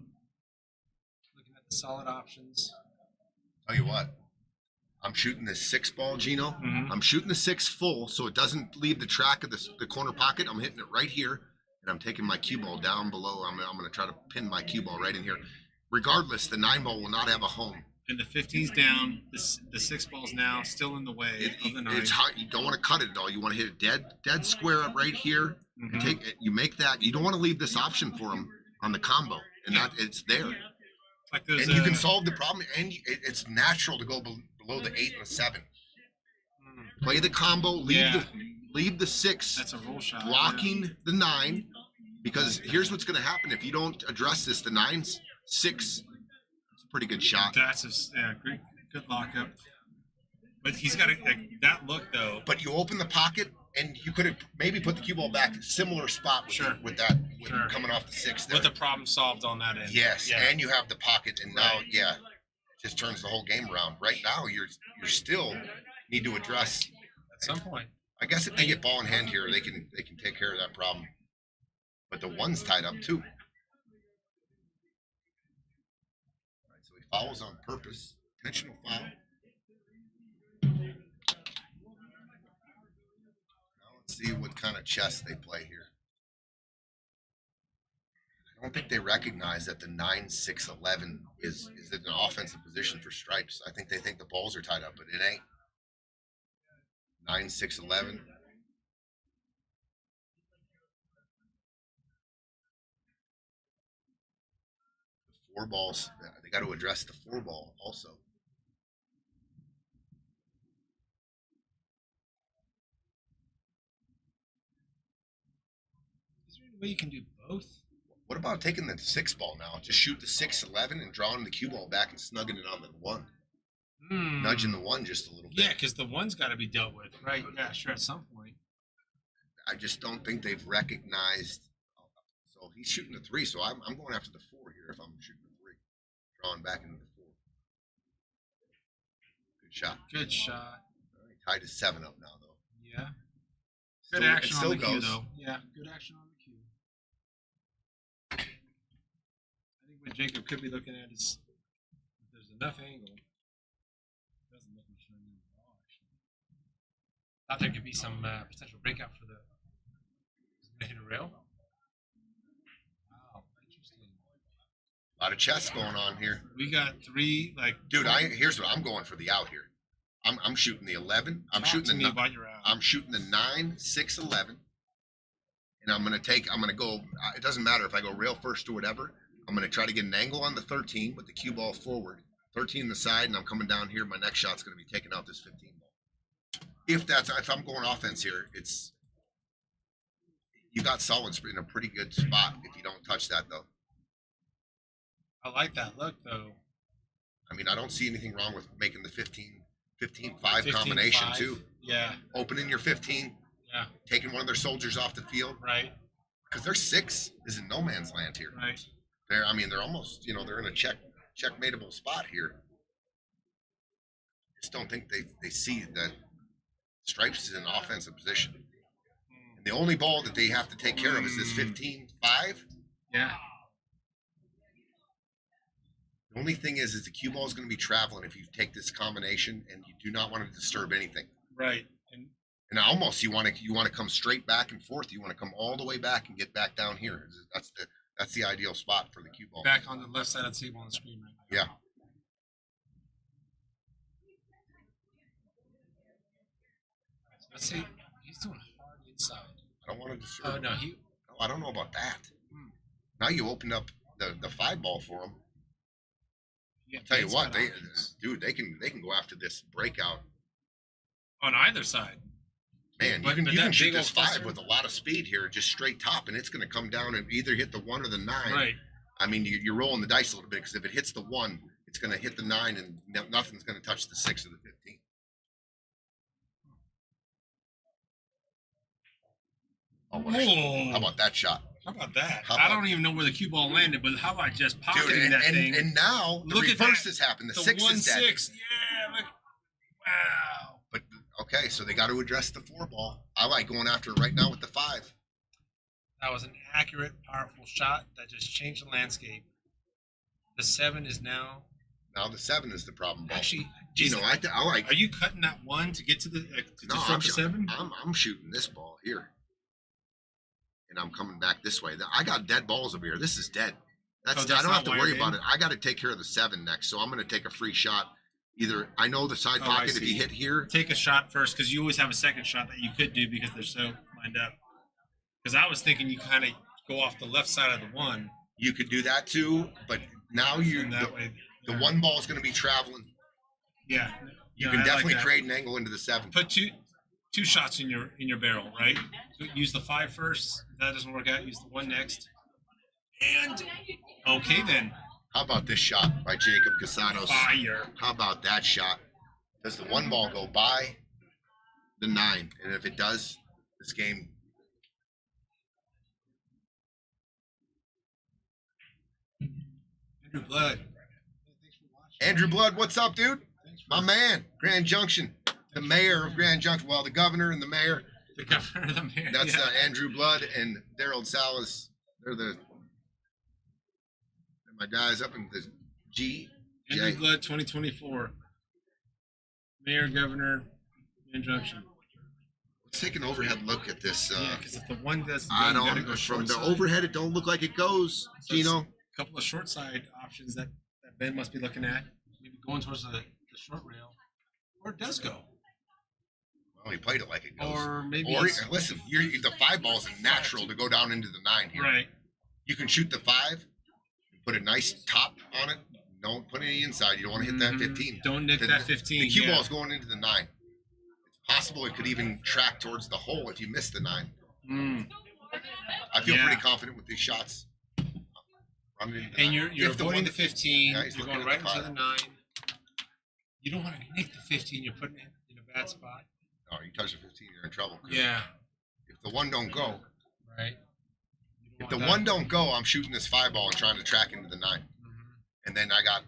looking at the solid options. Tell you what, I'm shooting this 6 ball, Gino. Mhm. I'm shooting the 6 full, so it doesn't leave the track of the corner pocket. I'm hitting it right here, and I'm taking my cue ball down below. I'm going to try to pin my cue ball right in here. Regardless, the 9 ball will not have a home. And the 15's down. The 6 ball's now still in the way of the 9. It's hard. You don't want to cut it at all. You want to hit it dead square up right here. Mhm. And take it. You make that. You don't want to leave this option for him on the combo, and that it's there. Like there's And you can solve the problem, and it's natural to go below the 8 and the 7. Play the combo, leave the 6 That's a roll shot. blocking the 9, because here's what's going to happen if you don't address this. The 9's 6. It's a pretty good shot. That's a great, good lockup. But he's got that look though. But you open the pocket, and you could have maybe put the cue ball back similar spot with, Sure. with that Sure. coming off the 6 there. With the problem solved on that end. Yes, Yeah. and you have the pocket, and now, Right. it just turns the whole game around. Right now, you're still need to address. At some point. I guess if they get ball in hand here, they can take care of that problem. But the 1's tied up too. All right, so he fouls on purpose, intentional foul. Now let's see what kind of chess they play here. I don't think they recognize that the 9, 6, 11 is in an offensive position for stripes. I think they think the balls are tied up, but it ain't. 9, 6, 11. The 4 balls, they got to address the 4 ball also. Is there any way you can do both? What about taking the 6 ball now? Just shoot the 6, 11 and drawing the cue ball back and snugging it on the 1. Nudging the 1 just a little bit. Yeah, because the 1's got to be dealt with, right? Yeah, sure. At some point. I just don't think they've recognized. So he's shooting the 3, so I'm going after the 4 here if I'm shooting the 3. Drawing back into the 4. Good shot. Good shot. All right, tied to 7 up now, though. Yeah. Still- Good it action still on the cue, goes. though. Yeah, good action on the cue. I think what Jacob could be looking at is if there's enough angle. It doesn't look much angle at all, actually. Thought there could be some potential breakout for the. Is it gonna hit a rail? Wow, interesting. A lot of chess going on here. We got 3 Dude, here's what I'm going for the out here. I'm shooting the 11. I'm Talk to shooting me the about your out. I'm shooting the 9, 6, 11. And I'm going to go, it doesn't matter if I go rail first or whatever. I'm going to try to get an angle on the 13 with the cue ball forward. 13 in the side, and I'm coming down here. My next shot's going to be taking out this 15 ball. If I'm going offense here, you got solids in a pretty good spot if you don't touch that, though. I like that look, though. I mean, I don't see anything wrong with making the 15-5 combination, 15-5. too. Yeah, Opening your 15, yeah, taking one of their soldiers off the field. right, Because their 6 is in no man's land here. right. They're almost, they're in a checkmateable spot here. Just don't think they see that stripes is in an offensive position. And the only ball that they have to take care of is this 15-5. Yeah. The only thing is the cue ball is going to be traveling if you take this combination, and you do not want to disturb anything. Right. And almost you want to come straight back and forth. You want to come all the way back and get back down here. That's the ideal spot for the cue ball. Back on the left side of the table on the screen right now. Yeah. Let's see. He's doing hard inside. I don't want to disturb. Oh, no. I don't know about that. Now you opened up the 5 ball for them. Tell you what, they can go after this breakout. On either side. Man, But you that can shoot big this old 5 cluster- with a lot of speed here, just straight top, and it's going to come down and either hit the 1 or the 9. Right. I mean, you're rolling the dice a little bit, because if it hits the 1, it's going to hit the 9, and nothing's going to touch the 6 or the 15. Oh, what a shot. How about that shot? How about that? How I about- don't even know where the cue ball landed, but how about just pocketing Dude, that thing? and now the Look at reverse that. has happened. The The 6 is dead. 1-6. Yeah. Look. Wow. But okay, so they got to address the 4 ball. I like going after it right now with the 5. That was an accurate, powerful shot that just changed the landscape. The 7 is now Now the 7 is the problem ball. actually. Gino, I like. Are you cutting that 1 to get to the to No, disrupt the 7? I'm shooting this ball here, and I'm coming back this way. I got dead balls over here. This is dead. That's I don't not have to worry wired about in? it. I got to take care of the 7 next, so I'm going to take a free shot. Either I know the side Oh, I pocket if see. you hit here. Take a shot first because you always have a second shot that you could do because they're so lined up. Because I was thinking you kind of go off the left side of the 1. You could do that too, but now And that way. the 1 ball is going to be traveling. Yeah. You No, can I like definitely that. create an angle into the 7. Put two shots in your barrel, right? Use the 5 first. If that doesn't work out, use the 1 next. And okay then. How about this shot by Jacob Casados? Fire. How about that shot? Does the 1 ball go by the 9? And if it does, this game. Andrew Blood. Andrew Blood, what's up, dude? My man, Grand Junction, the mayor of Grand Junction. Well, the governor and the mayor. The governor of the mayor. That's yeah. Andrew Blood and Daryl Salas. They're my guys up in the G. Andrew J. Blood 2024. Mayor, governor, injunction. Let's take an overhead look at this. Yeah, because if the 1 doesn't, I you gotta don't. go From short the side. overhead, it don't look like it goes. So it's Gino. a couple of short side options that Ben must be looking at. Maybe going towards the short rail, or it does go, Well, he played it like it goes. or maybe Or it's, listen, the 5 ball is natural to go down into the 9 here. right. You can shoot the 5, and put a nice top on it. Don't put any inside. You don't want to hit that Mhm. 15. Don't nick The- that 15. The cue yeah. ball is going into the 9. It's possible it could even track towards the hole if you miss the 9. Mm. I feel Yeah. pretty confident with these shots. Running into the And 9. you're If avoiding one- the 15. Yeah, he's You're looking going at right the into the 9. You don't want to nick the 15. You're putting it in a bad spot. Oh, you touch the 15, you're in trouble. 'Cause Yeah. If the 1 don't go, Right. if the 1 don't go, I'm shooting this 5 ball and trying to track into the 9. Mm-hmm. And then I got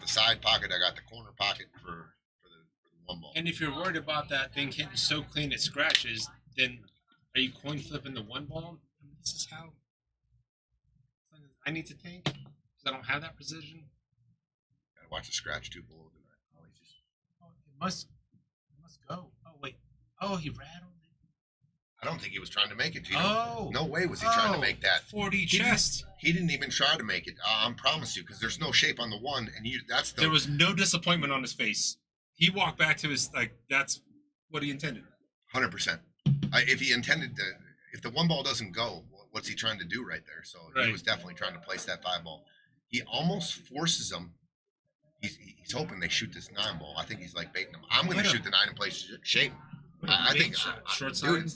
the side pocket, I got the corner pocket for the 1 ball. And if you're worried about that thing hitting so clean it scratches, then are you coin flipping the 1 ball? I mean, this is how I need to think because I don't have that precision. Gotta watch the scratch too below the 9. Oh, he's just, Oh, it must go. Oh wait. Oh, he rattled it. I don't think he was trying to make it, Gino. Oh. No way was he trying to make that. 40 He didn't- chest. He didn't even try to make it. I promise you, because there's no shape on the 1, and that's the There was no disappointment on his face. He walked back to his that's what he intended. 100%. If he intended to, if the 1 ball doesn't go, what's he trying to do right there? So he Right. was definitely trying to place that 5 ball. He almost forces them. He's hoping they shoot this 9 ball. I think he's like baiting them. I'm going What to a- shoot the 9 and play shape. What a I bait think shot. Short dude,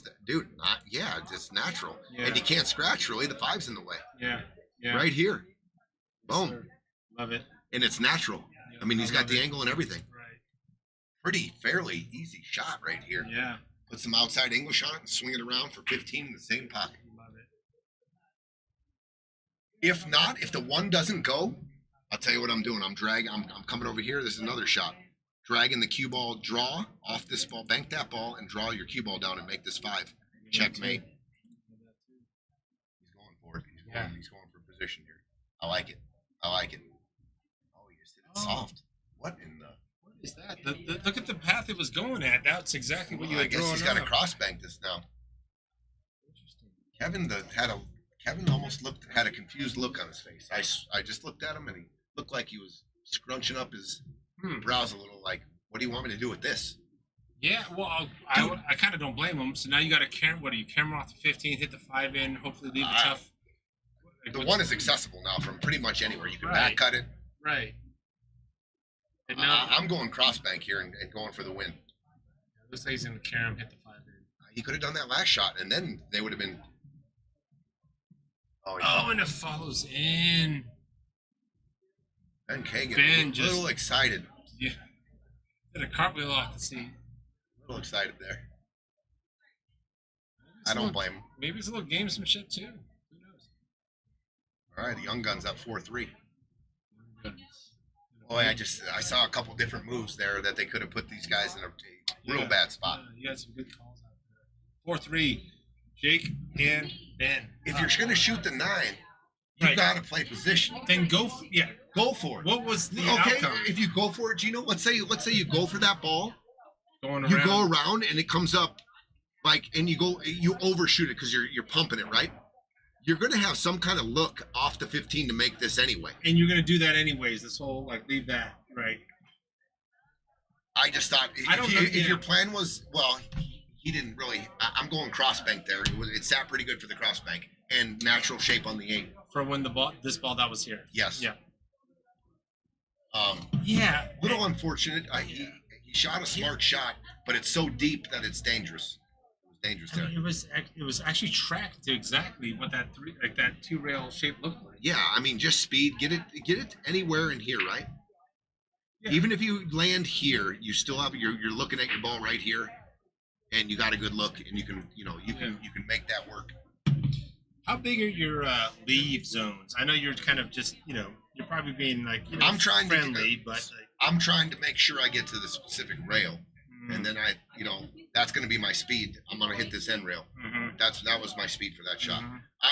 side. yeah, it's natural, Yeah. and you can't scratch really. The 5's in the way, Yeah. Yeah. right here. Boom, Sir. Love it. and it's natural. Yeah, I mean, he's got love the it. angle and everything. Right. Pretty fairly easy shot right here. Yeah. Put some outside English on it and swing it around for 15 in the same pocket. Love it. If not, if the 1 doesn't go, I'll tell you what I'm doing. I'm coming over here. This is another shot. Dragging the cue ball, draw off this ball, bank that ball, and draw your cue ball down and make this 5. Checkmate. He's going for it. He's going for position here. I like it. Oh, he just hit it soft. What in the? What is that? Look at the path it was going at. That's exactly what you I had guess drawn he's got to up. cross bank this now. Interesting. Kevin almost had a confused look on his face. I just looked at him and he looked like he was scrunching up his brows a little. Like, what do you want me to do with this? Yeah, well, I kind of don't blame him. So now you got to camera off the 15, hit the 5 in, hopefully leave it tough. The 1 is accessible now from pretty much anywhere. You can Right. back cut it. Right. And now I'm going cross bank here and going for the win. it looks like he's going to carry him, hit the 5 in. He could have done that last shot, and then they would have been. Oh, Oh, and it follows in. Ben Kay Ben getting a just- little excited. Yeah. Did a cartwheel off the seat. A little excited there. I don't blame him. Maybe it's a little gamesmanship too. Who knows? All right, the young gun's up 4-3. Boy, I saw a couple different moves there that they could have put these guys in a real bad spot. You had some good calls out there. 4-3, Jake and Ben. If you're going to shoot the 9, you Right. got to play position. Then go for it. What was the Okay, outcome? if you go for it, Gino, let's say you go for that ball, Going you around. go around and it comes up and you overshoot it because you're pumping it, right? You're going to have some kind of look off the 15 to make this anyway. And you're going to do that anyways. This whole, leave that, right? I just thought I don't know, if your plan was, well, he didn't really. I'm going cross bank there. It sat pretty good for the cross bank and natural shape on the 8. For when this ball that was here. Yes. Yeah. Yeah. Little unfortunate. He shot a smart shot, but it's so deep that it's dangerous. It was dangerous there. It was actually tracked to exactly what that that 2-rail shape looked like. Yeah, I mean, just speed. Get it anywhere in here, right? Yeah. Even if you land here, you still have you're looking at your ball right here, and you got a good look, and you can make that work. How big are your leave zones? I know you're kind of just you're probably being I'm trying friendly, but I'm trying to make sure I get to the specific rail, and then that's going to be my speed. I'm going to hit this end rail. That was my speed for that shot.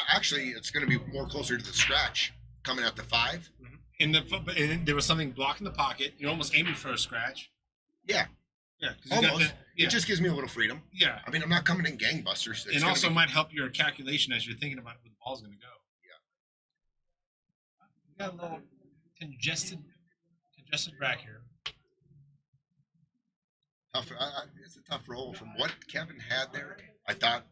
Actually, it's going to be more closer to the scratch coming at the 5. And there was something blocking the pocket. You're almost aiming for a scratch. Yeah. Yeah. 'Cause you got Almost. It just gives me a little freedom. Yeah. I mean, I'm not coming in gangbusters. It also might help your calculation as you're thinking about where the ball's going to go. Yeah. We got a little congested rack here. Tough. It's a tough roll. From what Kevin had there, I thought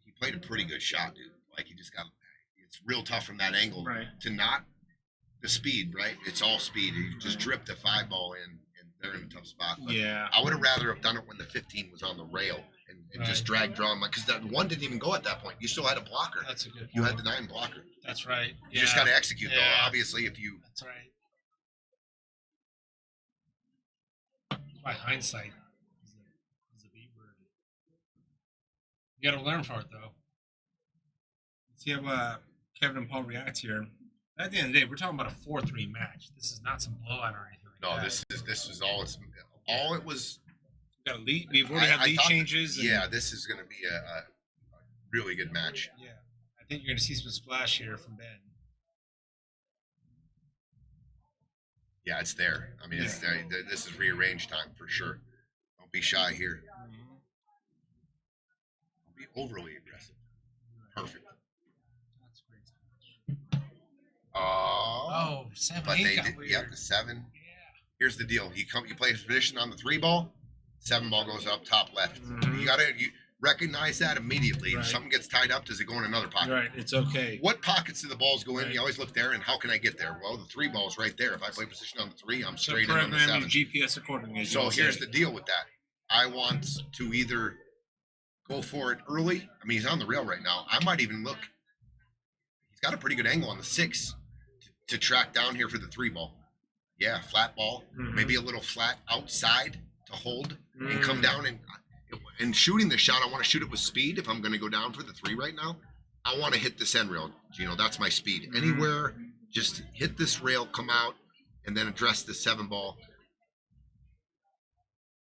he played a pretty good shot, dude. Like he just got. It's real tough from that angle to not the speed, right? It's all speed. He just dripped the 5 ball in, and they're in a tough spot. But yeah. I would have rather have done it when the 15 was on the rail and just drag draw him, because that 1 didn't even go at that point. You still had a blocker. That's a good. You had the 9 blocker. That's right. You just got to execute though. Yeah. Obviously, if you. That's right. By hindsight, is a B word. You got to learn from it though. Let's see how Kevin and Paul react here. At the end of the day, we're talking about a 4-3 match. This is not some blowout or anything like No, that. this is all it was. We got a lead. We've already had lead changes. Yeah, this is going to be a really good match. Yeah, I think you're going to see some splash here from Ben. Yeah, it's there. I mean, it's there. This is rearrange time for sure. Don't be shy here. Don't be overly aggressive. Perfect. That's great. Oh, 7, but 8 they got did. weird. Yep, the 7. Yeah. Here's the deal. You play his position on the 3 ball. 7 ball goes up top left. You got to recognize that immediately. If something gets tied up, does it go in another pocket? Right. It's okay. What pockets do the balls go in? You always look there, and how can I get there? Well, the 3 ball's right there. If I play position on the 3, I'm straight in on the 7. GPS accordingly. So here's the deal with that. I want to either go for it early. I mean, he's on the rail right now. I might even look. He's got a pretty good angle on the 6 to track down here for the 3 ball. Yeah, flat ball. Maybe a little flat outside to hold and come down and shooting the shot. I want to shoot it with speed. If I'm going to go down for the 3 right now, I want to hit this end rail. That's my speed. Anywhere, just hit this rail, come out, and then address the 7 ball.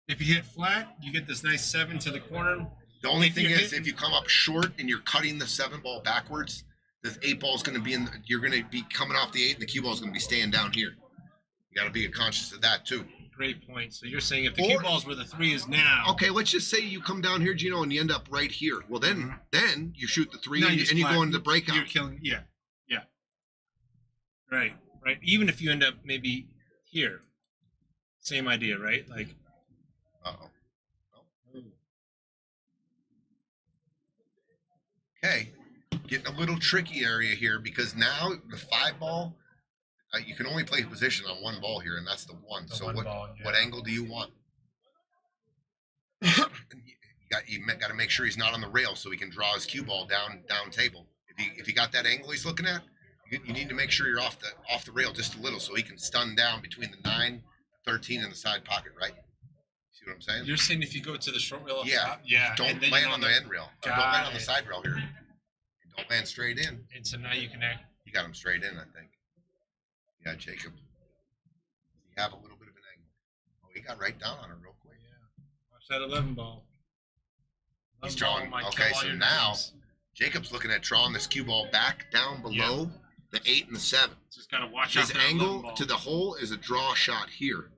If you hit flat, you get this nice 7 to the corner. The only thing is, if you come up short and you're cutting the 7 ball backwards, the 8 ball is going to be you're going to be coming off the 8, and the cue ball is going to be staying down here. You got to be conscious of that too. Great point. So you're saying if the cue ball is where the 3 is now. Okay, let's just say you come down here, Gino, and you end up right here. Well, then you shoot the 3 No, and you go into the breakout. You're killing. Yeah. Right. Even if you end up maybe here, same idea, right? Like. Okay, getting a little tricky area here because now the 5 ball, you can only play position on 1 ball here, and that's the 1. So what angle do you want? You got to make sure he's not on the rail so he can draw his cue ball down table. If he got that angle he's looking at, you need to make sure you're off the rail just a little so he can stun down between the 9, 13, and the side pocket, right? See See what I'm saying? You're saying if you go to the short rail up Yeah. top? Yeah. Don't and then land you're on the end rail. Don't Got land on the it. side rail here. Don't land straight in. And so now you can act. You got him straight in, I think. Yeah, Jacob. You have a little bit of an angle. Oh, he got right down on it real quick. Yeah. Watch that 11 ball. He's 11 ball drawing. might Okay, kill all so your now names. Jacob's looking at drawing this cue ball back down below the 8 and the 7. Just gotta watch out His for that 11 angle ball. to the hole is a draw shot here.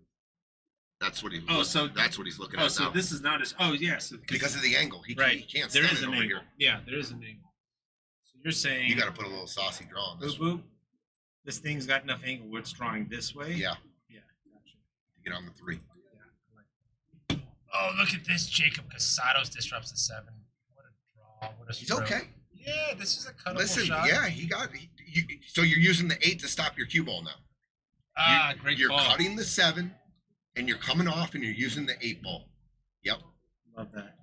That's what he. Oh, so that's what he's looking Oh, at so now. this is not as. Oh, yes. Yeah, Because of the angle, he right. can't There stand is it an over angle. here. Yeah, there is an angle. So you're saying You got to put a little saucy draw on this. boop boop. This thing's got enough angle where it's drawing this way. Yeah, Yeah. Gotcha. to get on the 3. Oh, look at this. Jacob Casados disrupts the 7. What a draw. What a He's stroke. okay. Yeah, this is a cuttable Listen, shot. yeah, he got. So you're using the 8 to stop your cue ball now. Great You're call. cutting the 7, and you're coming off, and you're using the 8 ball. Yep. Love that.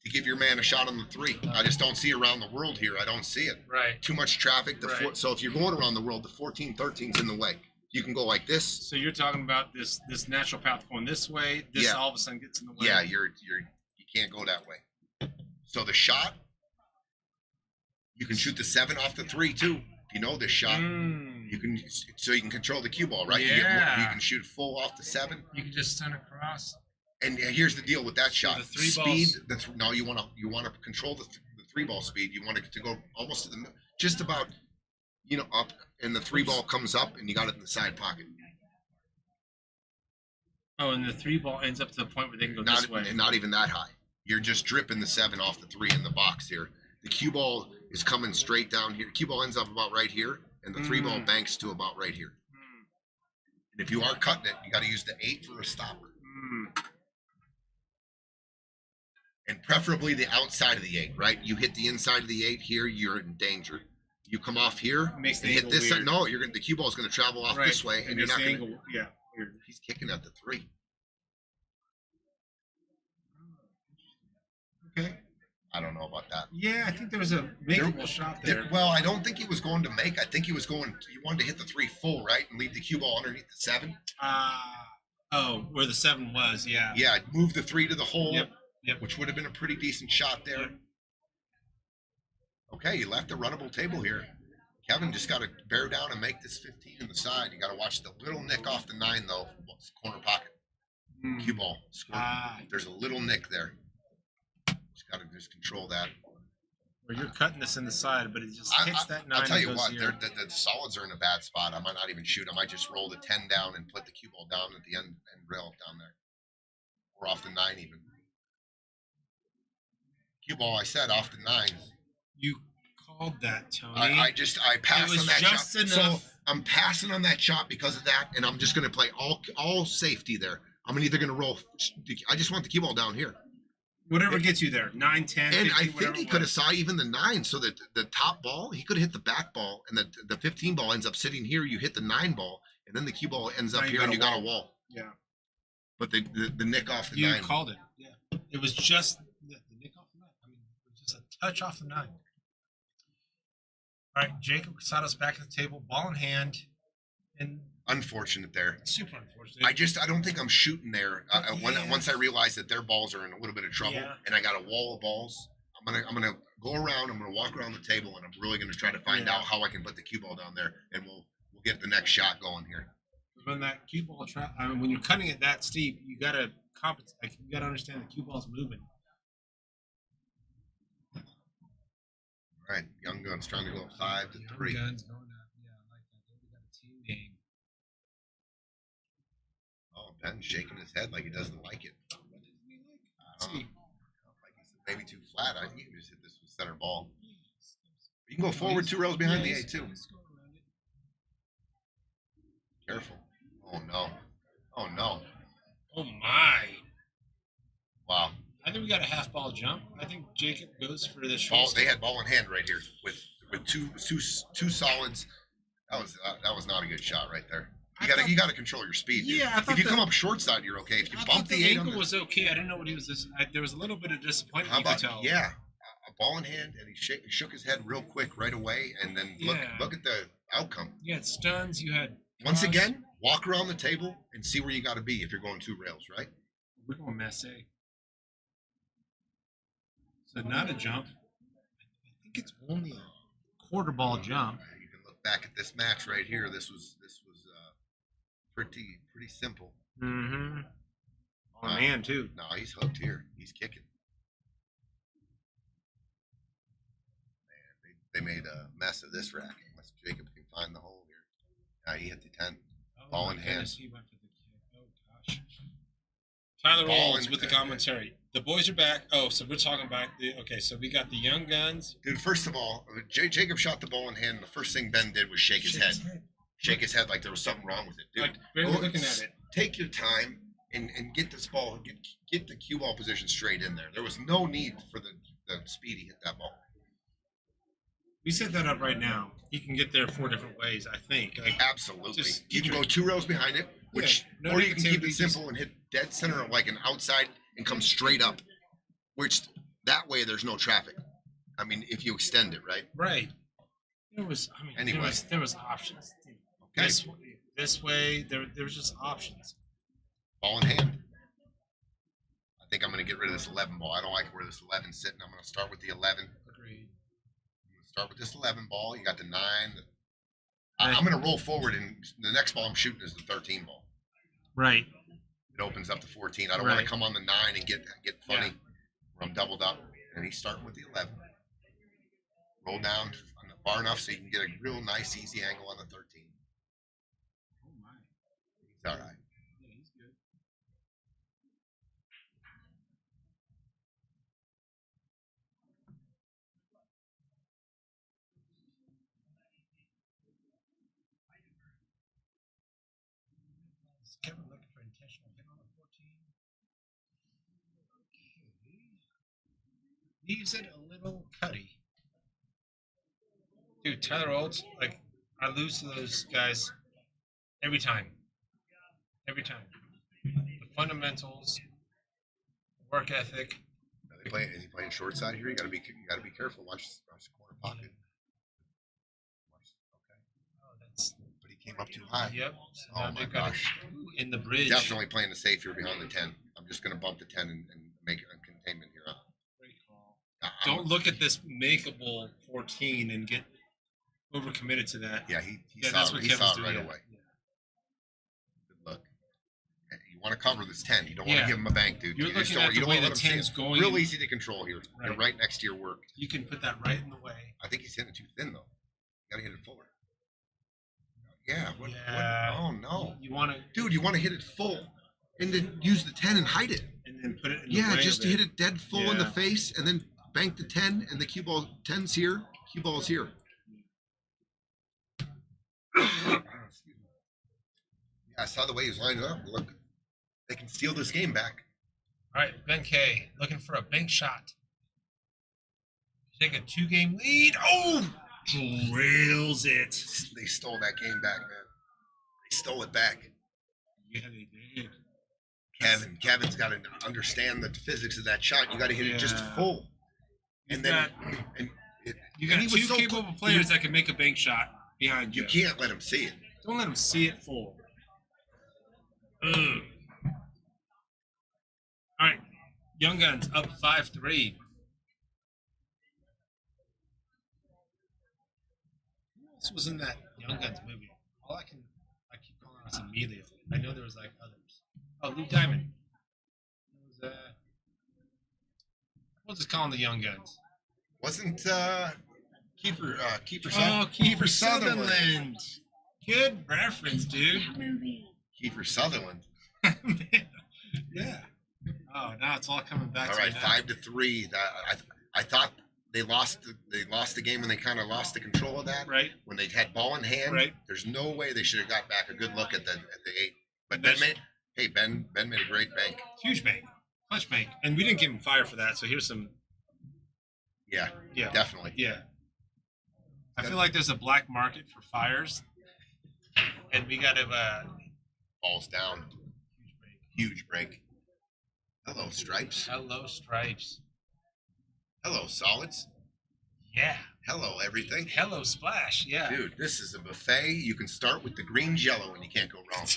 To give your man a shot on the 3. I just don't see around the world here. I don't see it. Right. Too much traffic. Right. So if you're going around the world, the 14, 13's in the way. You can go like this. So you're talking about this natural path going this way. This Yeah. all of a sudden gets in the way. Yeah, you can't go that way. So the shot, you can shoot the 7 off the 3 too. If you know this shot, you can control the cue ball, right? Yeah. You can shoot full off the 7. You can just stun across. And here's the deal with that shot. the 3 speed. balls. No, you want to control the 3 ball speed. You want it to go almost to the just about, up, and the 3 ball comes up, and you got it in the side pocket. Oh, and the 3 ball ends up to the point where they can go Not this way. not even that high. You're just dripping the 7 off the 3 in the box here. The cue ball is coming straight down here. Cue ball ends up about right here, and the 3 ball banks to about right here. And if you are cutting it, you got to use the 8 for a stopper. And preferably the outside of the 8, right? You hit the inside of the 8 here, you're in danger. You come off here Makes the and hit angle this weird. side. No, the cue ball is going to travel off this way, and you're it's not the going to. angle. Yeah. Weird. He's kicking at the 3. Okay. I don't know about that. Yeah, I think there was a makeable shot there. Well, I don't think he was going to make. I think he was going. He wanted to hit the 3 full, right, and leave the cue ball underneath the 7. Where the 7 was, yeah. Yeah, move the 3 to the hole, Yep. which would have been a pretty decent shot there. Yep. Okay, you left a runnable table here. Kevin just got to bear down and make this 15 in the side. You got to watch the little nick off the 9 though, corner pocket. Cue ball. There's a little nick there. Just got to control that. Where you're cutting this in the side, but it just hits that 9. I'll tell and you goes what, here. the solids are in a bad spot. I might not even shoot. I might just roll the 10 down and put the cue ball down at the end rail down there. Or off the 9 even. Cue ball, I said off the 9. You called that, Tony. I passed was on that just shot. enough. So I'm passing on that shot because of that, and I'm just going to play all safety there. I'm either going to roll. I just want the cue ball down here. Whatever gets you there, 9, 10, And 15, I think whatever he it could have was. saw even the 9, so that the top ball, he could have hit the back ball, and the 15 ball ends up sitting here. You hit the 9 ball, and then the cue ball ends up Now you here, got and a you got a wall. Yeah. But the nick off the You 9. called it. Yeah. It was just the nick off the 9. I mean, it was just a touch off the 9. All right, Jacob Casados back at the table, ball in hand, and Unfortunate there. super unfortunate. I don't think I'm shooting there. Yeah. Once I realize that their balls are in a little bit of trouble, Yeah. and I got a wall of balls, I'm gonna go around. I'm gonna walk around the table, and I'm really gonna try to find out how I can put the cue ball down there, and we'll get the next shot going here. When that cue ball, when you're cutting it that steep, you gotta compensate. Like, you gotta understand the cue ball's moving. All right, Young Guns trying to go 5 to 3. Guns going up. Yeah, I like that. We got a team game. Oh, Ben's shaking his head like he doesn't like it. What does he like? I don't know. Like he's maybe too flat. I think you can just hit this with center ball. You can go forward 2 rows behind the 8 too. Careful. Oh no. Oh no. Oh my! Wow. I think we got a half ball jump. I think Jacob goes for the Ball. short. They had ball in hand right here with two solids. That was not a good shot right there. You gotta control your speed. Dude. Yeah, I thought if you come up short side, you're okay. If you bump the 8 on ankle the, was okay. I didn't know what he was. There was a little bit of disappointment. how You could about tell. yeah, a ball in hand, and he shook his head real quick right away, and then look Yeah. at the outcome. You had stuns. You had Once again, walk around the table and see where you got to be if you're going 2 rails, right? We're going Masse. So not a jump. I think it's only a quarter ball jump. You can look back at this match right here. This was pretty simple. Mm-hmm. On hand too. No, he's hooked here. He's kicking. Man, they made a mess of this rack. Unless Jacob can find the hole here. Now he hit the 10. Ball in hand. He went for the kick. Oh gosh. Tyler Ball Olds in- with the commentary. The boys are back. Oh, so we're talking about okay. So we got the young guns. Dude, first of all, Jacob shot the ball in hand, and the first thing Ben did was shake his head. Shake his head like there was something wrong with it. Dude, Like barely looking at it. Take your time and get this ball, get the cue ball position straight in there. There was no need for the speed he hit that ball. We set that up right now. He can get there 4 different ways, I think. Like, Absolutely. just You can keep go it- 2 rows behind it, which no or you can keep negativity, it simple and hit dead center like an outside and come straight up, which that way there's no traffic. I mean, if you extend it, right? Right. There was. I mean, Anyway. there was options. Okay. This way. There was just options. Ball in hand. I think I'm going to get rid of this 11 ball. I don't like where this 11's sitting. I'm going to start with the 11. Agreed. I'm going to start with this 11 ball. You got the 9. I'm going to roll forward, and the next ball I'm shooting is the 13 ball. right. It opens up to 14. I don't want Right. to come on the 9 and get funny where I'm doubled up. And he's starting with the 11. Roll down far enough so you can get a real nice, easy angle on the 13. Oh my. He's all right. Yeah, he's good. Is Kevin looking for intentional hit on the 14? Okay. Leaves it a little cutty. Dude, Tyler Olds, like, I lose to those guys every time. Every time. The fundamentals, work ethic. Is he playing short side here? You got to be careful. Watch the corner pocket. Okay. Oh, that's. But he came up too high. Yep. So Oh now my they've got gosh. in the bridge. Definitely playing the safe here behind the 10. I'm just going to bump the 10 and make it a containment here. Great call. Don't look at this makeable 14 and get overcommitted to that. Yeah, he Yeah, saw that's it. what He Kevin's saw it doing, right yeah. away. Good look. You want to cover this 10. You don't want Yeah. to give him a bank, dude. You're You just looking at you the don't way wanna the let him see 10's it. going. Real easy to control here. You're Right. right next to your work. You can put that right in the way. I think he's hitting it too thin, though. You got to hit it fuller. Yeah. What, Yeah. oh, no. You want to. Dude, you want to hit it full and then use the 10 and hide it. And then put it in the Yeah, way just of hit it dead full in the Yeah. face and then bank the 10 and the cue ball 10's here, cue ball's here. Excuse me. Yeah, I saw the way he was lining up. Look, they can steal this game back. All right, Ben Kay looking for a bank shot. Take a 2-game lead. Oh, Drills it. They stole that game back, man. They stole it back. Yeah, they did. Kevin's got to understand the physics of that shot. You got to hit it just Yeah. full. And then You got he was two so capable quick- players that can make a bank shot behind you. You can't let him see it. Don't let them see it full. Ugh. All right, Young Guns up 5-3. Who else was in that Young Guns movie? I keep calling us Emilio. I know there was like others. Oh, Lou Diamond. It was, we'll just call them the Young Guns. Wasn't Kiefer Oh, Kiefer Sutherland. Good reference, dude. Kiefer Sutherland. Yeah. Oh, now it's all coming back All to right, me now. 5-3. I thought they lost the game when they kind of lost the control of that. Right. When they had ball in hand. Right. There's no way they should have got back a good look at the 8. But That's- Ben made a great bank. Huge bank. Clutch bank. And we didn't give him fire for that, so here's some. Yeah, Yeah. definitely. Yeah. I feel like there's a black market for fires. And we got to. Balls down. Huge break. Hello, Stripes. Hello, Stripes. Hello, Solids. Yeah. Hello, everything. Hello, Splash. Yeah. Dude, this is a buffet. You can start with the green jello and you can't go wrong.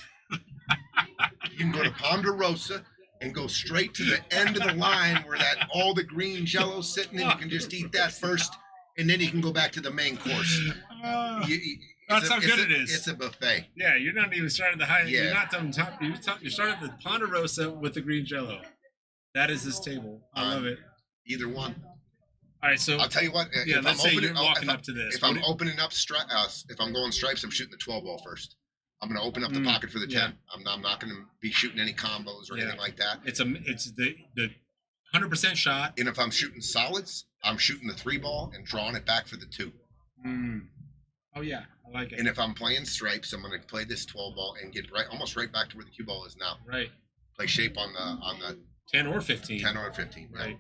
You can go to Ponderosa and go straight to the end of the line where that all the green jello's sitting, and you can just eat that first, and then you can go back to the main course. That's how good it is. It's a buffet. Yeah, you're not even starting the high. Yeah. You're not on top. You started the Ponderosa with the green jello. That is this table. I love it. Either one. All right, so I'll tell you what. yeah, if let's I'm say opening, you're walking up to this. If I'm opening up if I'm going stripes, I'm shooting the 12 ball first. I'm going to open up the pocket for the 10. yeah. I'm not going to be shooting any combos or anything like that. It's the 100% shot. And if I'm shooting solids, I'm shooting the 3 ball and drawing it back for the 2. Oh yeah, I like it. And if I'm playing stripes, I'm going to play this 12 ball and get almost right back to where the cue ball is now. Right. Play shape on the 10 or 15. 10 or 15. Yeah. Right.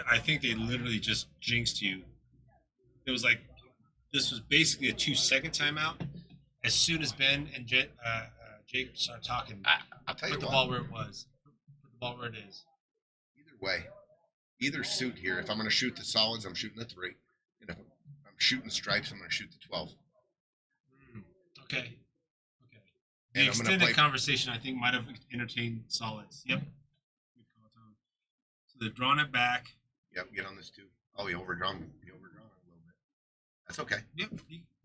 I think they literally just jinxed you. It was like this was basically a 2-second timeout. As soon as Ben and Jake started talking, I'll tell you put the what. ball where it was. Put the ball where it is. Either way, either suit here. If I'm going to shoot the solids, I'm shooting the 3. And if I'm shooting stripes, I'm going to shoot the 12. Okay. And The I'm gonna extended play- conversation, I think, might have entertained solids. Yep. Good call, Tom. So they're drawing it back. Yep, get on this too. Oh, he overdrawn it a little bit. That's okay. Yep.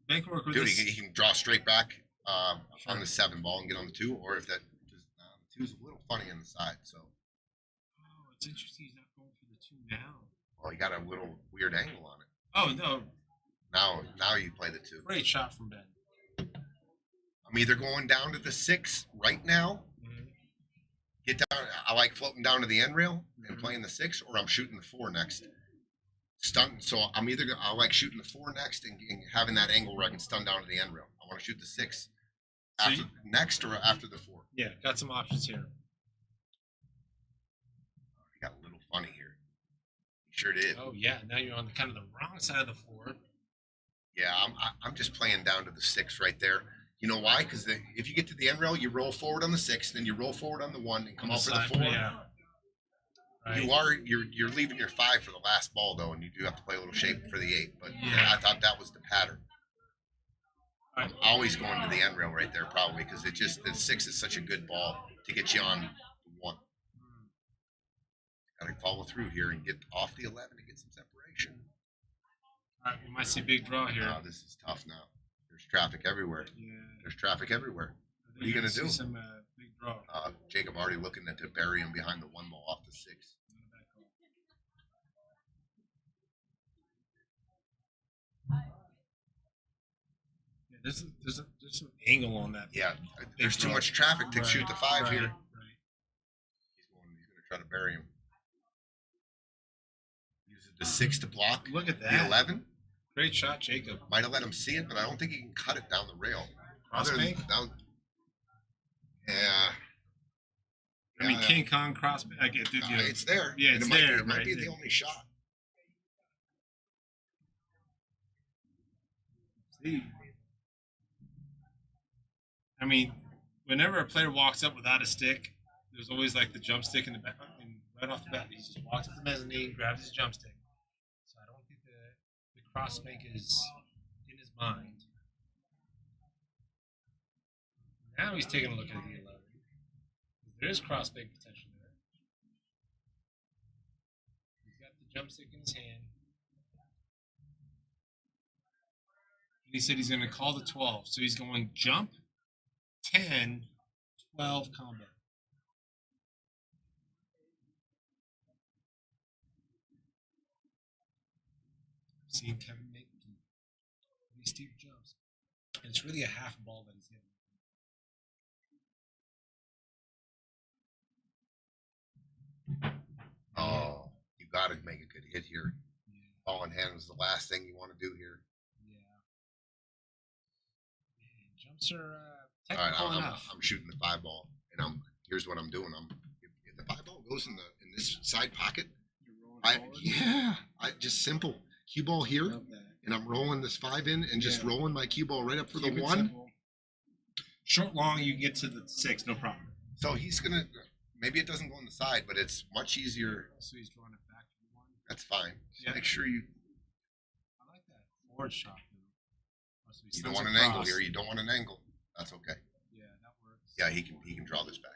Ben can work with Dude, this. he can draw straight back on the 7 ball and get on the 2, or if that the 2's a little funny on the side. So, Oh, it's interesting. He's not going for the 2 now. well, he got a little weird angle on it. Oh no! Now you play the 2. Great shot from Ben. I'm either going down to the 6 right now. Get down. I like floating down to the end rail and playing the 6, or I'm shooting the 4 next. Stun. So I'm either I like shooting the 4 next and having that angle where I can stun down to the end rail. I want to shoot the 6 So after next or after the 4. Yeah, got some options here. He got a little funny here. He sure did. Oh yeah, now you're on the kind of the wrong side of the floor. Yeah, I'm just playing down to the 6 right there. You know why? Because if you get to the end rail, you roll forward on the 6, then you roll forward on the 1 and come off for the 4. Yeah. Right. You're leaving your 5 for the last ball though, and you do have to play a little shape for the 8. But Yeah. I thought that was the pattern. Right. I'm always going to the end rail right there, probably because the 6 is such a good ball to get you on the 1. Got to follow through here and get off the 11 and get some separation. All right, we might see a big draw here. Oh, this is tough now. There's traffic everywhere. Yeah. There's traffic everywhere. I think What are you you're gonna do? See some big draw. Jacob already looking to bury him behind the 1 ball off the 6. Not a bad call. Yeah, there's some angle on that. Yeah, there's too draw. much traffic to Right, shoot the 5 right, here. right. He's gonna try to bury him. Uses the 6 to block. Look at The that. 11 Great shot, Jacob. might have let him see it, but I don't think he can cut it down the rail. Cross Other than- bank? Yeah. I mean, Yeah. King Kong cross bank. I get it. It's there. Yeah, And it's it might, there, It might right. be the only shot. See. I mean, whenever a player walks up without a stick, there's always like the jump stick in the back, and right off the bat, he just walks up the mezzanine, grabs his jump stick. So I don't think the cross bank is in his mind. Now he's taking a look at the 11. There is cross bank potential there. He's got the jump stick in his hand. And he said he's going to call the 12. So he's going jump, 10, 12 combo. I've seen Kevin make these steep jumps. And it's really a half ball that he's hitting. Oh, you got to make a good hit here. Yeah. Ball in hand is the last thing you want to do here. Yeah. Man, jumps are All right, technical enough. I'm shooting the 5 ball, and here's what I'm doing. If the 5 ball goes in this side pocket, I just simple cue ball here, Love that. and I'm rolling this 5 in and just Yeah. rolling my cue ball right up for Keep the it 1. simple. Short, long, you get to the 6, no problem. So he's gonna. maybe it doesn't go on the side, but it's much easier. So he's drawing it back to the one. That's fine. Just Yeah. make sure you I like that forward shot. Though. So he don't sends want an across. angle here. You don't want an angle. That's okay. Yeah, that works. Yeah, he can draw this back.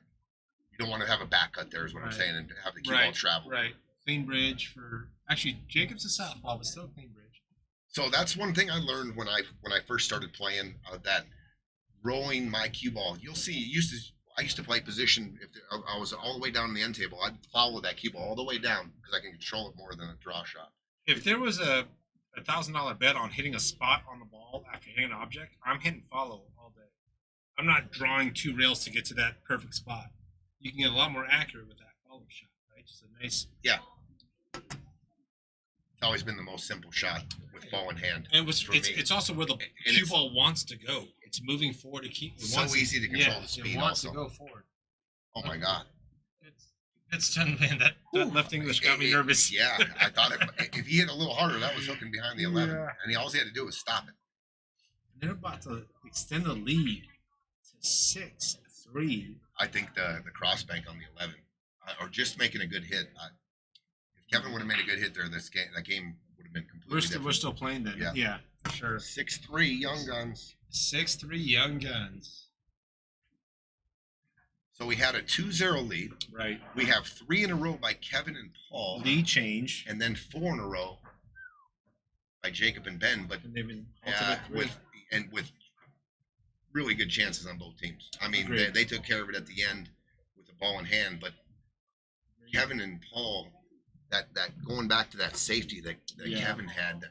You don't want to have a back cut there, is what I'm Right. saying, and have the cue ball travel. Right. Clean bridge for actually Jacob's a southpaw, but still clean bridge. So that's one thing I learned when I first started playing, that rolling my cue ball. You'll see. I used to play position. If I was all the way down the end table, I'd follow that cue ball all the way down because I can control it more than a draw shot. If there was a $1,000 bet on hitting a spot on the ball after hitting an object, I'm hitting follow all day. I'm not drawing 2 rails to get to that perfect spot. You can get a lot more accurate with that follow shot, right? Just a nice. Yeah. It's always been the most simple shot with ball in hand. And for me. it's also where the And cue it's ball wants to go. It's moving forward to keep. It so wants easy to control the It speed wants also. to go forward. Oh my God. It's done, man. That left English got me nervous. Yeah, I thought if he hit a little harder, that was hooking behind the 11, Yeah. and all he had to do was stop it. They're about to extend the lead to 6-3. I think the cross bank on the 11, or just making a good hit. If Kevin would have made a good hit there, that game would have been completely different. We're still playing then. Yeah. Yeah, for sure. 6-3 Young Guns. 6-3 Young Guns. So we had a 2-0 lead. Right. We have 3 in a row by Kevin and Paul, Lead change. and then 4 in a row by Jacob and Ben. But And they've been ultimate three. with really good chances on both teams. I mean, Agreed. they took care of it at the end with the ball in hand. But Kevin and Paul, that going back to that safety that Yeah. Kevin had.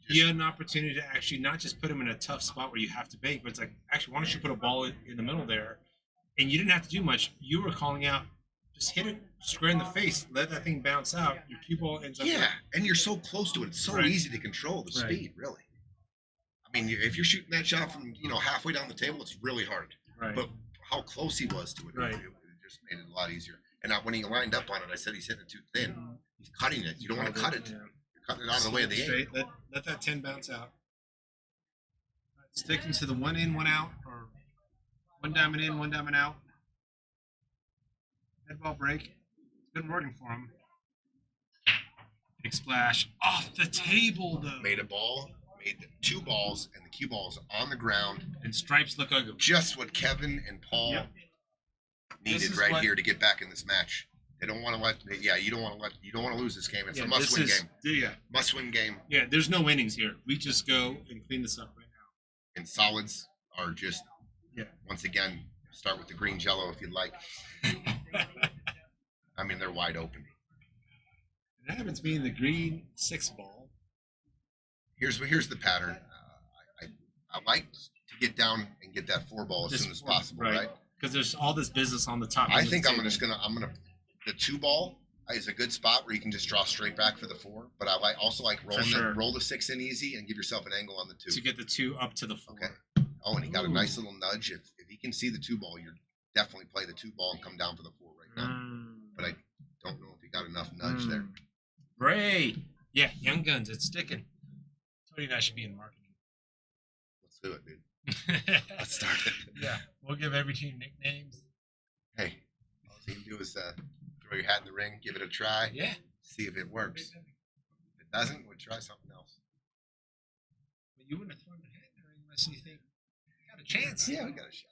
You had an opportunity to actually not just put him in a tough spot where you have to bake, but it's like, actually, why don't you put a ball in the middle there? And you didn't have to do much. You were calling out, just hit it square in the face, let that thing bounce out. Your cue ball ends up. Yeah, and you're so close to it. It's so Right. easy to control the Right. speed, really. I mean, if you're shooting that shot from halfway down the table, it's really hard. Right. But how close he was to it, Right. it just made it a lot easier. And when he lined up on it, I said he's hitting it too thin. He's cutting it. You don't want to cut it. Yeah. You're cutting it out of the way of the eight. Straight, let that 10 bounce out. Sticking to the 1 in, 1 out, or 1 diamond in, 1 diamond out. Head ball break. It's been working for him. Big splash off the table though. Made 2 balls, and the cue ball's on the ground. And stripes look ugly. Just what Kevin and Paul Yep. This needed is right what- here to get back in this match. They don't want to you don't want to lose this game. It's a must-win game. Yeah. Must-win game. Yeah, there's no innings here. We just go and clean this up right now. And solids are just, Yeah. once again, start with the green jello if you'd like. I mean, they're wide open. It happens being the green 6 ball. Here's the pattern. I like to get down and get that 4 ball as This soon as four, possible, right? Because there's all this business on the top. I end of think the I'm table. just gonna the 2 ball is a good spot where you can just draw straight back for the 4. But I also like roll the 6 in easy and give yourself an angle on the 2. to get the 2 up to the 4. Okay. Oh, and he got a nice little nudge. If he can see the 2 ball, you're definitely play the 2 ball and come down for the 4 right now. But I don't know if he got enough nudge there. Great. Yeah, Young Guns, it's sticking. Tony and I should be in marketing. Let's do it, dude. Let's start it. Yeah, we'll give every team nicknames. Hey, all you can do is throw your hat in the ring, give it a try, Yeah. see if it works. If it doesn't, we'll try something else. But you wouldn't have thrown the hat there unless you think you got a chance. Yeah, we got a shot.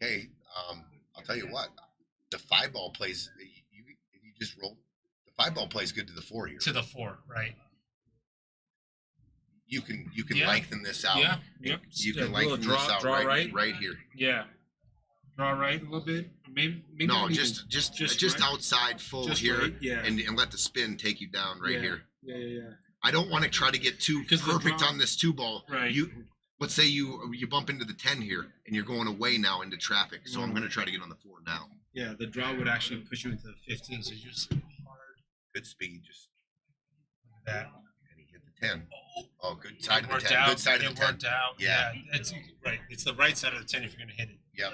Yeah. Okay, I'll tell you what. The 5 ball plays. If you just roll, the 5 ball plays good to the 4 here. To the 4, right? You can Yeah. lengthen this out. Yeah. Yep. You A can little lengthen this out draw right here. Yeah. Draw right a little bit. Maybe No, not just right. outside full Just here, right, yeah. and let the spin take you down right here. Yeah. I don't want to try to get too 'Cause the perfect draw- on this 2 ball. Right. Let's say you bump into the 10 here, and you're going away now into traffic. So I'm going to try to get on the 4 now. Yeah, the draw would actually push you into the 15, so you're just hard. Good speed, just Look at that. and he hit the 10. Oh, good side of the Worked 10. out. Good side of It the 10. worked out. Yeah. It's right. It's the right side of the 10 if you're going to hit it. Yep.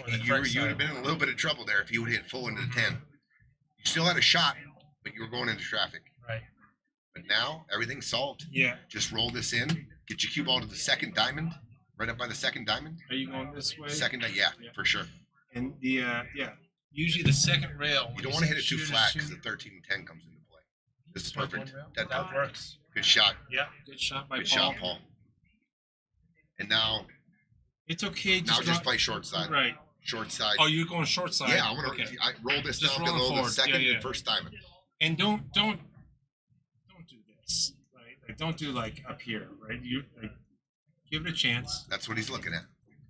Or the You correct would side. have been in a little bit of trouble there if you would hit full into the 10. You still had a shot, but you were going into traffic. Right. But now everything's solved. Yeah. Just roll this in, get your cue ball to the 2nd diamond, right up by the 2nd diamond. Are you going this way? Yeah, Yeah. for sure. And the usually the second rail. You don't want to hit it too flat because the 13 and 10 comes into play. This is perfect. That works. Good shot. Yeah, good shot by Good Paul. shot, Paul. And now It's okay. just play short side. Right. Short side. Oh, you're going short side. Yeah, I'm gonna Okay. roll this Just down roll below forward. the second Yeah, yeah. and first time. And don't do this. Right. Like don't do like up here. Right. You like give it a chance. That's what he's looking at.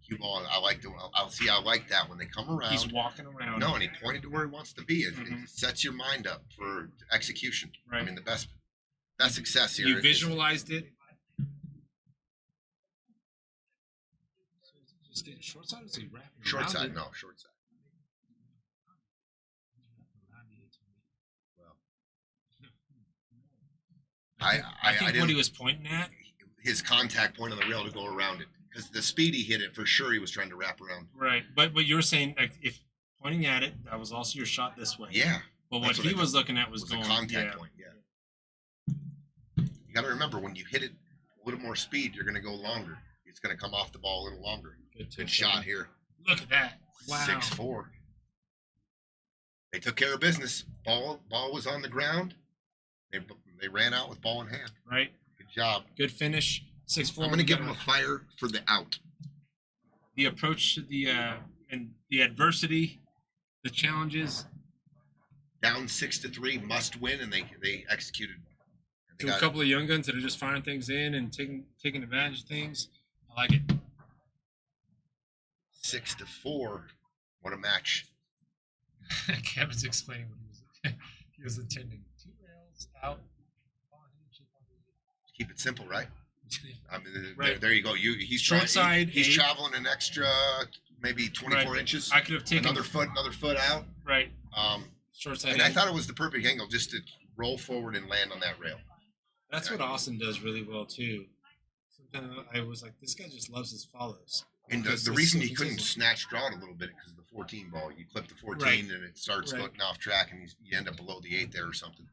Cue ball. I like I like that when they come around. He's walking around. No, and he pointed to where he wants to be. It Mhm. sets your mind up for execution. Right. I mean, the best success here. You is visualized it. Just get short side or is he wrapping short around side. it? No, short side. Well, I think didn't. what he was pointing at. His contact point on the rail to go around it because the speed he hit it for sure. He was trying to wrap around. Right, but you were saying like if pointing at it, that was also your shot this way. Yeah. But what That's what he I was looking at was a going contact yeah. point. Yeah. You got to remember when you hit it a little more speed, you're going to go longer. It's going to come off the ball a little longer. Good shot here. Look at that! Wow. 6-4. They took care of business. Ball was on the ground. They ran out with ball in hand. Right. Good job. Good finish. 6-4. I'm going to give them a fire for the out. The approach to the and the adversity, the challenges. Down 6-3, must win, and they executed. They To a got couple of young guns that are just firing things in and taking advantage of things. I like it. 6-4. What a match. Kevin's explaining what he was intending. 2 rails out. Keep it simple, right? I mean, Right. there you go. He's Short side, He's 8. traveling an extra maybe 24 Right. inches. I could have taken another foot out. Right. Um, Short side. and I 8. thought it was the perfect angle just to roll forward and land on that rail. That's what Austin does really well too. Sometimes I was like, this guy just loves his follows. And Because the it's reason so he couldn't consistent. snatch draw it a little bit because of the 14 ball. You clip the 14 Right. and it starts Right. looking off track and you end up below the 8 there or something.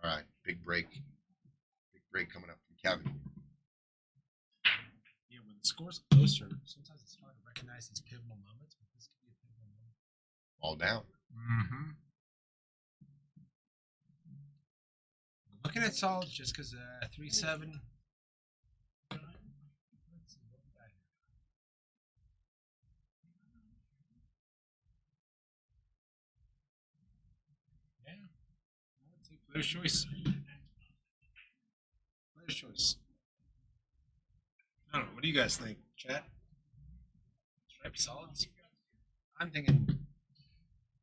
All right, big break. Big break coming up from Kevin. Yeah, when the score's closer, sometimes it's hard to recognize these pivotal moments, but this could be a pivotal moment. All down. Mm-hmm. Looking at solids just because 3-7. Let's see what we got here. Yeah. I'd say player's choice. Player's choice. I don't know. What do you guys think, chat? Striped solids? I'm thinking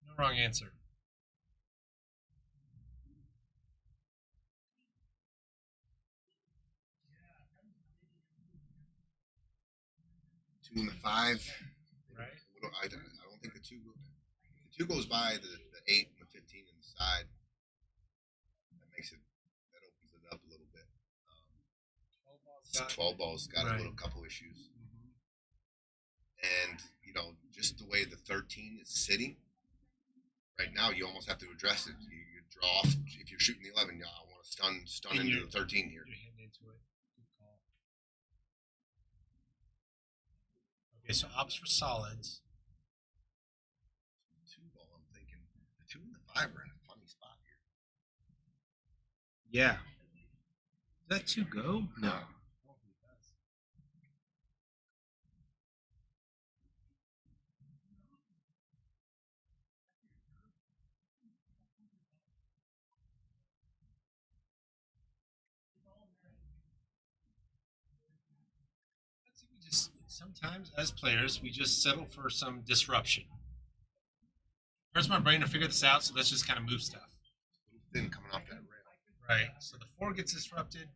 no wrong answer. Two and the 5. Right. I don't think the 2 will. The 2 goes by the 8 and the 15 on the side. That opens it up a little bit. 12 balls got a little couple issues. And, just the way the 13 is sitting, right now you almost have to address it. You draw off, if you're shooting the 11, I want to stun into the 13 here. You're hitting into it. Good call. Okay, so ops for solids. 2 ball, I'm thinking. The 2 and the 5 are in a funny spot here. Yeah. Does that 2 go? No. Sometimes, as players, we just settle for some disruption. Hurts my brain to figure this out, so let's just kind of move stuff. Thin coming off that rail. Right. So the 4 gets disrupted.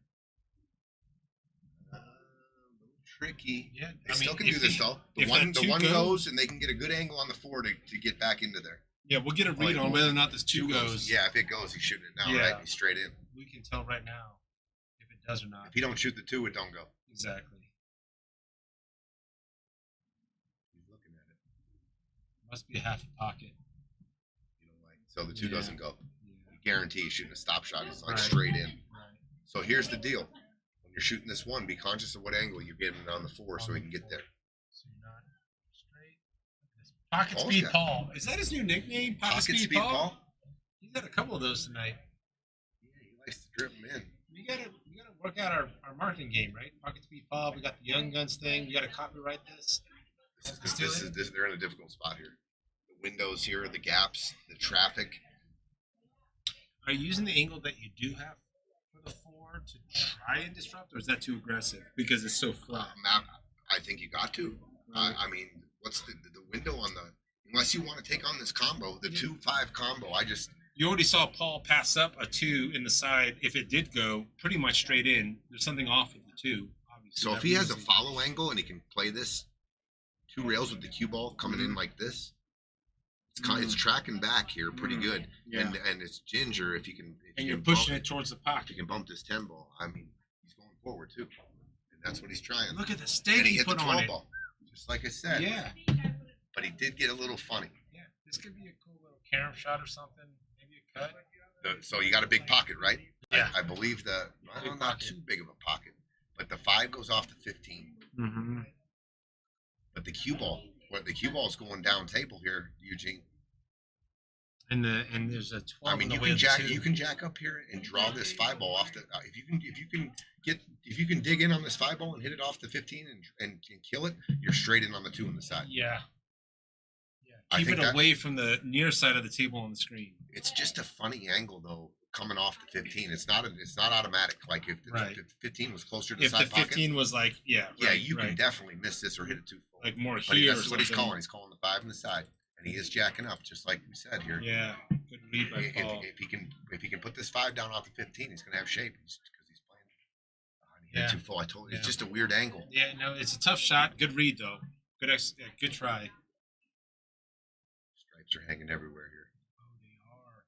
A little tricky. Yeah. They still can do this though. The if one that 2 goes and they can get a good angle on the 4 to get back into there. Yeah, we'll get a read on whether or not this 2 goes. Yeah, if it goes, he's shooting it now, Yeah. right? He's straight in. We can tell right now if it does or not. If he don't shoot the 2, it don't go. Exactly. He's looking at it. Must be a half a pocket. So the 2 Yeah. doesn't go. Yeah. You guarantee he's shooting a stop shot. It's like Right. straight in. Right. So here's the deal. When you're shooting this 1, be conscious of what angle you're getting on the 4 so he can get there. So you're not straight. Look at this Pocket Paul's Speed got- Paul. Is that his new nickname? Pocket Speed Paul? He's got a couple of those tonight. Yeah, he likes to drip them in. We gotta work out our marketing game, right? Pocket Speed Paul. We got the Young Guns thing. We gotta copyright this. They're in a difficult spot here. The windows here, the gaps, the traffic. Are you using the angle that you do have for the 4 to try and disrupt, or is that too aggressive because it's so flat? I think you got to. I mean, what's the window on the? Unless you want to take on this combo, the 2-5 combo. You already saw Paul pass up a 2 in the side. If it did go pretty much straight in, there's something off with the 2. Obviously, So if he has a follow angle and he can play this 2 rails with the cue ball coming in like this, it's tracking back here pretty good. Yeah. And it's Ginger if you can. And you're pushing it towards the If pocket. you can bump this 10 ball, I mean, he's going forward too, and that's what he's trying. Look at the And stake he he hit the put 12 on it. ball, just like I said. Yeah. But he did get a little funny. Yeah, this could be a cool little carom shot or something. Maybe a cut. So you got a big pocket, right? Yeah. I believe Big not pocket. too big of a pocket, but the 5 goes off to 15. Mm-hmm. But the cue ball is going down table here, Eugene. And there's a 12. I mean, on the you way can of the 2. you can jack up here and draw this 5 ball off the. If you can dig in on this 5 ball and hit it off the 15 and kill it, you're straight in on the 2 on the side. Yeah. I Keep think it that- away from the near side of the table on the screen. It's just a funny angle though, coming off the 15. It's not automatic. Like if Right. the 15 was closer to the If the side 15 was like, pocket, you can definitely miss this or hit it too full. like more But here. that's or what he's something. calling. He's calling the 5 in the side, and he is jacking up, just like we said here. Yeah, good read by Paul. If he can put this 5 down off the 15, he's gonna have shape because he's playing. He hit Yeah. too full. I told you, it's Yeah. just a weird angle. Yeah, no, it's a tough shot. Good read though. Good try. Stripes are hanging everywhere here. Oh, they are.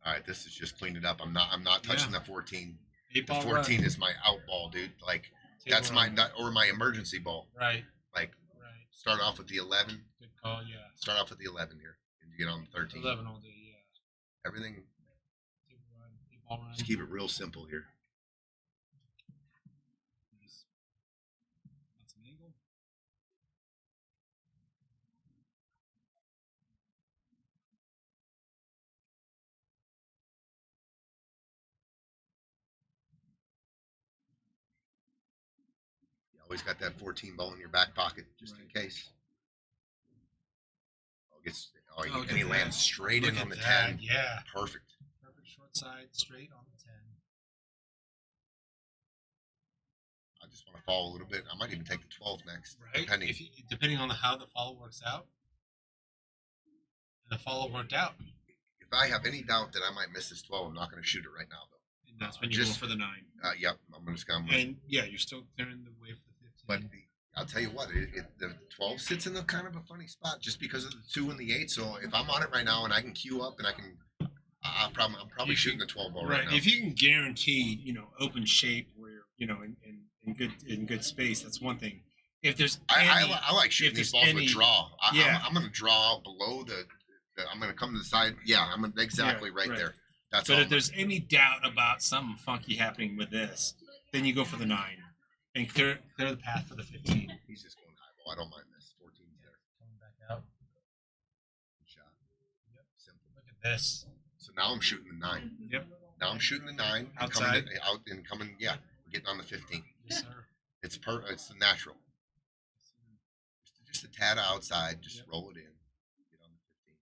All right, this is just cleaned it up. I'm not touching the 14. Eight The ball 14 is my out ball, dude. Like that's my my emergency ball. Right. Like Right. start off with the 11. Good call. Yeah. Start off with the 11 here, and you get on the 13. 11 all day. Yeah. Everything. Table run, eight ball run. Just keep it real simple here. Nice. That's an angle. You always got that 14 ball in your back pocket just in case. And he lands straight in Look on at the that. 10. Yeah. Perfect. Perfect short side, straight on the 10. I just want to fall a little bit. I might even take the 12 next, Right. depending. Depending on how the follow works out. And the follow worked out. If I have any doubt that I might miss this 12, I'm not going to shoot it right now, though. And that's when you go Just- for the 9. Yep, I'm just going. And yeah, you're still clearing the way for the 15. But I'll tell you what, the 12 sits in a kind of a funny spot just because of the 2 and the 8. So if I'm on it right now and I can queue up and I'm probably shooting the 12 ball right now. If you can guarantee, open shape where in good space, that's one thing. If there's I like shooting if these there's balls with any- draw. Yeah. I'm going to draw out below I'm going to come to the side. Yeah, I'm exactly right there. That's But all. if there's any doubt about something funky happening with this, then you go for the 9 and clear the path for the 15. He's just going high ball. I don't mind this. 14's there. Coming back out. Good shot. Yep. Simple. Look at this. So now I'm shooting the 9. Yep. Now I'm shooting the 9. and Outside. Getting on the 15. Yes, sir. It's the natural. Just a tad outside. Just roll it in. Get on the 15.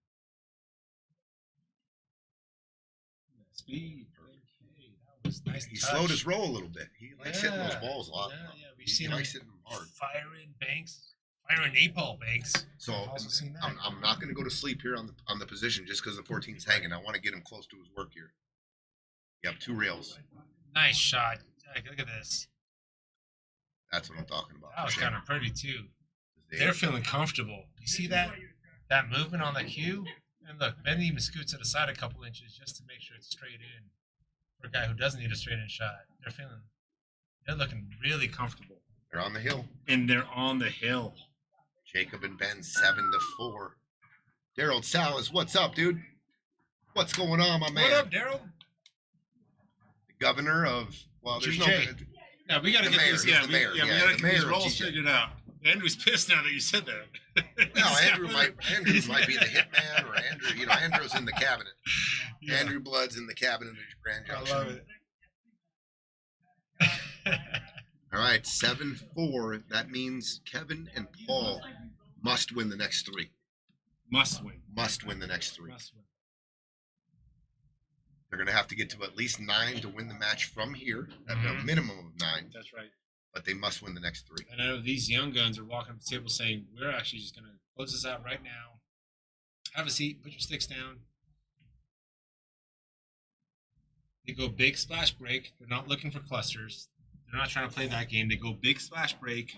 Speed. Okay, that was nice. He touch. slowed his roll a little bit. He likes hitting those Yeah. balls a lot. Yeah, yeah. We've He seen likes him hitting them hard. firing banks, firing 8-ball banks. So I've also seen that. I'm not going to go to sleep here on the position just because the 14's hanging. I want to get him close to his work here. You have 2 rails. Nice shot. Look at this. That's what I'm talking about. That was Sure. kind of pretty too. They- They're feeling comfortable. You see that movement on the cue? And look, Ben even scoots it aside a couple inches just to make sure it's straight in. For a guy who doesn't need a straight in shot, they're looking really comfortable. They're on the hill. And they're on the hill. Jacob and Ben 7-4. Daryl Salas, what's up, dude? What's going on, my man? What up, Daryl? The governor of there's GJ. no. Yeah, we got to The get mayor, this. he's Yeah, the we mayor. got Yeah, to the get mayor these of rolls GJ. figured out. Andrew's pissed now that you said that. No, Andrew might be the hitman, or Andrew. Andrew's in the cabinet. Yeah. Andrew Blood's in the cabinet of Grand I Junction. love it. All right, 7-4. That means Kevin and Paul must win the next 3. Must win. Must win the next 3. Must win. They're going to have to get to at least 9 to win the match from here, at a minimum of 9. That's right. But they must win the next 3. And I know these young guns are walking up the table saying, we're actually just going to close this out right now. Have a seat. Put your sticks down. They go big splash break. They're not looking for clusters. They're not trying to play that game. They go big splash break,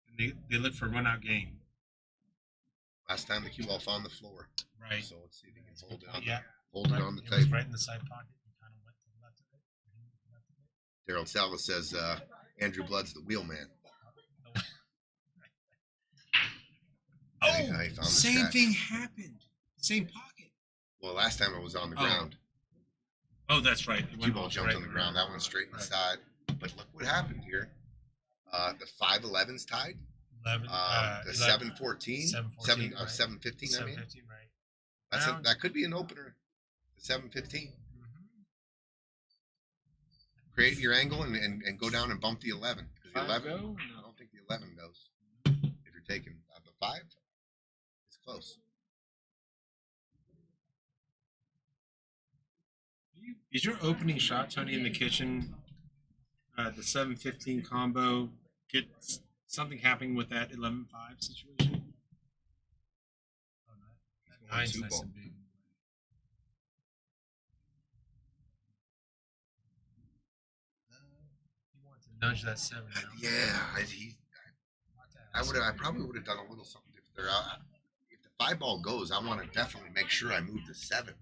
and they look for a run-out game. Last time the cue ball found the floor. Right. So let's see if he can hold it on, Yeah. hold it on the It was table. right in the side pocket. He kind of went to the left of it. Daryl Salas says Andrew Blood's the wheelman. I found the Same stats. thing happened. Same pocket. Well, last time it was on the ground. Oh, that's right. It Cue went ball off jumped right on the in ground. That went straight in the side. But look what happened here. The 5-11's tied. 11. The 7-14. 7-14, right. 7-15, I mean. 7-15, right. That could be an opener. The 7-15. Mm-hmm. Create your angle and go down and bump the 11. Because the 11, Go? I No. don't think the 11 goes. If you're taking the 5, it's close. Is your opening shot, Tony, in the kitchen, the 7-15 combo, get something happening with that 11-5 situation? Oh, that nine's two nice ball. and big. He wants to nudge that 7 now. Yeah, I probably would have done a little something if they're out. If the 5 ball goes, I want to definitely make sure I move the 7.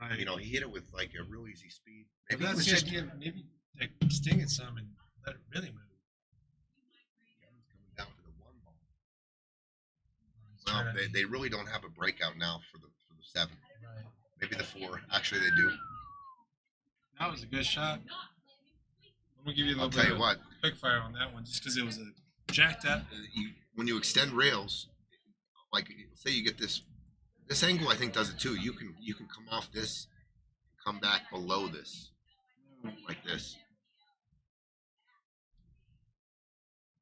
Right. You know, he hit it with like a real easy speed. But Maybe it that's was the just idea. Maybe like, sting it some and let it really move. coming down for the 1 ball. He's Well, trying to- they really don't have a breakout now for the 7. right. Maybe the 4. Actually, they do. That was a good shot. I'm gonna give you a I'll little tell bit you of what. quick fire on that one, just because it was a jacked up. When you extend rails, like say you get this angle, I think does it too. You can come off this, come back below this, like this.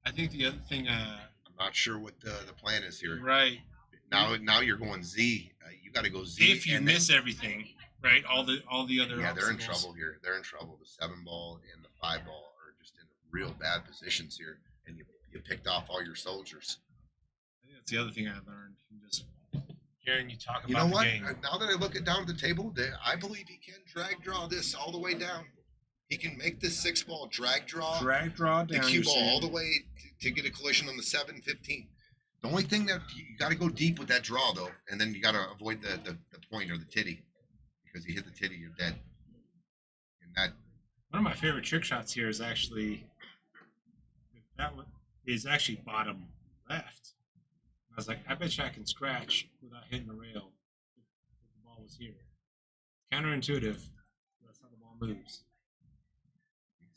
I think the other thing, I'm not sure what the plan is here. right? Now you're going Z. You got to go Z. If you and miss everything, right? All the other yeah, they're in obstacles. trouble here. They're in trouble. The 7 ball and the 5 ball are just in real bad positions here, and you picked off all your soldiers. I think that's the other thing I learned from just hearing you talk about You know the what? game. Now that I look it down at the table, I believe he can drag draw this all the way down. He can make this 6 ball drag draw Draw the down. cue you're ball saying. all the way to get a collision on the 7-15. The only thing that you got to go deep with that draw though, and then you got to avoid the point or the titty, because you hit the titty, you're dead. And that One of my favorite trick shots here is actually that one is actually bottom left. I was like, I bet you I can scratch without hitting the rail if the ball was here. Counterintuitive. That's how the ball moves.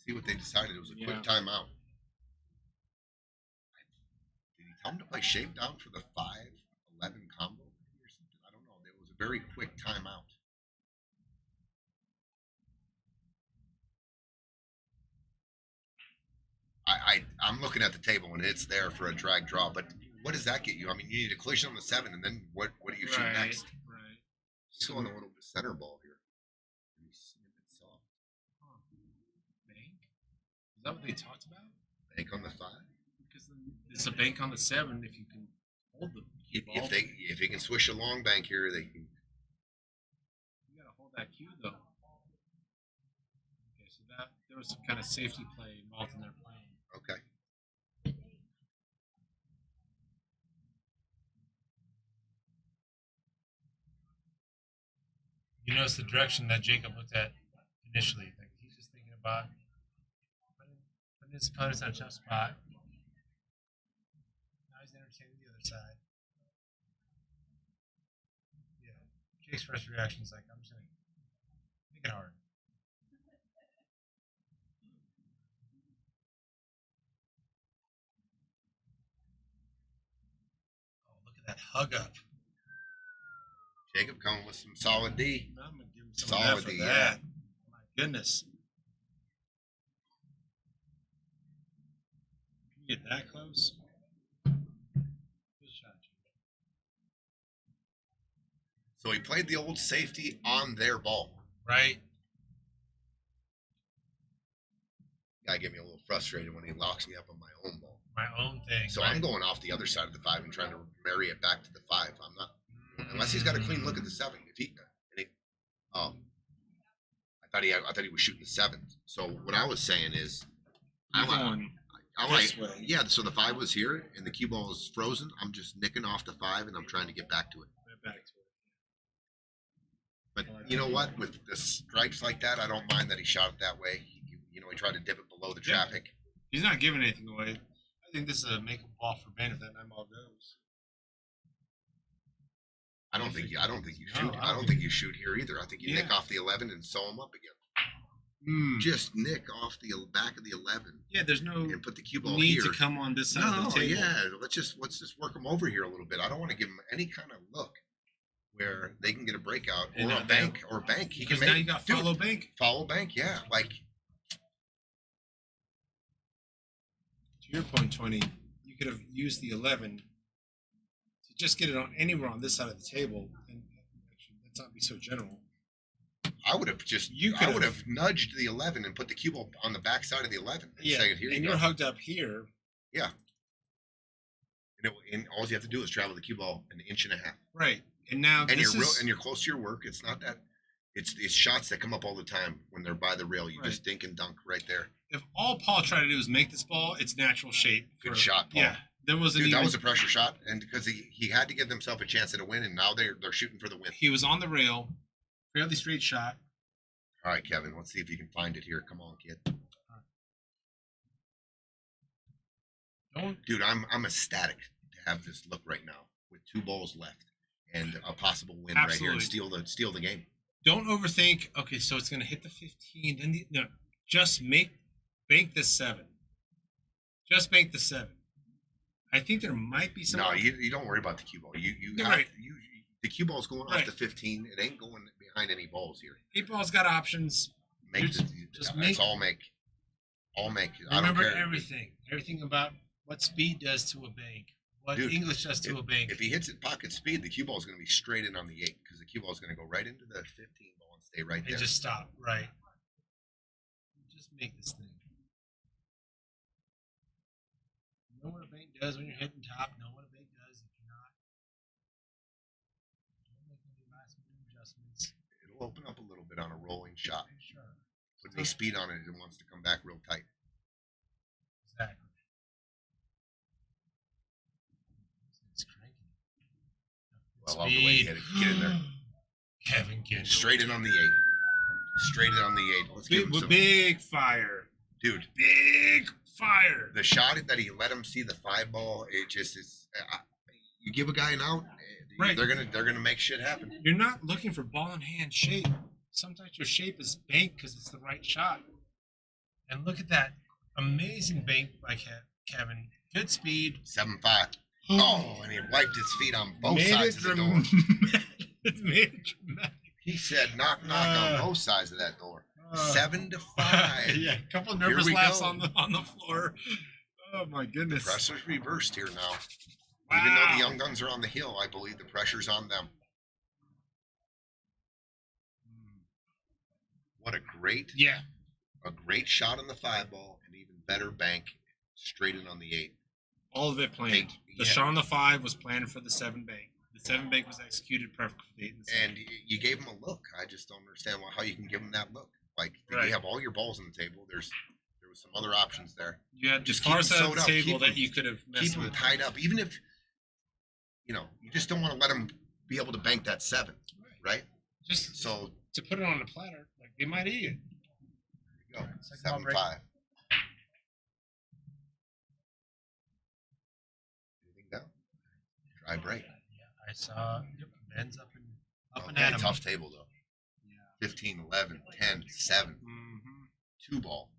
see what they decided. It was a Yeah. quick timeout. Did he tell him to play shave down for the 5-11 combo or something? I don't know. It was a very quick timeout. I'm looking at the table and it's there for a drag draw, but what does that get you? I mean, you need a collision on the 7, and then what do you shoot next? Right. Just going a little bit center ball here. Let me snip it soft. Bank? Is that what they talked about? Bank on the 5. Because it's a bank on the 7 if you can hold the ball. If they can swish a long bank here, they can. You gotta hold that cue though. Okay, so that there was some kind of safety play involved in their playing. Okay. You notice the direction that Jacob looked at initially. Like he's just thinking about putting his opponents in a tough spot. Now he's entertaining the other side. Yeah. Jake's first reaction is like, I'm just gonna make it hard. That hug up. Jacob coming with some solid D. I'm gonna give him some Solid of that for D, that. My goodness. Can you get that close? Good shot, Jacob. So he played the old safety on their ball. Right? Guy get me a little frustrated when he locks me up on my own ball. My own thing. So right? I'm going off the other side of the 5 and trying to marry it back to the 5. I'm not, unless he's got a clean look at the 7. If he, I thought he was shooting the 7. So what I was saying is, I like, this way. yeah. So the 5 was here and the cue ball is frozen. I'm just nicking off the 5 and I'm trying to get back to it. Back to it. But you know what? With the stripes like that, I don't mind that he shot it that way. He tried to dip it below the Yeah. traffic. He's not giving anything away. I think this is a make a ball for Ben if that 9 ball goes. I don't think you No, shoot. I I don't don't think you shoot here either. I think you nick Yeah. off the 11 and sew them up again. Mm. Just nick off the back of the 11 Yeah, there's no and put the cue ball need here. to come on this side No, of the table. yeah. Let's just work them over here a little bit. I don't want to give them any kind of look where they can get a breakout And or a not bank or bank. He can Because now make you got dude, follow bank. follow bank. Yeah, like To your point, 20, you could have used the 11 to just get it on anywhere on this side of the table, and actually, let's not be so general. I would have just I would have nudged the 11 and put the cue ball on the back side of the 11 and Yeah, say, here you and go. you're hugged up here. And all you have to do is travel the cue ball an inch and a half. Right. And now And this you're close to your work. It's not that. It's shots that come up all the time when they're by the rail. You Right. just dink and dunk right there. if all Paul tried to do is make this ball its natural shape. Good shot, Paul. Yeah. There wasn't Dude, even that was a pressure shot, and because he had to give himself a chance at a win, and now they're shooting for the win. he was on the rail, fairly straight shot. All right, Kevin, let's see if you can find it here. Come on, kid. Dude, I'm ecstatic to have this look right now with 2 balls left and a possible win right here and Absolutely. steal the game. Don't overthink. Okay, so it's gonna hit the 15. Then no, just bank the 7. Just bank the 7. I think there might be some. No, you don't worry about the cue ball. You You're have right. the cue ball's going off Right. the 15. It ain't going behind any balls here. 8 ball's got options. Make Just- the, just it's make- all make. All make. I don't Remember care. everything about what speed does to a bank, what Dude, English does to a bank. If he hits it pocket speed, the cue ball is going to be straight in on the 8 because the cue ball is going to go right into the 15 ball and stay right there. And just stop, right? Just make this thing. Know what a bank does when you're hitting top. Know what a bank does if you're not. Don't make any last minute adjustments. It'll open up a little bit on a rolling shot. Sure. Put any speed on it, it wants to come back real tight. Exactly. It's cranking. Well, all the way Speed. hit it. Get in there. Kevin Gendill. Straight in on the 8. Straight in on the 8. Let's give him With some. big fire. Dude, Big fire. the shot that he let him see the 5 ball, it just is. You give a guy an out, Right. they're gonna make shit happen. You're not looking for ball in hand shape. Sometimes your shape is bank because it's the right shot. And look at that amazing bank by Kevin. Good speed. 7-5. Oh, and he wiped his feet on both Made sides it of the door. it made it dramatic. He said, knock on both sides of that door. 7-5. Yeah, a couple Here nervous we laughs go. on the floor. Oh my goodness. Pressure's reversed here now. Wow. Even though the young guns are on the hill, I believe the pressure's on them. What a great shot on the 5 ball, and even better bank straight in on the 8. All of it planned. Hey, The yeah. shot on the 5 was planned for the 7 bank. The 7 bank was executed perfectly for the 8 and the 7. And you gave him a look. I just don't understand how you can give him that look. Like Right. you have all your balls on the table. There was some other options there. You had Just the far keep 'em side of sewed the up, table keep that 'em- you could have Keep messed him with. tied up, even if you just don't want to let him be able to bank that 7, right? Just So to put it on a platter, like they might eat it. there you go, Second ball 7-5. Anything down? Dry break. Yeah, I saw Ben's up and Okay, at him. tough table though. Yeah. 15, 11, 10, 7, Mm-hmm. 2 ball.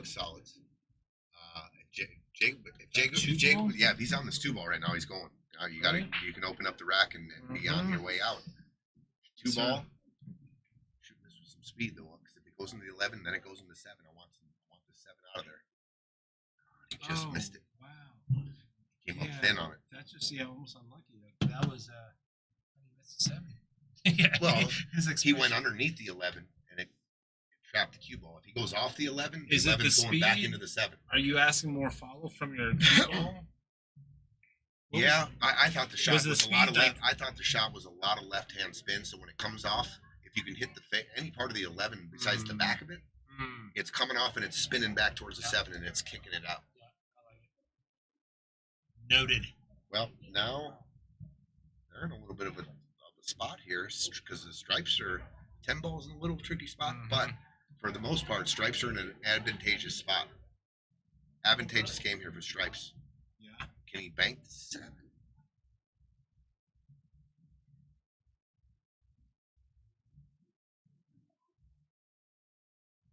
good solids. Jake, Two-ball? yeah, if he's on this 2-ball right now, he's going. You can open up the rack and be on your way out. 2-ball. Shooting this with some speed though, because if it goes into the 11, then it goes into 7. I want the 7 out of there. He just missed it. Wow. Came up thin on it. That's just almost unlucky. That was he missed the 7. Yeah. Well, his he went expression. underneath the 11 and it trapped the cue ball. If he goes off the 11, Is it the 11's going back speed? into the 7. Are you asking more follow from your cue ball? What Yeah, I thought the shot was was, the a lot of speed left. I thought the shot was a lot of left-hand spin. So when it comes off, if you can hit any part of the 11 besides the back of it, it's coming off and it's spinning back towards the 7 and it's kicking it out. Noted. Well, now they're in a little bit of a spot here because the stripes are 10 balls in a little tricky spot, but for the most part, stripes are in an advantageous spot. Advantageous game here for stripes. Yeah. Can he bank the 7?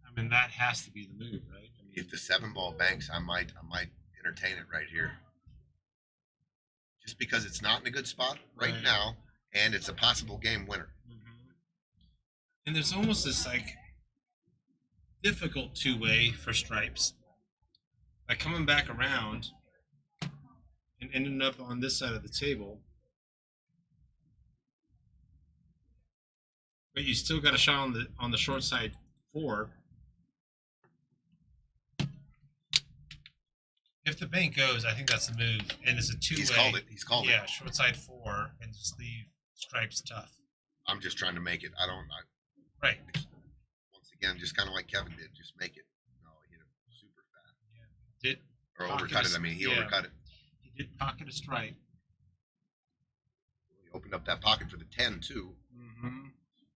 I mean, that has to be the move, right? I mean, If the 7-ball banks, I might entertain it right here. Just because it's not in a good spot right now, and it's a possible game winner. and there's almost this difficult 2-way for stripes, like coming back around and ending up on this side of the table. But you still got a shot on the short side 4. If the bank goes, I think that's the move, and it's a 2-way. He's called it. He's called it. Yeah, short side 4, and just leave stripes tough. I'm just trying to make it. Right. Once again, just kind of like Kevin did, just make it. No, he hit it super fast. Yeah. Did Or pocket overcut his- it. I mean, he yeah. overcut it. He did pocket a stripe. He opened up that pocket for the 10 too.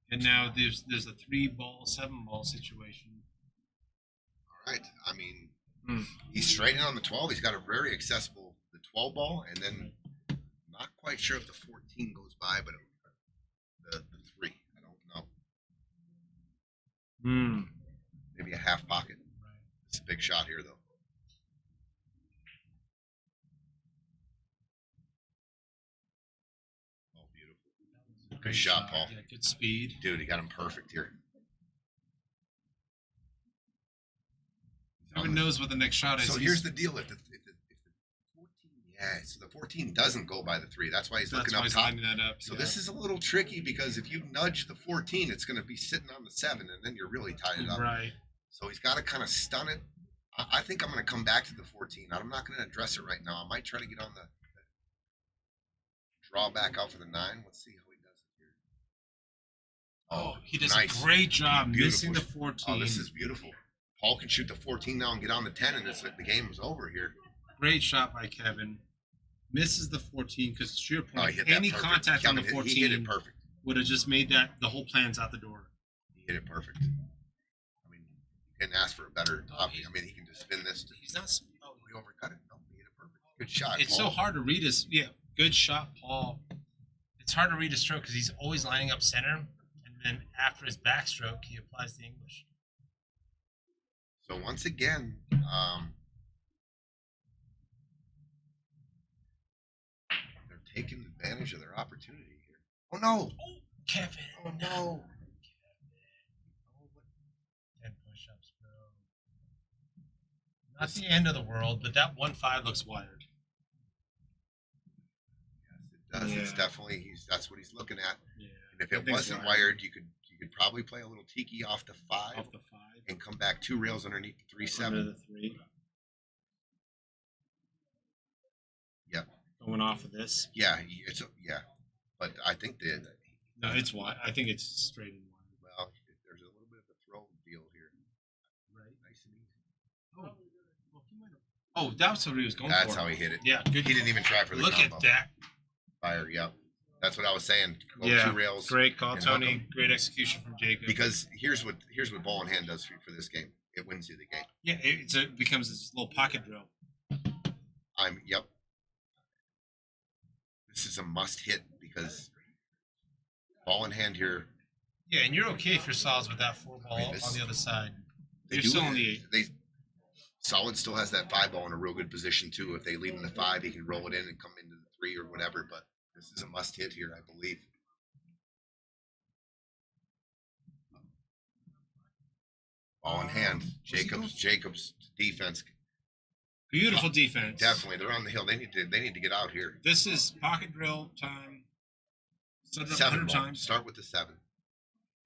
And now there's a 3-ball, 7-ball situation. All right. I mean, he's straight in on the 12. He's got a very accessible the 12 ball, and then not quite sure if the 14 goes by, but the 3. I don't know. Maybe a half pocket. Right. It's a big shot here, though. Oh, beautiful. Good shot, Paul. Yeah, good speed. Dude, he got him perfect here. Who knows what the next shot is? So here's the deal: if the 14, so the 14 doesn't go by the 3. That's why he's That's looking why up he's top. lining that up. So yeah. this is a little tricky because if you nudge the 14, it's going to be sitting on the 7, and then you're really tied it up. Right. So he's got to kind of stun it. I think I'm going to come back to the 14. I'm not going to address it right now. I might try to get on the draw back out for the 9. Let's see how he does it here. Oh, he does nice. a great job Beautiful. missing the 14. Oh, this is beautiful. Paul can shoot the 14 now and get on the 10, and the game is over here. Great shot by Kevin. Misses the 14 because, to your Oh, point, he hit that any perfect. contact on the Kevin, 14 he hit it perfect. would have just made that the whole plan's out the door. He hit it perfect. I mean, you can't ask for a better option. I mean, he can just spin this. He's not. Oh, he overcut it. No, he hit it perfect. Good shot. It's Paul. so hard to read his. Yeah, good shot, Paul. It's hard to read his stroke because he's always lining up center, and then after his backstroke, he applies the English. So once again, they're taking advantage of their opportunity here. Oh no! Kevin. Oh no! 10 push-ups, bro. Not the end of the world, but that 1-5 looks wired. Yes, it does. It's Yeah. definitely that's what he's looking at. Yeah. And if I it think wasn't so. wired, you could probably play a little tiki off the 5 Off the 5. and come back 2 rails underneath the 3-7. Under the 3. Yeah. Going off of this. Yeah, but I think No, it's wide. I think it's straight and wide. well, there's a little bit of a throw deal here. Right. Nice and easy. Oh, that's what he was going That's for. how he hit it. Yeah, good. He didn't even try for the Look combo. at that. Fire, yep. That's what I was saying. Go Yeah, 2 rails. great call, and hook Tony. 'em. Great execution from Jacob. Because here's what ball in hand does for this game. It wins you the game. yeah, it becomes this little pocket drill. Yep. This is a must hit because ball in hand here. Yeah, and you're okay if you're solids with that 4 ball I mean, this- on the other side. They You're do still it- on the 8. Solid still has that 5 ball in a real good position too. If they leave him the 5, he can roll it in and come into the 3 or whatever. But this is a must hit here, I believe. Ball in hand. Jacobs defense. Beautiful defense. Definitely, they're on the hill. They need to get out here. This is pocket drill time. Set it up 7 100 ball. times. Start with the 7,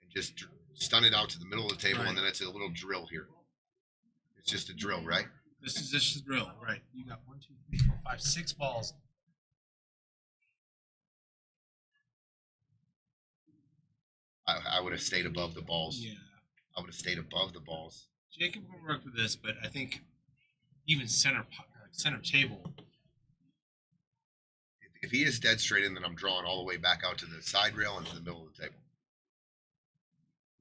and just stun it out to the middle of the table, Right. and then it's a little drill here. It's just a drill, right? This is just the drill, right? You got 1, 2, 3, 4, 5, 6 balls. I would have stayed above the balls. Yeah. I would have stayed above the balls. Jacob will work with this, but I think even center table. If he is dead straight in, then I'm drawing all the way back out to the side rail and to the middle of the table.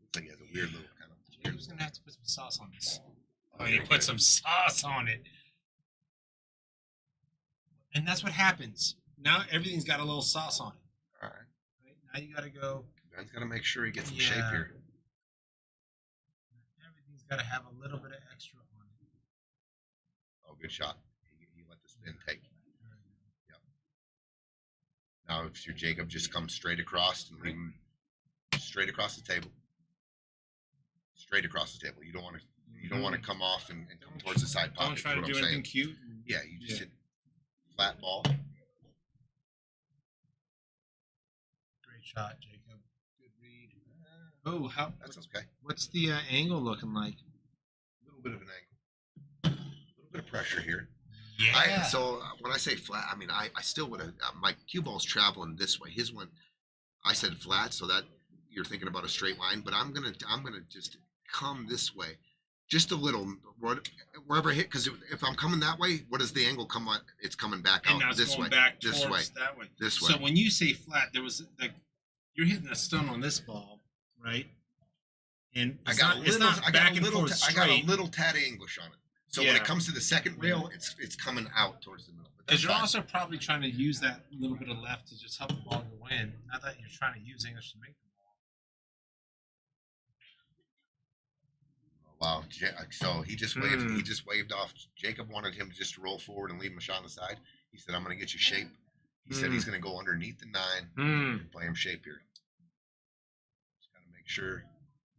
Looks like he has a weird little kind of. Jacob's gonna have to put some sauce on this. Oh, he put some sauce on it. And that's what happens. Now everything's got a little sauce on it. All right. Right? Now you gotta go. Ben's got to make sure he gets some shape Yeah. here. Everything's gotta have a little bit of extra on it. Oh, good shot. He let the spin take. Yep. Now, if your Jacob just comes straight across and leave him straight across the table. Straight across the table. You don't want to come off and come towards the side pocket. Don't try to is do what I'm anything saying. cute. Yeah, you just hit flat ball. Great shot, Jacob. Good read. Oh, That's okay. what's the angle looking like? A little bit of an angle. A little bit of pressure here. Yeah. So when I say flat, I mean I still would have my cue ball's traveling this way. His one, I said flat, so that you're thinking about a straight line. But I'm gonna just come this way, just a little wherever I hit. Because if I'm coming that way, what does the angle come on? It's coming back And now out it's this going way. back This way. towards that way. This way. So when you say flat, there was like you're hitting a stone on this ball, right? And I it's got not, a it's little. not I back got a and little. forth I got a straight. little tad of English on it. So when Yeah. it comes to the second rail, it's coming out towards the middle. But Because that's you're fine. also probably trying to use that little bit of left to just help the ball go in. Not that you're trying to use English to make the ball. Wow. So he just waved. He just waved off. Jacob wanted him to just roll forward and leave him a shot on the side. He said, "I'm going to get you shape." He said he's going to go underneath the 9 and play him shape here. Just got to make sure.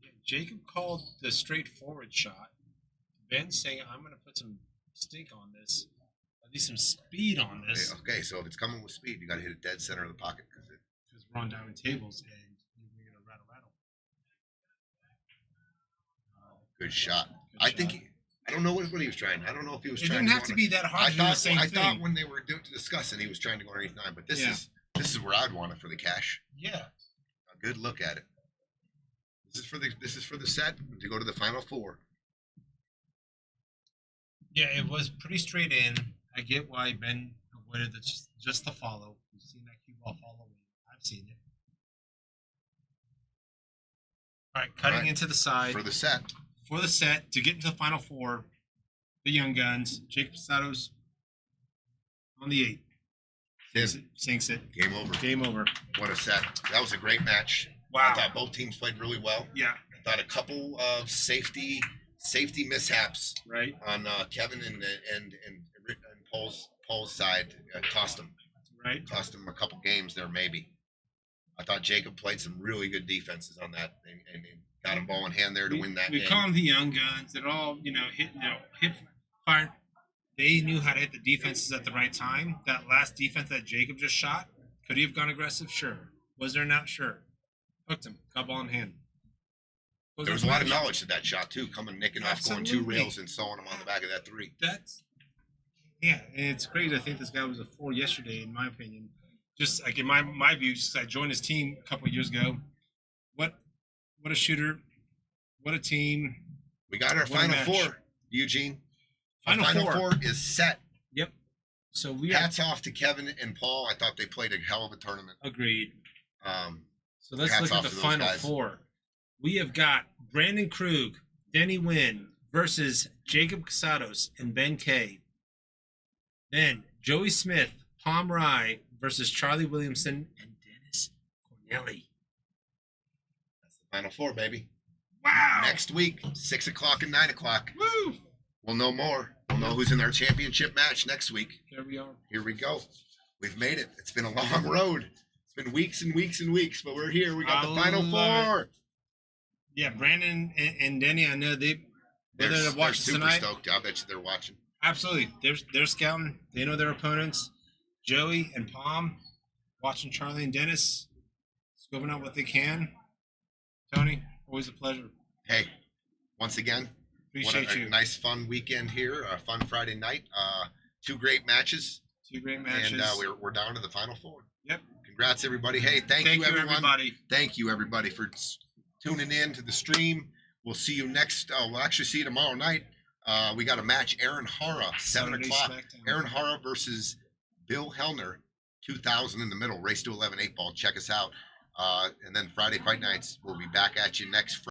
Yeah, Jacob called the straightforward shot. Ben's saying, "I'm going to put some stink on this, at least some speed on this, Okay, so if it's coming with speed, you got to hit it dead center of the pocket because because we're on diamond tables and you're going to rattle." good shot. Good I shot. think I don't know what he was trying. I don't know if he was It trying. didn't have to be that hard to do the same I thing. thought when they were discussing, he was trying to go underneath 9, but this Yeah. is where I'd want it for the cash. Yeah. A good look at it. This is for the set to go to the final 4. Yeah, it was pretty straight in. I get why Ben avoided just the follow. We've seen that cue ball follow in. I've seen it. All right, cutting All right. into the side For the set. for the set to get into the final 4. The young guns, Jacob Casados on the 8. Sinks it. Game over. Game over. What a set. That was a great match. Wow. I thought both teams played really well. Yeah. I thought a couple of safety mishaps Right. on Kevin and Paul's side cost him a couple games there maybe. I thought Jacob played some really good defenses on that and got him ball in hand there to win that We game. call them the young guns. They're all, hit fire. They knew how to hit the defenses at the right time. That last defense that Jacob just shot, could he have gone aggressive? Sure. Was there not? Sure. Hooked him. Got ball in hand. There was a lot of knowledge to that shot too, nicking off, going 2 Absolutely. rails and sewing him on the back of that 3. Yeah, and it's great. I think this guy was a 4 yesterday, in my opinion. Just like in my view, just 'cause I joined his team a couple of years ago. What a shooter! What a team! We got our What a final match. 4, Eugene. Our Final final four. 4 is set. Yep. So we Hats off to Kevin and Paul. I thought they played a hell of a tournament. agreed. So let's Hats look at off the to those final guys. 4. We have got Brandon Krug, Denny Wynn versus Jacob Casados and Ben Kay. Then Joey Smith, Palm Rye versus Charlie Williamson and Dennis Corneillie. That's the final 4, baby. Wow! Next week, 6 o'clock and 9 o'clock. Woo! we'll know more. We'll know who's in our championship match next week. There we are. Here we go. We've made it. It's been a long road. It's been weeks and weeks and weeks, but we're here. We got the final love four. Yeah, Brandon and Denny, I know they're watching super tonight. stoked. I bet you they're watching. Absolutely. They're scouting. They know their opponents. Joey and Palm watching Charlie and Dennis, scoping out what they can. Tony, always a pleasure. Hey, once again, Appreciate what a you. nice fun weekend here. A fun Friday night. Two great matches. Two great matches. And we're down to the final four. Yep. Congrats, everybody. Hey, thank you, everyone. everybody. Thank you, everybody, for tuning in to the stream. We'll see you next. We'll actually see you tomorrow night. We got a match. Aaron Hara, 7 Saturday o'clock. Smackdown. Aaron Hara versus Bill Hellner, 2000 in the middle. Race to 11 8 ball. Check us out. And then Friday Fight Nights. We'll be back at you next Friday.